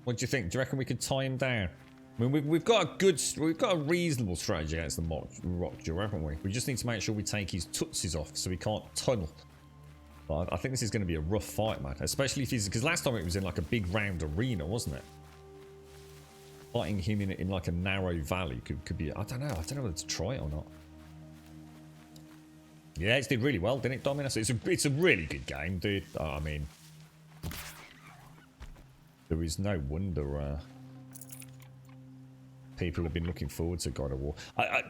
What do you think? Do you reckon we could tie him down? I mean, we've got a reasonable strategy against the Rockjaw, haven't we? We just need to make sure we take his tootsies off so he can't tunnel. But I think this is going to be a rough fight, man. Especially if he's... Because last time it was in like a big round arena, wasn't it? Fighting him in like a narrow valley could be... I don't know whether to try it or not. Yeah, it did really well, didn't it, Dominus? It's a really good game, dude. I mean... There is no wonder... people have been looking forward to God of War.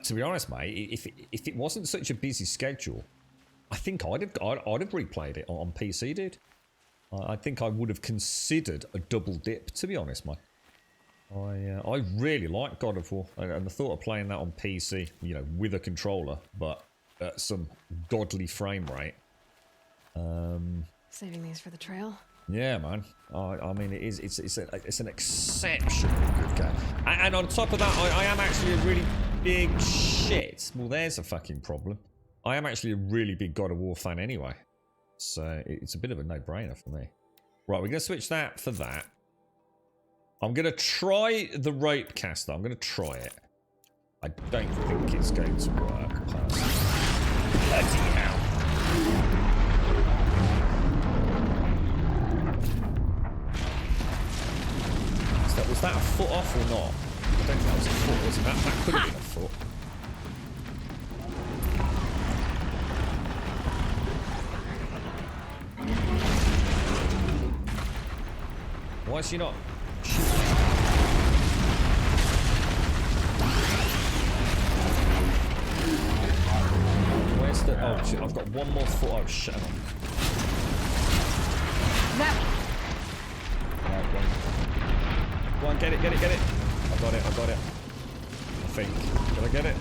To be honest, mate, if it wasn't such a busy schedule... I think I'd have replayed it on PC, dude. I think I would have considered a double dip, to be honest, mate. I really like God of War, and the thought of playing that on PC, you know, with a controller, but at some godly frame rate. Saving these for the trail. Yeah, man. I mean, it's an exceptionally good game, and on top of that, I am actually a really big shit. Well, there's a fucking problem. I am actually a really big God of War fan anyway, so it's a bit of a no-brainer for me. Right, we're gonna switch that for that. I'm going to try the rope caster. I'm going to try it. I don't think it's going to work, personally. Bloody hell. Was that a foot off or not? I don't think that was a foot, was it? That could have been a foot. Why is she not? Where's the... Oh, shit, I've got one more foot. Oh, shit. Go on, get it. I got it. I think. Did I get it?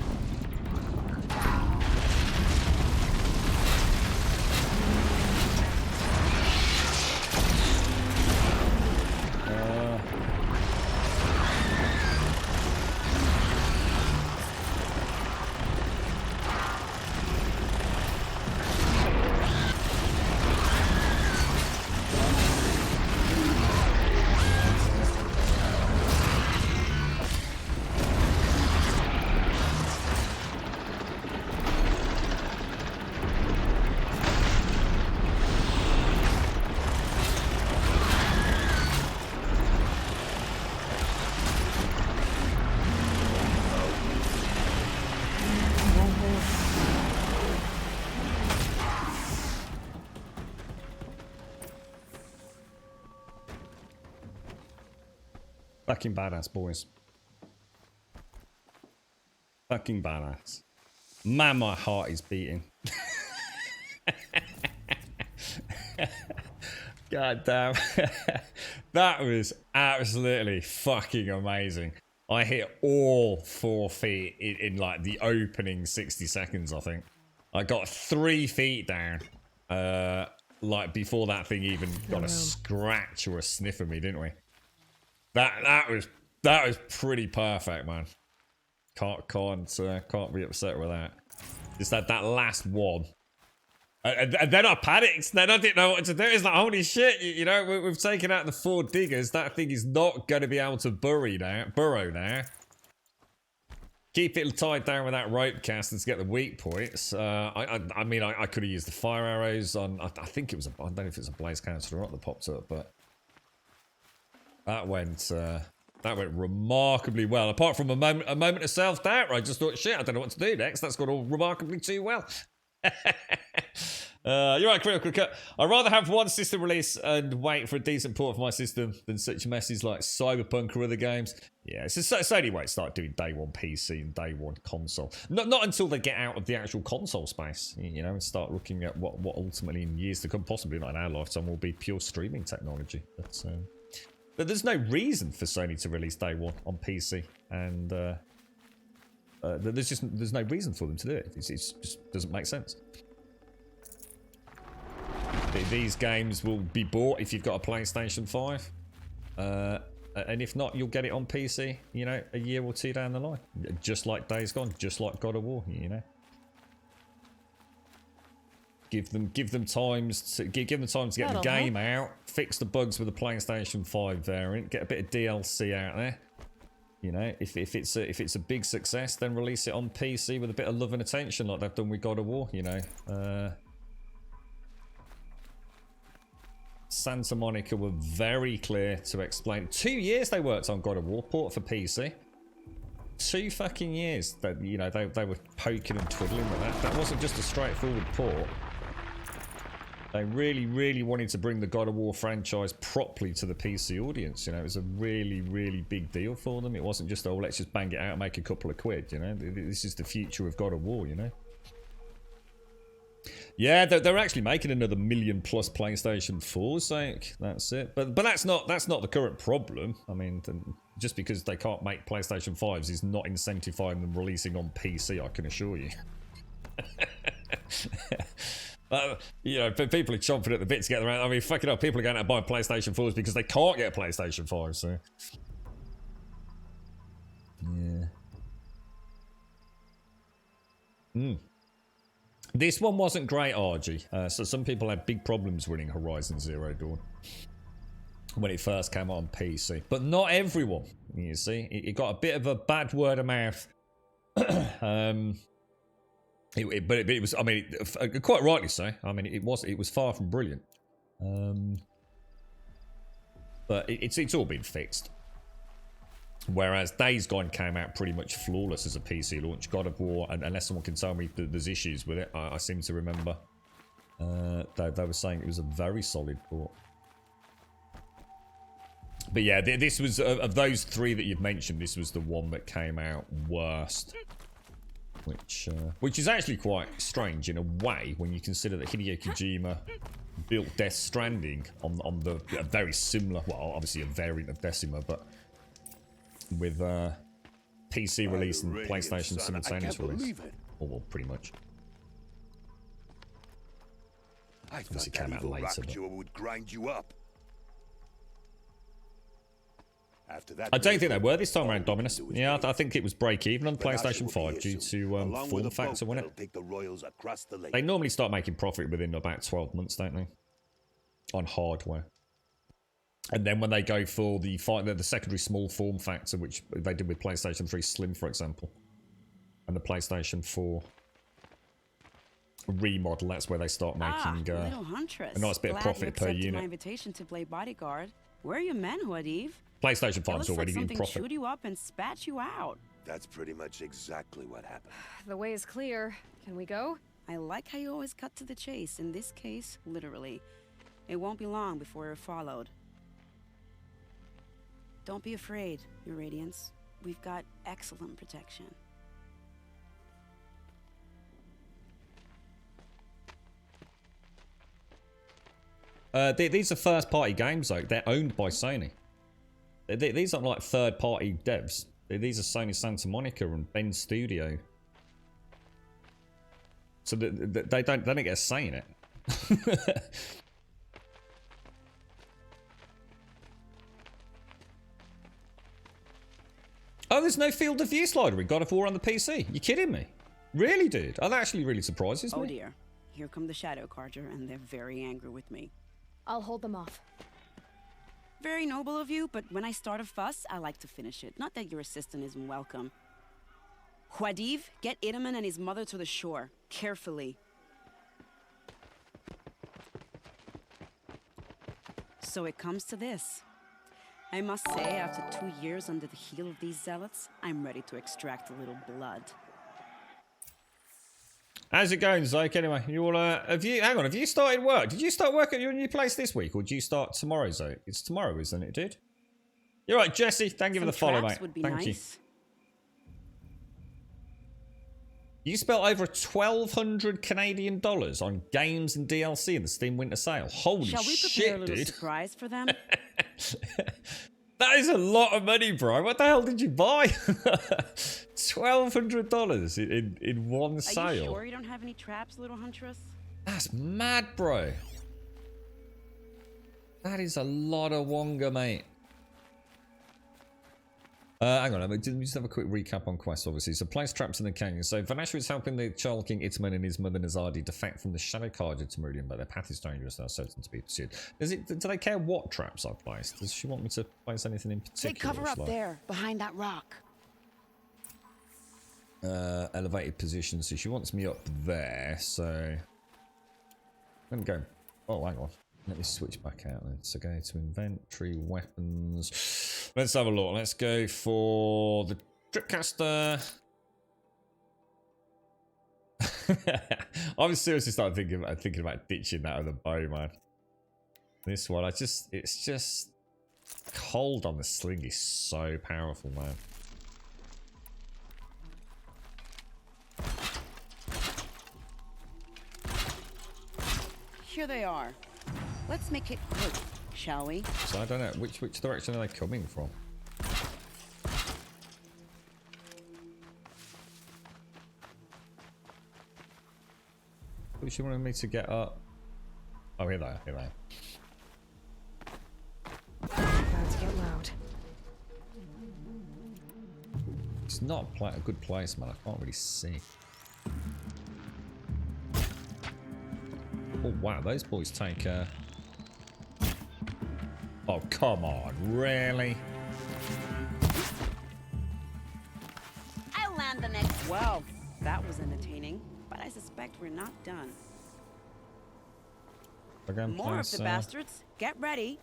Fucking badass, boys. Fucking badass. Man, my heart is beating. God damn. That was absolutely fucking amazing. I hit all 4 feet in like the opening 60 seconds, I think. I got 3 feet down. Like before that thing even got a scratch or a sniff of me, didn't we? That was pretty perfect, man. Can't be upset with that. Just that last one, and then I panicked. Then I didn't know what to do. It's like, holy shit, you know, we've taken out the 4 diggers. That thing is not going to be able to burrow now. Keep it tied down with that rope cast and to get the weak points. I mean, I could have used the fire arrows on. I think it was. I don't know if it's a blaze canister or not that popped up, but. That went remarkably well. Apart from a moment of self-doubt, where I just thought, shit, I don't know what to do next. That's gone all remarkably too well. You're right, Critical Cut. I'd rather have one system release and wait for a decent port of my system than such messes like Cyberpunk or other games. Yeah, it's only way to start doing day one PC and day one console. Not until they get out of the actual console space, you know, and start looking at what ultimately in years to come, possibly not in our lifetime, will be pure streaming technology. But there's no reason for Sony to release day one on PC, and there's no reason for them to do it. It just doesn't make sense. These games will be bought if you've got a PlayStation 5, and if not, you'll get it on PC, you know, a year or two down the line, just like Days Gone, just like God of War, you know. Give them time to get the game out, fix the bugs with the PlayStation 5 variant, get a bit of DLC out there. You know, if it's a big success, then release it on PC with a bit of love and attention, like they've done with God of War. You know, Santa Monica were very clear to explain. 2 years they worked on God of War port for PC. 2 fucking years that, you know, they were poking and twiddling with that. That wasn't just a straightforward port. They really, really wanted to bring the God of War franchise properly to the PC audience. You know, it was a really, really big deal for them. It wasn't just, oh, let's just bang it out and make a couple of quid, you know. This is the future of God of War, you know. Yeah, they're actually making another million plus PlayStation 4s. Like, that's it. But that's not the current problem. I mean, just because they can't make PlayStation 5s is not incentivizing them releasing on PC. I can assure you. You know, people are chomping at the bit to get around. I mean, fucking hell, people are going out and buying PlayStation 4s because they can't get a PlayStation 5. So, yeah. This one wasn't great, RG. So some people had big problems winning Horizon Zero Dawn when it first came out on PC. But not everyone, you see. It got a bit of a bad word of mouth. But it was, I mean, quite rightly so. I mean, it was far from brilliant. But it's all been fixed. Whereas Days Gone came out pretty much flawless as a PC launch. God of War, and unless someone can tell me that there's issues with it, I seem to remember they were saying it was a very solid port. But yeah, this was, of those three that you've mentioned, this was the one that came out worst. Which is actually quite strange in a way when you consider that Hideo Kojima built Death Stranding on a very similar, well, obviously a variant of Decima, but with PC release and PlayStation simultaneous release. Well, pretty much. I thought that evil rock would grind you up. After that, I don't think they were this time around, Dominus. Yeah, I think it was break even on PlayStation 5 due to form factor, wasn't it? They normally start making profit within about 12 months, don't they? On hardware. And then when they go for the secondary small form factor, which they did with PlayStation 3 Slim, for example, and the PlayStation 4 remodel, that's where they start making Little Huntress. a nice bit of profit per unit. My invitation to play bodyguard. Where are your men, Huadiv? PlayStation 5's already like in profit. Chewed you up and spat you out. That's pretty much exactly what happened. The way is clear. Can we go? I like how you always cut to the chase. In this case, literally. It won't be long before you're followed. Don't be afraid, Your Radiance. We've got excellent protection. These are first-party games, though. They're owned by Sony. These aren't like third-party devs. These are Sony Santa Monica and Bend Studio. So they don't get a say in it. Oh, there's no field of view slider in God of War on the PC. You kidding me? Really, dude? Oh, that actually really surprises me. Oh dear. Here come the Shadow Carja, and they're very angry with me. I'll hold them off. Very noble of you, but when I start a fuss, I like to finish it. Not that your assistant isn't welcome. Huadiv, get Itaman and his mother to the shore. Carefully. So it comes to this. I must say, after 2 years under the heel of these zealots, I'm ready to extract a little blood. How's it going, Zoke? Anyway, you all, have you started work? Did you start work at your new place this week, or do you start tomorrow, Zoke? It's tomorrow, isn't it, dude? You're right, Jesse. Thank you for the follow, mate. Thank you. You spent over $1,200 Canadian on games and DLC in the Steam Winter Sale. Holy shit, dude. Shall we prepare a little surprise for them? That is a lot of money, bro. What the hell did you buy? $1,200 in one sale. Are you sure you don't have any traps, little huntress? That's mad, bro. That is a lot of wonga, mate. Hang on, let me just have a quick recap on quests, obviously. So, place traps in the canyon. So, Vanashua is helping the Child King Itaman and his mother Nazadi defect from the Shadow Carja to Meridian, but their path is dangerous and are certain to be pursued. Do they care what traps I've placed? Does she want me to place anything in particular? Take cover up there, behind that rock. Elevated position, so she wants me up there, so... Let me go. Oh, hang on. Let me switch back out then. So go to inventory, weapons. Let's have a look. Let's go for the Dripcaster. I was seriously starting thinking about ditching that with a bow, man. This one, it's just cold on the sling is so powerful, man. here they are. Let's make it quick, shall we? So I don't know, which direction are they coming from? She wanted me to get up. Oh, here they are, here they are. About to get loud. It's not a good place, man. I can't really see. Oh, wow. Those boys take Oh, come on. Really? I'll land the next. Well, that was entertaining, but I suspect we're not done. Again, More of the bastards. Get ready.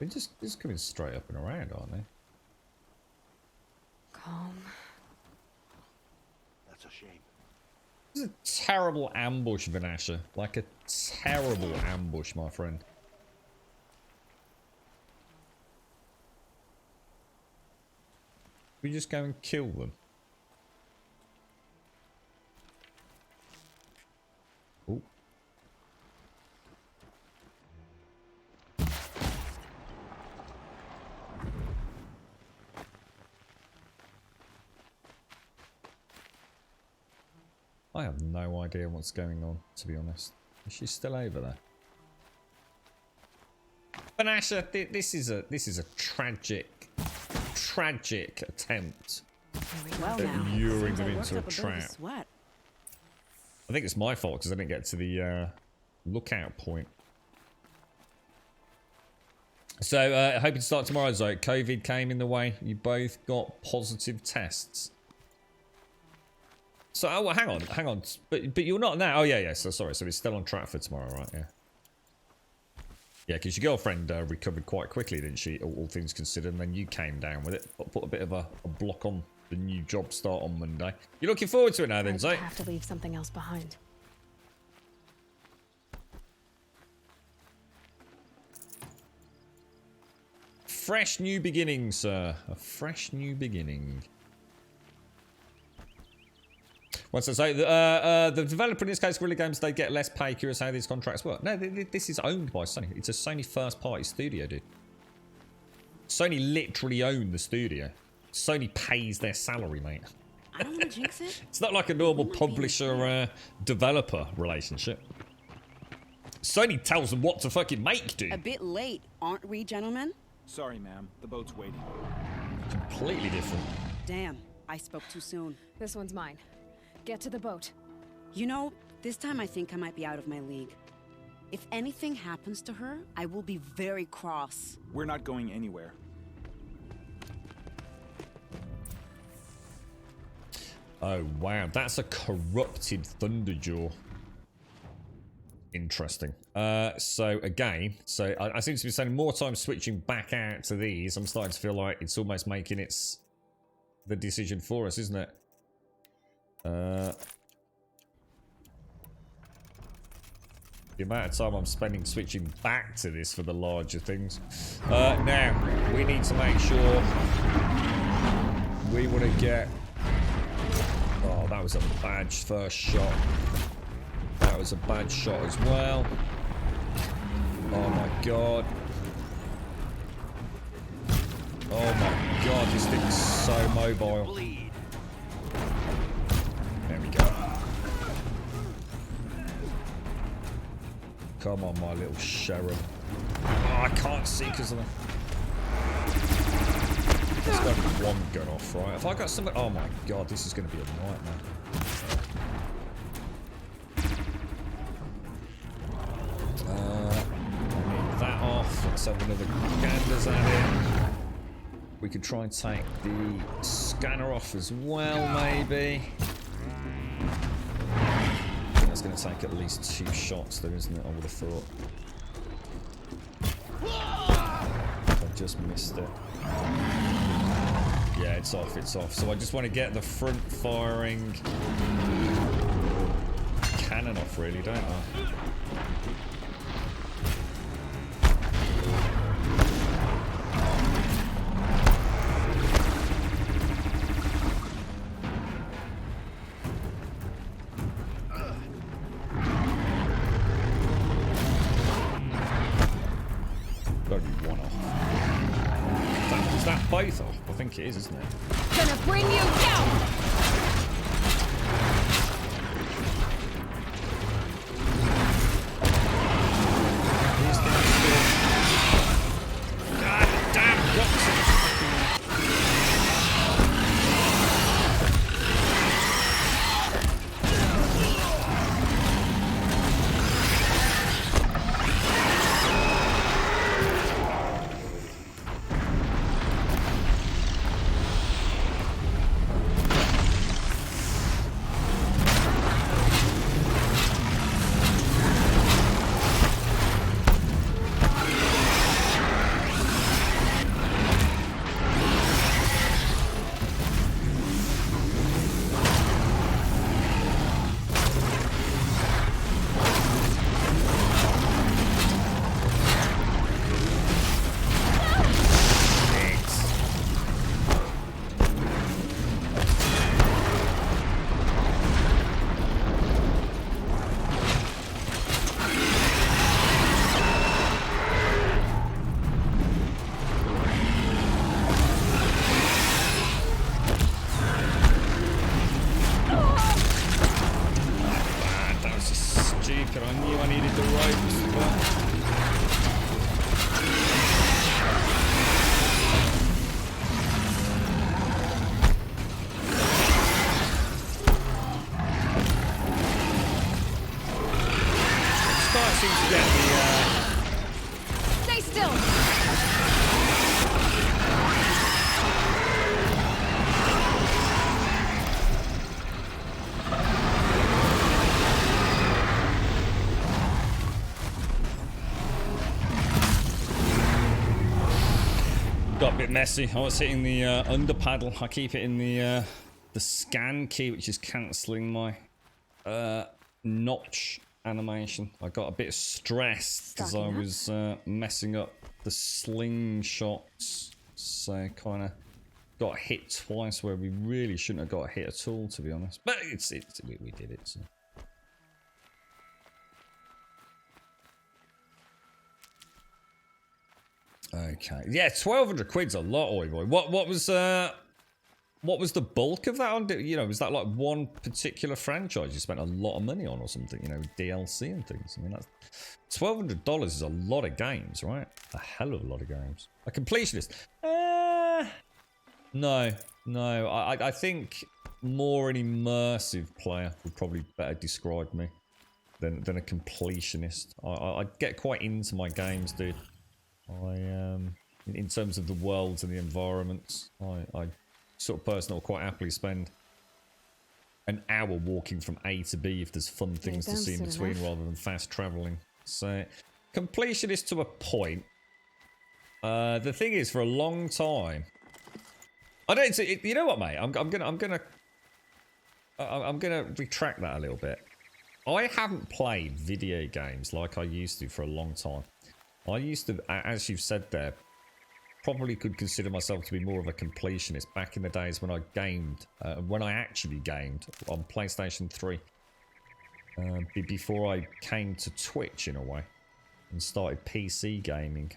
They're just coming straight up and around, aren't they? Calm. That's a shame. This is a terrible ambush, Vanasha. Like a terrible ambush, my friend. We just go and kill them. Ooh. I have no idea what's going on, to be honest. Is she still over there? Vanasha, this is a tragic attempt at luring them into a trap. I think it's my fault because I didn't get to the lookout point. So, hoping to start tomorrow, Zoe. COVID came in the way. You both got positive tests. So, oh, well, hang on. But you're not now. Oh, yeah. So, sorry. So, it's still on track for tomorrow, right? Yeah. Yeah, because your girlfriend recovered quite quickly, didn't she? All things considered. And then you came down with it. Put a bit of a block on the new job start on Monday. You're looking forward to it now, then, Zoe? I have to leave something else behind. Fresh new beginning, sir. A fresh new beginning. What's that say? The developer in this case, Guerrilla Games, they get less pay. Curious how these contracts work. No, this is owned by Sony. It's a Sony first-party studio, dude. Sony literally own the studio. Sony pays their salary, mate. I don't want to jinx it. It's not like a normal publisher-developer relationship. Sony tells them what to fucking make, dude. A bit late, aren't we, gentlemen? Sorry, ma'am. The boat's waiting. Completely different. Damn, I spoke too soon. This one's mine. Get to the boat. You know, this time I think I might be out of my league. If anything happens to her, I will be very cross. We're not going anywhere. Oh, wow. That's a corrupted Thunderjaw. Interesting. So, again, I seem to be spending more time switching back out to these. I'm starting to feel like it's almost making the decision for us, isn't it? The amount of time I'm spending switching back to this for the larger things. Now, we need to make sure we want to get... Oh, that was a bad first shot. That was a bad shot as well. Oh my god. Oh my god, this thing's so mobile. There we go. Come on, my little sheriff. Oh, I can't see because of the... Let's go with one gun off, right? If I got something... Oh my god, this is going to be a nightmare. That off. Let's have another ganders at it. We could try and take the scanner off as well, maybe. That's going to take at least 2 shots there, isn't it? I would have thought. I just missed it. Yeah, it's off. So I just want to get the front firing cannon off, really, don't I? Gotta be one off. Is that both off? I think it is, isn't it? Gonna bring you down! Stay still! Got a bit messy. I was hitting the under paddle. I keep it in the scan key, which is cancelling my notch animation. I got a bit stressed because I was messing up the slingshots, so kind of got hit twice where we really shouldn't have got hit at all, to be honest. But we did it. So. Okay, yeah, 1,200 quid's a lot, oi boy. What was the bulk of that on? You know, was that like one particular franchise you spent a lot of money on or something? You know, DLC and things. I mean, that's $1,200 is a lot of games, right? A hell of a lot of games. A completionist? No. I think more an immersive player would probably better describe me than a completionist. I get quite into my games, dude. In terms of the worlds and the environments, I sort of person that'll quite happily spend an hour walking from A to B if there's fun things to see in between rather than fast traveling. So, completionist to a point. The thing is, for a long time, I don't. You know what, mate? I'm gonna retract that a little bit. I haven't played video games like I used to for a long time. I used to, as you've said there, probably could consider myself to be more of a completionist back in the days when I gamed, when I actually gamed on PlayStation 3. Before I came to Twitch in a way and started PC gaming,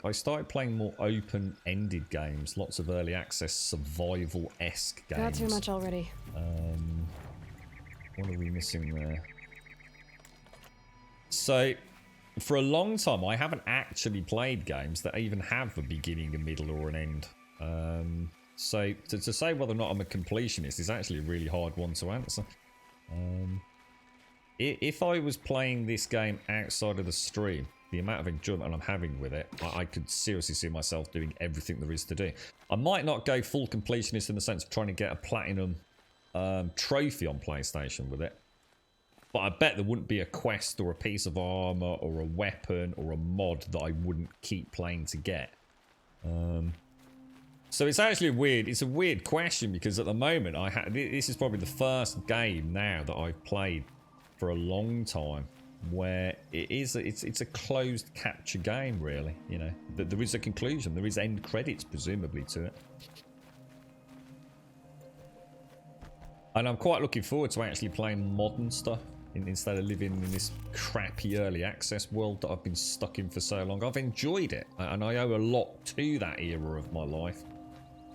I started playing more open-ended games, lots of early access survival-esque games. Not too much already. What are we missing there? So, for a long time, I haven't actually played games that even have a beginning, a middle, or an end. So, to say whether or not I'm a completionist is actually a really hard one to answer. If I was playing this game outside of the stream, the amount of enjoyment I'm having with it, I could seriously see myself doing everything there is to do. I might not go full completionist in the sense of trying to get a platinum trophy on PlayStation with it. But I bet there wouldn't be a quest or a piece of armor or a weapon or a mod that I wouldn't keep playing to get. So it's actually it's a weird question because at the moment this is probably the first game now that I've played for a long time, where it's a closed capture game, really. You know, that there is a conclusion, there is end credits presumably to it, and I'm quite looking forward to actually playing modern stuff instead of living in this crappy early access world that I've been stuck in for so long. I've enjoyed it, and I owe a lot to that era of my life.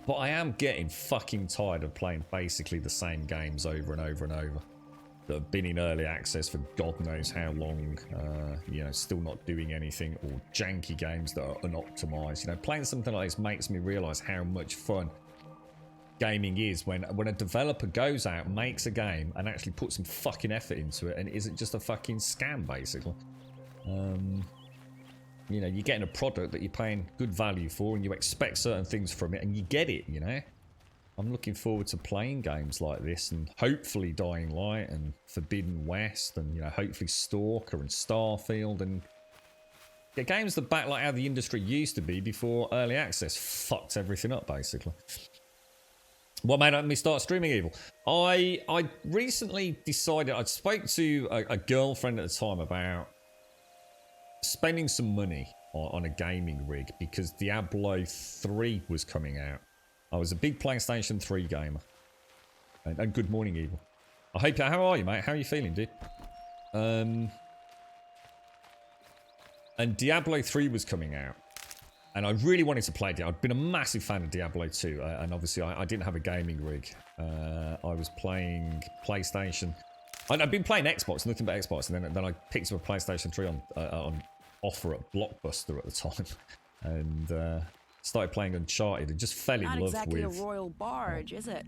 But I am getting fucking tired of playing basically the same games over and over and over that have been in early access for God knows how long, you know, still not doing anything, or janky games that are unoptimized. You know, playing something like this makes me realize how much fun gaming is when a developer goes out, makes a game, and actually puts some fucking effort into it, and it isn't just a fucking scam, basically. You know, you're getting a product that you're paying good value for, and you expect certain things from it, and you get it, you know? I'm looking forward to playing games like this, and hopefully Dying Light, and Forbidden West, and, you know, hopefully Stalker, and Starfield, and get games that back like how the industry used to be before early access fucked everything up, basically. What made me start streaming Evil? I recently decided, I spoke to a girlfriend at the time about spending some money on a gaming rig because Diablo 3 was coming out. I was a big PlayStation 3 gamer. And good morning, Evil. How are you, mate? How are you feeling, dude? And Diablo 3 was coming out. And I really wanted to play it. I'd been a massive fan of Diablo 2, and obviously I didn't have a gaming rig. I was playing PlayStation. I'd been playing Xbox, nothing but Xbox, and then I picked up a PlayStation 3 on offer at Blockbuster at the time, and started playing Uncharted, and just fell in love with... Not exactly a royal barge, is it?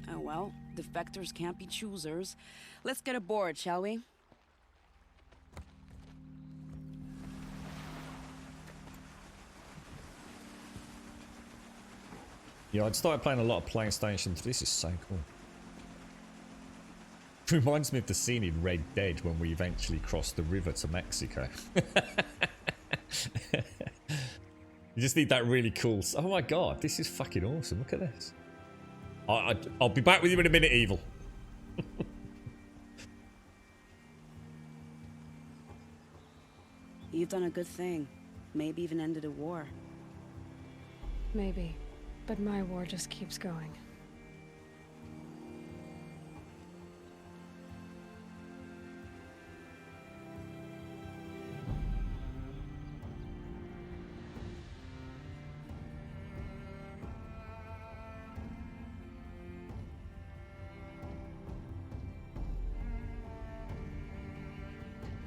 Oh well, defectors can't be choosers. Let's get aboard, shall we? Yeah, I'd started playing a lot of PlayStation 3. This is so cool. Reminds me of the scene in Red Dead when we eventually crossed the river to Mexico. You just need that really cool... Oh my god, this is fucking awesome. Look at this. I'll be back with you in a minute, Evil. You've done a good thing. Maybe even ended a war. Maybe. But my war just keeps going.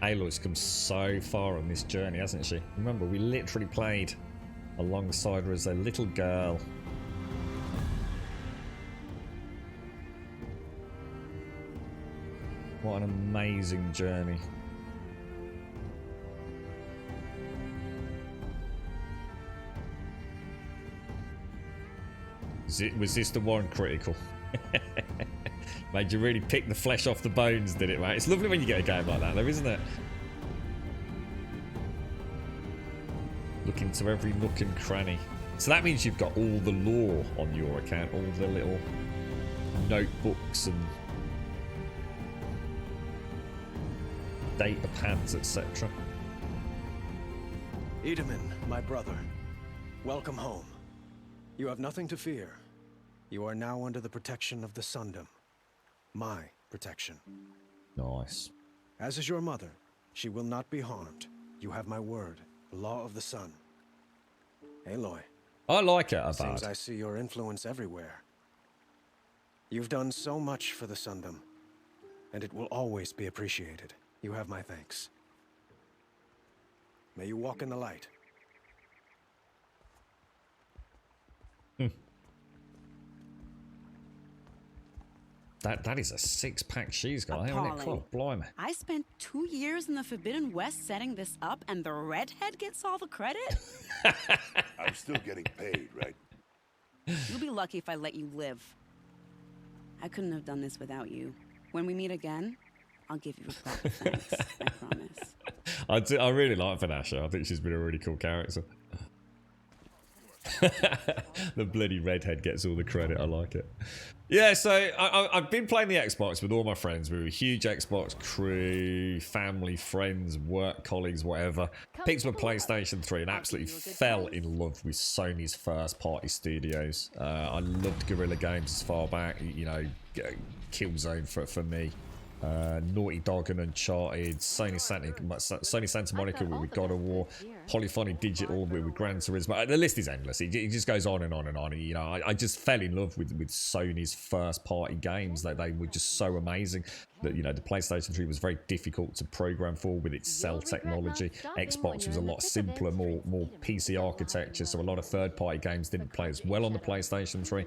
Aloy's come so far on this journey, hasn't she? Remember, we literally played alongside her as a little girl. What an amazing journey. Was this the one critical? Made you really pick the flesh off the bones, did it, mate? It's lovely when you get a game like that, though, isn't it? Look into every nook and cranny. So that means you've got all the lore on your account, all the little notebooks and data pads, etc. Edaman, my brother, welcome home. You have nothing to fear. You are now under the protection of the Sundom. My protection. Nice. As is your mother, she will not be harmed. You have my word, the law of the sun. Aloy. I like it, Avad. Seems I see your influence everywhere. You've done so much for the Sundom, and it will always be appreciated. You have my thanks. May you walk in the light. That is a six-pack she's got, isn't it? God, blimey. I spent 2 years in the Forbidden West setting this up, and the redhead gets all the credit? I'm still getting paid, right? You'll be lucky if I let you live. I couldn't have done this without you. When we meet again, I'll give you a proper thanks. I promise. I really like Vanessa. I think she's been a really cool character. The bloody redhead gets all the credit. I like it. Yeah, so I've been playing the Xbox with all my friends. We were a huge Xbox crew, family, friends, work colleagues, whatever. Picked up a PlayStation 3 and absolutely fell in love with Sony's first-party studios. I loved Guerrilla Games as far back, you know, Killzone for me. Naughty Dog and Uncharted, Sony Santa Monica with God of War, Polyphony Digital with Gran Turismo. The list is endless. It just goes on and on and on. You know, I just fell in love with Sony's first-party games. They were just so amazing. That, you know, the PlayStation 3 was very difficult to program for with its cell technology. Xbox was a lot simpler, more PC architecture, so a lot of third-party games didn't play as well on the PlayStation 3.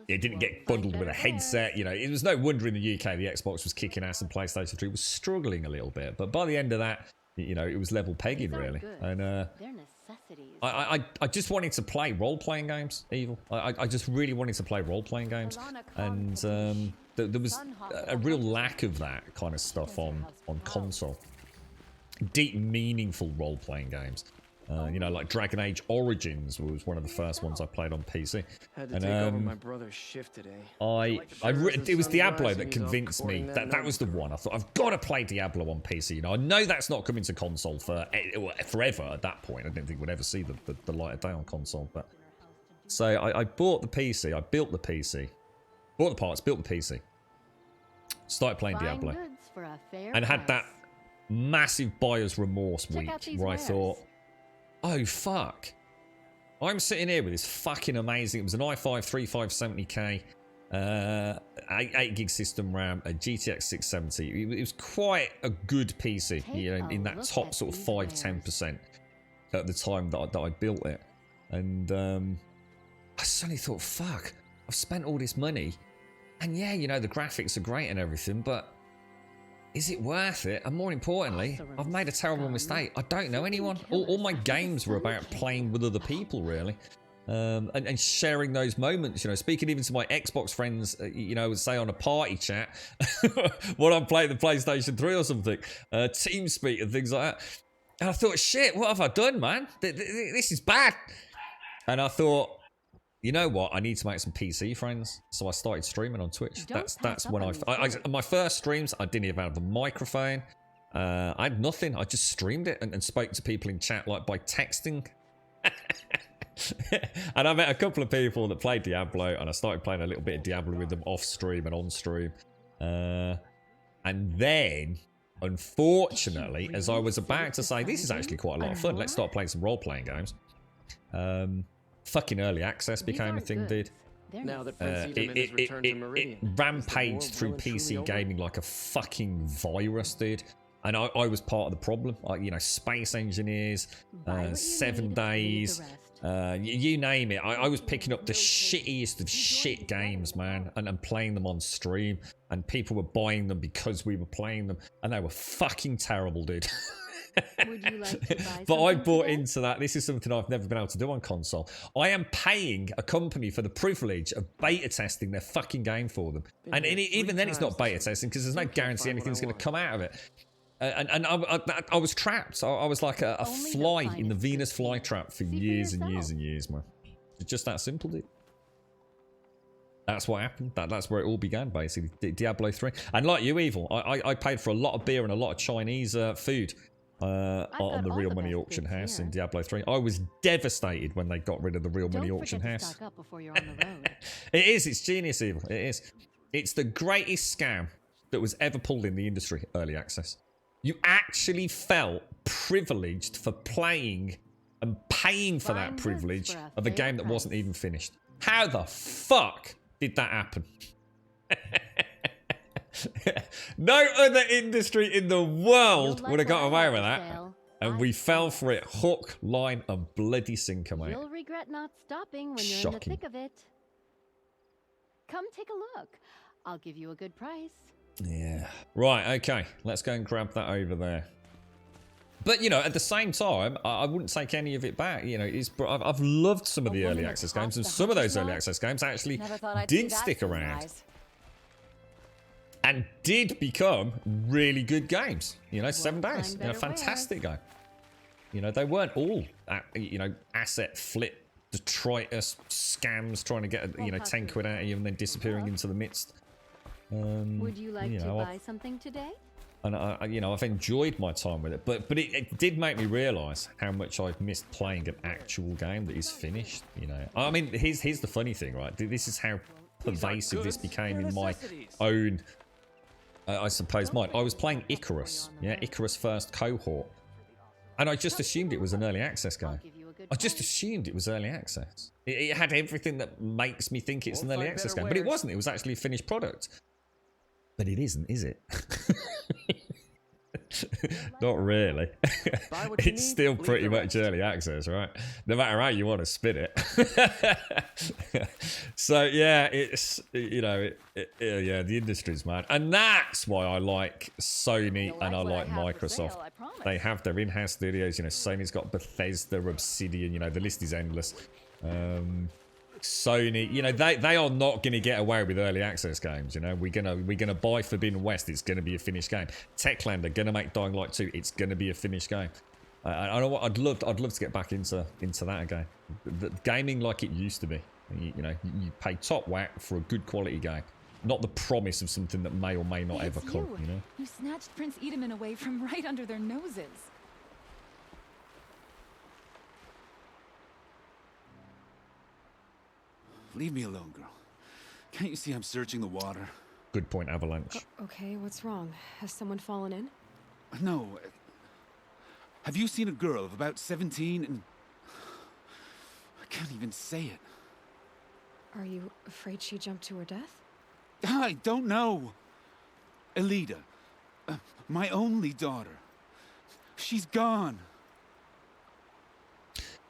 It didn't get bundled with a headset, you know. It was no wonder in the UK the Xbox was kicking ass and PlayStation 3 was struggling a little bit. But by the end of that, you know, it was level pegging really. And I just wanted to play role-playing games, Evil. I just really wanted to play role-playing games. And there was a real lack of that kind of stuff on console. Deep, meaningful role-playing games. You know, like Dragon Age Origins was one of the first ones I played on PC. Had to take over my brother's shift today. It was Diablo that convinced me that was the one. I thought, I've got to play Diablo on PC. You know, I know that's not coming to console for forever at that point. I didn't think we'd ever see the light of day on console. But so I bought the PC. I built the PC. Bought the parts, built the PC. Started playing Diablo. And had that massive buyer's remorse week where I thought, oh, fuck. I'm sitting here with this fucking amazing... It was an i5 3570K, 8 gig system RAM, a GTX 670. It was quite a good PC, you know, in that top sort of 5-10% at the time that I built it. And I suddenly thought, fuck, I've spent all this money. And yeah, you know, the graphics are great and everything, but... is it worth it? And more importantly, I've made a terrible mistake. I don't know anyone. All my games were about playing with other people, really. And sharing those moments, you know, speaking even to my Xbox friends, you know, say on a party chat, while I'm playing the PlayStation 3 or something, TeamSpeak and things like that. And I thought, shit, what have I done, man? This is bad. And I thought, you know what? I need to make some PC friends. So I started streaming on Twitch. That's when I my first streams, I didn't even have a microphone. I had nothing. I just streamed it and spoke to people in chat, like by texting. And I met a couple of people that played Diablo, and I started playing a little bit of Diablo with them off stream and on stream. And then, unfortunately, as I was about to say, this is actually quite a lot of fun. Let's start playing some role-playing games. Fucking early access became a thing, dude. Now that Prince Edom has returned to Meridian, it rampaged through PC gaming like a fucking virus, dude. And I was part of the problem. You know, Space Engineers, 7 Days, you name it. I was picking up the shittiest of shit games, man, and playing them on stream. And people were buying them because we were playing them. And they were fucking terrible, dude. Would you like to buy But I bought into that. This is something I've never been able to do on console. I am paying a company for the privilege of beta testing their fucking game for them. And even then it's not beta testing because there's no guarantee anything's going to come out of it. And I was trapped. I was like a fly in the Venus flytrap for years and years and years, man. It's just that simple, dude. That's what happened. That's where it all began, basically. Diablo 3. And like you, Evil, I paid for a lot of beer and a lot of Chinese food. On the Real Money Auction House in Diablo 3. I was devastated when they got rid of the Real Money Auction House. It is, it's genius, Evil. It is. It's the greatest scam that was ever pulled in the industry, early access. You actually felt privileged for playing and paying for that privilege of a game that wasn't even finished. How the fuck did that happen? No other industry in the world would have got away with that. And we fell for it hook, line, and bloody sinker, mate. You'll regret not stopping when you're in the thick of it. Come take a look. I'll give you a good price. Yeah. Right, okay. Let's go and grab that over there. But, you know, at the same time, I wouldn't take any of it back. You know, I've loved some of the early access games, and some of those early access games actually did stick around. And did become really good games. You know, 7 Days. You know, fantastic game. You know, they weren't all, you know, asset flip detritus scams trying to get, 10 quid out of you and then disappearing into the midst. Would you like to buy something today? And I've enjoyed my time with it, but it did make me realise how much I've missed playing an actual game that is finished. I mean, here's the funny thing, right? This is how pervasive this became in my own, I suppose, mind. I was playing Icarus, Icarus First Cohort, and I just assumed it was an early access game. I just assumed it was early access. It had everything that makes me think it's an early access game, but it wasn't. It was actually a finished product. But it isn't, is it? Not really. It's still pretty much early access, right? No matter how you want to spin it. So yeah, it's yeah, the industry's mad, and that's why I like Sony and I like Microsoft. They have their in-house studios. Sony's got Bethesda, Obsidian. The list is endless. Sony, they are not going to get away with early access games. We're gonna buy Forbidden West. It's going to be a finished game. Techland are going to make Dying Light 2. It's going to be a finished game. I know what I'd love to get back into that again. The gaming like it used to be. You pay top whack for a good quality game, not the promise of something that may or may not ever come. You snatched Prince Edaman away from right under their noses. Leave me alone, girl. Can't you see I'm searching the water? Good point, Avalanche. Okay, what's wrong? Has someone fallen in? No. Have you seen a girl of about 17 and... I can't even say it. Are you afraid she jumped to her death? I don't know. Elida. My only daughter. She's gone.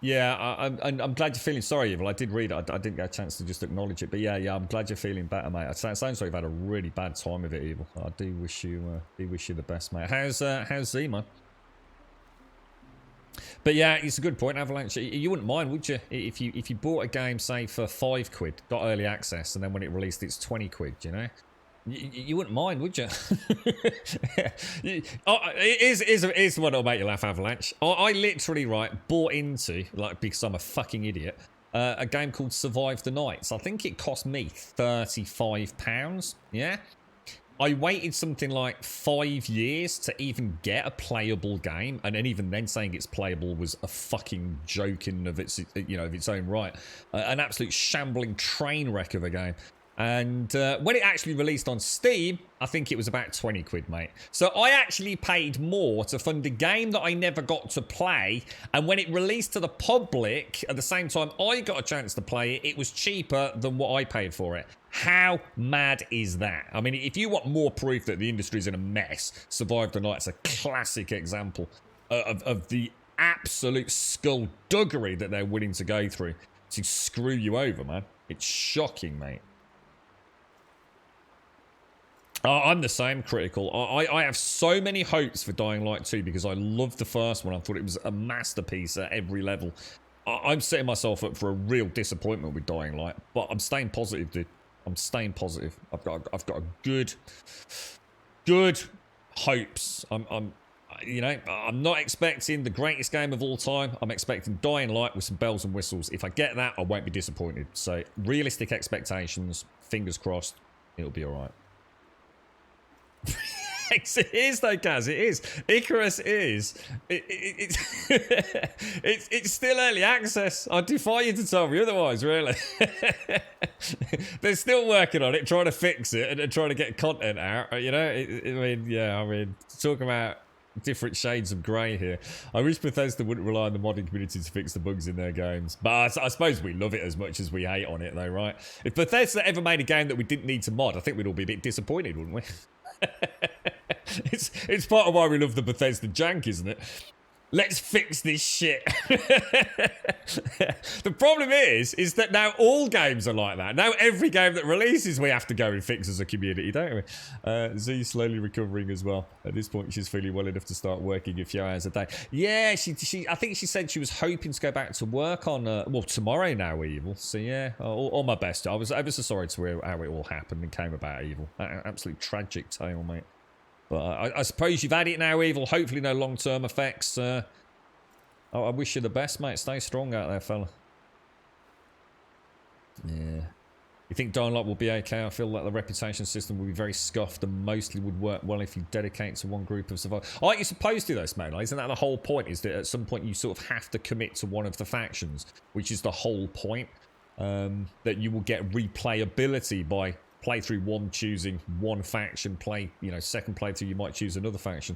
Yeah, I'm glad you're feeling sorry, Evil. I did read it. I didn't get a chance to just acknowledge it. But yeah, I'm glad you're feeling better, mate. It sounds like you've had a really bad time with it, Evil. I do wish you the best, mate. How's Z, man? But yeah, it's a good point, Avalanche. You wouldn't mind, would you, if you bought a game, say, for £5, got early access, and then when it released, it's 20 quid, You wouldn't mind, would you? Here's the one that'll make you laugh, Avalanche. I literally, bought into, because I'm a fucking idiot, a game called Survive the Night. So I think it cost me £35, yeah? I waited something like 5 years to even get a playable game, and then even then saying it's playable was a fucking joke in of its own right. An absolute shambling train wreck of a game. And when it actually released on Steam, I think it was about 20 quid, mate. So I actually paid more to fund a game that I never got to play. And when it released to the public, at the same time I got a chance to play it, it was cheaper than what I paid for it. How mad is that? I mean, if you want more proof that the industry's in a mess, Survive the Night's a classic example of the absolute skullduggery that they're willing to go through to screw you over, man. It's shocking, mate. I'm the same, Critical. I have so many hopes for Dying Light 2 because I loved the first one. I thought it was a masterpiece at every level. I'm setting myself up for a real disappointment with Dying Light, but I'm staying positive, dude. I'm staying positive. I've got a good hopes. I'm not expecting the greatest game of all time. I'm expecting Dying Light with some bells and whistles. If I get that, I won't be disappointed. So realistic expectations, fingers crossed, it'll be all right. It is though, Gaz. It is. Icarus is. It's still early access. I defy you to tell me otherwise, really. They're still working on it, trying to fix it and trying to get content out. Talking about different shades of grey here. I wish Bethesda wouldn't rely on the modding community to fix the bugs in their games. But I suppose we love it as much as we hate on it, though, right? If Bethesda ever made a game that we didn't need to mod, I think we'd all be a bit disappointed, wouldn't we? It's part of why we love the Bethesda jank, isn't it? Let's fix this shit. The problem is that now all games are like that. Now every game that releases we have to go and fix as a community, don't we? Z slowly recovering as well. At this point, she's feeling well enough to start working a few hours a day. Yeah, I think she said she was hoping to go back to work on, tomorrow now, Evil. So yeah, all my best. I was ever so sorry to hear how it all happened and came about, Evil. Absolute tragic tale, mate. But I suppose you've had it now, Evil. Hopefully no long-term effects. I wish you the best, mate. Stay strong out there, fella. Yeah. You think Dying Light will be okay? I feel like the reputation system will be very scuffed and mostly would work well if you dedicate to one group of survivors. Aren't you supposed to, though, Smoke? Isn't that the whole point? Is that at some point you sort of have to commit to one of the factions, which is the whole point. That you will get replayability by playthrough 1 choosing one faction, second playthrough you might choose another faction.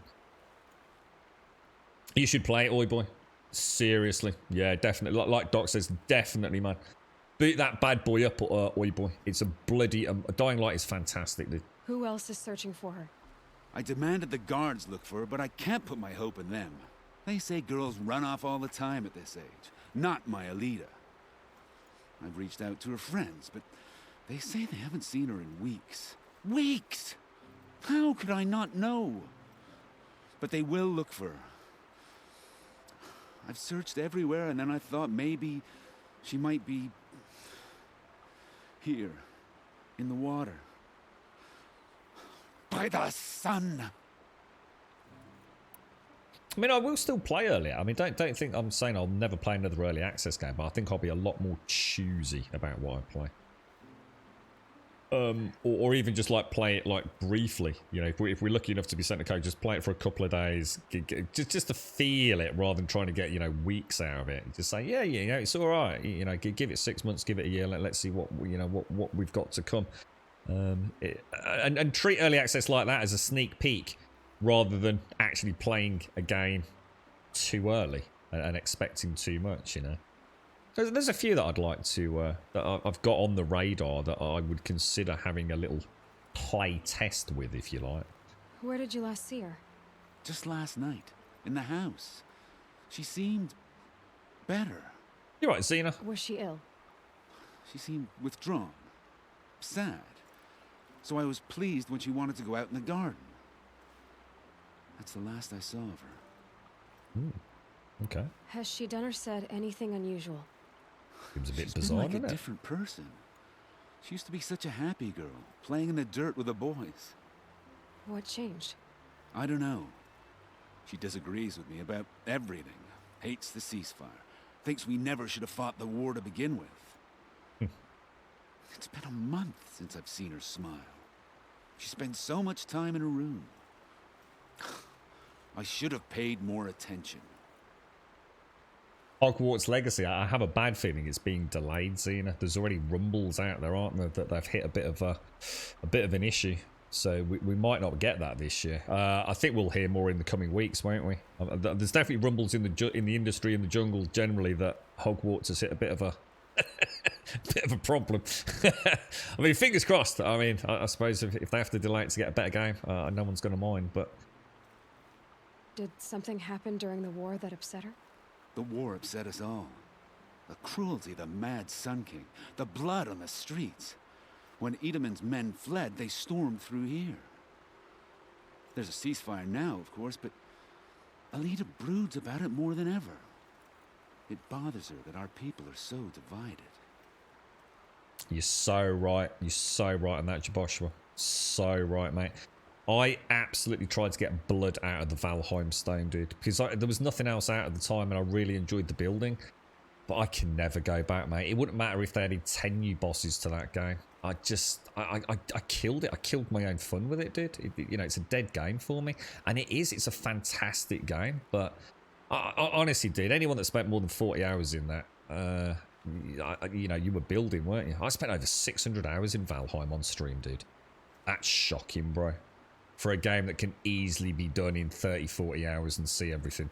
You should play it, Oi Boy. Seriously. Yeah, definitely. Like Doc says, definitely, man. Boot that bad boy up, Oi Boy. It's a bloody... Dying Light is fantastic, dude. Who else is searching for her? I demanded the guards look for her, but I can't put my hope in them. They say girls run off all the time at this age. Not my Alita. I've reached out to her friends, but they say they haven't seen her in weeks. Weeks! How could I not know? But they will look for her. I've searched everywhere, and then I thought maybe she might be... here, in the water. By the sun! I mean, I will still play early. I mean, don't think I'm saying I'll never play another early access game, but I think I'll be a lot more choosy about what I play. Or even just like play it like briefly. You know, if we're lucky enough to be sent a code, just play it for a couple of days, just to feel it rather than trying to get weeks out of it. Just say, yeah, it's all right. Give it 6 months, give it a year. Let's see what we've got to come. And treat early access like that as a sneak peek, rather than actually playing a game too early and expecting too much. There's a few that I'd like to that I've got on the radar that I would consider having a little play test with, if you like. Where did you last see her? Just last night, in the house. She seemed better. You're right, Xena. Was she ill? She seemed withdrawn, sad. So I was pleased when she wanted to go out in the garden. That's the last I saw of her. Okay. Has she done or said anything unusual? Seems a bit She's bizarre, been like a doesn't it? different person. She used to be such a happy girl, playing in the dirt with the boys. What changed? I don't know. She disagrees with me about everything. Hates the ceasefire. Thinks we never should have fought the war to begin with. It's been a month since I've seen her smile. She spends so much time in her room. I should have paid more attention. Hogwarts Legacy, I have a bad feeling it's being delayed, Xena. There's already rumbles out there, aren't there, that they've hit a bit of an issue. So we might not get that this year. I think we'll hear more in the coming weeks, won't we? There's definitely rumbles in the industry, in the jungle generally, that Hogwarts has hit a bit of a problem. I mean, fingers crossed. I mean, I suppose if they have to delay it to get a better game, no one's going to mind. But did something happen during the war that upset her? The war upset us all. The cruelty of the mad Sun King, the blood on the streets. When Idaman's men fled, they stormed through here. There's a ceasefire now, of course, but Alita broods about it more than ever. It bothers her that our people are so divided. You're so right. You're so right on that, Joshua. So right, mate. I absolutely tried to get blood out of the Valheim stone, dude, because there was nothing else out at the time, and I really enjoyed the building. But I can never go back, mate. It wouldn't matter if they added 10 new bosses to that game. I killed it. I killed my own fun with it, dude. It's a dead game for me, and it is. It's a fantastic game, but I honestly, dude, anyone that spent more than 40 hours in that, you were building, weren't you? I spent over 600 hours in Valheim on stream, dude. That's shocking, bro. For a game that can easily be done in 30, 40 hours and see everything.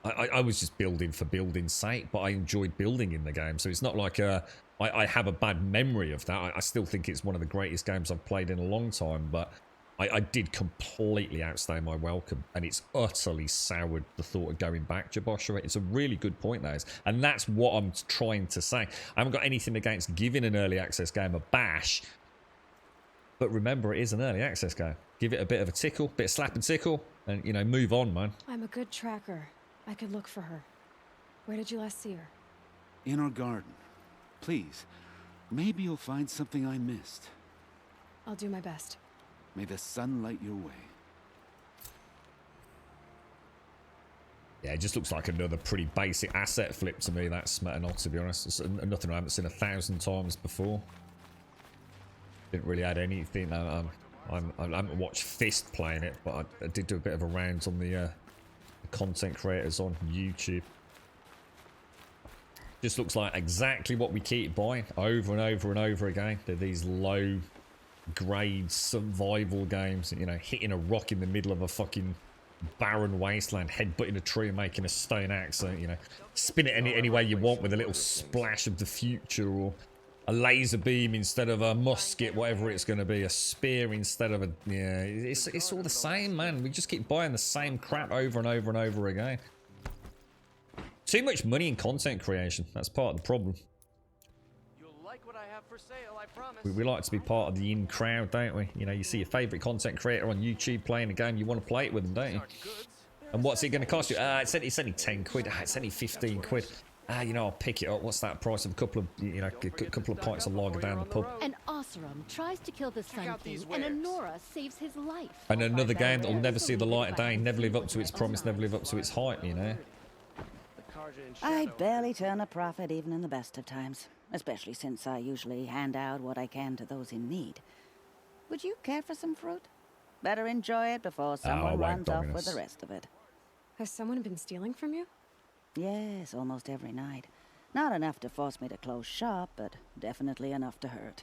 I was just building for building's sake, but I enjoyed building in the game. So it's not like I have a bad memory of that. I still think it's one of the greatest games I've played in a long time, but I did completely outstay my welcome, and it's utterly soured the thought of going back, Joshua. It's a really good point, that is. And that's what I'm trying to say. I haven't got anything against giving an early access game a bash, but remember, it is an early access game. Give it a bit of a tickle, bit of slap and tickle, and, move on, man. I'm a good tracker. I could look for her. Where did you last see her? In our garden. Please, maybe you'll find something I missed. I'll do my best. May the sun light your way. Yeah, it just looks like another pretty basic asset flip to me, that Smetanol, to be honest. It's nothing I haven't seen 1,000 times before. Didn't really add anything. I haven't watched Fist playing it, but I did do a bit of a round on the content creators on YouTube. Just looks like exactly what we keep buying over and over and over again. They're these low grade survival games, you know, hitting a rock in the middle of a fucking barren wasteland, headbutting a tree and making a stone axe, you know, spin it any way you want with a little splash of the future, or a laser beam instead of a musket, whatever it's going to be, a spear instead of a, yeah, it's all the same, man. We just keep buying the same crap over and over and over again. Too much money in content creation. That's part of the problem. We like to be part of the in crowd, don't we? You know, you see your favourite content creator on YouTube playing a game, you want to play it with them, don't you? And what's it going to cost you? It's only 10 quid. It's only 15 quid. You know, I'll pick it up. What's that price of a couple of, you know, a couple of pints of lager down the pub? An Oseram tries to kill the Sun King, and Anora saves his life. And another game that will never see the light of day, never live up to its promise, never live up to its hype, you know? I barely turn a profit even in the best of times, especially since I usually hand out what I can to those in need. Would you care for some fruit? Better enjoy it before someone runs off with the rest of it. Has someone been stealing from you? Yes, almost every night. Not enough to force me to close shop, but definitely enough to hurt.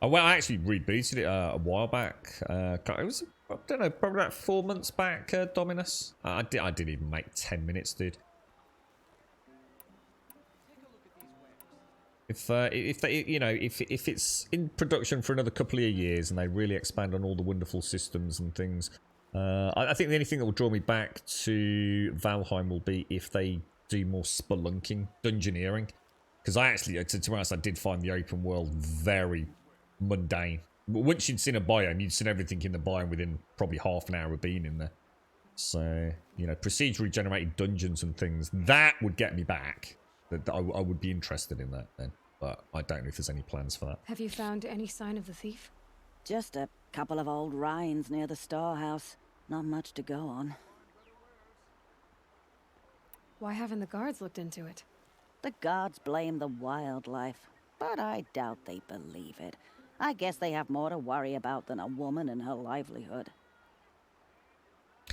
Oh, well, I actually rebooted it a while back. It was, I don't know, probably about 4 months back, Dominus. I didn't even make 10 minutes, dude. If they, you know, if it's in production for another couple of years and they really expand on all the wonderful systems and things, I think the only thing that will draw me back to Valheim will be if they do more spelunking, dungeoneering. Because I actually, to be honest, I did find the open world very mundane. Once you'd seen a biome, you'd seen everything in the biome within probably half an hour of being in there. So, you know, procedurally generated dungeons and things, that would get me back. I would be interested in that then. But I don't know if there's any plans for that. Have you found any sign of the thief? Just a couple of old rhines near the storehouse. Not much to go on. Why haven't the guards looked into it? The guards blame the wildlife, but I doubt they believe it. I guess they have more to worry about than a woman and her livelihood.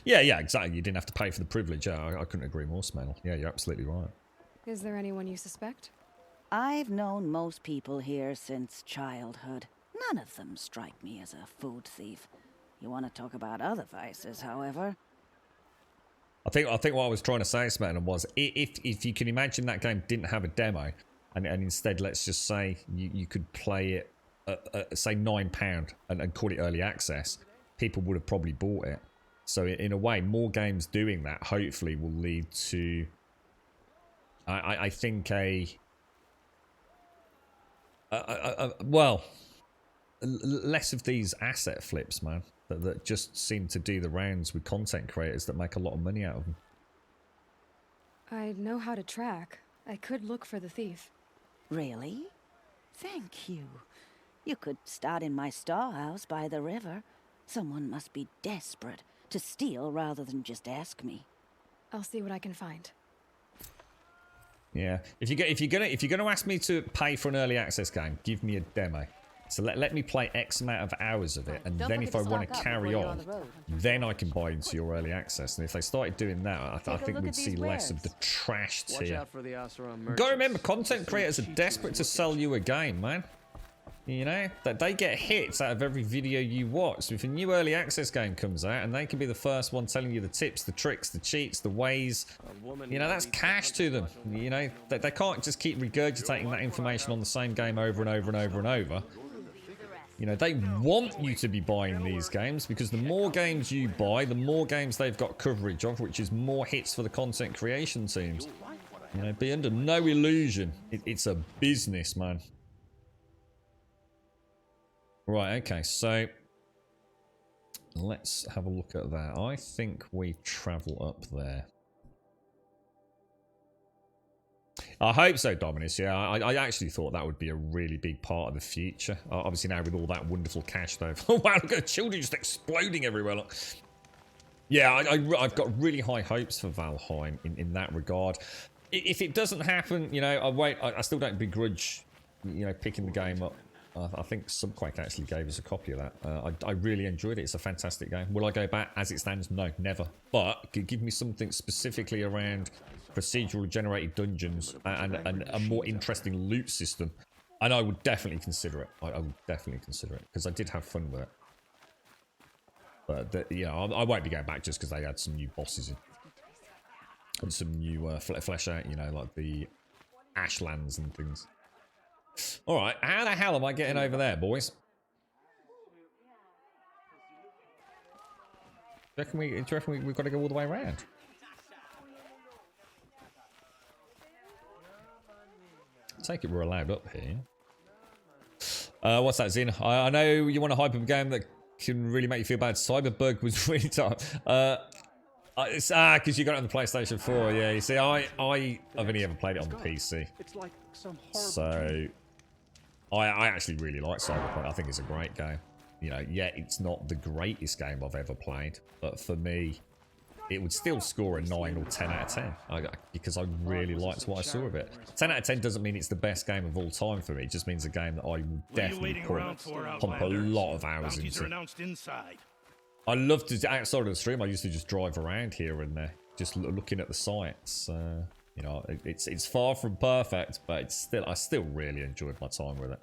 Yeah, exactly. You didn't have to pay for the privilege. I couldn't agree more, Smetanol. Yeah, you're absolutely right. Is there anyone you suspect? I've known most people here since childhood. None of them strike me as a food thief. You want to talk about other vices, however? I think what I was trying to say, Smetanol, was if you can imagine that game didn't have a demo, and instead, let's just say you could play it at say £9 and call it early access, people would have probably bought it. So in a way, more games doing that hopefully will lead to, I think well, less of these asset flips, man, that just seem to do the rounds with content creators that make a lot of money out of them. I know how to track. I could look for the thief. Really? Thank you. You could start in my storehouse by the river. Someone must be desperate to steal rather than just ask me. I'll see what I can find. Yeah, if you're gonna ask me to pay for an early access game, give me a demo. So let me play X amount of hours of it, and then if I want to carry on, then I can buy into your early access. And if they started doing that, I think we'd see less of the trash tier. Gotta remember, content creators are desperate to sell you a game, man. You know, that they get hits out of every video you watch. So if a new early access game comes out and they can be the first one telling you the tips, the tricks, the cheats, the ways, you know, that's cash to them. You know, they can't just keep regurgitating that information on the same game over and over and over and over. You know, they want you to be buying these games because the more games you buy, the more games they've got coverage of, which is more hits for the content creation teams. You know, be under no illusion. It's a business, man. Right, okay, so let's have a look at that. I think we travel up there. I hope so, Dominus. Yeah, I actually thought that would be a really big part of the future. Obviously now with all that wonderful cash, though. Oh, wow, look at the children just exploding everywhere. Look. Yeah, I've got really high hopes for Valheim in that regard. If it doesn't happen, you know, I still don't begrudge, you know, picking the game up. I think Subquake actually gave us a copy of that. I really enjoyed it. It's a fantastic game. Will I go back as it stands? No, never. But give me something specifically around procedurally generated dungeons and a more interesting loot system, and I would definitely consider it. I would definitely consider it because I did have fun with it. But you know, I won't be going back just because they had some new bosses in and some new flesh out. You know, like the Ashlands and things. All right, how the hell am I getting over there, boys? Do you reckon we've got to go all the way around? I take it we're allowed up here. What's that, Zin? I know you want a hyper game that can really make you feel bad. Cyberbug was really tough. It's because you got it on the PlayStation 4. Yeah, you see, I've only ever played it on the PC. So I actually really like Cyberpunk. I think it's a great game. You know, yeah, it's not the greatest game I've ever played, but for me, it would still score a 9 or 10 out of 10 because I really liked what I saw of it. 10 out of 10 doesn't mean it's the best game of all time for me. It just means a game that I will definitely pump a lot of hours into. I love to, outside of the stream, I used to just drive around here and there, just looking at the sights. You know, it's far from perfect, but I still really enjoyed my time with it.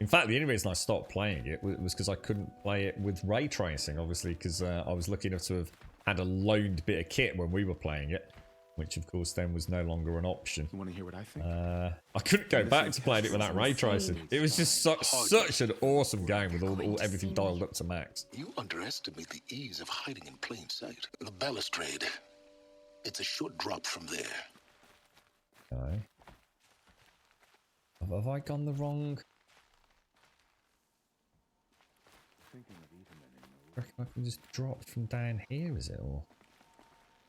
In fact, the only reason I stopped playing it was because I couldn't play it with ray tracing, obviously, because I was lucky enough to have had a loaned bit of kit when we were playing it, which of course then was no longer an option. You want to hear what I think? I couldn't go back to playing it without ray tracing. It was just such an awesome game with everything dialed up to max. You underestimate the ease of hiding in plain sight. The balustrade. It's a short drop from there. Okay. Have I gone the wrong? I reckon I can just drop from down here, is it? Or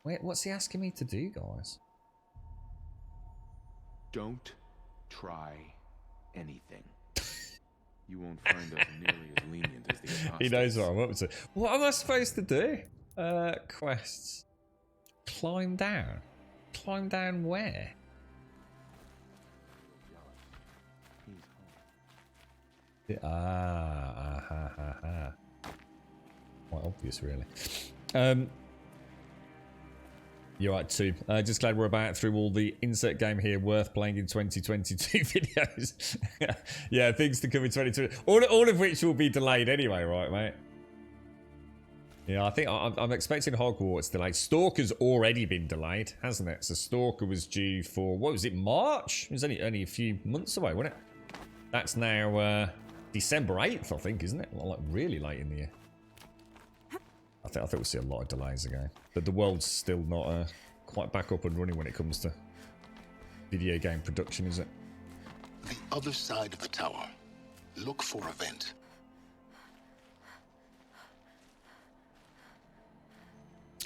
wait, what's he asking me to do, guys? Don't try anything. You won't find us nearly as lenient as the apostates. He knows what I'm up to. What am I supposed to do? Quests. Climb down. Climb down where? Quite obvious, really. You're right, too. Just glad we're about through all the insert game here worth playing in 2022 videos. Yeah, things to come in 2022. All of which will be delayed anyway, right, mate? Yeah, I think I'm expecting Hogwarts delayed. Stalker's already been delayed, hasn't it? So Stalker was due for, what was it, March? It was only a few months away, wasn't it? That's now December 8th, I think, isn't it? Like really late in the year. I think we'll see a lot of delays again. But the world's still not quite back up and running when it comes to video game production, is it? The other side of the tower. Look for a vent.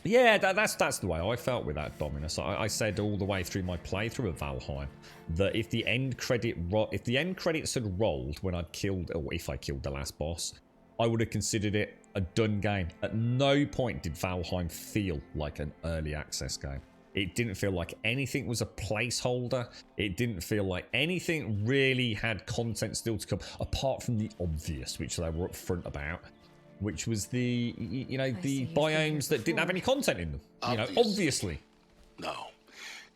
Yeah, that's the way I felt with that, Dominus. I said all the way through my playthrough of Valheim that if the end credits had rolled when I'd killed, or if I killed the last boss, I would have considered it a done game. At no point did Valheim feel like an early access game. It didn't feel like anything was a placeholder. It didn't feel like anything really had content still to come, apart from the obvious, which they were upfront about, which was the biomes that didn't have any content in them. Obviously. Now,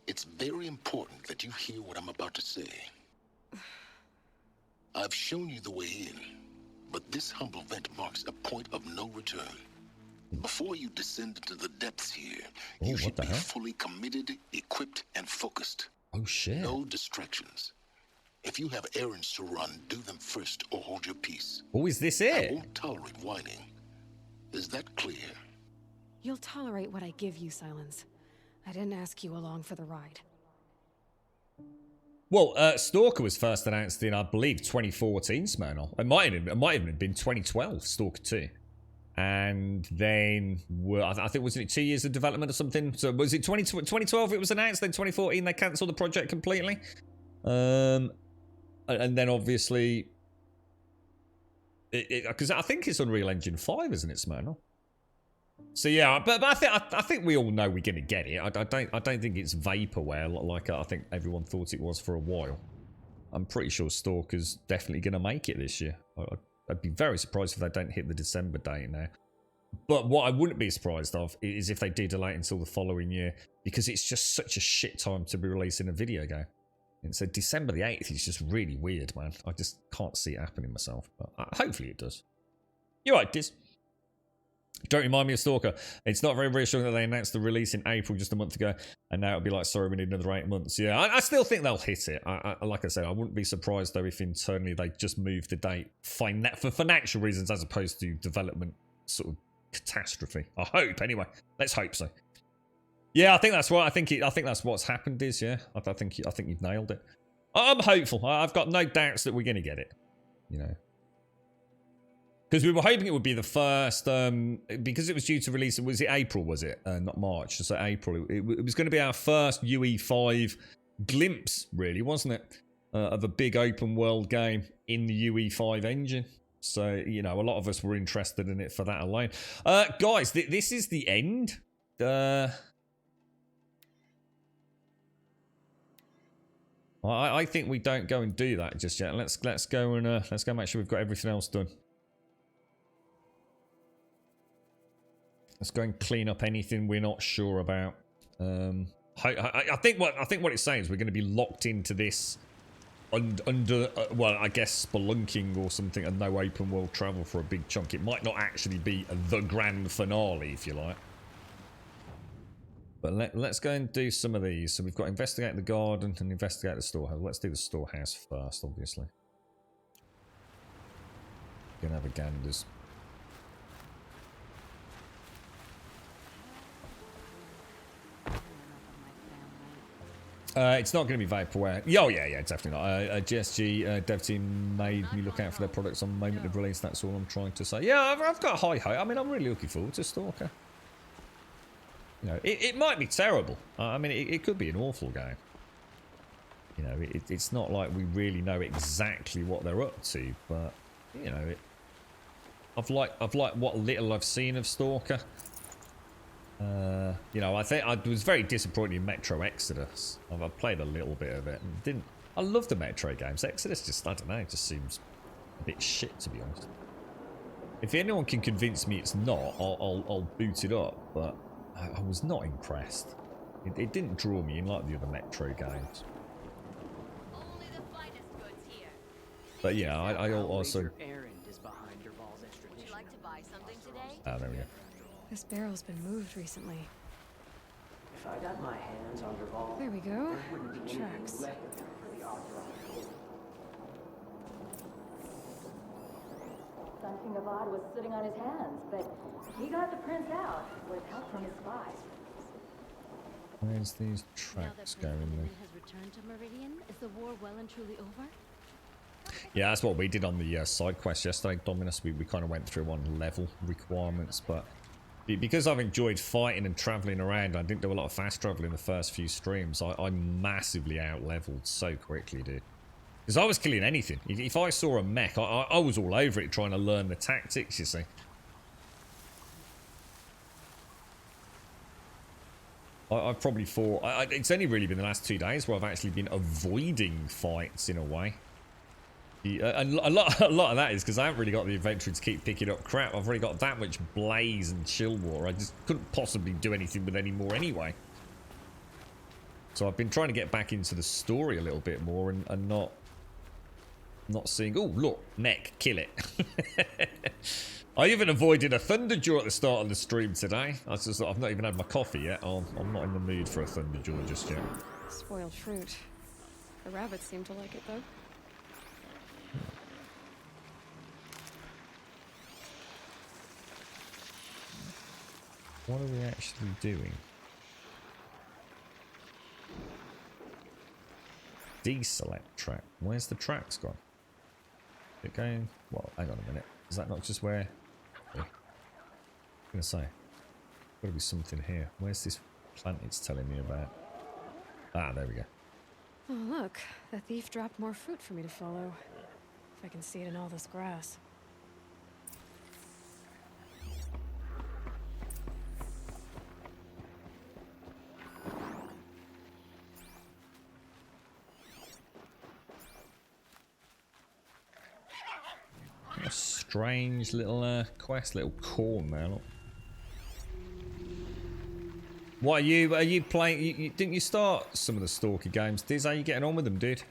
it's very important that you hear what I'm about to say. I've shown you the way in, but this humble vent marks a point of no return. Before you descend into the depths here, you should be fully committed, equipped, and focused. Oh, shit. No distractions. If you have errands to run, do them first or hold your peace. Oh, is this it? I won't tolerate whining. Is that clear? You'll tolerate what I give you, Silence. I didn't ask you along for the ride. Well, Stalker was first announced in, I believe, 2014, Smirnoff. It might even have been 2012, Stalker 2. And then, I think, wasn't it 2 years of development or something? So was it 2012 it was announced, then 2014 they cancelled the project completely? And then obviously, because I think it's Unreal Engine 5, isn't it, Smirnoff? So yeah, but I think we all know we're gonna get it. I don't think it's vaporware like I think everyone thought it was for a while. I'm pretty sure Stalker's definitely gonna make it this year. I'd be very surprised if they don't hit the December date now. But what I wouldn't be surprised of is if they do delay it until the following year, because it's just such a shit time to be releasing a video game. And so December the 8th is just really weird, man. I just can't see it happening myself. But hopefully it does. You're right, Diz. Don't remind me of Stalker. It's not very reassuring that they announced the release in April just a month ago, and now it'll be like, sorry, we need another 8 months. Yeah, I still think they'll hit it. Like I said, I wouldn't be surprised, though, if internally they just moved the date for financial reasons as opposed to development sort of catastrophe. I hope, anyway. Let's hope so. Yeah, I think that's right. I think that's what's happened, is, yeah. I think you've nailed it. I'm hopeful. I've got no doubts that we're going to get it, you know. Because we were hoping it would be the first, because it was due to release, was it April, was it? Not March, so April. It was going to be our first UE5 glimpse, really, wasn't it? Of a big open world game in the UE5 engine. So, you know, a lot of us were interested in it for that alone. Guys, this is the end. I think we don't go and do that just yet. Let's go and let's go make sure we've got everything else done. Let's go and clean up anything we're not sure about. I think what it's saying is we're going to be locked into this under well, I guess spelunking or something, and no open world travel for a big chunk. It might not actually be the grand finale, if you like. But let's go and do some of these. So we've got investigate the garden and investigate the storehouse. Let's do the storehouse first, obviously. Gonna have a ganders. It's not going to be vaporware. Oh yeah, definitely not. GSG dev team made me look out for their products on the moment of release. That's all I'm trying to say. Yeah, I've got high hope. I mean, I'm really looking forward to Stalker. You know, it might be terrible. I mean, it could be an awful game. You know, it's not like we really know exactly what they're up to, but you know, I've liked what little I've seen of Stalker. You know, I was very disappointed in Metro Exodus. I've played a little bit of it and didn't. I love the Metro games. Exodus just, I don't know, it just seems a bit shit, to be honest. If anyone can convince me it's not, I'll boot it up. But I was not impressed. It didn't draw me in like the other Metro games. Only the finest goods here. But yeah, I also. Would you like to buy something today? Ah, there we go. This barrel's been moved recently. If I got my hands on Dervahl, there we go. there wouldn't be Tracks. left of him for the Arthur. Sun King Avad was sitting on his hands, but he got the prince out with help from his spies. Where's these tracks going then? Has returned to Meridian? Is the war well and truly over? Yeah, that's what we did on the side quest yesterday, Dominus. We kind of went through on level requirements, but because I've enjoyed fighting and traveling around, I didn't do a lot of fast travel in the first few streams. I massively out-leveled so quickly, dude. Because I was killing anything. If I saw a mech, I was all over it trying to learn the tactics, you see. I've probably fought... it's only really been the last 2 days where I've actually been avoiding fights in a way. And a lot of that is because I haven't really got the inventory to keep picking up crap. I've already got that much blaze and chill water. I just couldn't possibly do anything with any more anyway. So I've been trying to get back into the story a little bit more and not seeing... Oh, look, mech, kill it. I even avoided a Thunderjaw at the start of the stream today. I've not even had my coffee yet. I'm not in the mood for a Thunderjaw just yet. Spoiled fruit. The rabbits seem to like it, though. What are we actually doing? Deselect track. Where's the tracks gone? Is it going? Well, hang on a minute. Is that not just where? I'm gonna say. Gotta be something here. Where's this plant it's telling me about? Ah, there we go. Oh, look. The thief dropped more fruit for me to follow. If I can see it in all this grass. strange little quest, little corn there. Look. What are you playing? Didn't you start some of the Stalker games? Diz, how you getting on with them, dude?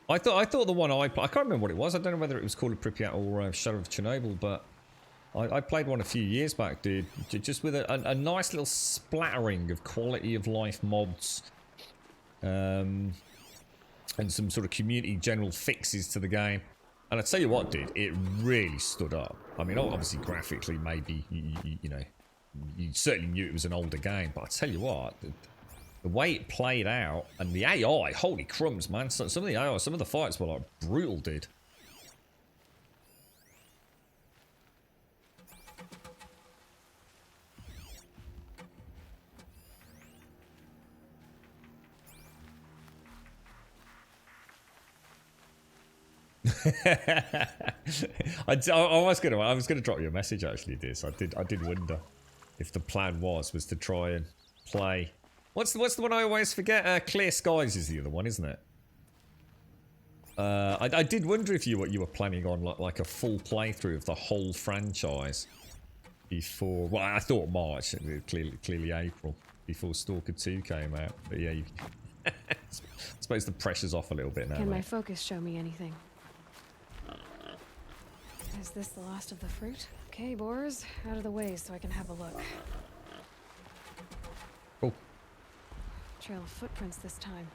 I thought the one I can't remember what it was. I don't know whether it was called Pripyat or Shadow of Chernobyl, but I played one a few years back, dude. Just with a nice little splattering of quality of life mods, and some sort of community general fixes to the game. And I tell you what, dude, it really stood up. I mean, obviously graphically, maybe you know, you certainly knew it was an older game, but I tell you what. The way it played out, and the AI, holy crumbs, man. Some of the AI, some of the fights were like brutal, dude. I was gonna drop you a message actually, Diz. I did wonder if the plan was to try and play. What's the one I always forget? Clear Skies is the other one, isn't it? I did wonder if you were planning on like a full playthrough of the whole franchise before. Well, I thought March, clearly April, before Stalker 2 came out. But yeah, I suppose the pressure's off a little bit now. Can my focus show me anything? Is this the last of the fruit? Okay, Boars, out of the way so I can have a look. Cool. Trail of footprints this time.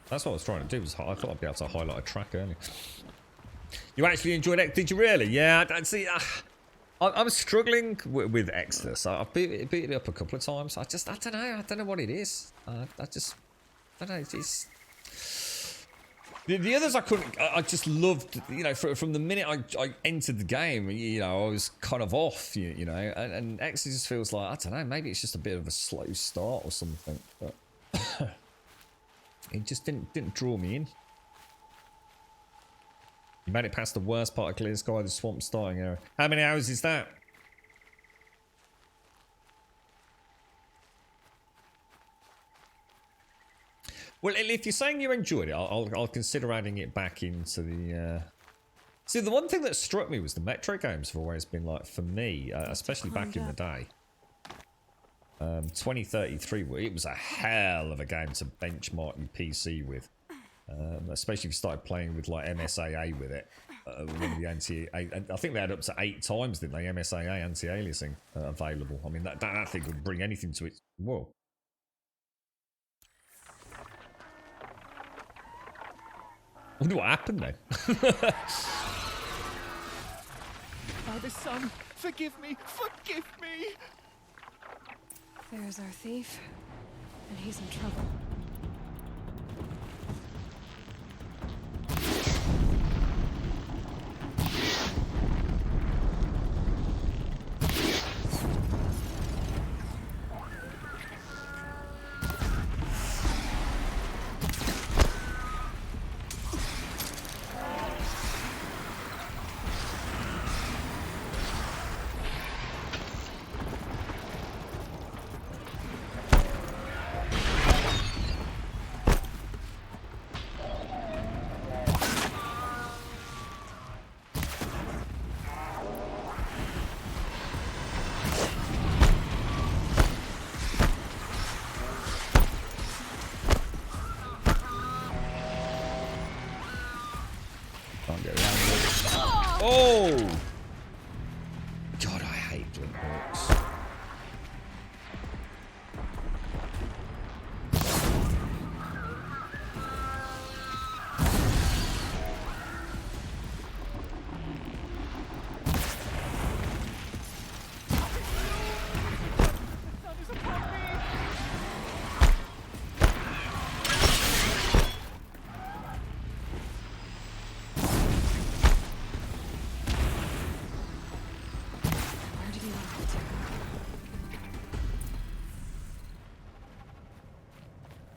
That's what I was trying to do. I thought I'd be able to highlight a track earlier. You actually enjoyed it? Did you really? Yeah. I see. I'm struggling with Exodus. I've beat it up a couple of times. I don't know. I don't know what it is. I don't know. It's the others I couldn't. I just loved. You know, from the minute I entered the game, you know, I was kind of off. You know, and Exodus feels like, I don't know. Maybe it's just a bit of a slow start or something. But it just didn't draw me in. You made it past the worst part of Clear Sky, the swamp starting area. How many hours is that? Well, if you're saying you enjoyed it, I'll consider adding it back into the... See, the one thing that struck me was the Metro games have always been like, for me, especially back in the day, 2033, it was a hell of a game to benchmark your PC with. Especially if you started playing with like MSAA with it. One of the I think they had up to 8 times, didn't they? MSAA anti-aliasing available. I mean, that thing would bring anything to it. Whoa. I wonder what happened then. By the sun, forgive me, forgive me! There's our thief, and he's in trouble. Oh! God, I hate Blink Hawks.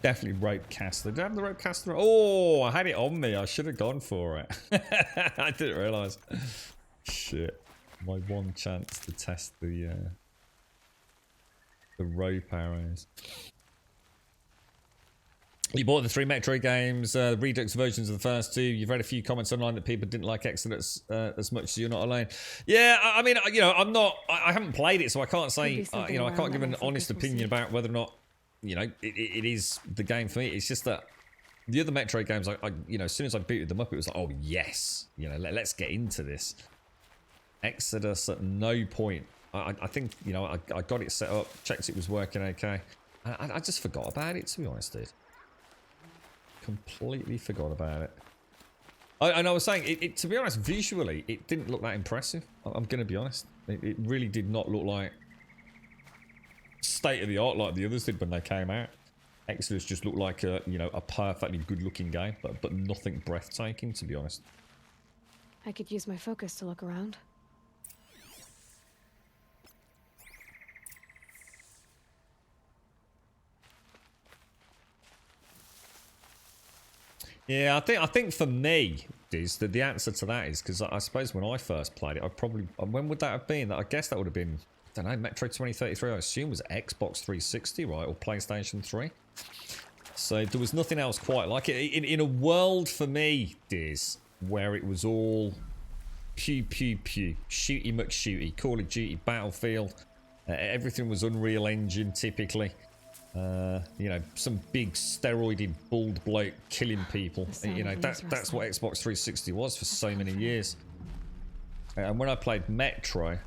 Definitely rope caster. Did I have the rope caster? Oh, I had it on me. I should have gone for it. I didn't realise. Shit. My one chance to test the rope arrows. You bought the 3 Metroid games, Redux versions of the first 2. You've read a few comments online that people didn't like Exodus as much, so you're not alone. Yeah, I mean, you know, I haven't played it, so I can't say, you know, I can't give an honest opinion about whether or not, you know, it is the game for me. It's just that the other Metroid games, you know, as soon as I booted them up, it was like, oh yes, you know, let's get into this. Exodus at no point. I think, you know, I got it set up, checked it was working okay. I just forgot about it, to be honest, dude. Completely forgot about it. And I was saying, to be honest, visually, it didn't look that impressive. I'm going to be honest. It really did not look like state of the art like the others did when they came out. Exodus just looked like a, you know, a perfectly good-looking game, but nothing breathtaking, to be honest. I could use my focus to look around. Yeah, I think for me, is that the answer to that is because I suppose when I first played it, I probably, when would that have been? I guess that would have been, I don't know, Metroid 2033. I assume was Xbox 360, right, or PlayStation 3. So there was nothing else quite like it in a world for me, Diz, where it was all pew pew pew, shooty McShooty, Call of Duty, Battlefield. Everything was Unreal Engine typically. You know, some big steroided bald bloke killing people. You know, that's what Xbox 360 was for so many years. And when I played Metro,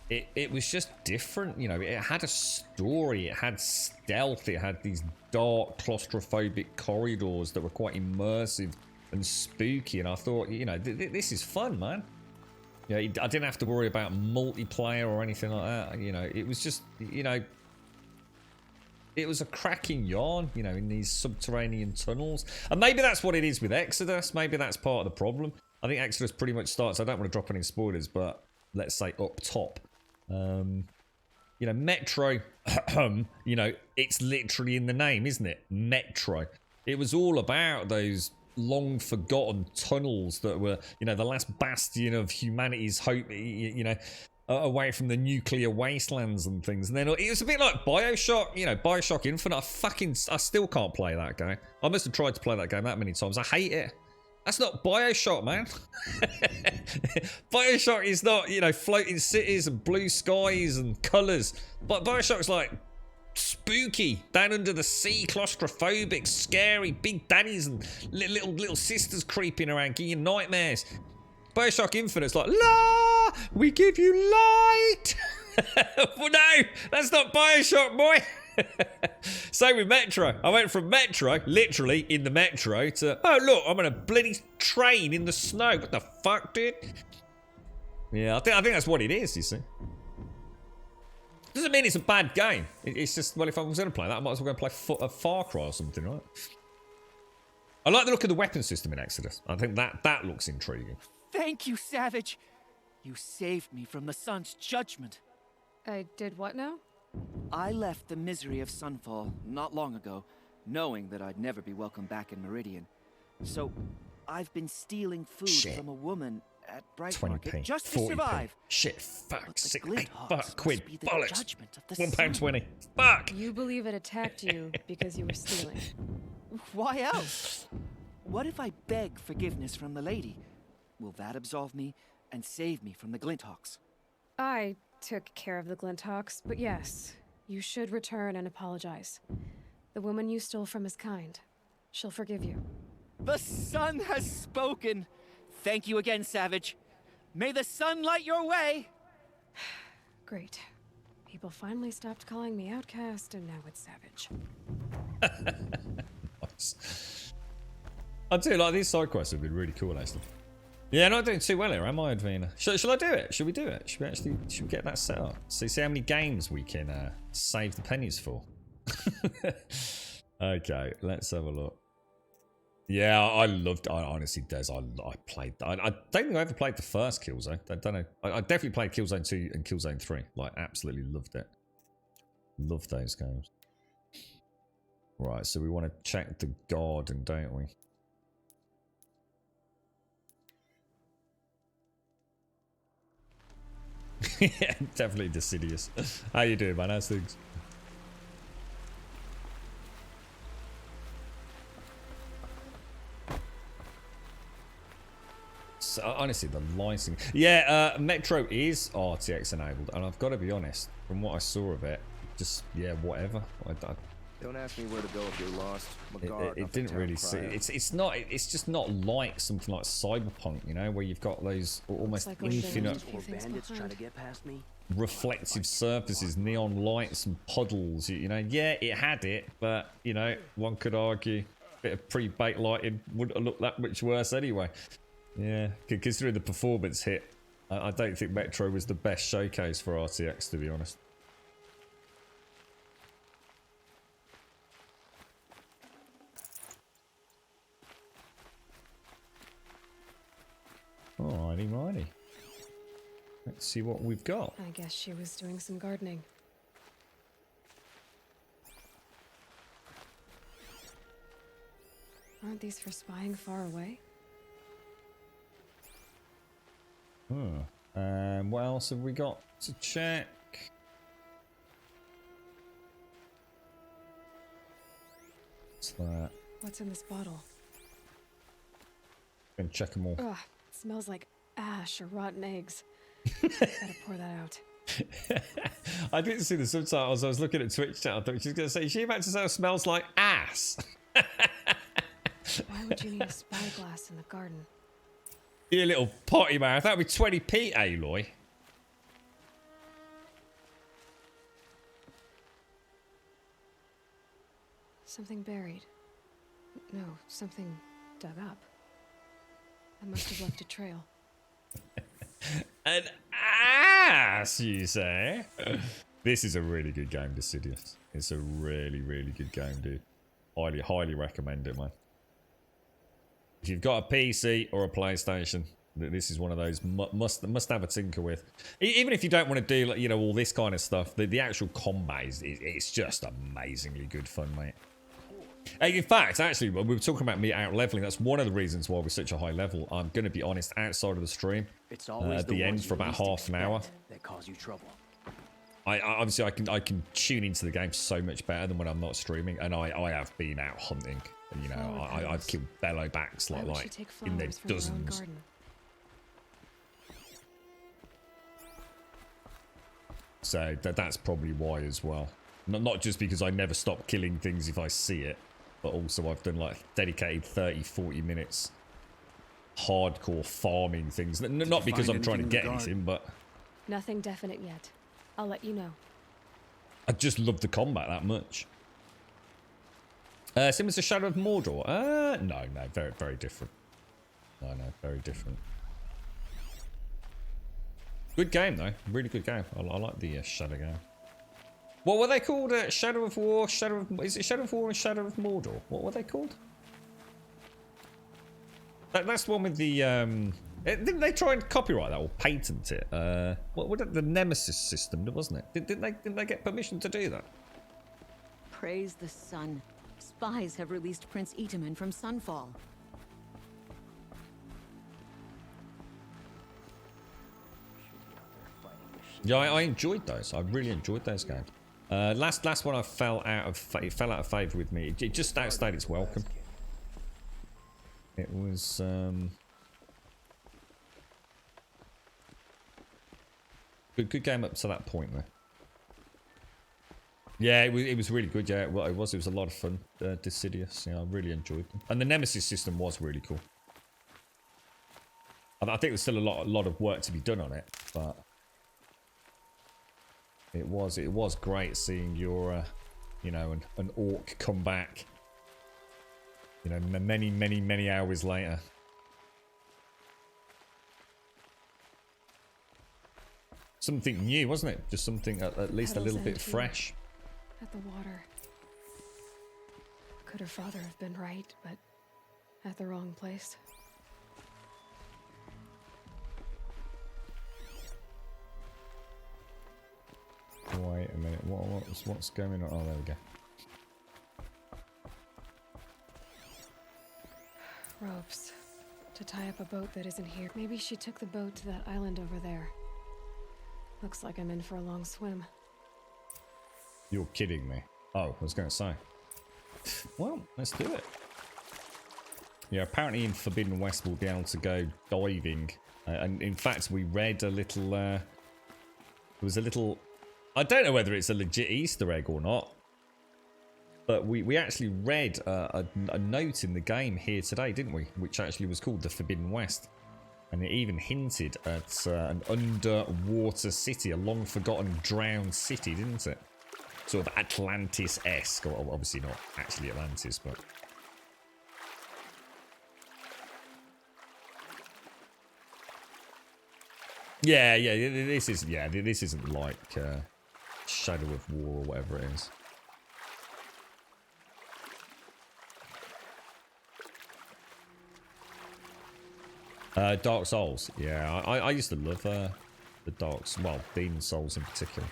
it was just different. You know, it had a story, it had stealth, it had these dark claustrophobic corridors that were quite immersive and spooky. And I thought, you know, this is fun, man. You know, I didn't have to worry about multiplayer or anything like that. You know, it was just, you know, it was a cracking yarn, you know, in these subterranean tunnels. And maybe that's what it is with Exodus. Maybe that's part of the problem. I think Exodus pretty much starts, I don't want to drop any spoilers, but let's say up top. You know, Metro, you know, it's literally in the name, isn't it? Metro. It was all about those long forgotten tunnels that were, you know, the last bastion of humanity's hope, you know, away from the nuclear wastelands and things. And then it was a bit like Bioshock, you know, Bioshock Infinite. I still can't play that game. I must have tried to play that game that many times. I hate it. That's not Bioshock, man. Bioshock is not, you know, floating cities and blue skies and colours. But Bioshock's like spooky, down under the sea, claustrophobic, scary, big daddies and little sisters creeping around, giving you nightmares. Bioshock Infinite's like, la, we give you light. Well, no, that's not Bioshock, boy. Same with Metro. I went from Metro, literally in the Metro, to, oh look, I'm on a bloody train in the snow. What the fuck, dude? Yeah, I think that's what it is, you see. Doesn't mean it's a bad game. It's just, well, if I was going to play that, I might as well go and play a Far Cry or something, right? I like the look of the weapon system in Exodus. I think that looks intriguing. Thank you, Savage. You saved me from the sun's judgment. I did what now? I left the misery of Sunfall not long ago, knowing that I'd never be welcome back in Meridian. So, I've been stealing food from a woman at Bright Market just to survive. Shit, fuck, 6, 8 fuck, quid, bollocks, £1.20. Fuck! You believe it attacked you because you were stealing. Why else? What if I beg forgiveness from the lady? Will that absolve me and save me from the Glinthawks? I took care of the Glinthawks, but yes, you should return and apologize. The woman you stole from is kind. She'll forgive you. The sun has spoken. Thank you again, Savage. May the sun light your way. Great. People finally stopped calling me outcast, and now it's Savage. Nice. I do like these side quests have been really cool, actually. Yeah, not doing too well here, am I, Advina? Shall I do it? Should we do it? Should we get that set up? See how many games we can save the pennies for. Okay, let's have a look. Yeah, I honestly, Des, I played that. I don't think I ever played the first Killzone. I don't know. I definitely played Killzone 2 and Killzone 3. Like, absolutely loved it. Loved those games. Right, so we want to check the garden, don't we? Yeah, definitely Decidious. How you doing, man? How's things? honestly, the licensing. Yeah, Metro is RTX enabled, and I've got to be honest, from what I saw of it, just yeah, whatever. Don't ask me where to go if you're lost. It didn't really see. It's not. It's just not like something like Cyberpunk, you know, where you've got those almost like infinite bandits trying to get past me. reflective surfaces, neon lights, and puddles. You know, yeah, it had it, but you know, one could argue a bit of pre-baked lighting wouldn't have looked that much worse anyway. Yeah, considering the performance hit, I don't think Metro was the best showcase for RTX, to be honest. Alrighty, righty. Let's see what we've got. I guess she was doing some gardening. Aren't these for spying far away? What else have we got to check? What's that? What's in this bottle? Gonna check them all. Ugh, it smells like ash or rotten eggs. Gotta pour that out. I didn't see the subtitles. I was looking at Twitch chat. I thought she was going to say, is she about to say it smells like ass? Why would you need a spyglass in the garden? You little potty mouth. That would be 20p, Aloy. Something buried. No, something dug up. I must have left a trail. An ass, you say? This is a really good game, Dissidious. It's a really, really good game, dude. Highly, highly recommend it, man. If you've got a PC or a PlayStation, this is one of those must have a tinker with. Even if you don't want to do, you know, all this kind of stuff, the actual combat it's just amazingly good fun, mate. In fact, actually, we were talking about me out leveling. That's one of the reasons why we're such a high level. I'm going to be honest, outside of the stream, it's always at the end for about half an hour, that cause you trouble. Obviously I can tune into the game so much better than when I'm not streaming, and I have been out hunting. You know, I've killed bellowbacks like in their dozens. So that's probably why as well. Not just because I never stop killing things if I see it, but also I've done like dedicated 30-40 minutes hardcore farming things. Not because I'm trying to get anything, but Nothing definite yet. I'll let you know. I just love the combat that much. Similar to Shadow of Mordor? No, very, very different. No, very different. Good game though, really good game. I like the Shadow game. What were they called? Shadow of War, is it Shadow of War and Shadow of Mordor? What were they called? That's the one with the didn't they try and copyright that or patent it? What the Nemesis system, wasn't it? Didn't they get permission to do that? Praise the sun. Spies have released Prince Itamen from Sunfall. Yeah, I enjoyed those. I really enjoyed those games. Last one I fell out of favor with me. It just outstayed its welcome. It was good game up to that point though. Yeah, it was really good. Yeah, well, it was a lot of fun. Dissidious, I really enjoyed them, and the Nemesis system was really cool. I think there's still a lot of work to be done on it, but it was great seeing your you know, an orc come back, you know, many hours later. Something new, wasn't it? Just something at least a little bit fresh. At the water. Could her father have been right, but at the wrong place? Wait a minute, what's going on? Oh, there we go. Ropes. To tie up a boat that isn't here. Maybe she took the boat to that island over there. Looks like I'm in for a long swim. You're kidding me. Oh, I was going to say. Well, let's do it. Yeah, apparently in Forbidden West we'll be able to go diving. And in fact, we read a little... there was a little... I don't know whether it's a legit Easter egg or not. But we actually read a note in the game here today, didn't we? Which actually was called the Forbidden West. And it even hinted at an underwater city, a long-forgotten drowned city, didn't it? Sort of Atlantis-esque. Well, obviously not actually Atlantis, but... Yeah, this isn't like Shadow of War or whatever it is. Dark Souls, yeah, I used to love the Demon Souls in particular.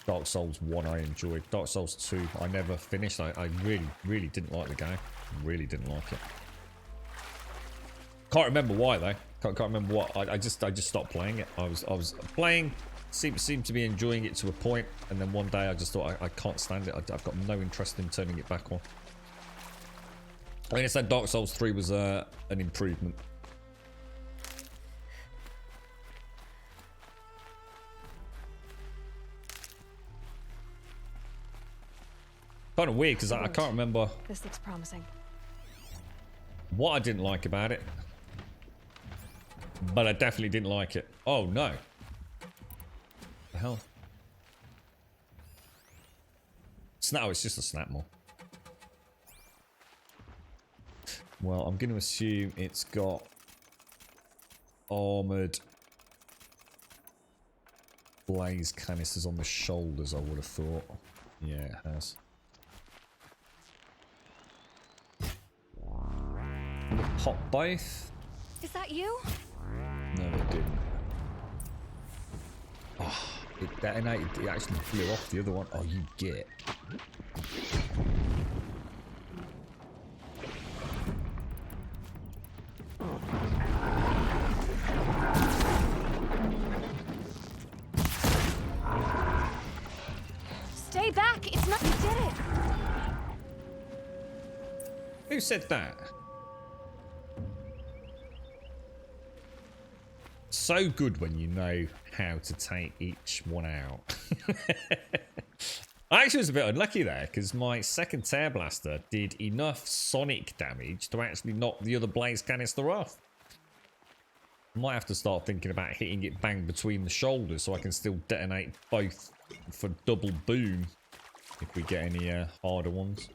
Dark Souls 1 I enjoyed. Dark Souls 2 I never finished. I really didn't like the game. Really didn't like it. Can't remember why though. Can't remember what. I just stopped playing it. I was playing, seemed to be enjoying it to a point, and then one day I just thought I can't stand it. I've got no interest in turning it back on. I mean, I said Dark Souls 3 was an improvement. Kind of weird because I can't remember. This looks promising. What I didn't like about it, but I definitely didn't like it. Oh no! The hell? No, it's just a snap maul. Well, I'm going to assume it's got armored blaze canisters on the shoulders. I would have thought. Yeah, it has. Pop both? Is that you? No, it didn't. Oh, it detonated. It actually blew off the other one. Oh, you get. Stay back! It's not. You did it! Who said that? So good when you know how to take each one out. I actually was a bit unlucky there because my second Tear Blaster did enough sonic damage to actually knock the other blaze canister off. Might have to start thinking about hitting it bang between the shoulders so I can still detonate both for double boom if we get any harder ones.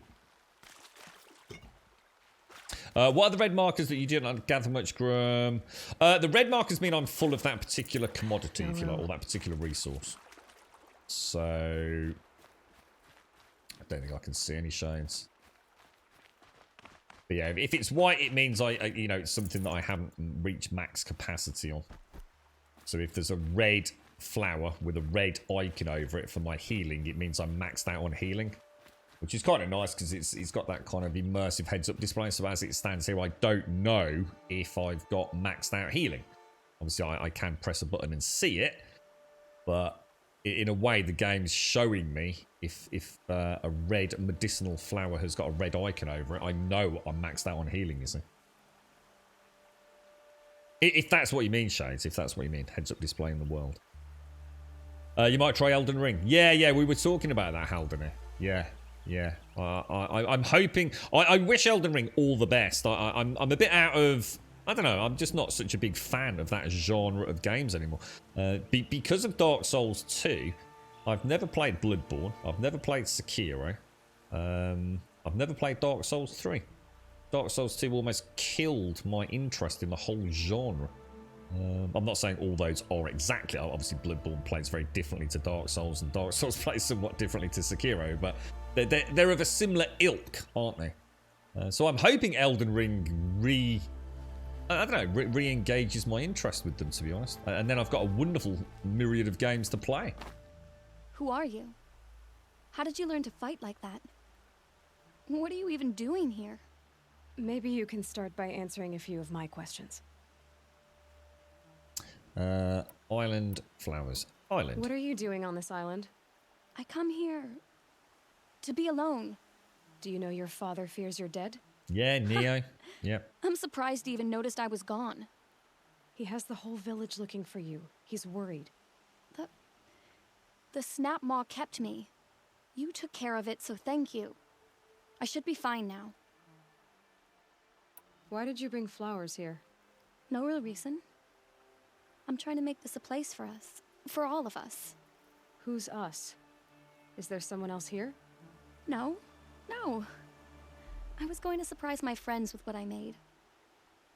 What are the red markers that you didn't gather much, Grum? The red markers mean I'm full of that particular commodity, if you like, or that particular resource. So I don't think I can see any shades. But yeah, if it's white, it means you know, it's something that I haven't reached max capacity on. So if there's a red flower with a red icon over it for my healing, it means I'm maxed out on healing. Which is kind of nice because it's got that kind of immersive heads-up display. So as it stands here, I don't know if I've got maxed out healing. Obviously, I can press a button and see it. But in a way, the game's showing me if a red medicinal flower has got a red icon over it. I know I'm maxed out on healing, you see. If that's what you mean, Shades. If that's what you mean. Heads-up display in the world. You might try Elden Ring. Yeah, we were talking about that, Haldane. Yeah, I'm hoping. I wish Elden Ring all the best. I'm a bit out of. I don't know. I'm just not such a big fan of that genre of games anymore. Because of Dark Souls 2, I've never played Bloodborne. I've never played Sekiro. I've never played Dark Souls 3. Dark Souls 2 almost killed my interest in the whole genre. I'm not saying all those are exactly. Obviously, Bloodborne plays very differently to Dark Souls, and Dark Souls plays somewhat differently to Sekiro, but they're of a similar ilk, aren't they? So I'm hoping Elden Ring re-engages my interest with them, to be honest. And then I've got a wonderful myriad of games to play. Who are you? How did you learn to fight like that? What are you even doing here? Maybe you can start by answering a few of my questions. Island flowers. Island. What are you doing on this island? I come here to be alone. Do you know your father fears you're dead? Yeah, Neo. Yep. I'm surprised he even noticed I was gone. He has the whole village looking for you. He's worried. The Snap Maw kept me. You took care of it, so thank you. I should be fine now. Why did you bring flowers here? No real reason. I'm trying to make this a place for us. For all of us. Who's us? Is there someone else here? No. No. I was going to surprise my friends with what I made.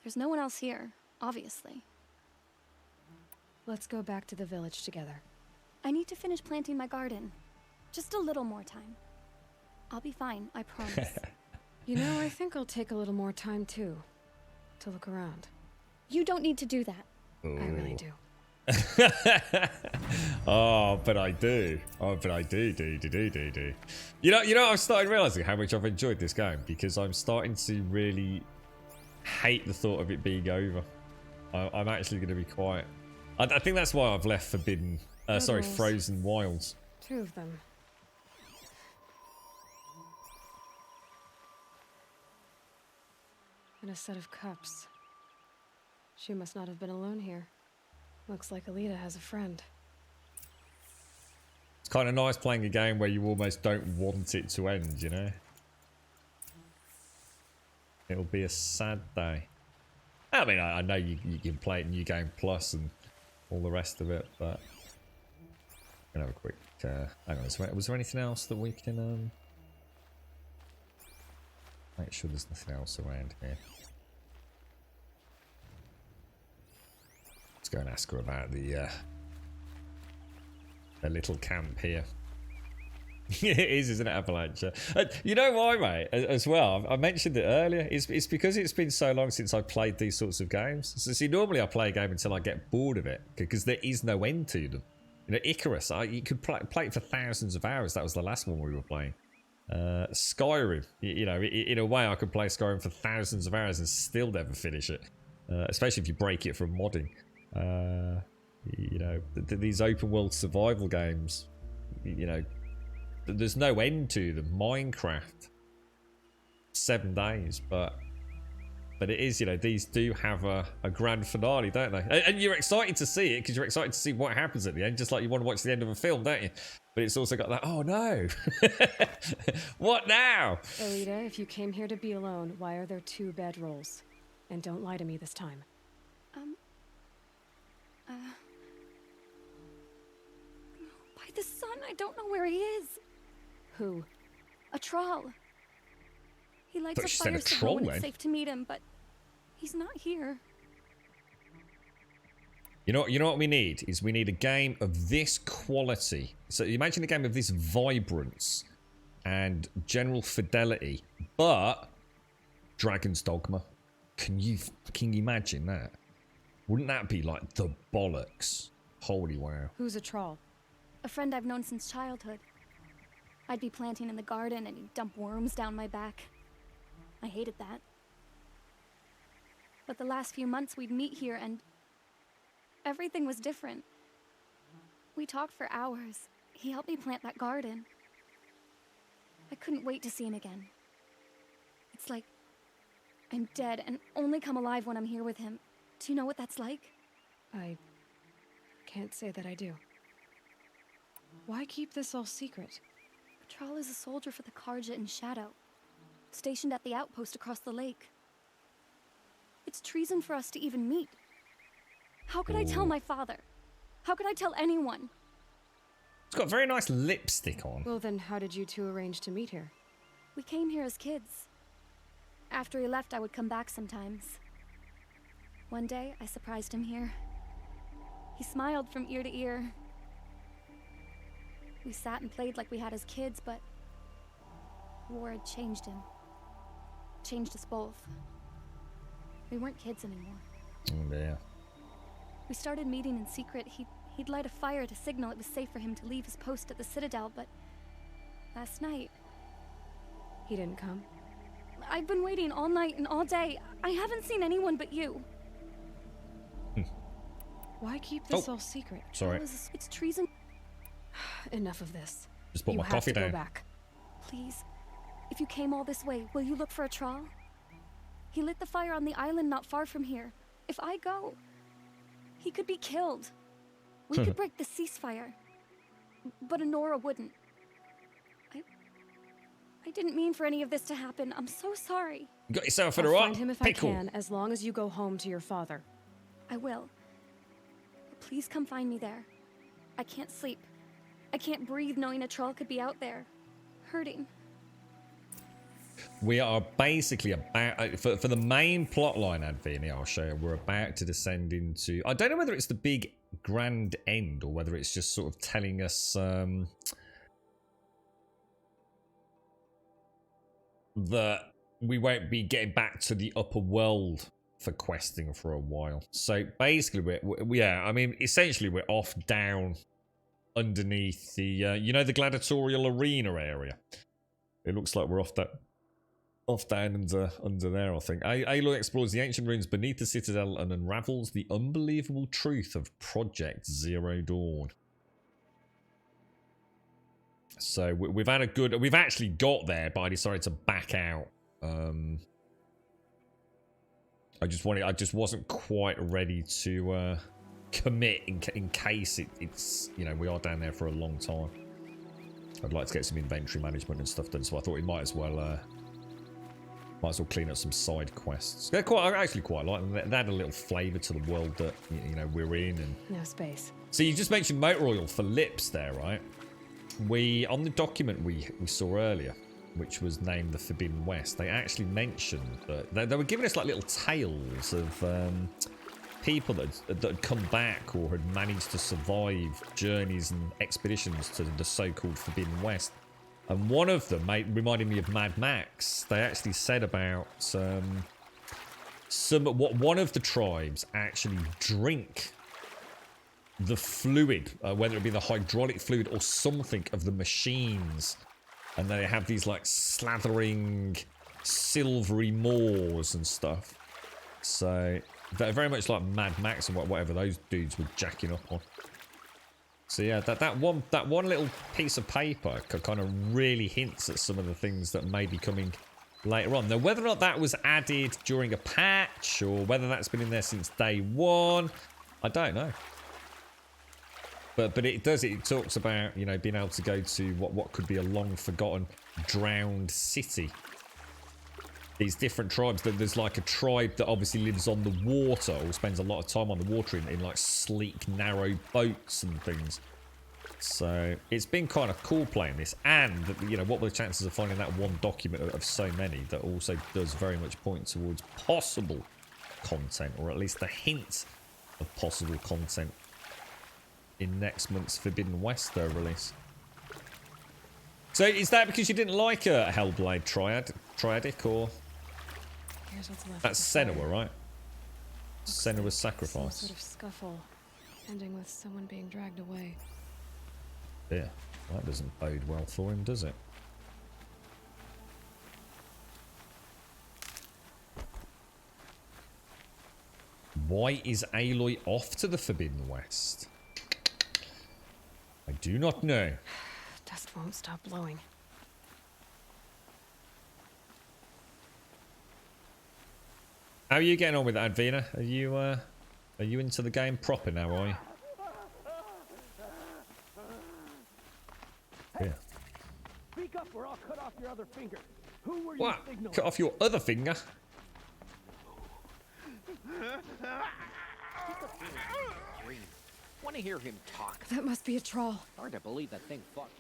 There's no one else here, obviously. Let's go back to the village together. I need to finish planting my garden. Just a little more time. I'll be fine, I promise. You know, I think I'll take a little more time too. To look around. You don't need to do that. Ooh. I really do. Oh, but I do. Oh, but I do. You know, I've started realizing how much I've enjoyed this game because I'm starting to really hate the thought of it being over. I'm actually going to be quiet. I think that's why I've left Forbidden. Frozen Wilds. 2 of them. And a set of cups. She must not have been alone here. Looks like Alita has a friend. It's kind of nice playing a game where you almost don't want it to end, you know? It'll be a sad day. I mean, I know you can play it New Game Plus and all the rest of it, but... I'm gonna have a quick... hang on, was there anything else that we can... Make sure there's nothing else around here. Let's go and ask her about the little camp here. It is, isn't it, Avalanche? You know why, mate, as well? I mentioned it earlier. It's because it's been so long since I played these sorts of games. So see, normally I play a game until I get bored of it, because there is no end to them. You know, Icarus, you could play it for thousands of hours. That was the last one we were playing. Skyrim, you know, in a way I could play Skyrim for thousands of hours and still never finish it. Especially if you break it from modding. You know, these open world survival games, you know, there's no end to them. Minecraft, 7 days, but it is, you know, these do have a grand finale, don't they? And you're excited to see it because you're excited to see what happens at the end, just like you want to watch the end of a film, don't you? But it's also got that, oh no, what now? Alita, if you came here to be alone, why are there 2 bedrolls? And don't lie to me this time. By the sun, I don't know where he is. Who? A troll. He lights a She said fire a signal troll, when then. it's safe to meet him, but he's not here. You know what we need is we need a game of this quality. So imagine a game of this vibrance and general fidelity, but Dragon's Dogma. Can you imagine that? Wouldn't that be like the bollocks? Holy wow. Who's a troll? A friend I've known since childhood. I'd be planting in the garden and he'd dump worms down my back. I hated that. But the last few months we'd meet here and everything was different. We talked for hours. He helped me plant that garden. I couldn't wait to see him again. It's like I'm dead and only come alive when I'm here with him. Do you know what that's like? I can't say that I do. Why keep this all secret? Patrol is a soldier for the Carja in Shadow, stationed at the outpost across the lake. It's treason for us to even meet. How could I tell my father? How could I tell anyone? It's got very nice lipstick on. Well, then how did you 2 arrange to meet here? We came here as kids. After he left, I would come back sometimes. One day, I surprised him here. He smiled from ear to ear. We sat and played like we had as kids, but war had changed him. Changed us both. We weren't kids anymore. Oh, dear. We started meeting in secret. He'd light a fire to signal it was safe for him to leave his post at the Citadel, but last night... He didn't come? I've been waiting all night and all day. I haven't seen anyone but you. Why keep this all secret? Sorry. It's treason. Enough of this. Just put you my coffee have to down. Go back. Please, if you came all this way, will you look for a troll? He lit the fire on the island not far from here. If I go, he could be killed. We could break the ceasefire. But Anora wouldn't. I didn't mean for any of this to happen. I'm so sorry. You got yourself in a I'll right find him if pickle. I can, as long as you go home to your father. I will. Please come find me there. I can't sleep. I can't breathe knowing a troll could be out there, hurting. We are basically about, for the main plot line, Advini, I'll show you, we're about to descend into, I don't know whether it's the big grand end or whether it's just sort of telling us that we won't be getting back to the upper world for questing for a while. So basically, I mean, essentially we're off down underneath the, you know, the gladiatorial arena area. It looks like we're off down under there, I think. Aloy explores the ancient ruins beneath the citadel and unravels the unbelievable truth of Project Zero Dawn. So we've had a good... We've actually got there, but I decided to back out. I just wasn't quite ready to commit in case it's... You know, we are down there for a long time. I'd like to get some inventory management and stuff done, so I thought we might as well clean up some side quests. I actually quite like them. They add a little flavour to the world that, you know, we're in. And no space. so you just mentioned motor oil for lips there, right? On the document we saw earlier, which was named the Forbidden West, they actually mentioned that they were giving us like little tales of people that had come back or had managed to survive journeys and expeditions to the so-called Forbidden West. And one of them reminded me of Mad Max. They actually said about one of the tribes actually drink the fluid, whether it be the hydraulic fluid or something of the machines, and they have these like slathering silvery maws and stuff. So they're very much like Mad Max and whatever those dudes were jacking up on. So yeah, that one little piece of paper kind of really hints at some of the things that may be coming later on. Now, whether or not that was added during a patch or whether that's been in there since day one, I don't know. But it talks about, you know, being able to go to what could be a long forgotten drowned city. These different tribes. There's like a tribe that obviously lives on the water or spends a lot of time on the water in like sleek, narrow boats and things. So it's been kind of cool playing this. And, you know, what were the chances of finding that one document of so many that also does very much point towards possible content, or at least the hint of possible content in next month's Forbidden West release. So is that because you didn't like a Hellblade Triadic, or... Here's what's left. That's Senua, right? Senua's sacrifice. Some sort of scuffle, ending with someone being dragged away. Yeah, that doesn't bode well for him, does it? Why is Aloy off to the Forbidden West? I do not know. Dust won't stop blowing. How are you getting on with that, Advina? Are you into the game proper now, are you? Yeah. Speak up or I'll cut off your other finger. Who were What? you signaling? Cut off your other finger? Want to hear him talk? That must be a troll. Hard to believe that thing fucked.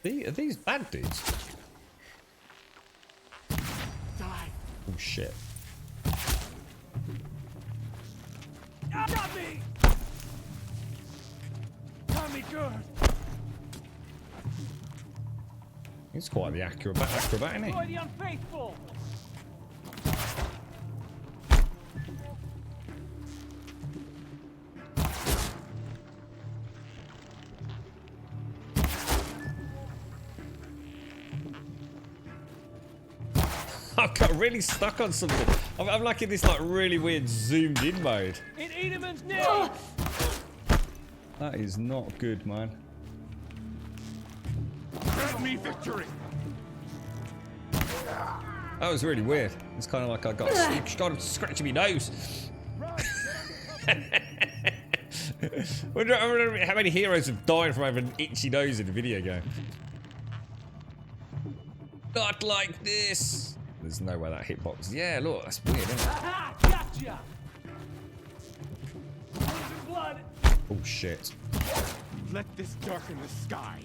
Are these bad dudes? Die. Oh shit. Got me! Got me good. He's quite the acrobat, isn't he? Boy, the unfaithful. I've got really stuck on something. I'm like in this like really weird zoomed in mode. In Edamon's name! That is not good, man. Grant me victory! That was really weird. It's kind of like I got scratching my nose. I wonder how many heroes have died from having an itchy nose in a video game. Not like this. There's no way that hitbox. Yeah, look, that's weird, isn't it? Gotcha. Blood. Oh shit. Let this darken the sky.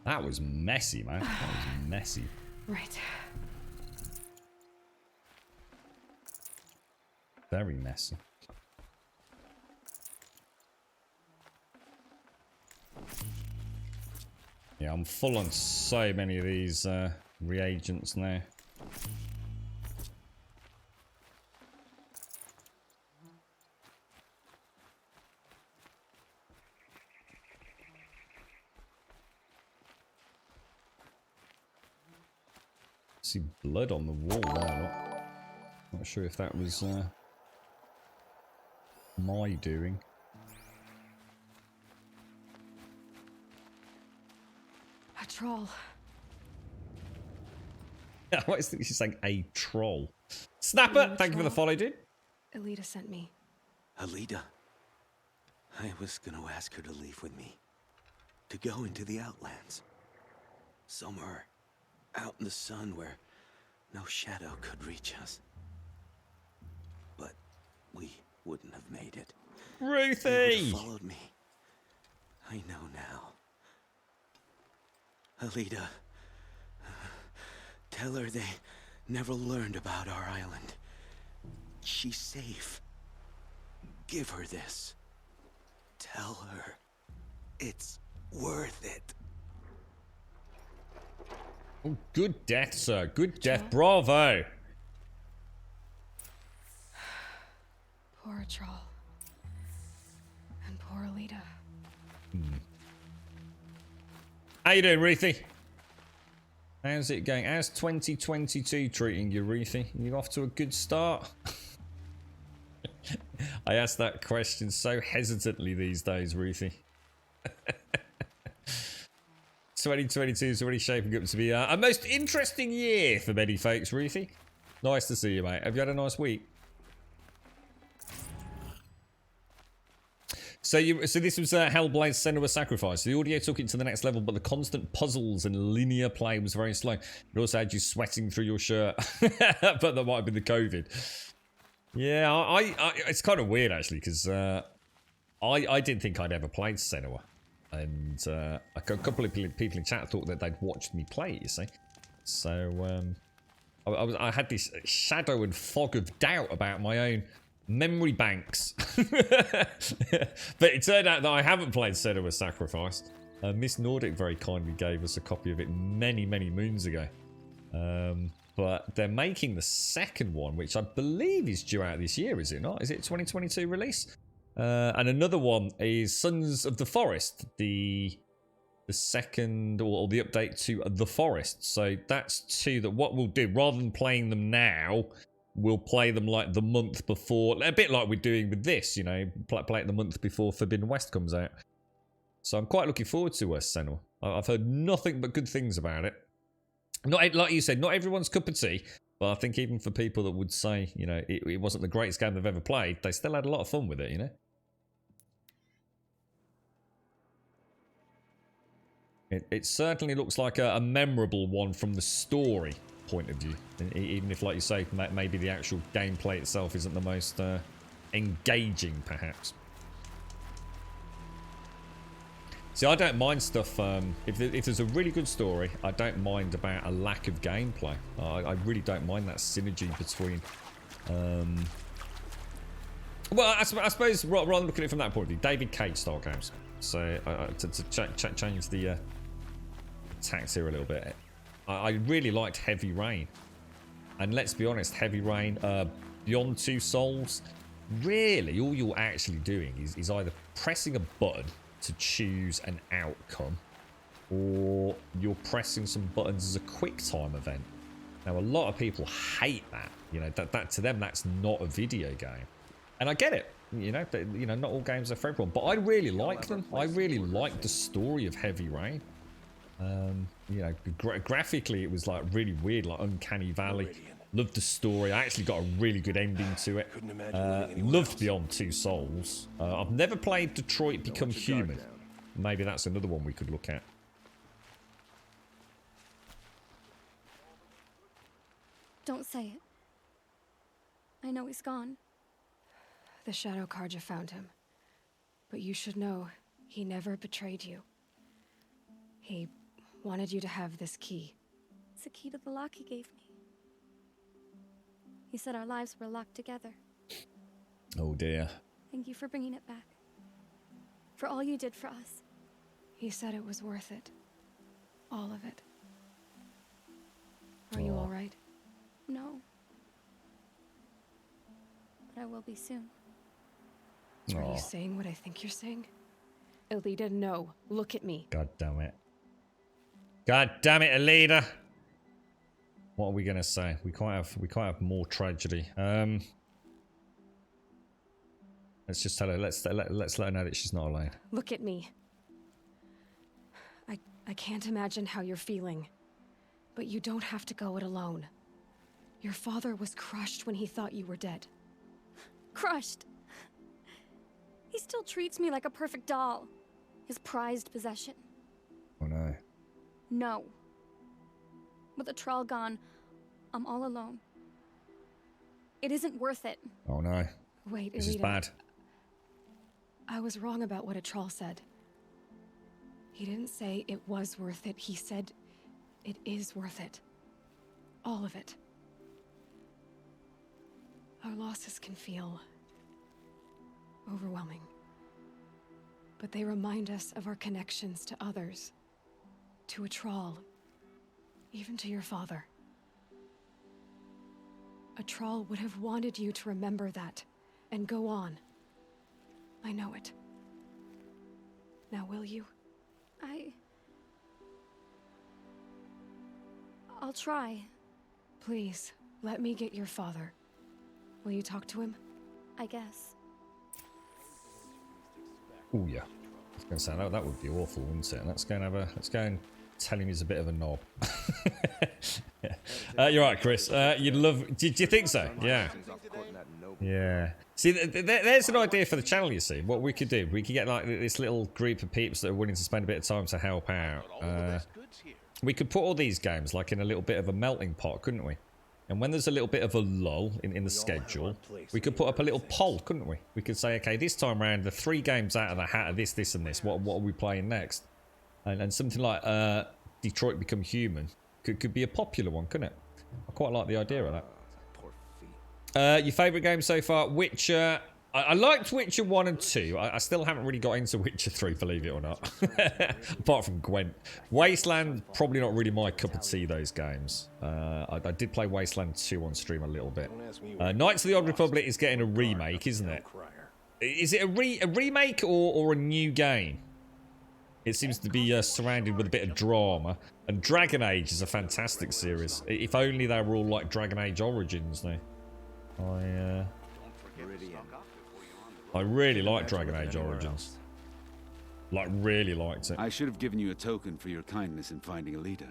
That was messy, man. That was messy. Right. Very messy. Yeah, I'm full on so many of these reagents now. See blood on the wall there. Not sure if that was my doing. A troll. I always think she's saying a troll. Snapper, thank you for the follow, dude. Alita sent me. Alita? I was gonna ask her to leave with me. To go into the Outlands. Somewhere out in the sun where no shadow could reach us. But we wouldn't have made it. Ruthie! Followed me. I know now. Alita, tell her they never learned about our island. She's safe. Give her this. Tell her it's worth it. Oh, good death, sir. Good death. Bravo. Poor troll. And poor Alita. How you doing, Ruthie? How's it going? How's 2022 treating you, Ruthie? You off to a good start? I ask that question so hesitantly these days, Ruthie. 2022 is already shaping up to be a most interesting year for many folks, Ruthie. Nice to see you, mate. Have you had a nice week? So this was Hellblade: Senua's Sacrifice. The audio took it to the next level, but the constant puzzles and linear play was very slow. It also had you sweating through your shirt, but that might have been the COVID. Yeah, I it's kind of weird actually because I didn't think I'd ever played Senua, and a couple of people in chat thought that they'd watched me play it. You see, so I had this shadow and fog of doubt about my own memory banks. But it turned out that I haven't played Senua's Sacrifice. Miss Nordic very kindly gave us a copy of it many moons ago. But they're making the second one, which I believe is due out this year, is it not? Is it 2022 release? And another one is Sons of the Forest, the second or the update to The Forest. So that's two that what we'll do, rather than playing them now, we'll play them like the month before, a bit like we're doing with this, you know, play it the month before Forbidden West comes out. So I'm quite looking forward to Senua. I've heard nothing but good things about it. Not like you said, not everyone's cup of tea, but I think even for people that would say, you know, it wasn't the greatest game they've ever played, they still had a lot of fun with it, you know. It certainly looks like a memorable one from the story point of view, even if, like you say, maybe the actual gameplay itself isn't the most engaging, perhaps. See, I don't mind stuff, if there's a really good story, I don't mind about a lack of gameplay. I really don't mind that synergy between... well, I suppose, rather than looking at it from that point of view, David Cage style games. So, to change the tax here a little bit, I really liked Heavy Rain. And let's be honest, Heavy Rain, Beyond Two Souls, really, all you're actually doing is either pressing a button to choose an outcome, or you're pressing some buttons as a quick time event. Now, a lot of people hate that. You know, that to them, that's not a video game. And I get it. You know, not all games are for everyone. But I really like them. I really like the story of Heavy Rain. You know, graphically, it was like really weird, like Uncanny Valley. Loved the story. I actually got a really good ending to it. Loved Beyond Two Souls. I've never played Detroit Become Human. Maybe that's another one we could look at. Don't say it. I know he's gone. The Shadow Carja found him. But you should know, he never betrayed you. He wanted you to have this key. It's a key to the lock he gave me. He said our lives were locked together. Oh dear. Thank you for bringing it back. For all you did for us. He said it was worth it. All of it. Are you all right? No. But I will be soon. Are you saying what I think you're saying? Elida, no. Look at me. God damn it. God damn it, Elida. What are we gonna say? We can't have more tragedy. Let's just tell her. Let's let her know that she's not alone. Look at me. I can't imagine how you're feeling. But you don't have to go it alone. Your father was crushed when he thought you were dead. Crushed? He still treats me like a perfect doll. His prized possession. Oh no. No. With the Thrall gone, I'm all alone. It isn't worth it. Oh no. Wait, this Elida, is bad. I was wrong about what a Thrall said. He didn't say it was worth it. He said it is worth it. All of it. Our losses can feel overwhelming. But they remind us of our connections to others. To a Thrall. Even to your father. A Thrall would have wanted you to remember that and go on. I know it. Now will you? I'll try. Please, let me get your father. Will you talk to him? I guess. Oh yeah. I was gonna say that would be awful, wouldn't it? Let's go and tell him he's a bit of a knob. Yeah. You're right, Chris. You'd love. Did you think so? Yeah. Yeah. See, there's an idea for the channel. You see, what we could do, we could get like this little group of peeps that are willing to spend a bit of time to help out. We could put all these games like in a little bit of a melting pot, couldn't we? And when there's a little bit of a lull in the schedule, we could put up a little poll, couldn't we? We could say, okay, this time round, the 3 games out of the hat are this, this, and this. What are we playing next? And something like Detroit Become Human could be a popular one, couldn't it? I quite like the idea of that. Your favourite game so far? Witcher. I liked Witcher 1 and 2. I still haven't really got into Witcher 3, believe it or not. Apart from Gwent. Wasteland, probably not really my cup of tea, those games. I did play Wasteland 2 on stream a little bit. Knights of the Old Republic is getting a remake, isn't it? Is it a remake or a new game? It seems to be surrounded with a bit of drama. And Dragon Age is a fantastic series. If only they were all like Dragon Age Origins, though. I really like Dragon Age Origins. Like, really liked it. I should have given you a token for your kindness in finding Elida.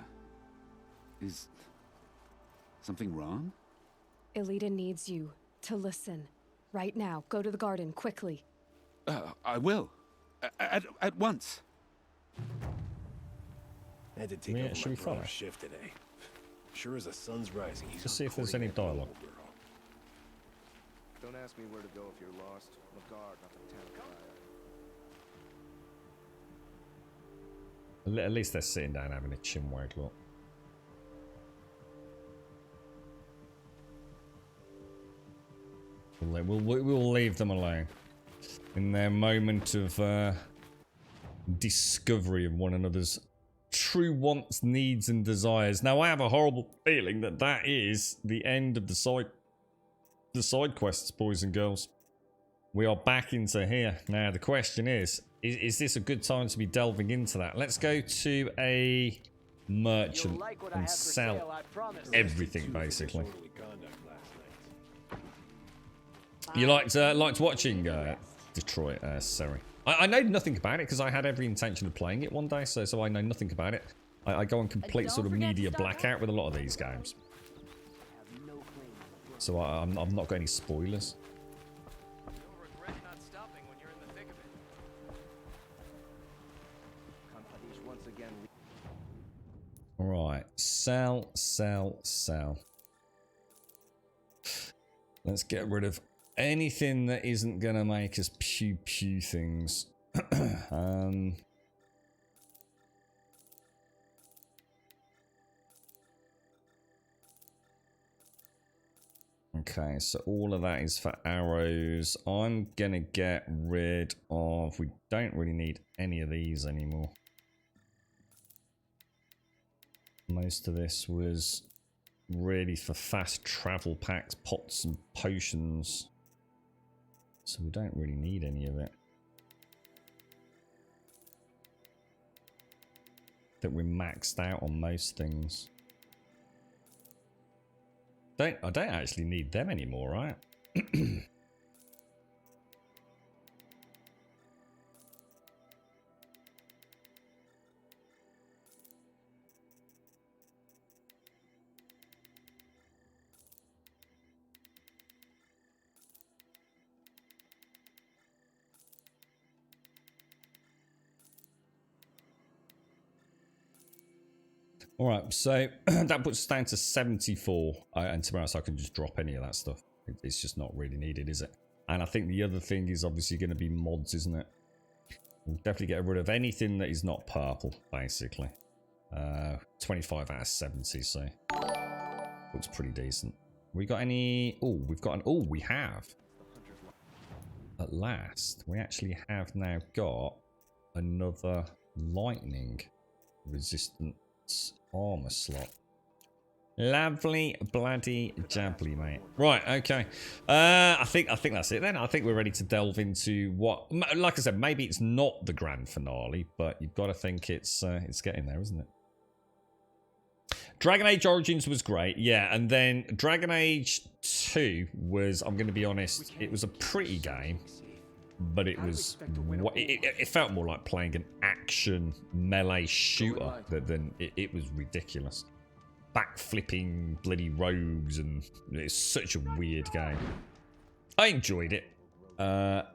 Is something wrong? Elida needs you to listen. Right now. Go to the garden, quickly. I will. At once. I had to take over my brother's shift today. Sure as the sun's rising. Let's see if there's any dialogue. Don't ask me where to go if you're lost. I'm a guard, not the town crier. At least they're sitting down having a chinwag, look. We'll leave them alone. In their moment of discovery of one another's true wants, needs and desires. Now I have a horrible feeling that is the end of the side quests, boys and girls. We are back into here. Now the question is this a good time to be delving into that? Let's go to a merchant and sell everything, basically. You liked watching Detroit, Seri? I know nothing about it because I had every intention of playing it one day, so I know nothing about it. I go on complete sort of media blackout with a lot of these games. So I've not got any spoilers. Alright, sell. Let's get rid of anything that isn't gonna make us pew things. Okay, so all of that is for arrows. I'm gonna get rid of... We don't really need any of these anymore. Most of this was really for fast travel packs, pots and potions. So we don't really need any of it. I think we're maxed out on most things. I don't actually need them anymore, right? All right, so that puts us down to 74, and to be honest, I can just drop any of that stuff. It's just not really needed, is it? And I think the other thing is obviously going to be mods, isn't it? We'll definitely get rid of anything that is not purple, basically. 25 out of 70, so looks pretty decent. We got any? Oh, we've got an. Oh, we have. At last, we actually have now got another lightning resistant armor slot. Lovely bloody jabbly, mate. Right, okay. I think that's it then. I think we're ready to delve into what, like I said, maybe it's not the grand finale, but you've got to think it's getting there, isn't it? Dragon Age Origins was great, yeah, and then Dragon Age 2 was, I'm going to be honest, it was a pretty game. But it was, it felt more like playing an action melee shooter than it was ridiculous. Backflipping bloody rogues, and it's such a weird game. I enjoyed it.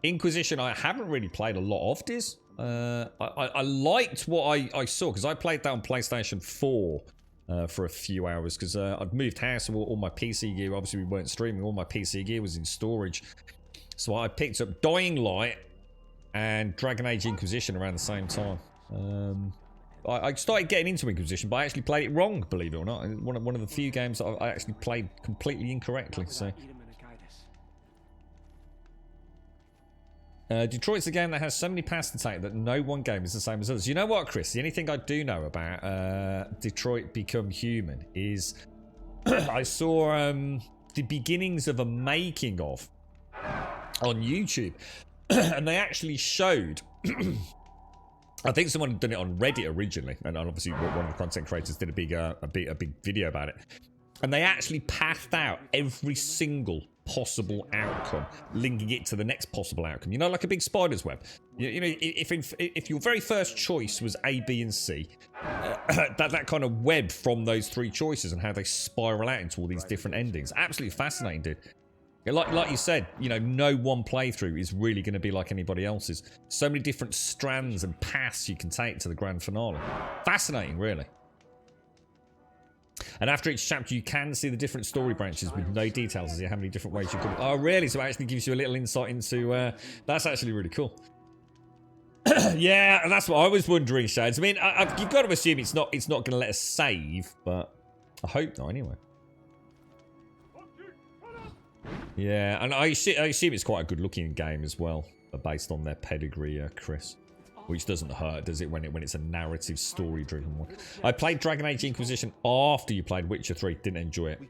Inquisition, I haven't really played a lot of this. I liked what I saw, because I played that on PlayStation 4 for a few hours, because I'd moved house and all my PC gear, obviously we weren't streaming, all my PC gear was in storage. So I picked up Dying Light and Dragon Age Inquisition around the same time. I started getting into Inquisition, but I actually played it wrong, believe it or not. One of the few games that I actually played completely incorrectly. So Detroit's a game that has so many paths to take that no one game is the same as others. You know what, Chris? The only thing I do know about Detroit Become Human is I saw the beginnings of a making of on YouTube, and they actually showed I think someone had done it on Reddit originally, and obviously one of the content creators did a big video about it, and they actually pathed out every single possible outcome, linking it to the next possible outcome, you know, like a big spider's web. You know, if your very first choice was A, B and C, that kind of web from those three choices and how they spiral out into all these different endings, absolutely fascinating, dude. Like you said, you know, no one playthrough is really going to be like anybody else's. So many different strands and paths you can take to the grand finale. Fascinating, really. And after each chapter, you can see the different story branches with no details as to how many different ways you could... Oh, really? So it actually gives you a little insight into... that's actually really cool. Yeah, and that's what I was wondering, Shades. I mean, you've got to assume it's not going to let us save, but I hope not, anyway. Yeah, and I assume it's quite a good-looking game as well, based on their pedigree, Chris. Which doesn't hurt, does it, when it's a narrative, story-driven one. I played Dragon Age Inquisition after you played Witcher 3. Didn't enjoy it.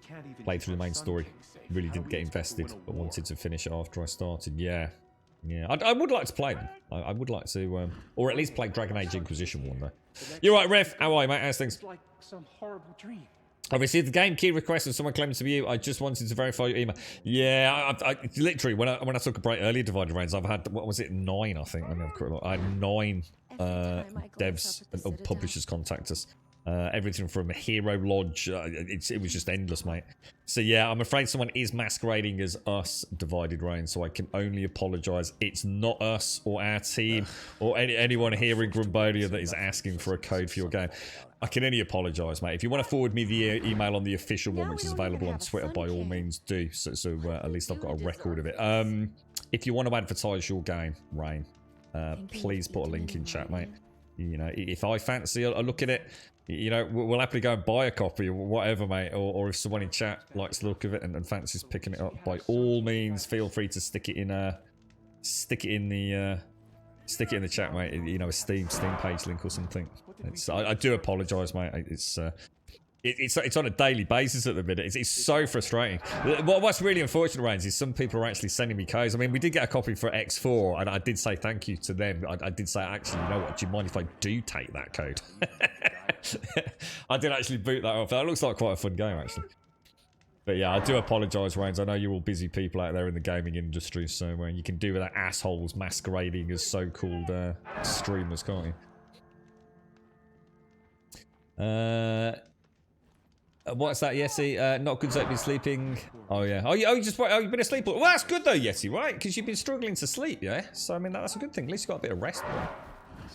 Played through the main story. Really didn't get invested, but wanted to finish it after I started. Yeah. Yeah, I would like to play them. I would like to, or at least play Dragon Age Inquisition one, though. You're right, Ref. How are you, mate? How's things? It's like some horrible dream. I received the game key request and someone claims to be you. I just wanted to verify your email. Yeah, I literally, when I took a break earlier, Divided Reigns, I've had, what was it, 9, I think. Let me have a quick look. I had 9 devs and publishers contact us. Everything from Hero Lodge, it was just endless, mate. So yeah, I'm afraid someone is masquerading as us, Divided Reigns, so I can only apologise. It's not us or our team or anyone here in Grumbonia that is asking for a code for your game. I can only apologise, mate. If you want to forward me the email on the official one, which is available on Twitter, by all means do. So at least I've got a record of it. If you want to advertise your game, Rain, please put a link in chat, mate. You know, if I fancy a look at it, you know, we'll happily go and buy a copy or whatever, mate. Or if someone in chat likes the look of it and fancies picking it up, by all means, feel free to stick it in the chat, mate. You know, a Steam page link or something. I do apologise, mate. It's on a daily basis at the minute. It's so frustrating. What's really unfortunate, Reigns, is some people are actually sending me codes. I mean, we did get a copy for X4, and I did say thank you to them. I did say, actually, you know what? Do you mind if I do take that code? I did actually boot that off. That looks like quite a fun game, actually. But yeah, I do apologise, Reigns. I know you're all busy people out there in the gaming industry, so you can do with that assholes masquerading as so-called streamers, can't you? What's that, Yeti? Not good, so been sleeping. Oh yeah. You've been asleep. Well, that's good though, Yeti, right? Because you've been struggling to sleep, yeah. So I mean, that's a good thing. At least you got a bit of rest, bro.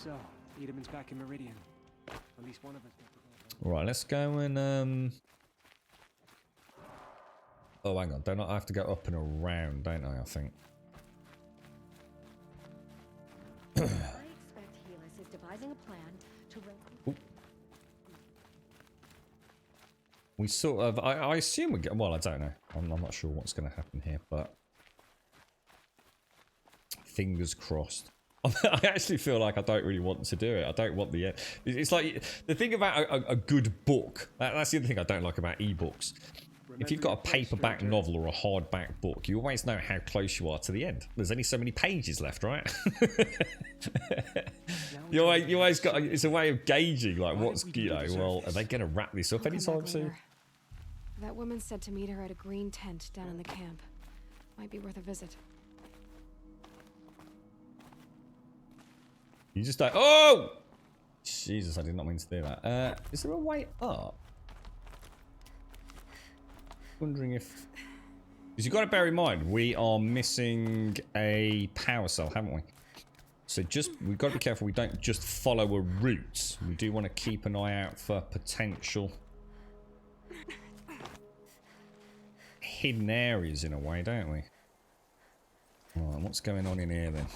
So, Edamon's back in Meridian. At least one of us. All right, let's go and Oh, hang on. Don't I have to go up and around, don't I think. I expect Helis is devising a plan to We sort of, I assume we get, well, I don't know. I'm not sure what's going to happen here, but fingers crossed. I actually feel like I don't really want to do it. I don't want the, it's like, the thing about a good book, that's the other thing I don't like about ebooks. If you've got a paperback novel or a hardback book, you always know how close you are to the end. There's only so many pages left, right? you always got, it's a way of gauging, like, what's, you know, well, are they going to wrap this up anytime soon? That woman said to meet her at a green tent down in the camp. Might be worth a visit. You just don't, oh! Jesus, I did not mean to do that. Is there a way up? Wondering if, because you've got to bear in mind we are missing a power cell, haven't we? So we've got to be careful we don't just follow a route. We do want to keep an eye out for potential hidden areas in a way, don't we? Alright, what's going on in here then?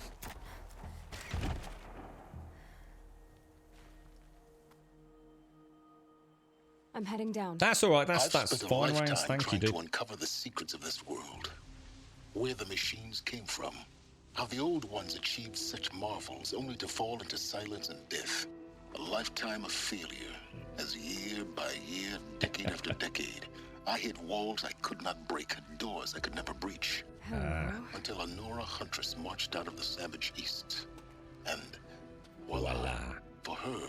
I'm heading down. That's all right. That's fine, Reigns. Thank you, dude. To uncover the secrets of this world, where the machines came from, how the old ones achieved such marvels, only to fall into silence and death. A lifetime of failure, as year by year, decade after decade, I hit walls I could not break, doors I could never breach, until a Nora huntress marched out of the savage east, and voila, for her.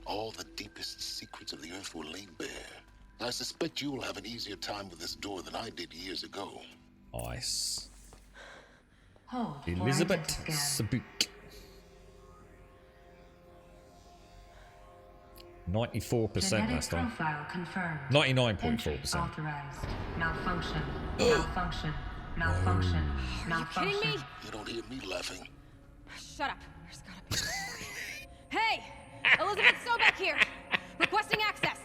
All the deepest secrets of the Earth were laid bare. I suspect you will have an easier time with this door than I did years ago. Nice. Elizabeth Sabuk. 94% last time. 99.4%. Authorized. Malfunction. Malfunction. Malfunction. Malfunction. Are you kidding me? You don't hear me laughing. Shut up. There's gotta be. Hey! Elizabeth Sobek here! Requesting access!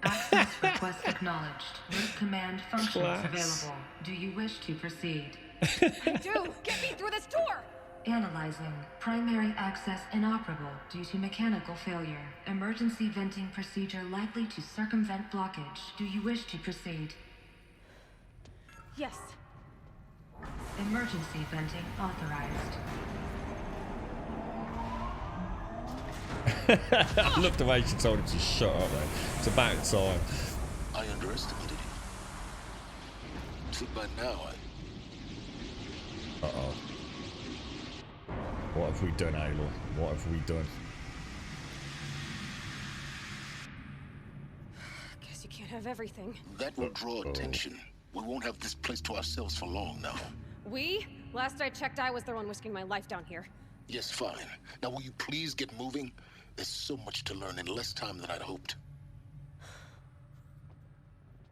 Access request acknowledged. Root command functions available. Do you wish to proceed? I do! Get me through this door! Analyzing. Primary access inoperable due to mechanical failure. Emergency venting procedure likely to circumvent blockage. Do you wish to proceed? Yes. Emergency venting authorized. I love the way she told him to shut up, though. It's about time. I underestimated you. See, by now, Uh-oh. What have we done, Aloy? What have we done? have everything. That will draw attention. We won't have this place to ourselves for long now. We? Last I checked, I was the one risking my life down here. Yes, fine. Now will you please get moving? There's so much to learn in less time than I'd hoped.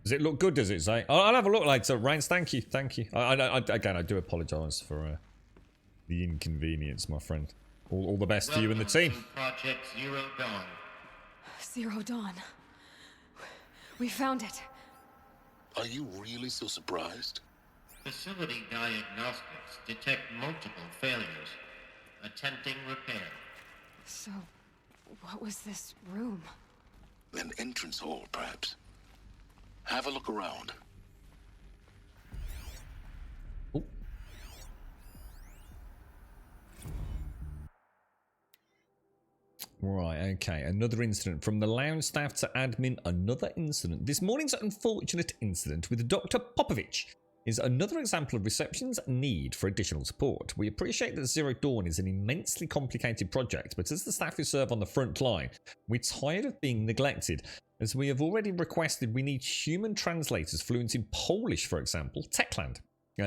Does it look good, does it say? I'll have a look later. Rains, thank you, thank you. Again, I do apologise for the inconvenience, my friend. All the best to you and the team. Project Zero Dawn. Zero Dawn. We found it. Are you really so surprised? Facility diagnostics detect multiple failures. Attempting repair. So, what was this room? An entrance hall, perhaps. Have a look around. Right, okay. Another incident. From the lounge staff to admin, another incident. This morning's unfortunate incident with Dr. Popovich is another example of reception's need for additional support. We appreciate that Zero Dawn is an immensely complicated project, but as the staff who serve on the front line, we're tired of being neglected. As we have already requested, we need human translators fluent in Polish, for example, Techland.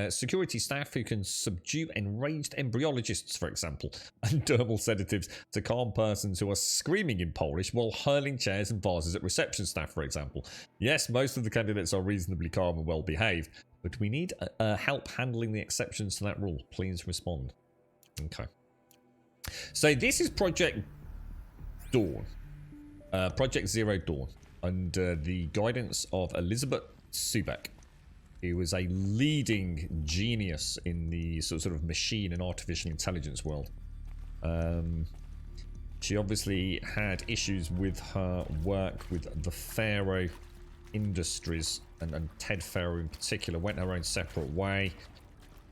Security staff who can subdue enraged embryologists, for example, and dermal sedatives to calm persons who are screaming in Polish while hurling chairs and vases at reception staff, for example. Yes, most of the candidates are reasonably calm and well behaved, but we need help handling the exceptions to that rule. Please respond. Okay. So this is Project Dawn. Project Zero Dawn, under the guidance of Elizabeth Subek. He was a leading genius in the sort of machine and artificial intelligence world. She obviously had issues with her work with the Pharaoh Industries, and Ted Pharaoh in particular went her own separate way.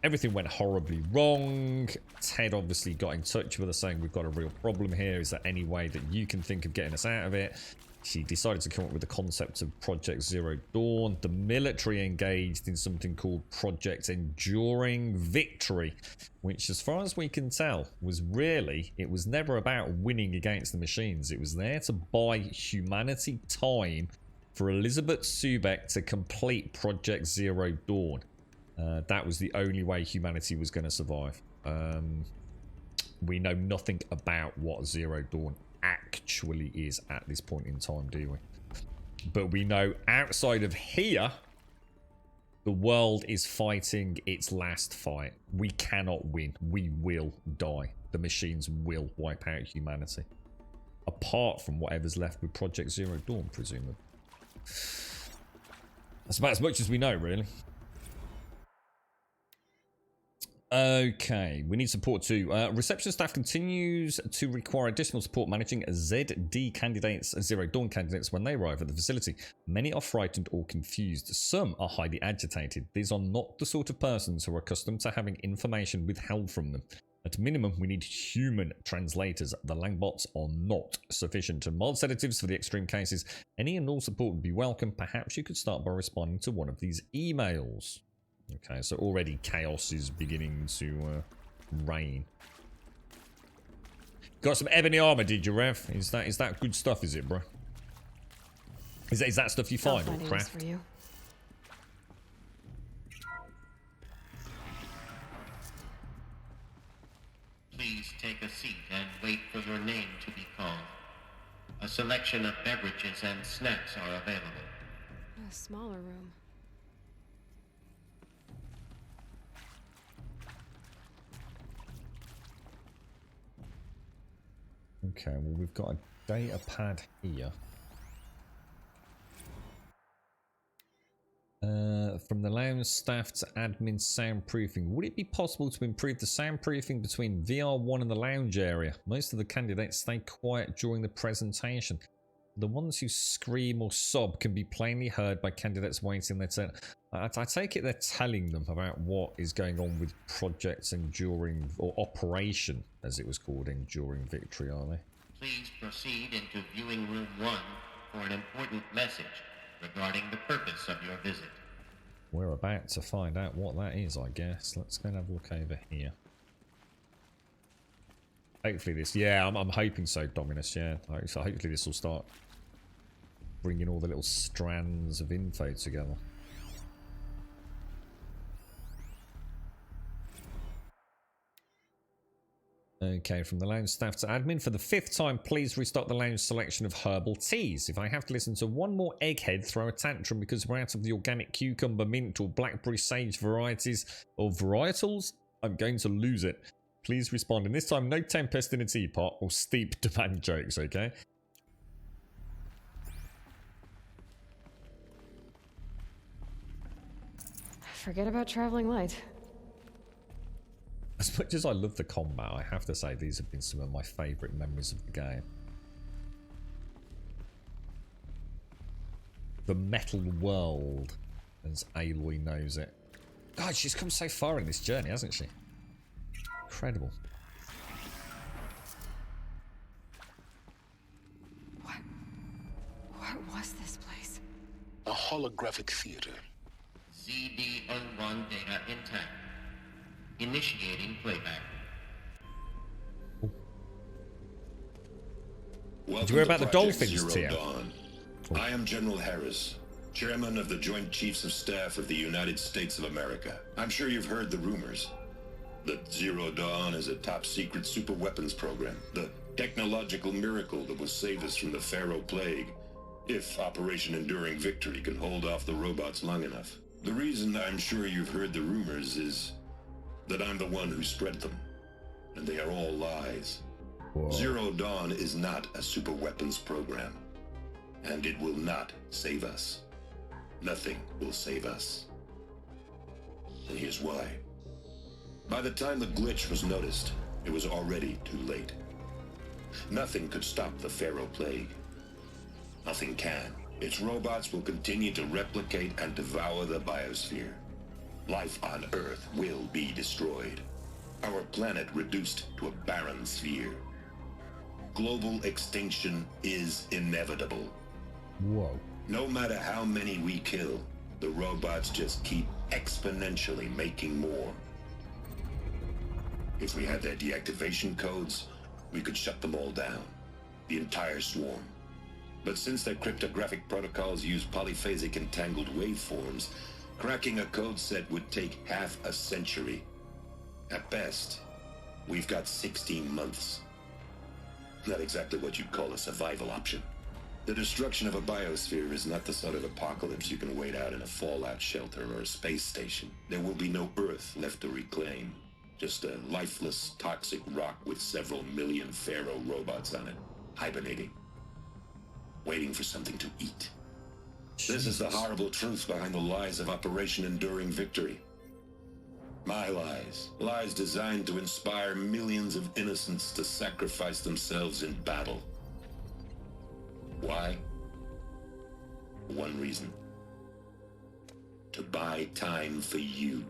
Everything went horribly wrong. Ted obviously got in touch with her saying, we've got a real problem here. Is there any way that you can think of getting us out of it? She decided to come up with the concept of Project Zero Dawn. The military engaged in something called Project Enduring Victory, which, as far as we can tell, was really, it was never about winning against the machines. It was there to buy humanity time for Elizabeth Subek to complete Project Zero Dawn. That was the only way humanity was going to survive. We know nothing about what Zero Dawn actually is at this point in time, do we? But we know outside of here, the world is fighting its last fight. We cannot win. We will die. The machines will wipe out humanity. Apart from whatever's left with Project Zero Dawn, presumably. That's about as much as we know, really. Okay, we need support too. Reception staff continues to require additional support managing ZD candidates, Zero Dawn candidates, when they arrive at the facility. Many are frightened or confused. Some are highly agitated. These are not the sort of persons who are accustomed to having information withheld from them. At minimum, we need human translators. The Langbots are not sufficient. And mild sedatives for the extreme cases. Any and all support would be welcome. Perhaps you could start by responding to one of these emails. Okay, so already chaos is beginning to reign. Got some ebony armor, did you, Rev? Is that good stuff? Is it, bro? Is that stuff you find or craft? For you. Please take a seat and wait for your name to be called. A selection of beverages and snacks are available. A smaller room. Okay, well, we've got a data pad here. From the lounge staff to admin soundproofing. Would it be possible to improve the soundproofing between VR1 and the lounge area? Most of the candidates stay quiet during the presentation. The ones who scream or sob can be plainly heard by candidates waiting their turn. I take it they're telling them about what is going on with Project Enduring, or Operation, as it was called, Enduring Victory, are they? Please proceed into viewing room 1 for an important message regarding the purpose of your visit. We're about to find out what that is, I guess. Let's go and have a look over here. Hopefully this, yeah, I'm hoping so, Dominus, yeah. So hopefully this will start bringing all the little strands of info together. Okay, from the lounge staff to admin. For the 5th time, please restock the lounge selection of herbal teas. If I have to listen to one more egghead throw a tantrum because we're out of the organic cucumber, mint, or blackberry sage varieties or varietals, I'm going to lose it. Please respond. And this time, no tempest in a teapot or steep demand jokes, okay? Forget about traveling light. As much as I love the combat, I have to say these have been some of my favourite memories of the game. The metal world, as Aloy knows it. God, she's come so far in this journey, hasn't she? Incredible. What was this place? A holographic theater. ZD-01 data intact. Initiating playback. Did you hear about the dolphins, Tia? I am General Harris, Chairman of the Joint Chiefs of Staff of the United States of America. I'm sure you've heard the rumors that Zero Dawn is a top-secret superweapons program, the technological miracle that will save us from the Pharaoh Plague, if Operation Enduring Victory can hold off the robots long enough. The reason I'm sure you've heard the rumors is that I'm the one who spread them, and they are all lies. Whoa. Zero Dawn is not a superweapons program, and it will not save us. Nothing will save us. And here's why. By the time the glitch was noticed, it was already too late. Nothing could stop the Pharaoh Plague. Nothing can. Its robots will continue to replicate and devour the biosphere. Life on Earth will be destroyed. Our planet reduced to a barren sphere. Global extinction is inevitable. Whoa. No matter how many we kill, the robots just keep exponentially making more. If we had their deactivation codes, we could shut them all down. The entire swarm. But since their cryptographic protocols use polyphasic entangled waveforms, cracking a code set would take half a century. At best, we've got 16 months. Not exactly what you'd call a survival option. The destruction of a biosphere is not the sort of apocalypse you can wait out in a fallout shelter or a space station. There will be no Earth left to reclaim. Just a lifeless, toxic rock with several million Pharaoh robots on it, hibernating, waiting for something to eat. This is the horrible truth behind the lies of Operation Enduring Victory. My lies. Lies designed to inspire millions of innocents to sacrifice themselves in battle. Why? One reason. To buy time for you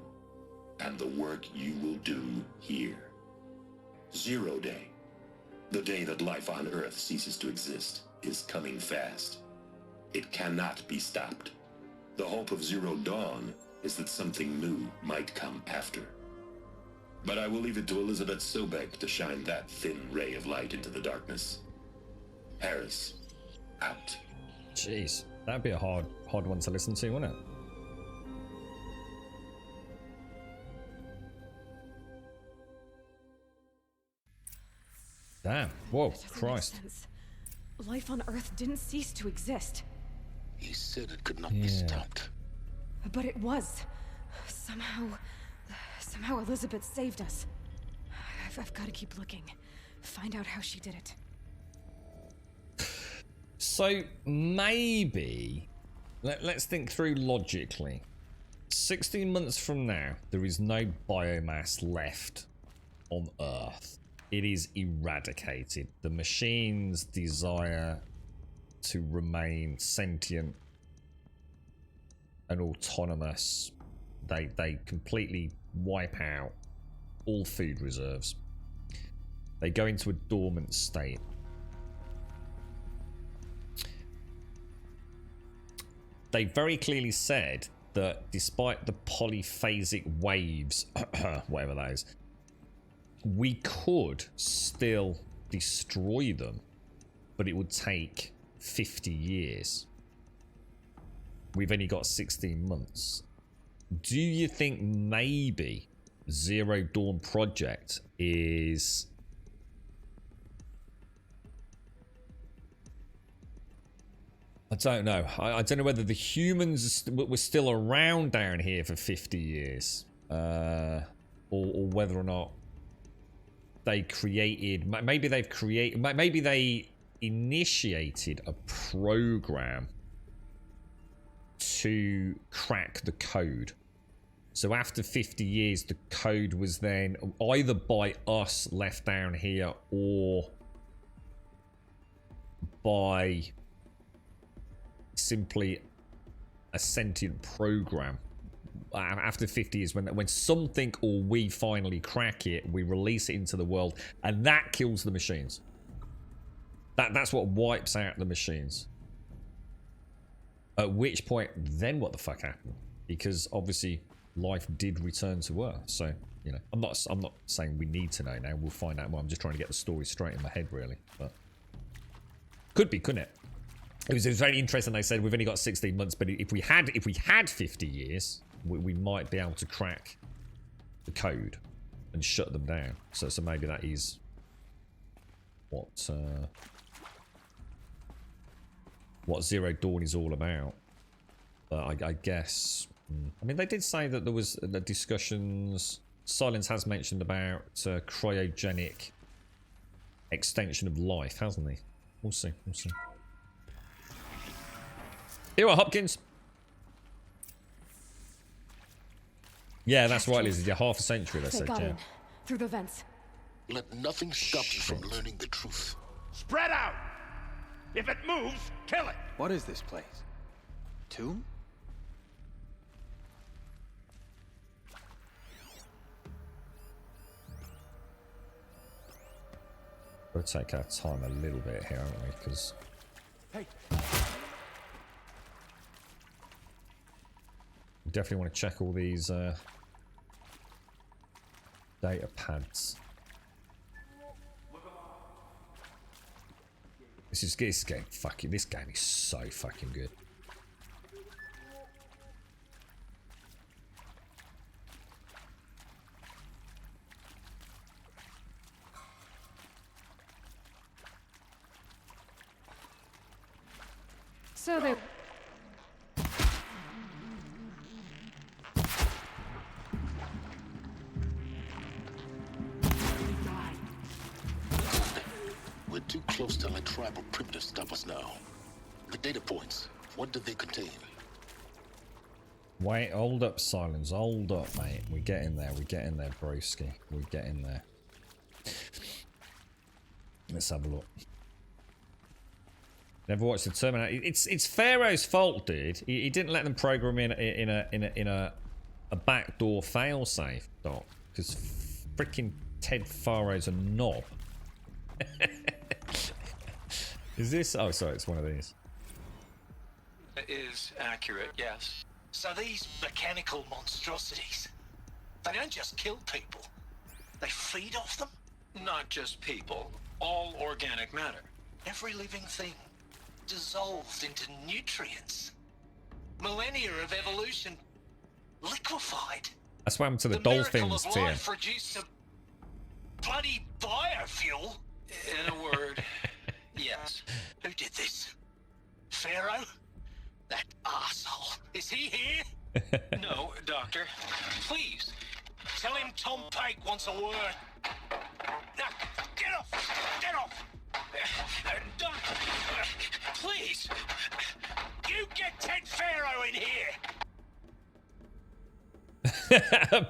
and the work you will do here. Zero Day, the day that life on Earth ceases to exist, is coming fast. It cannot be stopped. The hope of Zero Dawn is that something new might come after. But I will leave it to Elizabeth Sobek to shine that thin ray of light into the darkness. Harris, out. Jeez, that'd be a hard one to listen to, wouldn't it? Damn. Whoa, Christ. Life on Earth didn't cease to exist. He said it could not be stopped. But it was. Somehow Elizabeth saved us. I've got to keep looking. Find out how she did it. So maybe, let's think through logically. 16 months from now, there is no biomass left on Earth. It is eradicated. The machines desire to remain sentient and autonomous. They completely wipe out all food reserves. They go into a dormant state. They very clearly said that despite the polyphasic waves, whatever that is, we could still destroy them, but it would take 50 years. we've only got 16 months. Do you think maybe Zero Dawn Project is... I don't know. I don't know whether the humans were still around down here for 50 years. Or whether or not they created... Maybe they've created... Maybe they initiated a program to crack the code. So after 50 years, the code was then either by us left down here or by simply a sentient program. After 50 years, when something or we finally crack it, we release it into the world, and that kills the machines. That's what wipes out the machines. At which point, then what the fuck happened? Because obviously life did return to Earth. So, you know, I'm not saying we need to know now. We'll find out more. I'm just trying to get the story straight in my head, really. But could be, couldn't it? It was very interesting. They said we've only got 16 months, but if we had 50 years, we might be able to crack the code and shut them down. So maybe that is what Zero Dawn is all about. But I guess... I mean, they did say that there was the discussions... Silence has mentioned about cryogenic extension of life, hasn't he? We'll see, we'll see. Here are Hopkins. Yeah, that's right, Liz. Yeah, half a century, they said, yeah. Through the vents. Let nothing stop you from learning the truth. Spread out! If it moves, kill it! What is this place? Tomb? We'll take our time a little bit here, haven't we? Because... Hey. We definitely want to check all these data pads. This game is so fucking good. So they... We're too close to let tribal primitives stop us now. The data points, what do they contain? Wait, hold up, Silence. Hold up, mate. We're getting there. We're getting there, broski. We're getting there. Let's have a look. Never watched the Terminator. It's Pharaoh's fault, dude. He didn't let them program in a backdoor failsafe, Doc. Because freaking Ted Pharaoh's a knob. Is this? Oh, sorry, it's one of these. It is accurate, yes. So these mechanical monstrosities, they don't just kill people. They feed off them? Not just people. All organic matter. Every living thing dissolved into nutrients. Millennia of evolution liquefied. That's what happened to the dolphins, miracle of life produced a bloody biofuel. In a word, yes. Who did this? Pharaoh? That arsehole. Is he here? No, Doctor. Please, tell him Tom Pike wants a word. Now, get off! Get off! Doctor, please, you get Ted Pharaoh in here!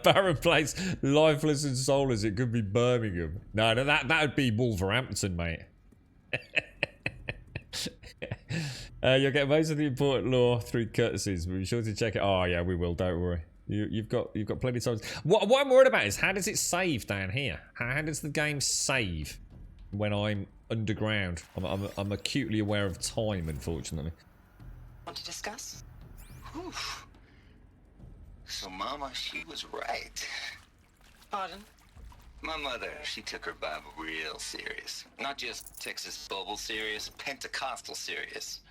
Barren Place, lifeless and soulless. It could be Birmingham. No, that would be Wolverhampton, mate. You'll get most of the important lore through cutscenes, but be sure to check it. Oh yeah, we will. Don't worry. You've got plenty of time. What I'm worried about is how does it save down here? How does the game save when I'm underground? I'm acutely aware of time, unfortunately. Want to discuss? Whew. So Mama, she was right. Pardon? My mother, she took her Bible real serious. Not just Texas Bible serious, Pentecostal serious.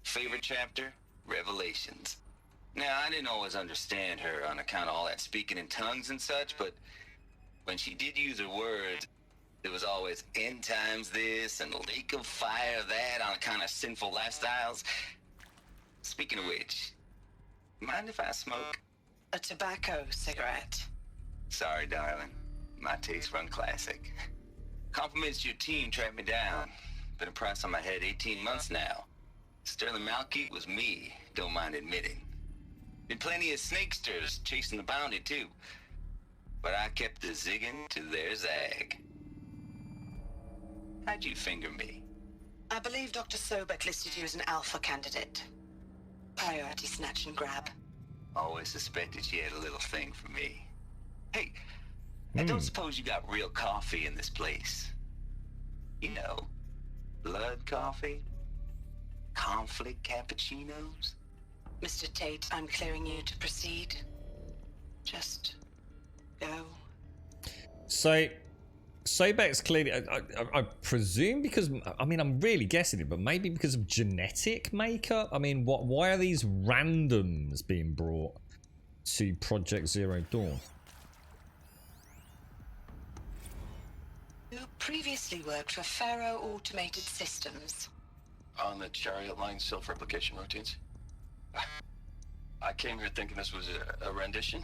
Favorite chapter? revelations. Now, I didn't always understand her on account of all that speaking in tongues and such, but when she did use her words, there was always end times this and lake of fire that on account of sinful lifestyles. Speaking of which, mind if I smoke? A tobacco cigarette. Sorry, darling. My tastes run classic. Compliments to your team tracked me down. Been a price on my head 18 months now. Sterling Malkeet was me, don't mind admitting. Been plenty of snakesters chasing the bounty, too. But I kept the zigging to their zag. How'd you finger me? I believe Dr. Sobek listed you as an alpha candidate. Priority snatch and grab. Always suspected she had a little thing for me. Hey, I don't suppose you got real coffee in this place. You know, blood coffee? Conflict cappuccinos? Mr. Tate, I'm clearing you to proceed. Just go. So, Sobek's clearly, I presume because, I mean, I'm really guessing it, but maybe because of genetic makeup? I mean, why are these randoms being brought to Project Zero Dawn? You previously worked for Faro Automated Systems. On the Chariot Line self-replication routines? I came here thinking this was a rendition.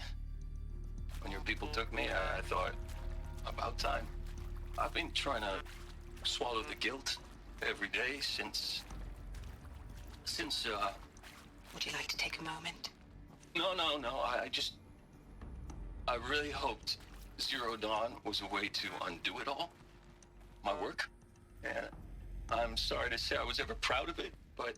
When your people took me, I thought, about time. I've been trying to swallow the guilt every day since... Would you like to take a moment? No, I really hoped Zero Dawn was a way to undo it all. My work. And I'm sorry to say I was ever proud of it, but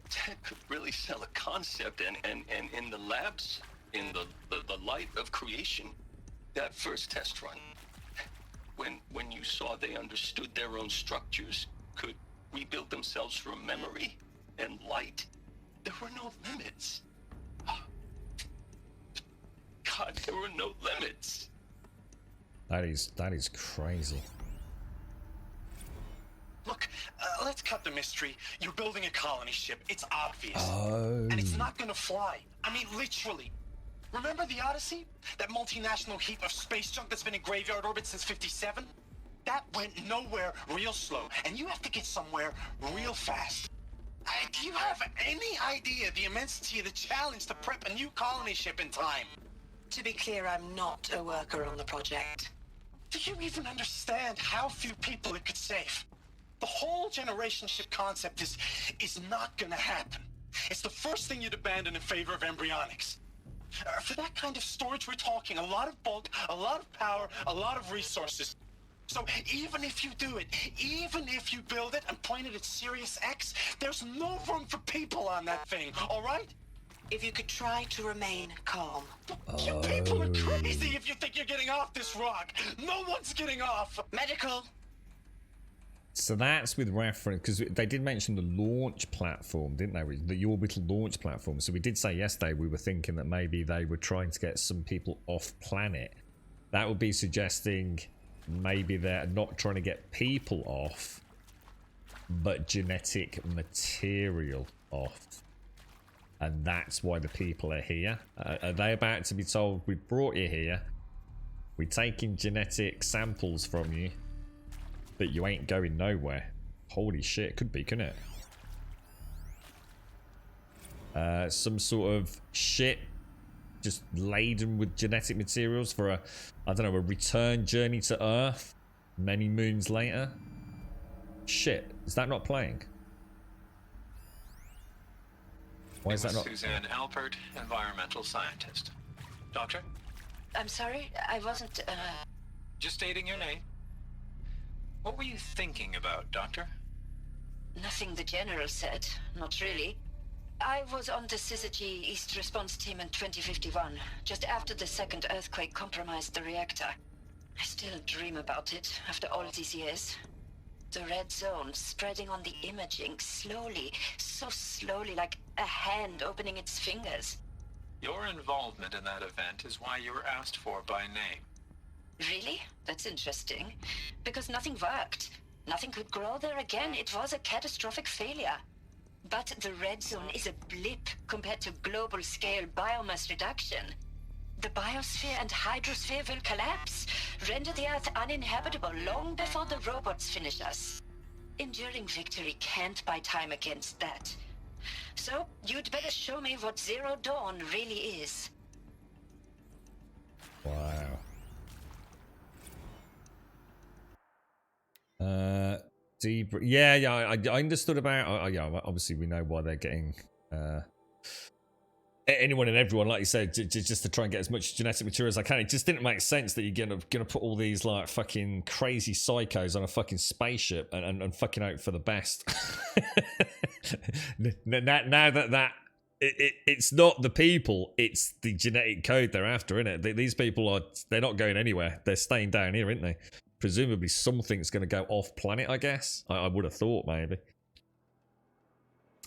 Ted could really sell a concept, and in the labs, in the light of creation, that first test run, when you saw they understood their own structures, could rebuild themselves from memory and light, there were no limits. God, there were no limits. That is crazy. Look, let's cut the mystery. You're building a colony ship. It's obvious. Oh. And it's not gonna fly. I mean, literally. Remember the Odyssey? That multinational heap of space junk that's been in graveyard orbit since '57? That went nowhere real slow. And you have to get somewhere real fast. Do you have any idea the immensity of the challenge to prep a new colony ship in time? To be clear, I'm not a worker on the project. Do you even understand how few people it could save? The whole generation ship concept is not gonna happen. It's the first thing you'd abandon in favor of embryonics. For that kind of storage, we're talking a lot of bulk, a lot of power, a lot of resources. So even if you do it, even if you build it and point it at Sirius X, there's no room for people on that thing, all right? If you could try to remain calm. You people are crazy if you think you're getting off this rock. No one's getting off. Medical. So that's with reference, because they did mention the launch platform, didn't they? The orbital launch platform. So we did say yesterday we were thinking that maybe they were trying to get some people off planet. That would be suggesting maybe they're not trying to get people off, but genetic material off. And that's why the people are here. Are they about to be told, we brought you here, we're taking genetic samples from you, but you ain't going nowhere? Holy shit, could be, couldn't it? Some sort of ship just laden with genetic materials for a, I don't know, a return journey to Earth many moons later. Shit, is that not playing? Why is that not? Suzanne Alpert, environmental scientist. Doctor? I'm sorry, I wasn't, Just stating your name. What were you thinking about, Doctor? Nothing the General said, not really. I was on the Syzygy East Response Team in 2051, just after the second earthquake compromised the reactor. I still dream about it, after all these years. The red zone spreading on the imaging, slowly, so slowly, like a hand opening its fingers. Your involvement in that event is why you were asked for by name. Really? That's interesting. Because nothing worked. Nothing could grow there again. It was a catastrophic failure. But the red zone is a blip compared to global-scale biomass reduction. The biosphere and hydrosphere will collapse, render the Earth uninhabitable long before the robots finish us. Enduring victory can't buy time against that. So, you'd better show me what Zero Dawn really is. Wow. I understood about. Yeah, obviously we know why they're getting anyone and everyone, like you said, just to try and get as much genetic material as I can. It just didn't make sense that you're gonna put all these like fucking crazy psychos on a fucking spaceship and fucking hope for the best. now that it's not the people, it's the genetic code they're after, isn't it? These people they're not going anywhere. They're staying down here, aren't they? Presumably something's going to go off planet, I guess. I would have thought, maybe.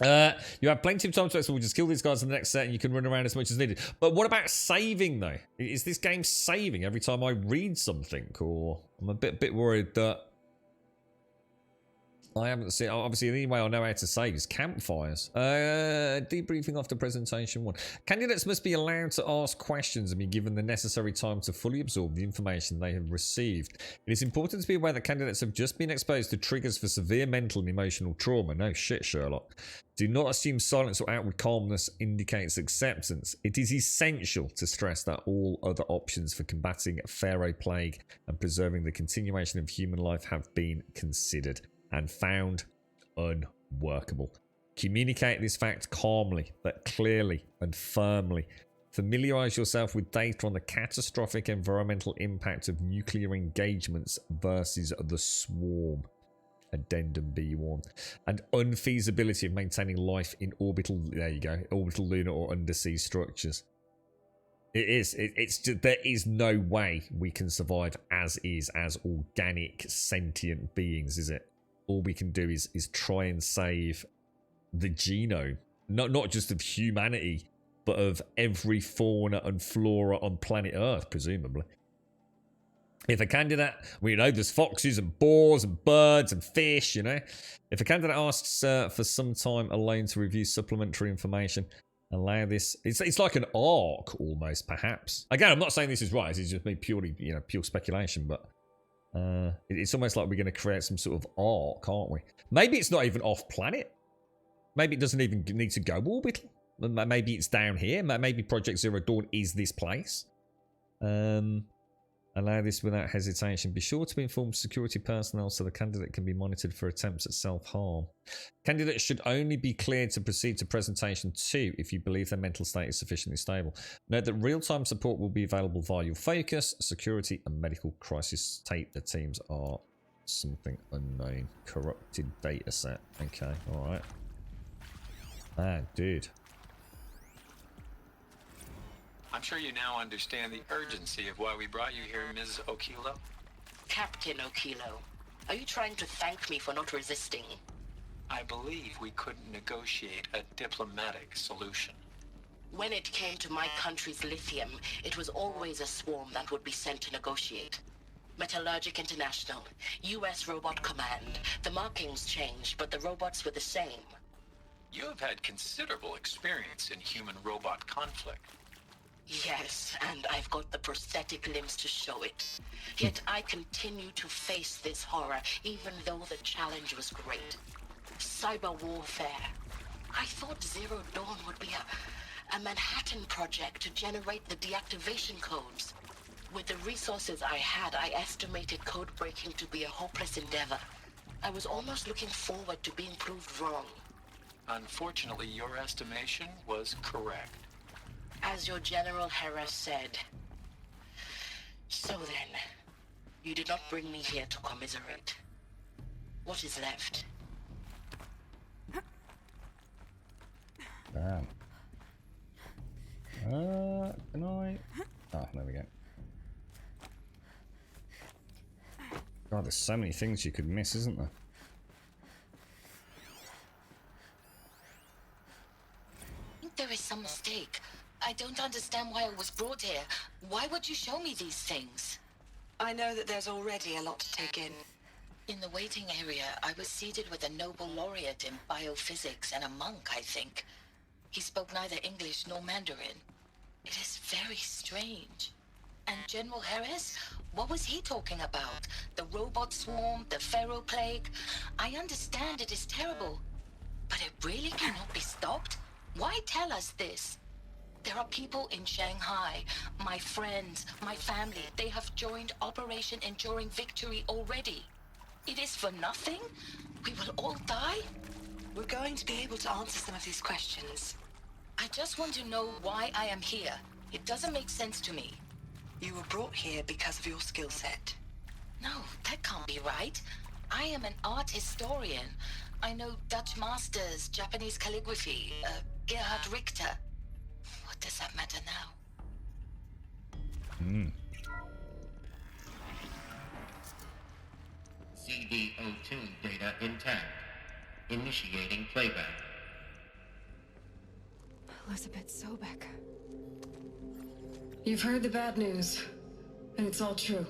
You have plenty of time to explore. We'll just kill these guys in the next set and you can run around as much as needed. But what about saving, though? Is this game saving every time I read something? Or I'm a bit worried that I haven't seen. Obviously, the only way I know how to save is campfires. Debriefing after presentation 1. Candidates must be allowed to ask questions and be given the necessary time to fully absorb the information they have received. It is important to be aware that candidates have just been exposed to triggers for severe mental and emotional trauma. No shit, Sherlock. Do not assume silence or outward calmness indicates acceptance. It is essential to stress that all other options for combating Pharaoh Plague and preserving the continuation of human life have been considered and found unworkable. Communicate this fact calmly, but clearly and firmly. Familiarise yourself with data on the catastrophic environmental impact of nuclear engagements versus the swarm. Addendum B1. And unfeasibility of maintaining life in orbital, there you go, orbital lunar or undersea structures. It's just, there is no way we can survive as organic sentient beings, is it? All we can do is try and save the genome, not just of humanity, but of every fauna and flora on planet Earth, presumably. If a candidate, we know there's foxes and boars and birds and fish, you know. If a candidate asks for some time alone to review supplementary information, allow this. It's like an arc almost, perhaps. Again, I'm not saying this is right. This is just me purely, pure speculation, but. It's almost like we're going to create some sort of arc, aren't we? Maybe it's not even off planet. Maybe it doesn't even need to go orbital. Maybe it's down here. Maybe Project Zero Dawn is this place. Allow this without hesitation. Be sure to inform security personnel so the candidate can be monitored for attempts at self-harm. Candidates should only be cleared to proceed to presentation 2 if you believe their mental state is sufficiently stable. Note that real-time support will be available via your focus, security, and medical crisis tape. The teams are something unknown. Corrupted dataset. Okay, alright. Ah, dude. I'm sure you now understand the urgency of why we brought you here, Ms. Okilo. Captain Okilo, are you trying to thank me for not resisting? I believe we couldn't negotiate a diplomatic solution. When it came to my country's lithium, it was always a swarm that would be sent to negotiate. Metallurgic International, US Robot Command. The markings changed, but the robots were the same. You have had considerable experience in human-robot conflict. Yes, and I've got the prosthetic limbs to show it. Yet I continue to face this horror, even though the challenge was great. Cyber warfare. I thought Zero Dawn would be a Manhattan project to generate the deactivation codes. With the resources I had, I estimated code breaking to be a hopeless endeavor. I was almost looking forward to being proved wrong. Unfortunately, your estimation was correct. As your General Hera said. So then, you did not bring me here to commiserate. What is left? Damn. Can I? Oh, there we go. God, there's so many things you could miss, isn't there? I think there is some mistake. I don't understand why I was brought here. Why would you show me these things? I know that there's already a lot to take in. In the waiting area, I was seated with a Nobel laureate in biophysics and a monk, I think. He spoke neither English nor Mandarin. It is very strange. And General Harris? What was he talking about? The robot swarm, the Pharaoh plague? I understand it is terrible, but it really cannot be stopped? Why tell us this? There are people in Shanghai, my friends, my family. They have joined Operation Enduring Victory already. It is for nothing? We will all die? We're going to be able to answer some of these questions. I just want to know why I am here. It doesn't make sense to me. You were brought here because of your skill set. No, that can't be right. I am an art historian. I know Dutch masters, Japanese calligraphy, Gerhard Richter. What does that matter now? CD02 data intact. Initiating playback. Elizabeth Sobek. You've heard the bad news, and it's all true.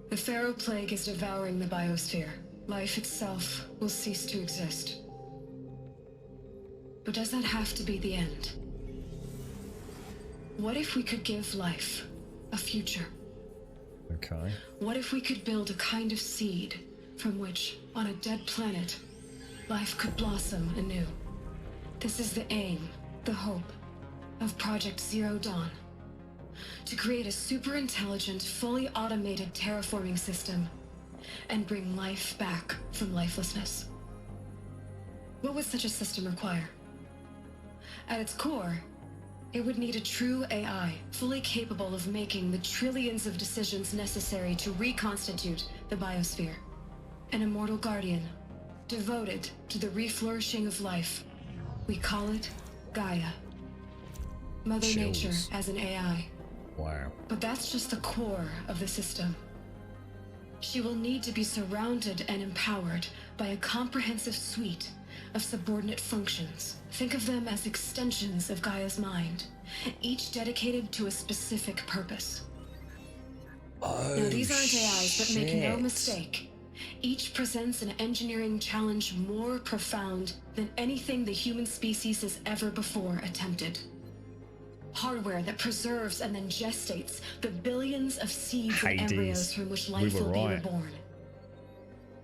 The Pharaoh plague is devouring the biosphere. Life itself will cease to exist. But does that have to be the end? What if we could give life a future? Okay. What if we could build a kind of seed from which, on a dead planet, life could blossom anew? This is the aim, the hope, of Project Zero Dawn. To create a super-intelligent, fully automated terraforming system and bring life back from lifelessness. What would such a system require? At its core, it would need a true AI, fully capable of making the trillions of decisions necessary to reconstitute the biosphere. An immortal guardian, devoted to the reflourishing of life. We call it Gaia. Mother Nature as an AI. Wow. But that's just the core of the system. She will need to be surrounded and empowered by a comprehensive suite of subordinate functions. Think of them as extensions of Gaia's mind, each dedicated to a specific purpose. Oh, now, these aren't AIs, but make no mistake. Each presents an engineering challenge more profound than anything the human species has ever before attempted. Hardware that preserves and then gestates the billions of seeds and embryos from which life will be reborn.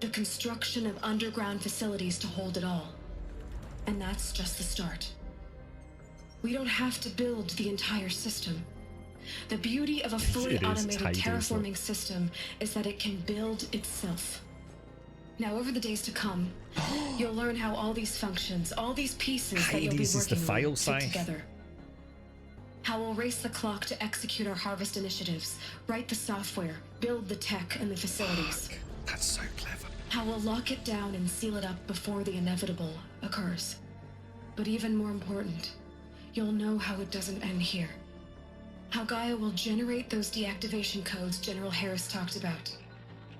The construction of underground facilities to hold it all. And that's just the start. We don't have to build the entire system. The beauty of a fully automated terraforming system is that it can build itself. Now, over the days to come, you'll learn how all these functions, all these pieces that you'll be working on fit together. How we'll race the clock to execute our harvest initiatives, write the software, build the tech and the facilities. That's so clever. How we'll lock it down and seal it up before the inevitable occurs. But even more important, you'll know how it doesn't end here. How Gaia will generate those deactivation codes General Harris talked about,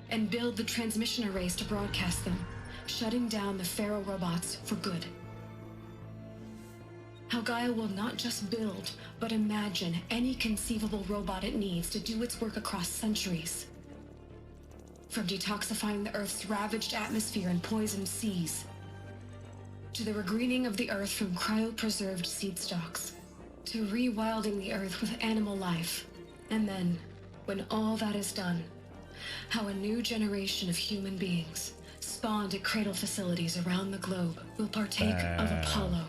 and build the transmission arrays to broadcast them, shutting down the Pharaoh robots for good. How Gaia will not just build, but imagine any conceivable robot it needs to do its work across centuries. From detoxifying the Earth's ravaged atmosphere and poisoned seas, to the regreening of the Earth from cryopreserved seed stalks, to rewilding the Earth with animal life. And then, when all that is done, how a new generation of human beings, spawned at cradle facilities around the globe, will partake of Apollo.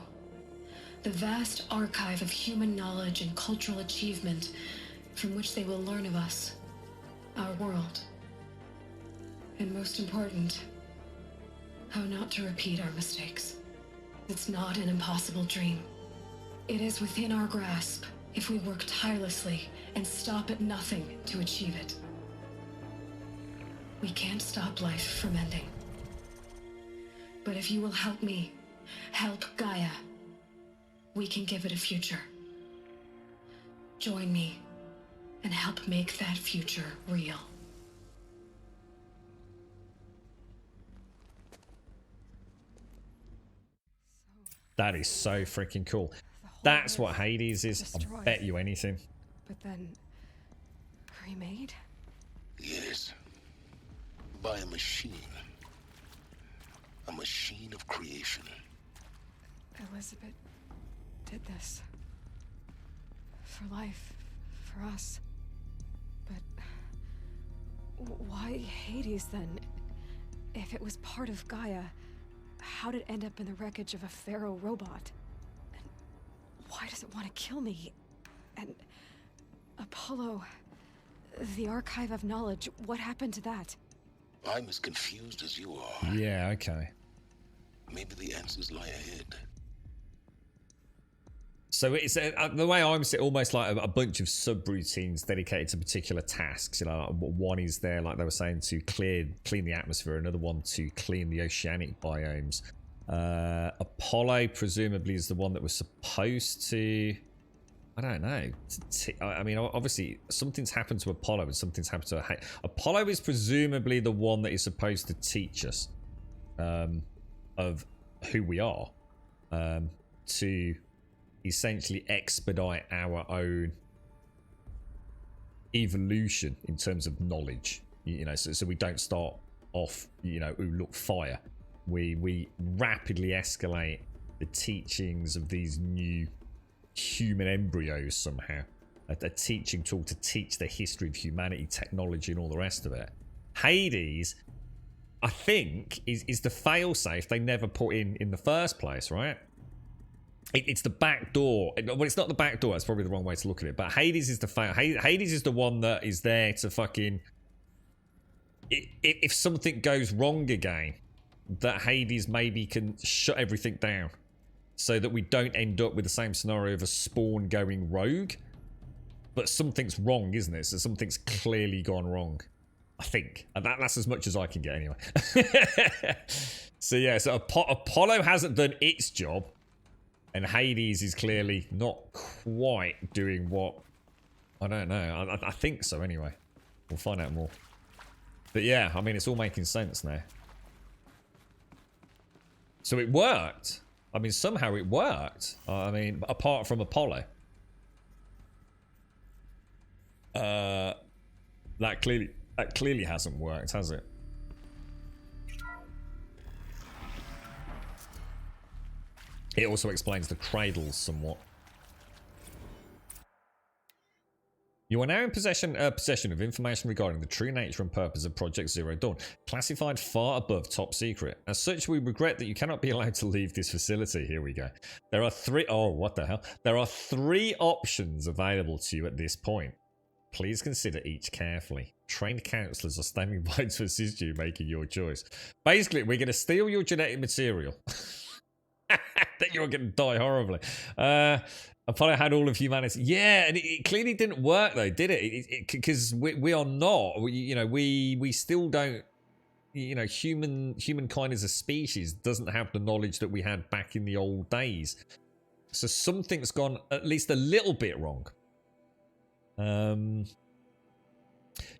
The vast archive of human knowledge and cultural achievement from which they will learn of us, our world. And most important, how not to repeat our mistakes. It's not an impossible dream. It is within our grasp if we work tirelessly and stop at nothing to achieve it. We can't stop life from ending. But if you will help me, help Gaia, we can give it a future. Join me and help make that future real. That is so freaking cool. That's what Hades is. I'll bet you anything. But then, remade? Yes. by a machine. A machine of creation. Elizabeth did this. For life. For us. But why Hades then? If it was part of Gaia, how did it end up in the wreckage of a Pharaoh robot? And why does it want to kill me? And Apollo, the Archive of Knowledge, what happened to that? I'm as confused as you are. Yeah, okay. Maybe the answers lie ahead. So it's the way I'm seeing, almost like a bunch of subroutines dedicated to particular tasks. You know, one is there, like they were saying, to clean the atmosphere. Another one to clean the oceanic biomes. Apollo presumably is the one that was supposed to. I don't know. I mean, obviously something's happened to Apollo and something's happened to Apollo is presumably the one that is supposed to teach us of who we are, to essentially expedite our own evolution in terms of knowledge, you know, so we don't start off, you know, ooh, look, fire. We rapidly escalate the teachings of these new human embryos somehow, a teaching tool to teach the history of humanity, technology, and all the rest of it. Hades, I think, is the failsafe they never put in the first place, right? It's the back door. Well, it's not the back door. That's probably the wrong way to look at it. But Hades is the fail. Hades is the one that is there to fucking... If something goes wrong again, that Hades maybe can shut everything down, so that we don't end up with the same scenario of a spawn going rogue. But something's wrong, isn't it? So something's clearly gone wrong, I think. And that's as much as I can get anyway. So yeah, so Apollo hasn't done its job. And Hades is clearly not quite doing what... I don't know. I think so anyway. We'll find out more. But yeah, I mean, it's all making sense now. So it worked. I mean, somehow it worked. I mean, apart from Apollo. That clearly hasn't worked, has it? It also explains the cradles somewhat. You are now in possession of information regarding the true nature and purpose of Project Zero Dawn, classified far above top secret. As such, we regret that you cannot be allowed to leave this facility. Here we go. There are three... Oh, what the hell? There are 3 options available to you at this point. Please consider each carefully. Trained counselors are standing by to assist you making your choice. Basically, we're going to steal your genetic material. That you're going to die horribly. Apollo had all of humanity. Yeah, and it clearly didn't work though, did it? Because we are not. We still don't. You know, humankind as a species doesn't have the knowledge that we had back in the old days. So something's gone at least a little bit wrong.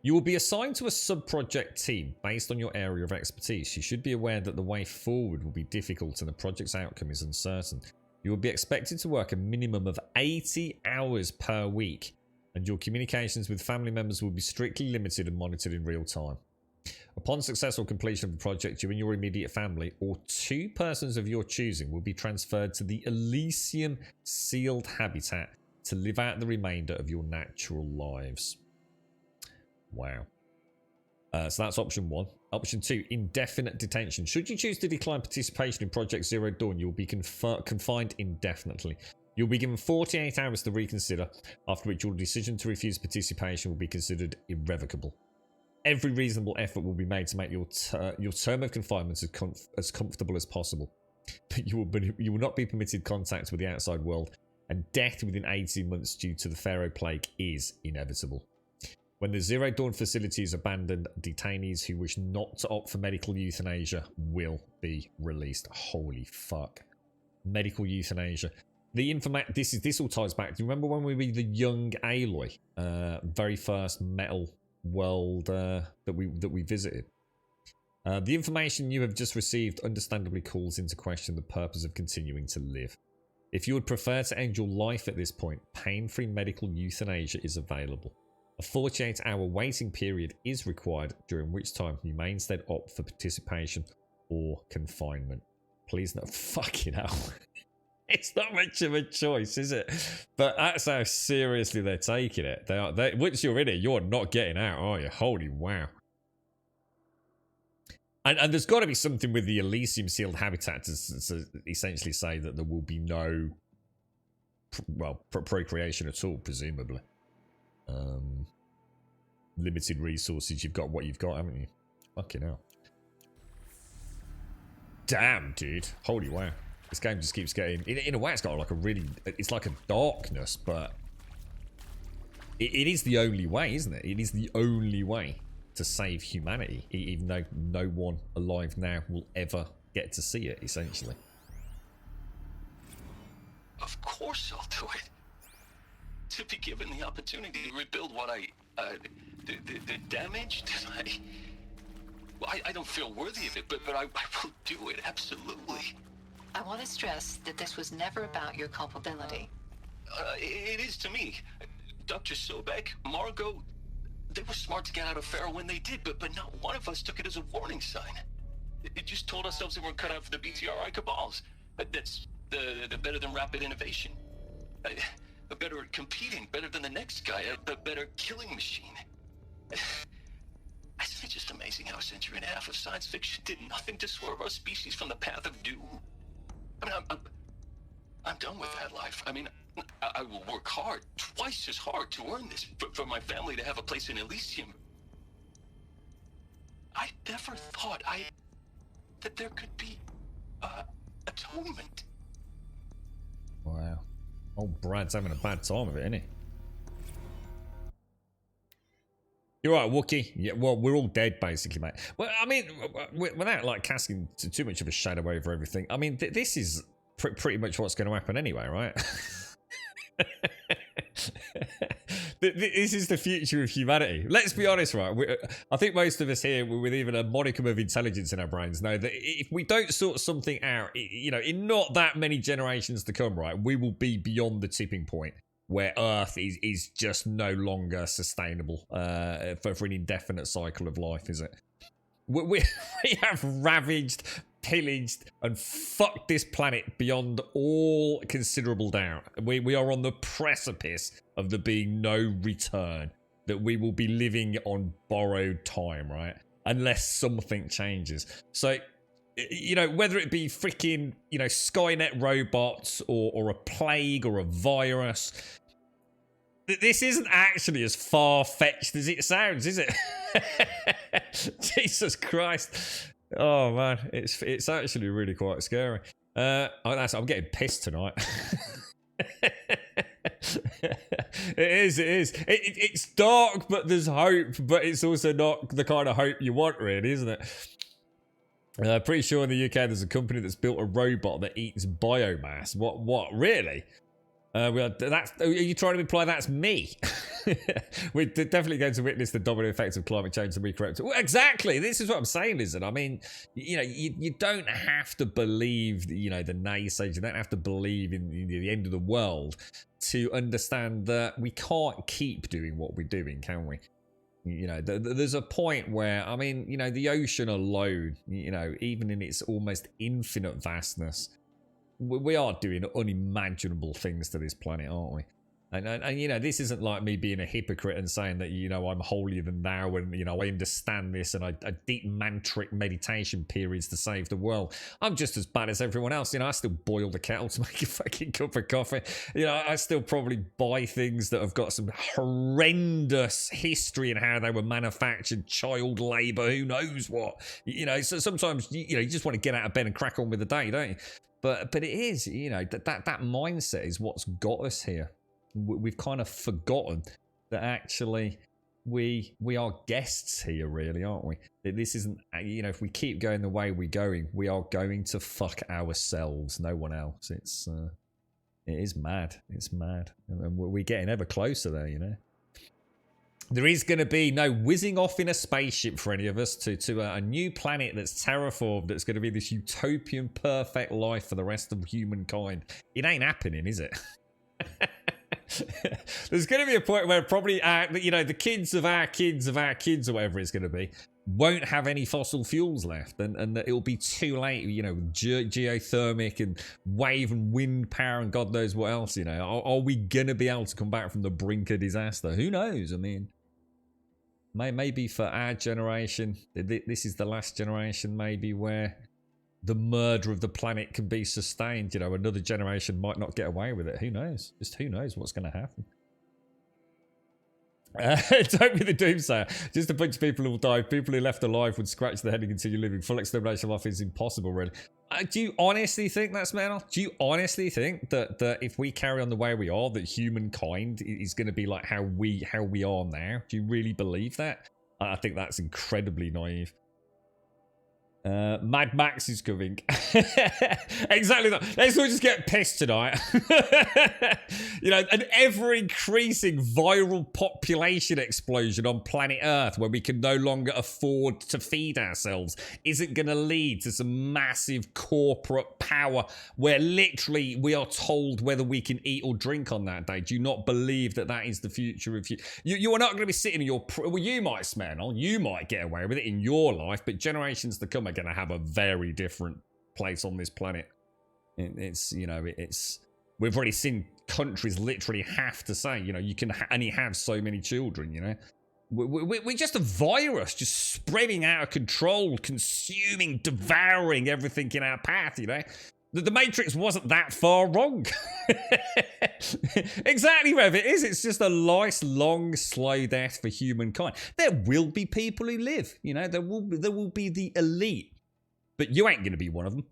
You will be assigned to a sub-project team based on your area of expertise. You should be aware that the way forward will be difficult and the project's outcome is uncertain. You will be expected to work a minimum of 80 hours per week, and your communications with family members will be strictly limited and monitored in real time. Upon successful completion of the project, you and your immediate family, or 2 persons of your choosing, will be transferred to the Elysium sealed habitat to live out the remainder of your natural lives. Wow. So that's option 1. Option 2, indefinite detention. Should you choose to decline participation in Project Zero Dawn, you will be confined indefinitely. You'll be given 48 hours to reconsider, after which your decision to refuse participation will be considered irrevocable. Every reasonable effort will be made to make your term of confinement as comfortable as possible. But you will not be permitted contact with the outside world, and death within 18 months due to the Pharaoh Plague is inevitable. When the Zero Dawn facility is abandoned, detainees who wish not to opt for medical euthanasia will be released. Holy fuck. Medical euthanasia. This all ties back. Do you remember when we were the young Aloy? Very first metal world that we visited. The information you have just received understandably calls into question the purpose of continuing to live. If you would prefer to end your life at this point, pain-free medical euthanasia is available. A 48-hour waiting period is required, during which time you may instead opt for participation or confinement. Please no. Fucking hell. It's not much of a choice, is it? But that's how seriously they're taking it. Once you're in it, you're not getting out, are you? Holy wow. And there's got to be something with the Elysium sealed habitat to essentially say that there will be no, procreation at all, presumably. Limited resources. You've got what you've got, haven't you? Fucking hell. Damn, dude. Holy wow. This game just keeps getting... In a way, it's got like a really... It's like a darkness, but... It is the only way, isn't it? It is the only way to save humanity, even though no one alive now will ever get to see it, essentially. Of course I'll do it. To be given the opportunity to rebuild what the damage that I don't feel worthy of it, but I will do it, absolutely. I want to stress that this was never about your culpability. It is to me. Dr. Sobek, Margot, they were smart to get out of Pharaoh when they did, but not one of us took it as a warning sign. It just told ourselves that we're cut out for the BTRI cabals. That's the better than rapid innovation. A better at competing, better than the next guy, a better killing machine. Isn't it just amazing how a century and a half of science fiction did nothing to swerve our species from the path of doom? I mean, I'm done with that life. I mean, I will work hard, twice as hard to earn this, for my family to have a place in Elysium. I never thought that there could be atonement. Wow. Old Brad's having a bad time of it, isn't he? You're right, Wookie. Yeah, well, we're all dead, basically, mate. Well, I mean, without like casting too much of a shadow over everything, I mean, this is pretty much what's going to happen anyway, right? This is the future of humanity. Let's be honest, right? I think most of us here, with even a modicum of intelligence in our brains, know that if we don't sort something out, you know, in not that many generations to come, right, we will be beyond the tipping point where Earth is just no longer sustainable for an indefinite cycle of life, is it? We have ravaged, pillaged, and fucked this planet beyond all considerable doubt. We are on the precipice of there being no return, that we will be living on borrowed time, right? Unless something changes. So, you know, whether it be freaking, you know, Skynet robots or a plague or a virus, this isn't actually as far-fetched as it sounds, is it? Jesus Christ. Oh, man. It's actually really quite scary. I'm getting pissed tonight. It is. It's dark, but there's hope, but it's also not the kind of hope you want, really, isn't it? Pretty sure in the UK there's a company that's built a robot that eats biomass. What? Really? Are you trying to imply that's me? We're definitely going to witness the domino effects of climate change and recorrect. Well, exactly. This is what I'm saying, isn't it? I mean, you know, you don't have to believe, you know, the naysayers. You don't have to believe in the end of the world to understand that we can't keep doing what we're doing, can we? You know, there's a point where, I mean, you know, the ocean alone, you know, even in its almost infinite vastness, we are doing unimaginable things to this planet, aren't we? And you know, this isn't like me being a hypocrite and saying that, you know, I'm holier than thou and, you know, I understand this and I deep mantric meditation periods to save the world. I'm just as bad as everyone else. You know, I still boil the kettle to make a fucking cup of coffee. You know, I still probably buy things that have got some horrendous history in how they were manufactured, child labour, who knows what. You know, so sometimes, you know, you just want to get out of bed and crack on with the day, don't you? But it is, you know, that mindset is what's got us here. We've kind of forgotten that actually we are guests here, really, aren't we? This isn't, you know, if we keep going the way we're going, we are going to fuck ourselves, no one else. It is mad. It's mad. And we're getting ever closer there, you know. There is going to be no whizzing off in a spaceship for any of us to a new planet that's terraformed, that's going to be this utopian perfect life for the rest of humankind. It ain't happening, is it? There's going to be a point where probably, the kids of our kids of our kids, or whatever it's going to be, won't have any fossil fuels left, and that it'll be too late, geothermic and wave and wind power and God knows what else, Are we going to be able to come back from the brink of disaster? Who knows? I mean, maybe for our generation, this is the last generation maybe where the murder of the planet can be sustained. Another generation might not get away with it. Who knows? Just who knows what's going to happen. Don't be the doomsayer. Just a bunch of people who will die. People who left alive would scratch their head and continue living. Full extermination of life is impossible, really. Do you honestly think that's Manor? Do you honestly think that if we carry on the way we are, that humankind is going to be like how we are now? Do you really believe that? I think that's incredibly naive. Mad Max is coming. Exactly that. Let's all just get pissed tonight. An ever-increasing viral population explosion on planet Earth where we can no longer afford to feed ourselves isn't going to lead to some massive corporate power where literally we are told whether we can eat or drink on that day. Do you not believe that is the future of you? You are not going to be sitting in your... Well, you might, Smirnoff. You might get away with it in your life, but generations to come are going to have a very different place on this planet. It's we've already seen countries literally have to say, you can only have so many children, we're just a virus just spreading out of control, consuming, devouring everything in our path. The Matrix wasn't that far wrong. Exactly, Rev. It is. It's just a nice, long, slow death for humankind. There will be people who live. There will be the elite. But you ain't going to be one of them.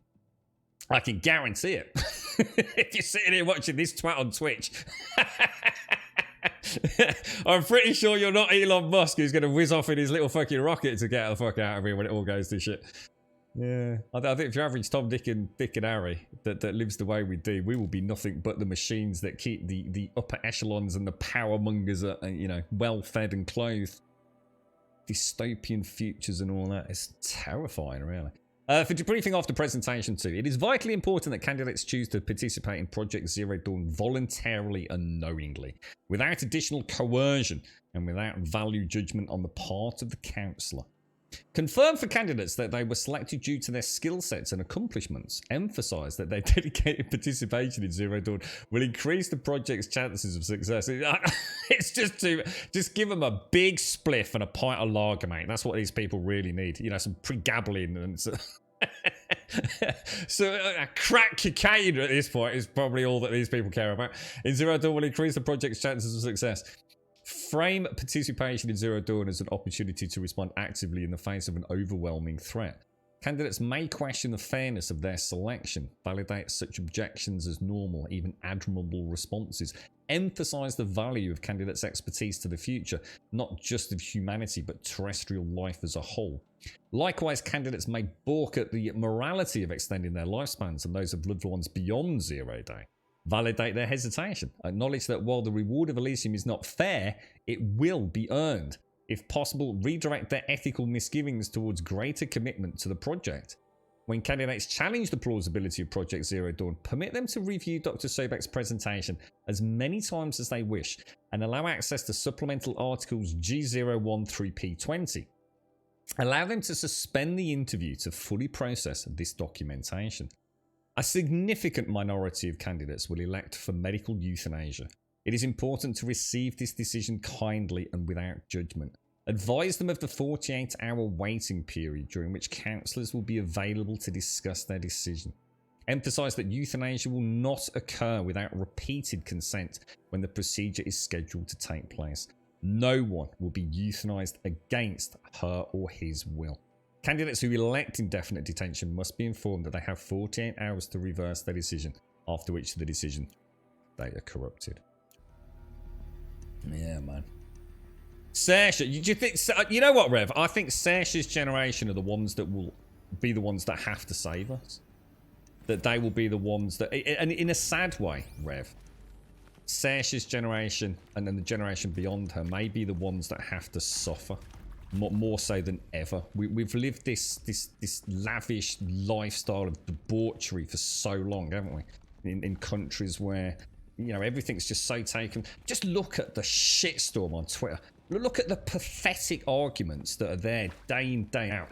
I can guarantee it. If you're sitting here watching this twat on Twitch. I'm pretty sure you're not Elon Musk who's going to whiz off in his little fucking rocket to get the fuck out of here when it all goes to shit. Yeah. I think if you're average Tom, Dick and Harry that lives the way we do, we will be nothing but the machines that keep the upper echelons and the power mongers, well fed and clothed. Dystopian futures and all that. It's terrifying, really. For debriefing after presentation 2, it is vitally important that candidates choose to participate in Project Zero Dawn voluntarily and knowingly, without additional coercion and without value judgment on the part of the counsellor. Confirm for candidates that they were selected due to their skill sets and accomplishments. Emphasise that their dedicated participation in Zero Dawn will increase the project's chances of success. It's just give them a big spliff and a pint of lager, mate. That's what these people really need. Some pregabalin and crack cocaine at this point is probably all that these people care about. In Zero Dawn will increase the project's chances of success. Frame participation in Zero Dawn as an opportunity to respond actively in the face of an overwhelming threat. Candidates may question the fairness of their selection, validate such objections as normal, even admirable responses, emphasise the value of candidates' expertise to the future, not just of humanity but terrestrial life as a whole. Likewise, candidates may balk at the morality of extending their lifespans and those of loved ones beyond 0 day. Validate their hesitation. Acknowledge that while the reward of Elysium is not fair, it will be earned. If possible, redirect their ethical misgivings towards greater commitment to the project. When candidates challenge the plausibility of Project Zero Dawn, permit them to review Dr. Sobek's presentation as many times as they wish and allow access to supplemental articles G01 through P20. Allow them to suspend the interview to fully process this documentation. A significant minority of candidates will elect for medical euthanasia. It is important to receive this decision kindly and without judgment. Advise them of the 48-hour waiting period during which counsellors will be available to discuss their decision. Emphasise that euthanasia will not occur without repeated consent when the procedure is scheduled to take place. No one will be euthanized against her or his will. Candidates who elect indefinite detention must be informed that they have 48 hours to reverse their decision, after which the decision they are corrupted. Yeah, man. Saoirse, you think? You know what, Rev? I think Saoirse's generation are the ones that will be the ones that have to save us. That they will be the ones that, and in a sad way, Rev. Saoirse's generation and then the generation beyond her may be the ones that have to suffer. More so than ever. We've lived this lavish lifestyle of debauchery for so long, haven't we? In countries where you know, everything's just so taken. Just look at the shitstorm on Twitter. Look at the pathetic arguments that are there day in, day out.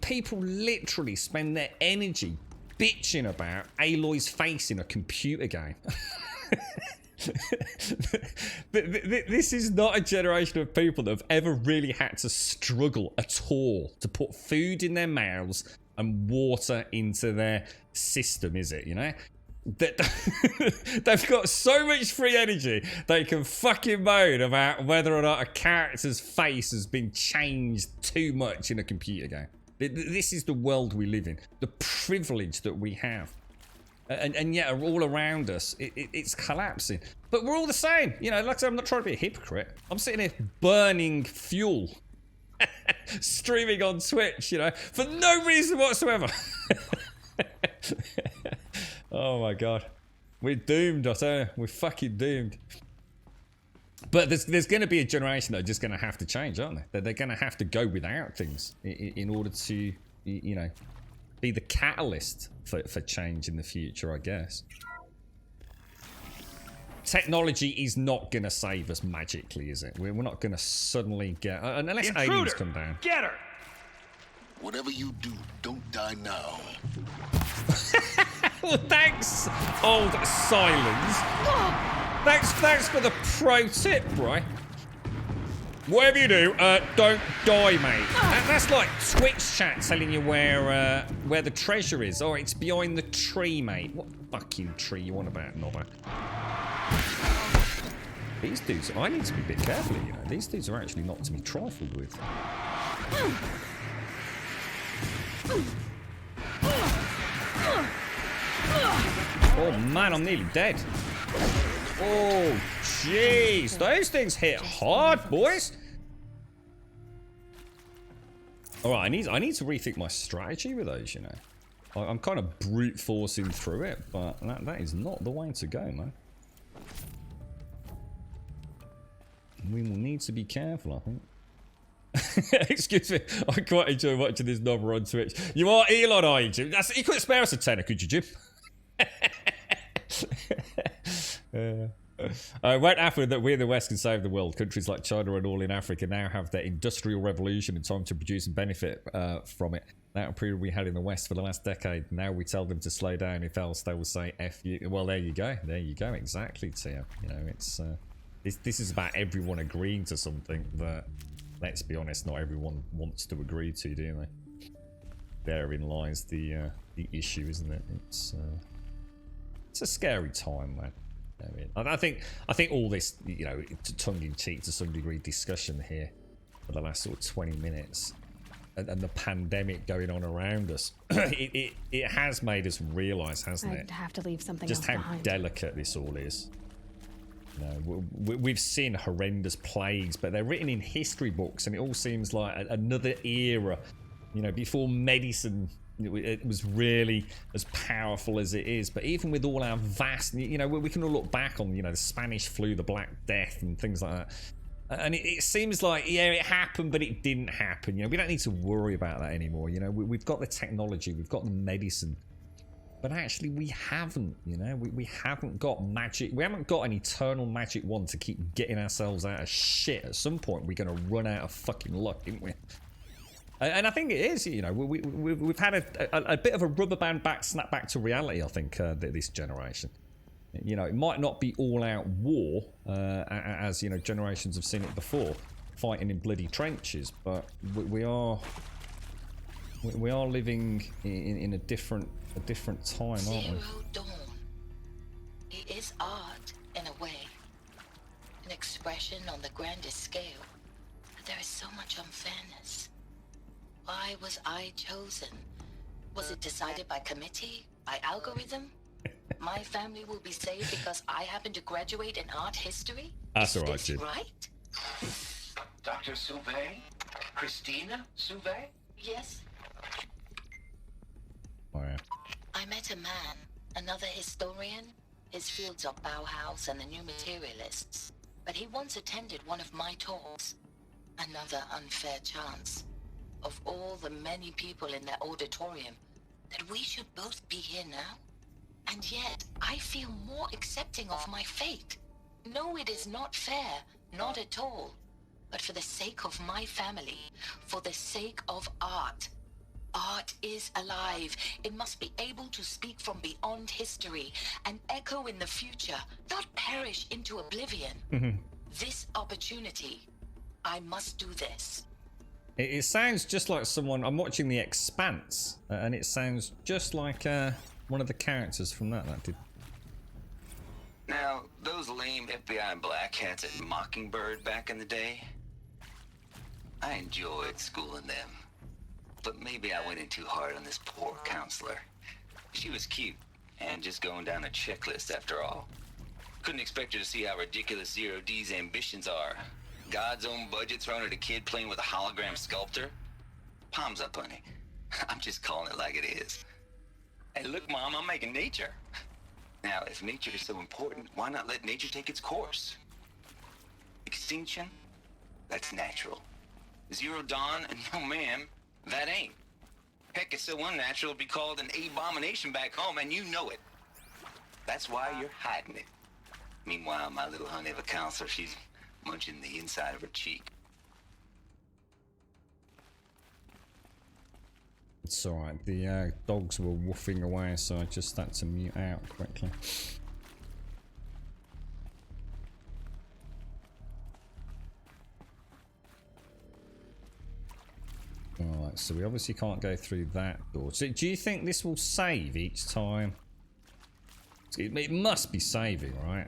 People literally spend their energy bitching about Aloy's face in a computer game. This is not a generation of people that have ever really had to struggle at all to put food in their mouths and water into their system, is it, you know? That they've got so much free energy they can fucking moan about whether or not a character's face has been changed too much in a computer game. This is the world we live in, the privilege that we have, and yet all around us it's collapsing. But we're all the same, you know. Like I said, I'm not trying to be a hypocrite. I'm sitting here burning fuel, streaming on Twitch, you know, for no reason whatsoever. Oh my god, we're doomed, I tell you. We're fucking doomed. But there's going to be a generation that are just going to have to change, aren't they? That they're going to have to go without things in order to, you know, be the catalyst for change in the future, I guess. Technology is not going to save us magically, is it? We're not going to suddenly get... unless aliens come down. Get her! Whatever you do, don't die now. Well, thanks, old Silence. Thanks for the pro tip, right? Whatever you do, don't die, mate. That's like Twitch chat telling you where the treasure is. Oh, it's behind the tree, mate. What fucking tree you want about, Nobber? These dudes, I need to be a bit careful, you know. These dudes are actually not to be trifled with. Oh man, I'm nearly dead. Oh jeez, those things hit hard, boys. All right, I need to rethink my strategy with those, you know. I'm kind of brute forcing through it, but that is not the way to go, man. We will need to be careful, I think. Excuse me, I quite enjoy watching this Nobber on Twitch. You are Elon, are you, Jim? You couldn't spare us a tenner, could you, Jim? It won't happen that we in the West can save the world. Countries like China and all in Africa now have their industrial revolution and time to produce and benefit from it. That period we had in the West for the last decade. Now we tell them to slow down, if else they will say F you. Well, there you go. There you go. Exactly, Tia. You know, it's this is about everyone agreeing to something that, let's be honest, not everyone wants to agree to, do they? Therein lies the issue, isn't it? It's a scary time, man. I think all this, you know, tongue-in-cheek to some degree discussion here for the last sort of 20 minutes, and the pandemic going on around us, it has made us realise, hasn't it? I'd have to leave something just else how behind. delicate this all is. You know, we've seen horrendous plagues, but they're written in history books, and it all seems like another era. You know, before medicine, it was really as powerful as it is. But even with all our vast, you know, we can all look back on, you know, the Spanish flu, the Black Death, and things like that. And it seems like, yeah, it happened, but it didn't happen. You know, we don't need to worry about that anymore. You know, we've got the technology, we've got the medicine. But actually, we haven't, you know, we haven't got magic. We haven't got an eternal magic wand to keep getting ourselves out of shit. At some point, we're going to run out of fucking luck, aren't we? And I think it is, you know, we've had a bit of a rubber band snap back to reality, I think, this generation. You know, it might not be all-out war, as, you know, generations have seen it before, fighting in bloody trenches, but we are living in a different time, aren't we? Zero Dawn. It is art, in a way. An expression on the grandest scale. But there is so much unfairness. Why was I chosen? Was it decided by committee? By algorithm? My family will be saved because I happen to graduate in art history? That's Is alright, this Jim. right? Dr. Sauvé? Christina Sauvé? Yes. Oh, yeah. I met a man, another historian. His fields are Bauhaus and the New Materialists. But he once attended one of my talks. Another unfair chance. Of all the many people in that auditorium, that we should both be here now? And yet, I feel more accepting of my fate. No, it is not fair, not at all. But for the sake of my family, for the sake of art. Art is alive. It must be able to speak from beyond history and echo in the future, not perish into oblivion. This opportunity, I must do this. It sounds just like someone... I'm watching The Expanse, and it sounds just like one of the characters from that did. Now, those lame FBI black hats at Mockingbird back in the day, I enjoyed schooling them. But maybe I went in too hard on this poor counselor. She was cute, and just going down a checklist after all. Couldn't expect her to see how ridiculous Zero D's ambitions are. God's own budget thrown at a kid playing with a hologram sculptor? Palms up, honey. I'm just calling it like it is. Hey, look, Mom, I'm making nature. Now, if nature is so important, why not let nature take its course? Extinction? That's natural. Zero Dawn? No, ma'am, that ain't. Heck, it's so unnatural to be called an abomination back home, and you know it. That's why you're hiding it. Meanwhile, my little honey of a counselor, she's munching the inside of her cheek. It's alright, the dogs were woofing away, so I just had to mute out quickly. Alright, so we obviously can't go through that door. So do you think this will save each time? It must be saving, right?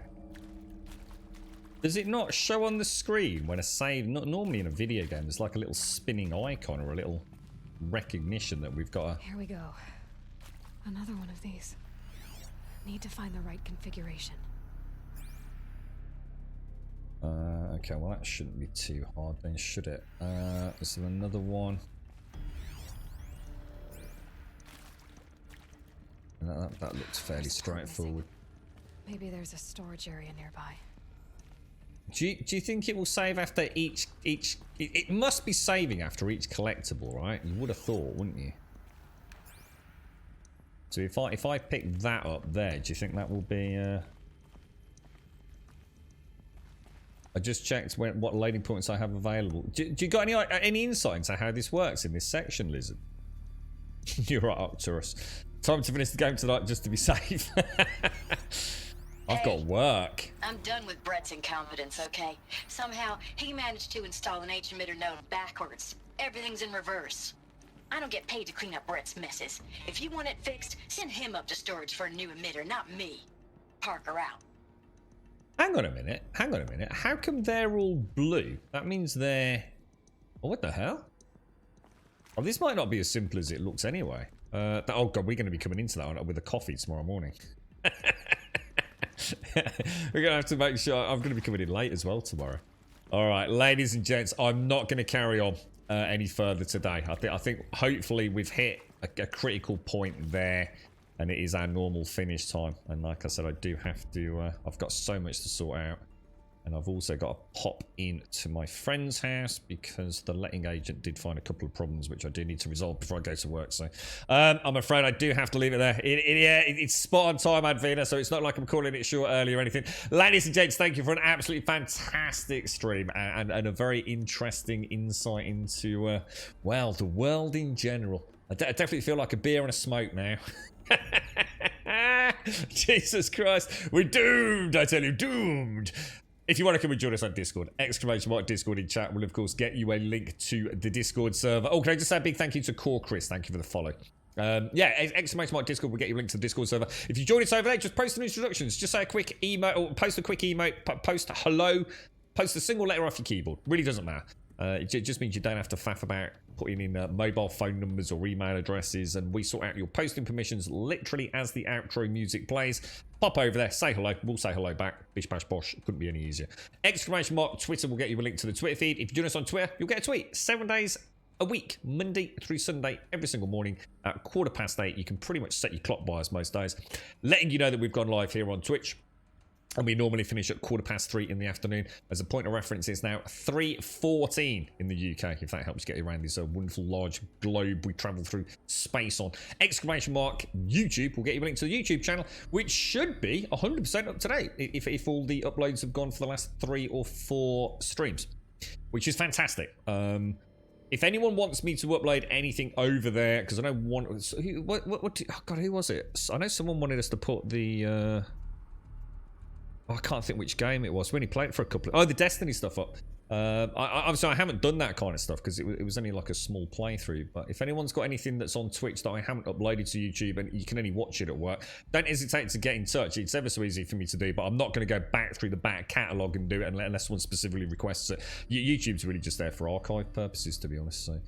Does it not show on the screen when a save... Not normally in a video game, there's like a little spinning icon or a little recognition that we've got a... Here we go. Another one of these. Need to find the right configuration. Okay, well that shouldn't be too hard then, should it? Is there another one? That looks fairly straightforward. Maybe there's a storage area nearby. Do you think it will save after each it must be saving after each collectible, right? You would have thought, wouldn't you? So if I pick that up there, do you think that will be I just checked what loading points I have available. Do you got any insight into how this works in this section, Lizard? You're right up to us. Time to finish the game tonight just to be safe. I've got work. I'm done with Brett's incompetence, okay? Somehow, he managed to install an H-emitter node backwards. Everything's in reverse. I don't get paid to clean up Brett's messes. If you want it fixed, send him up to storage for a new emitter, not me. Parker out. Hang on a minute. How come they're all blue? That means they're... Oh, what the hell? Oh, this might not be as simple as it looks anyway. Oh god, we're going to be coming into that with a coffee tomorrow morning. We're going to have to make sure... I'm going to be coming in late as well tomorrow. Alright, ladies and gents, I'm not going to carry on any further today. I think hopefully we've hit a critical point there, and it is our normal finish time. And like I said, I do have to... I've got so much to sort out. And I've also got to pop in to my friend's house because the letting agent did find a couple of problems which I do need to resolve before I go to work. So I'm afraid I do have to leave it there. It's spot on time, Advina, so it's not like I'm calling it short early or anything. Ladies and gents, thank you for an absolutely fantastic stream and a very interesting insight into, well, the world in general. I definitely feel like a beer and a smoke now. Jesus Christ. We're doomed, I tell you, doomed. If you want to come and join us on Discord, !Discord in chat will, of course, get you a link to the Discord server. Oh, can I just say a big thank you to Core Chris? Thank you for the follow. Yeah, !Discord will get you a link to the Discord server. If you join us over there, just post some introductions. Just say a quick emote, or post a quick emote, post hello, post a single letter off your keyboard. Really doesn't matter. It just means you don't have to faff about putting in mobile phone numbers or email addresses, and we sort out your posting permissions literally as the outro music plays. Pop over there, say hello, we'll say hello back. Bish bash bosh, couldn't be any easier. !, Twitter will get you a link to the Twitter feed. If you join us on Twitter, you'll get a tweet 7 days a week, Monday through Sunday, every single morning at 8:15. You can pretty much set your clock by us most days, letting you know that we've gone live here on Twitch. And we normally finish at 3:15 in the afternoon. As a point of reference, it's now 3:14 in the UK, if that helps get you around this wonderful large globe we travel through space on. ! YouTube will get you a link to the YouTube channel, which should be 100% up to date if all the uploads have gone for the last 3 or 4 streams, which is fantastic. If anyone wants me to upload anything over there, because I know who was it? I know someone wanted us to put the... I can't think which game it was. We only played it for a couple of... Oh, the Destiny stuff up. Obviously, I haven't done that kind of stuff because it was only like a small playthrough. But if anyone's got anything that's on Twitch that I haven't uploaded to YouTube and you can only watch it at work, don't hesitate to get in touch. It's ever so easy for me to do, but I'm not going to go back through the back catalogue and do it unless someone specifically requests it. YouTube's really just there for archive purposes, to be honest. So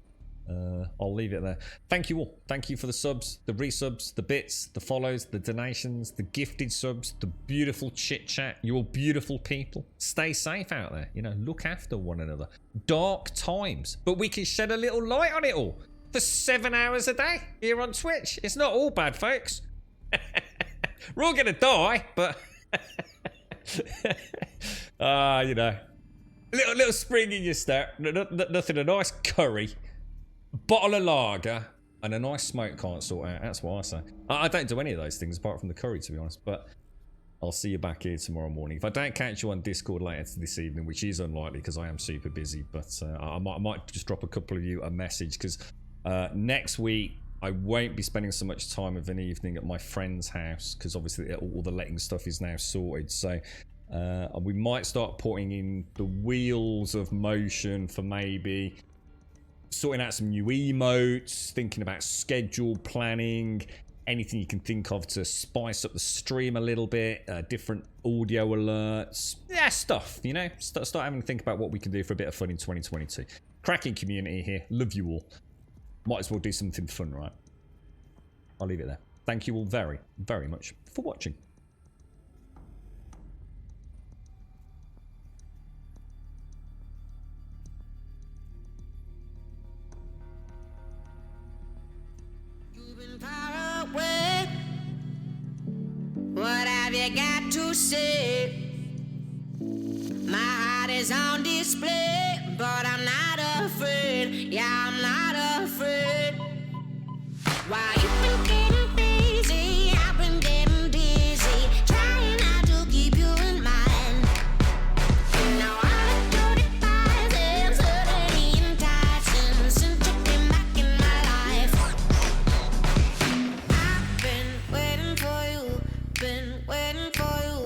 I'll leave it there. Thank you all. Thank you for the subs, the resubs, the bits, the follows, the donations, the gifted subs, the beautiful chit chat. You're all beautiful people. Stay safe out there. You know, look after one another. Dark times, but we can shed a little light on it all for 7 hours a day here on Twitch. It's not all bad, folks. We're all gonna die, but you know, little spring in your step. Nothing. A nice curry. Bottle of lager and a nice smoke can't sort out. That's what I say. I don't do any of those things apart from the curry, to be honest. But I'll see you back here tomorrow morning. If I don't catch you on Discord later this evening, which is unlikely because I am super busy, but I might just drop a couple of you a message because next week I won't be spending so much time of an evening at my friend's house because obviously all the letting stuff is now sorted. So we might start putting in the wheels of motion for maybe sorting out some new emotes, thinking about schedule planning, anything you can think of to spice up the stream a little bit, different audio alerts, stuff, you know, start having to think about what we can do for a bit of fun in 2022. Cracking community here, love you all. Might as well do something fun, right? I'll leave it there. Thank you all very, very much for watching. What have you got to say? My heart is on display, but I'm not afraid. Yeah, I'm not afraid. Why you been getting busy? I've been getting dizzy, trying not to keep you in mind. Now I do the things suddenly enticing since you came back in my life. I've been waiting for you. Been waiting for you,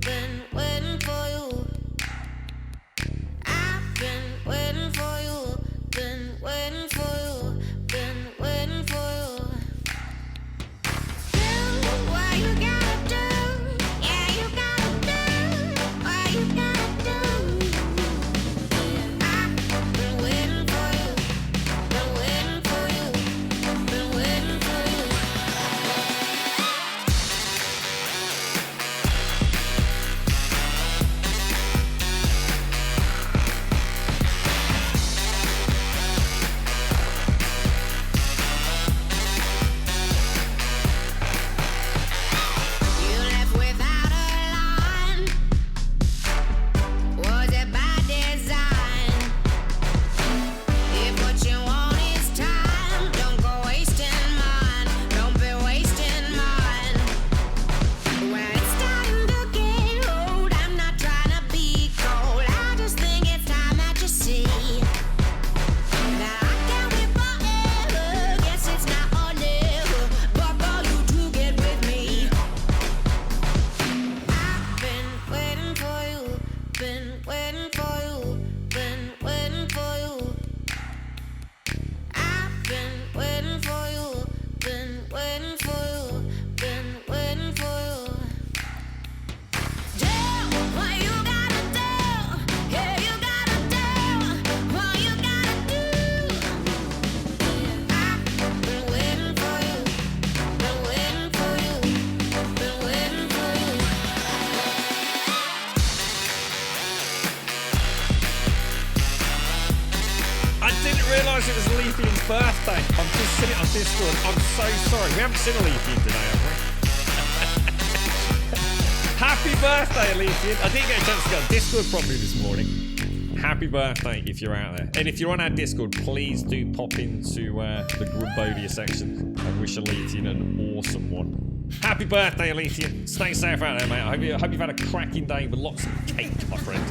been waiting for you. I've been waiting for you, been waiting for you, been waiting for you. Do what you gotta do, yeah, you gotta do what you gotta do. I've been waiting for you, been waiting for you, been waiting for you. You left without a line. Was it by design? If what you want is time, don't go wasting mine. Don't be wasting mine. When it's starting to get old, I'm not trying to be cold. I just think it's time that you see that I can't wait forever. Guess it's now or never, but for you to get with me. I've been waiting for you, been waiting for you, been waiting for you. I've been waiting for you, been waiting for you, been waiting for you. Do what you gotta do, yeah, you gotta do what you gotta do. I've been waiting for you, been waiting for you, been waiting for you. I didn't realise it was Leafy's birthday. I'm just sitting on Discord. I'm so sorry. We haven't seen a Leafy today, have we? Happy birthday, Elysian. I didn't get a chance to go on Discord properly this morning. Happy birthday if you're out there. And if you're on our Discord, please do pop into the Grumbodia section and wish Elysian an awesome one. Happy birthday, Elysian. Stay safe out there, mate. I hope you've had a cracking day with lots of cake, my friend.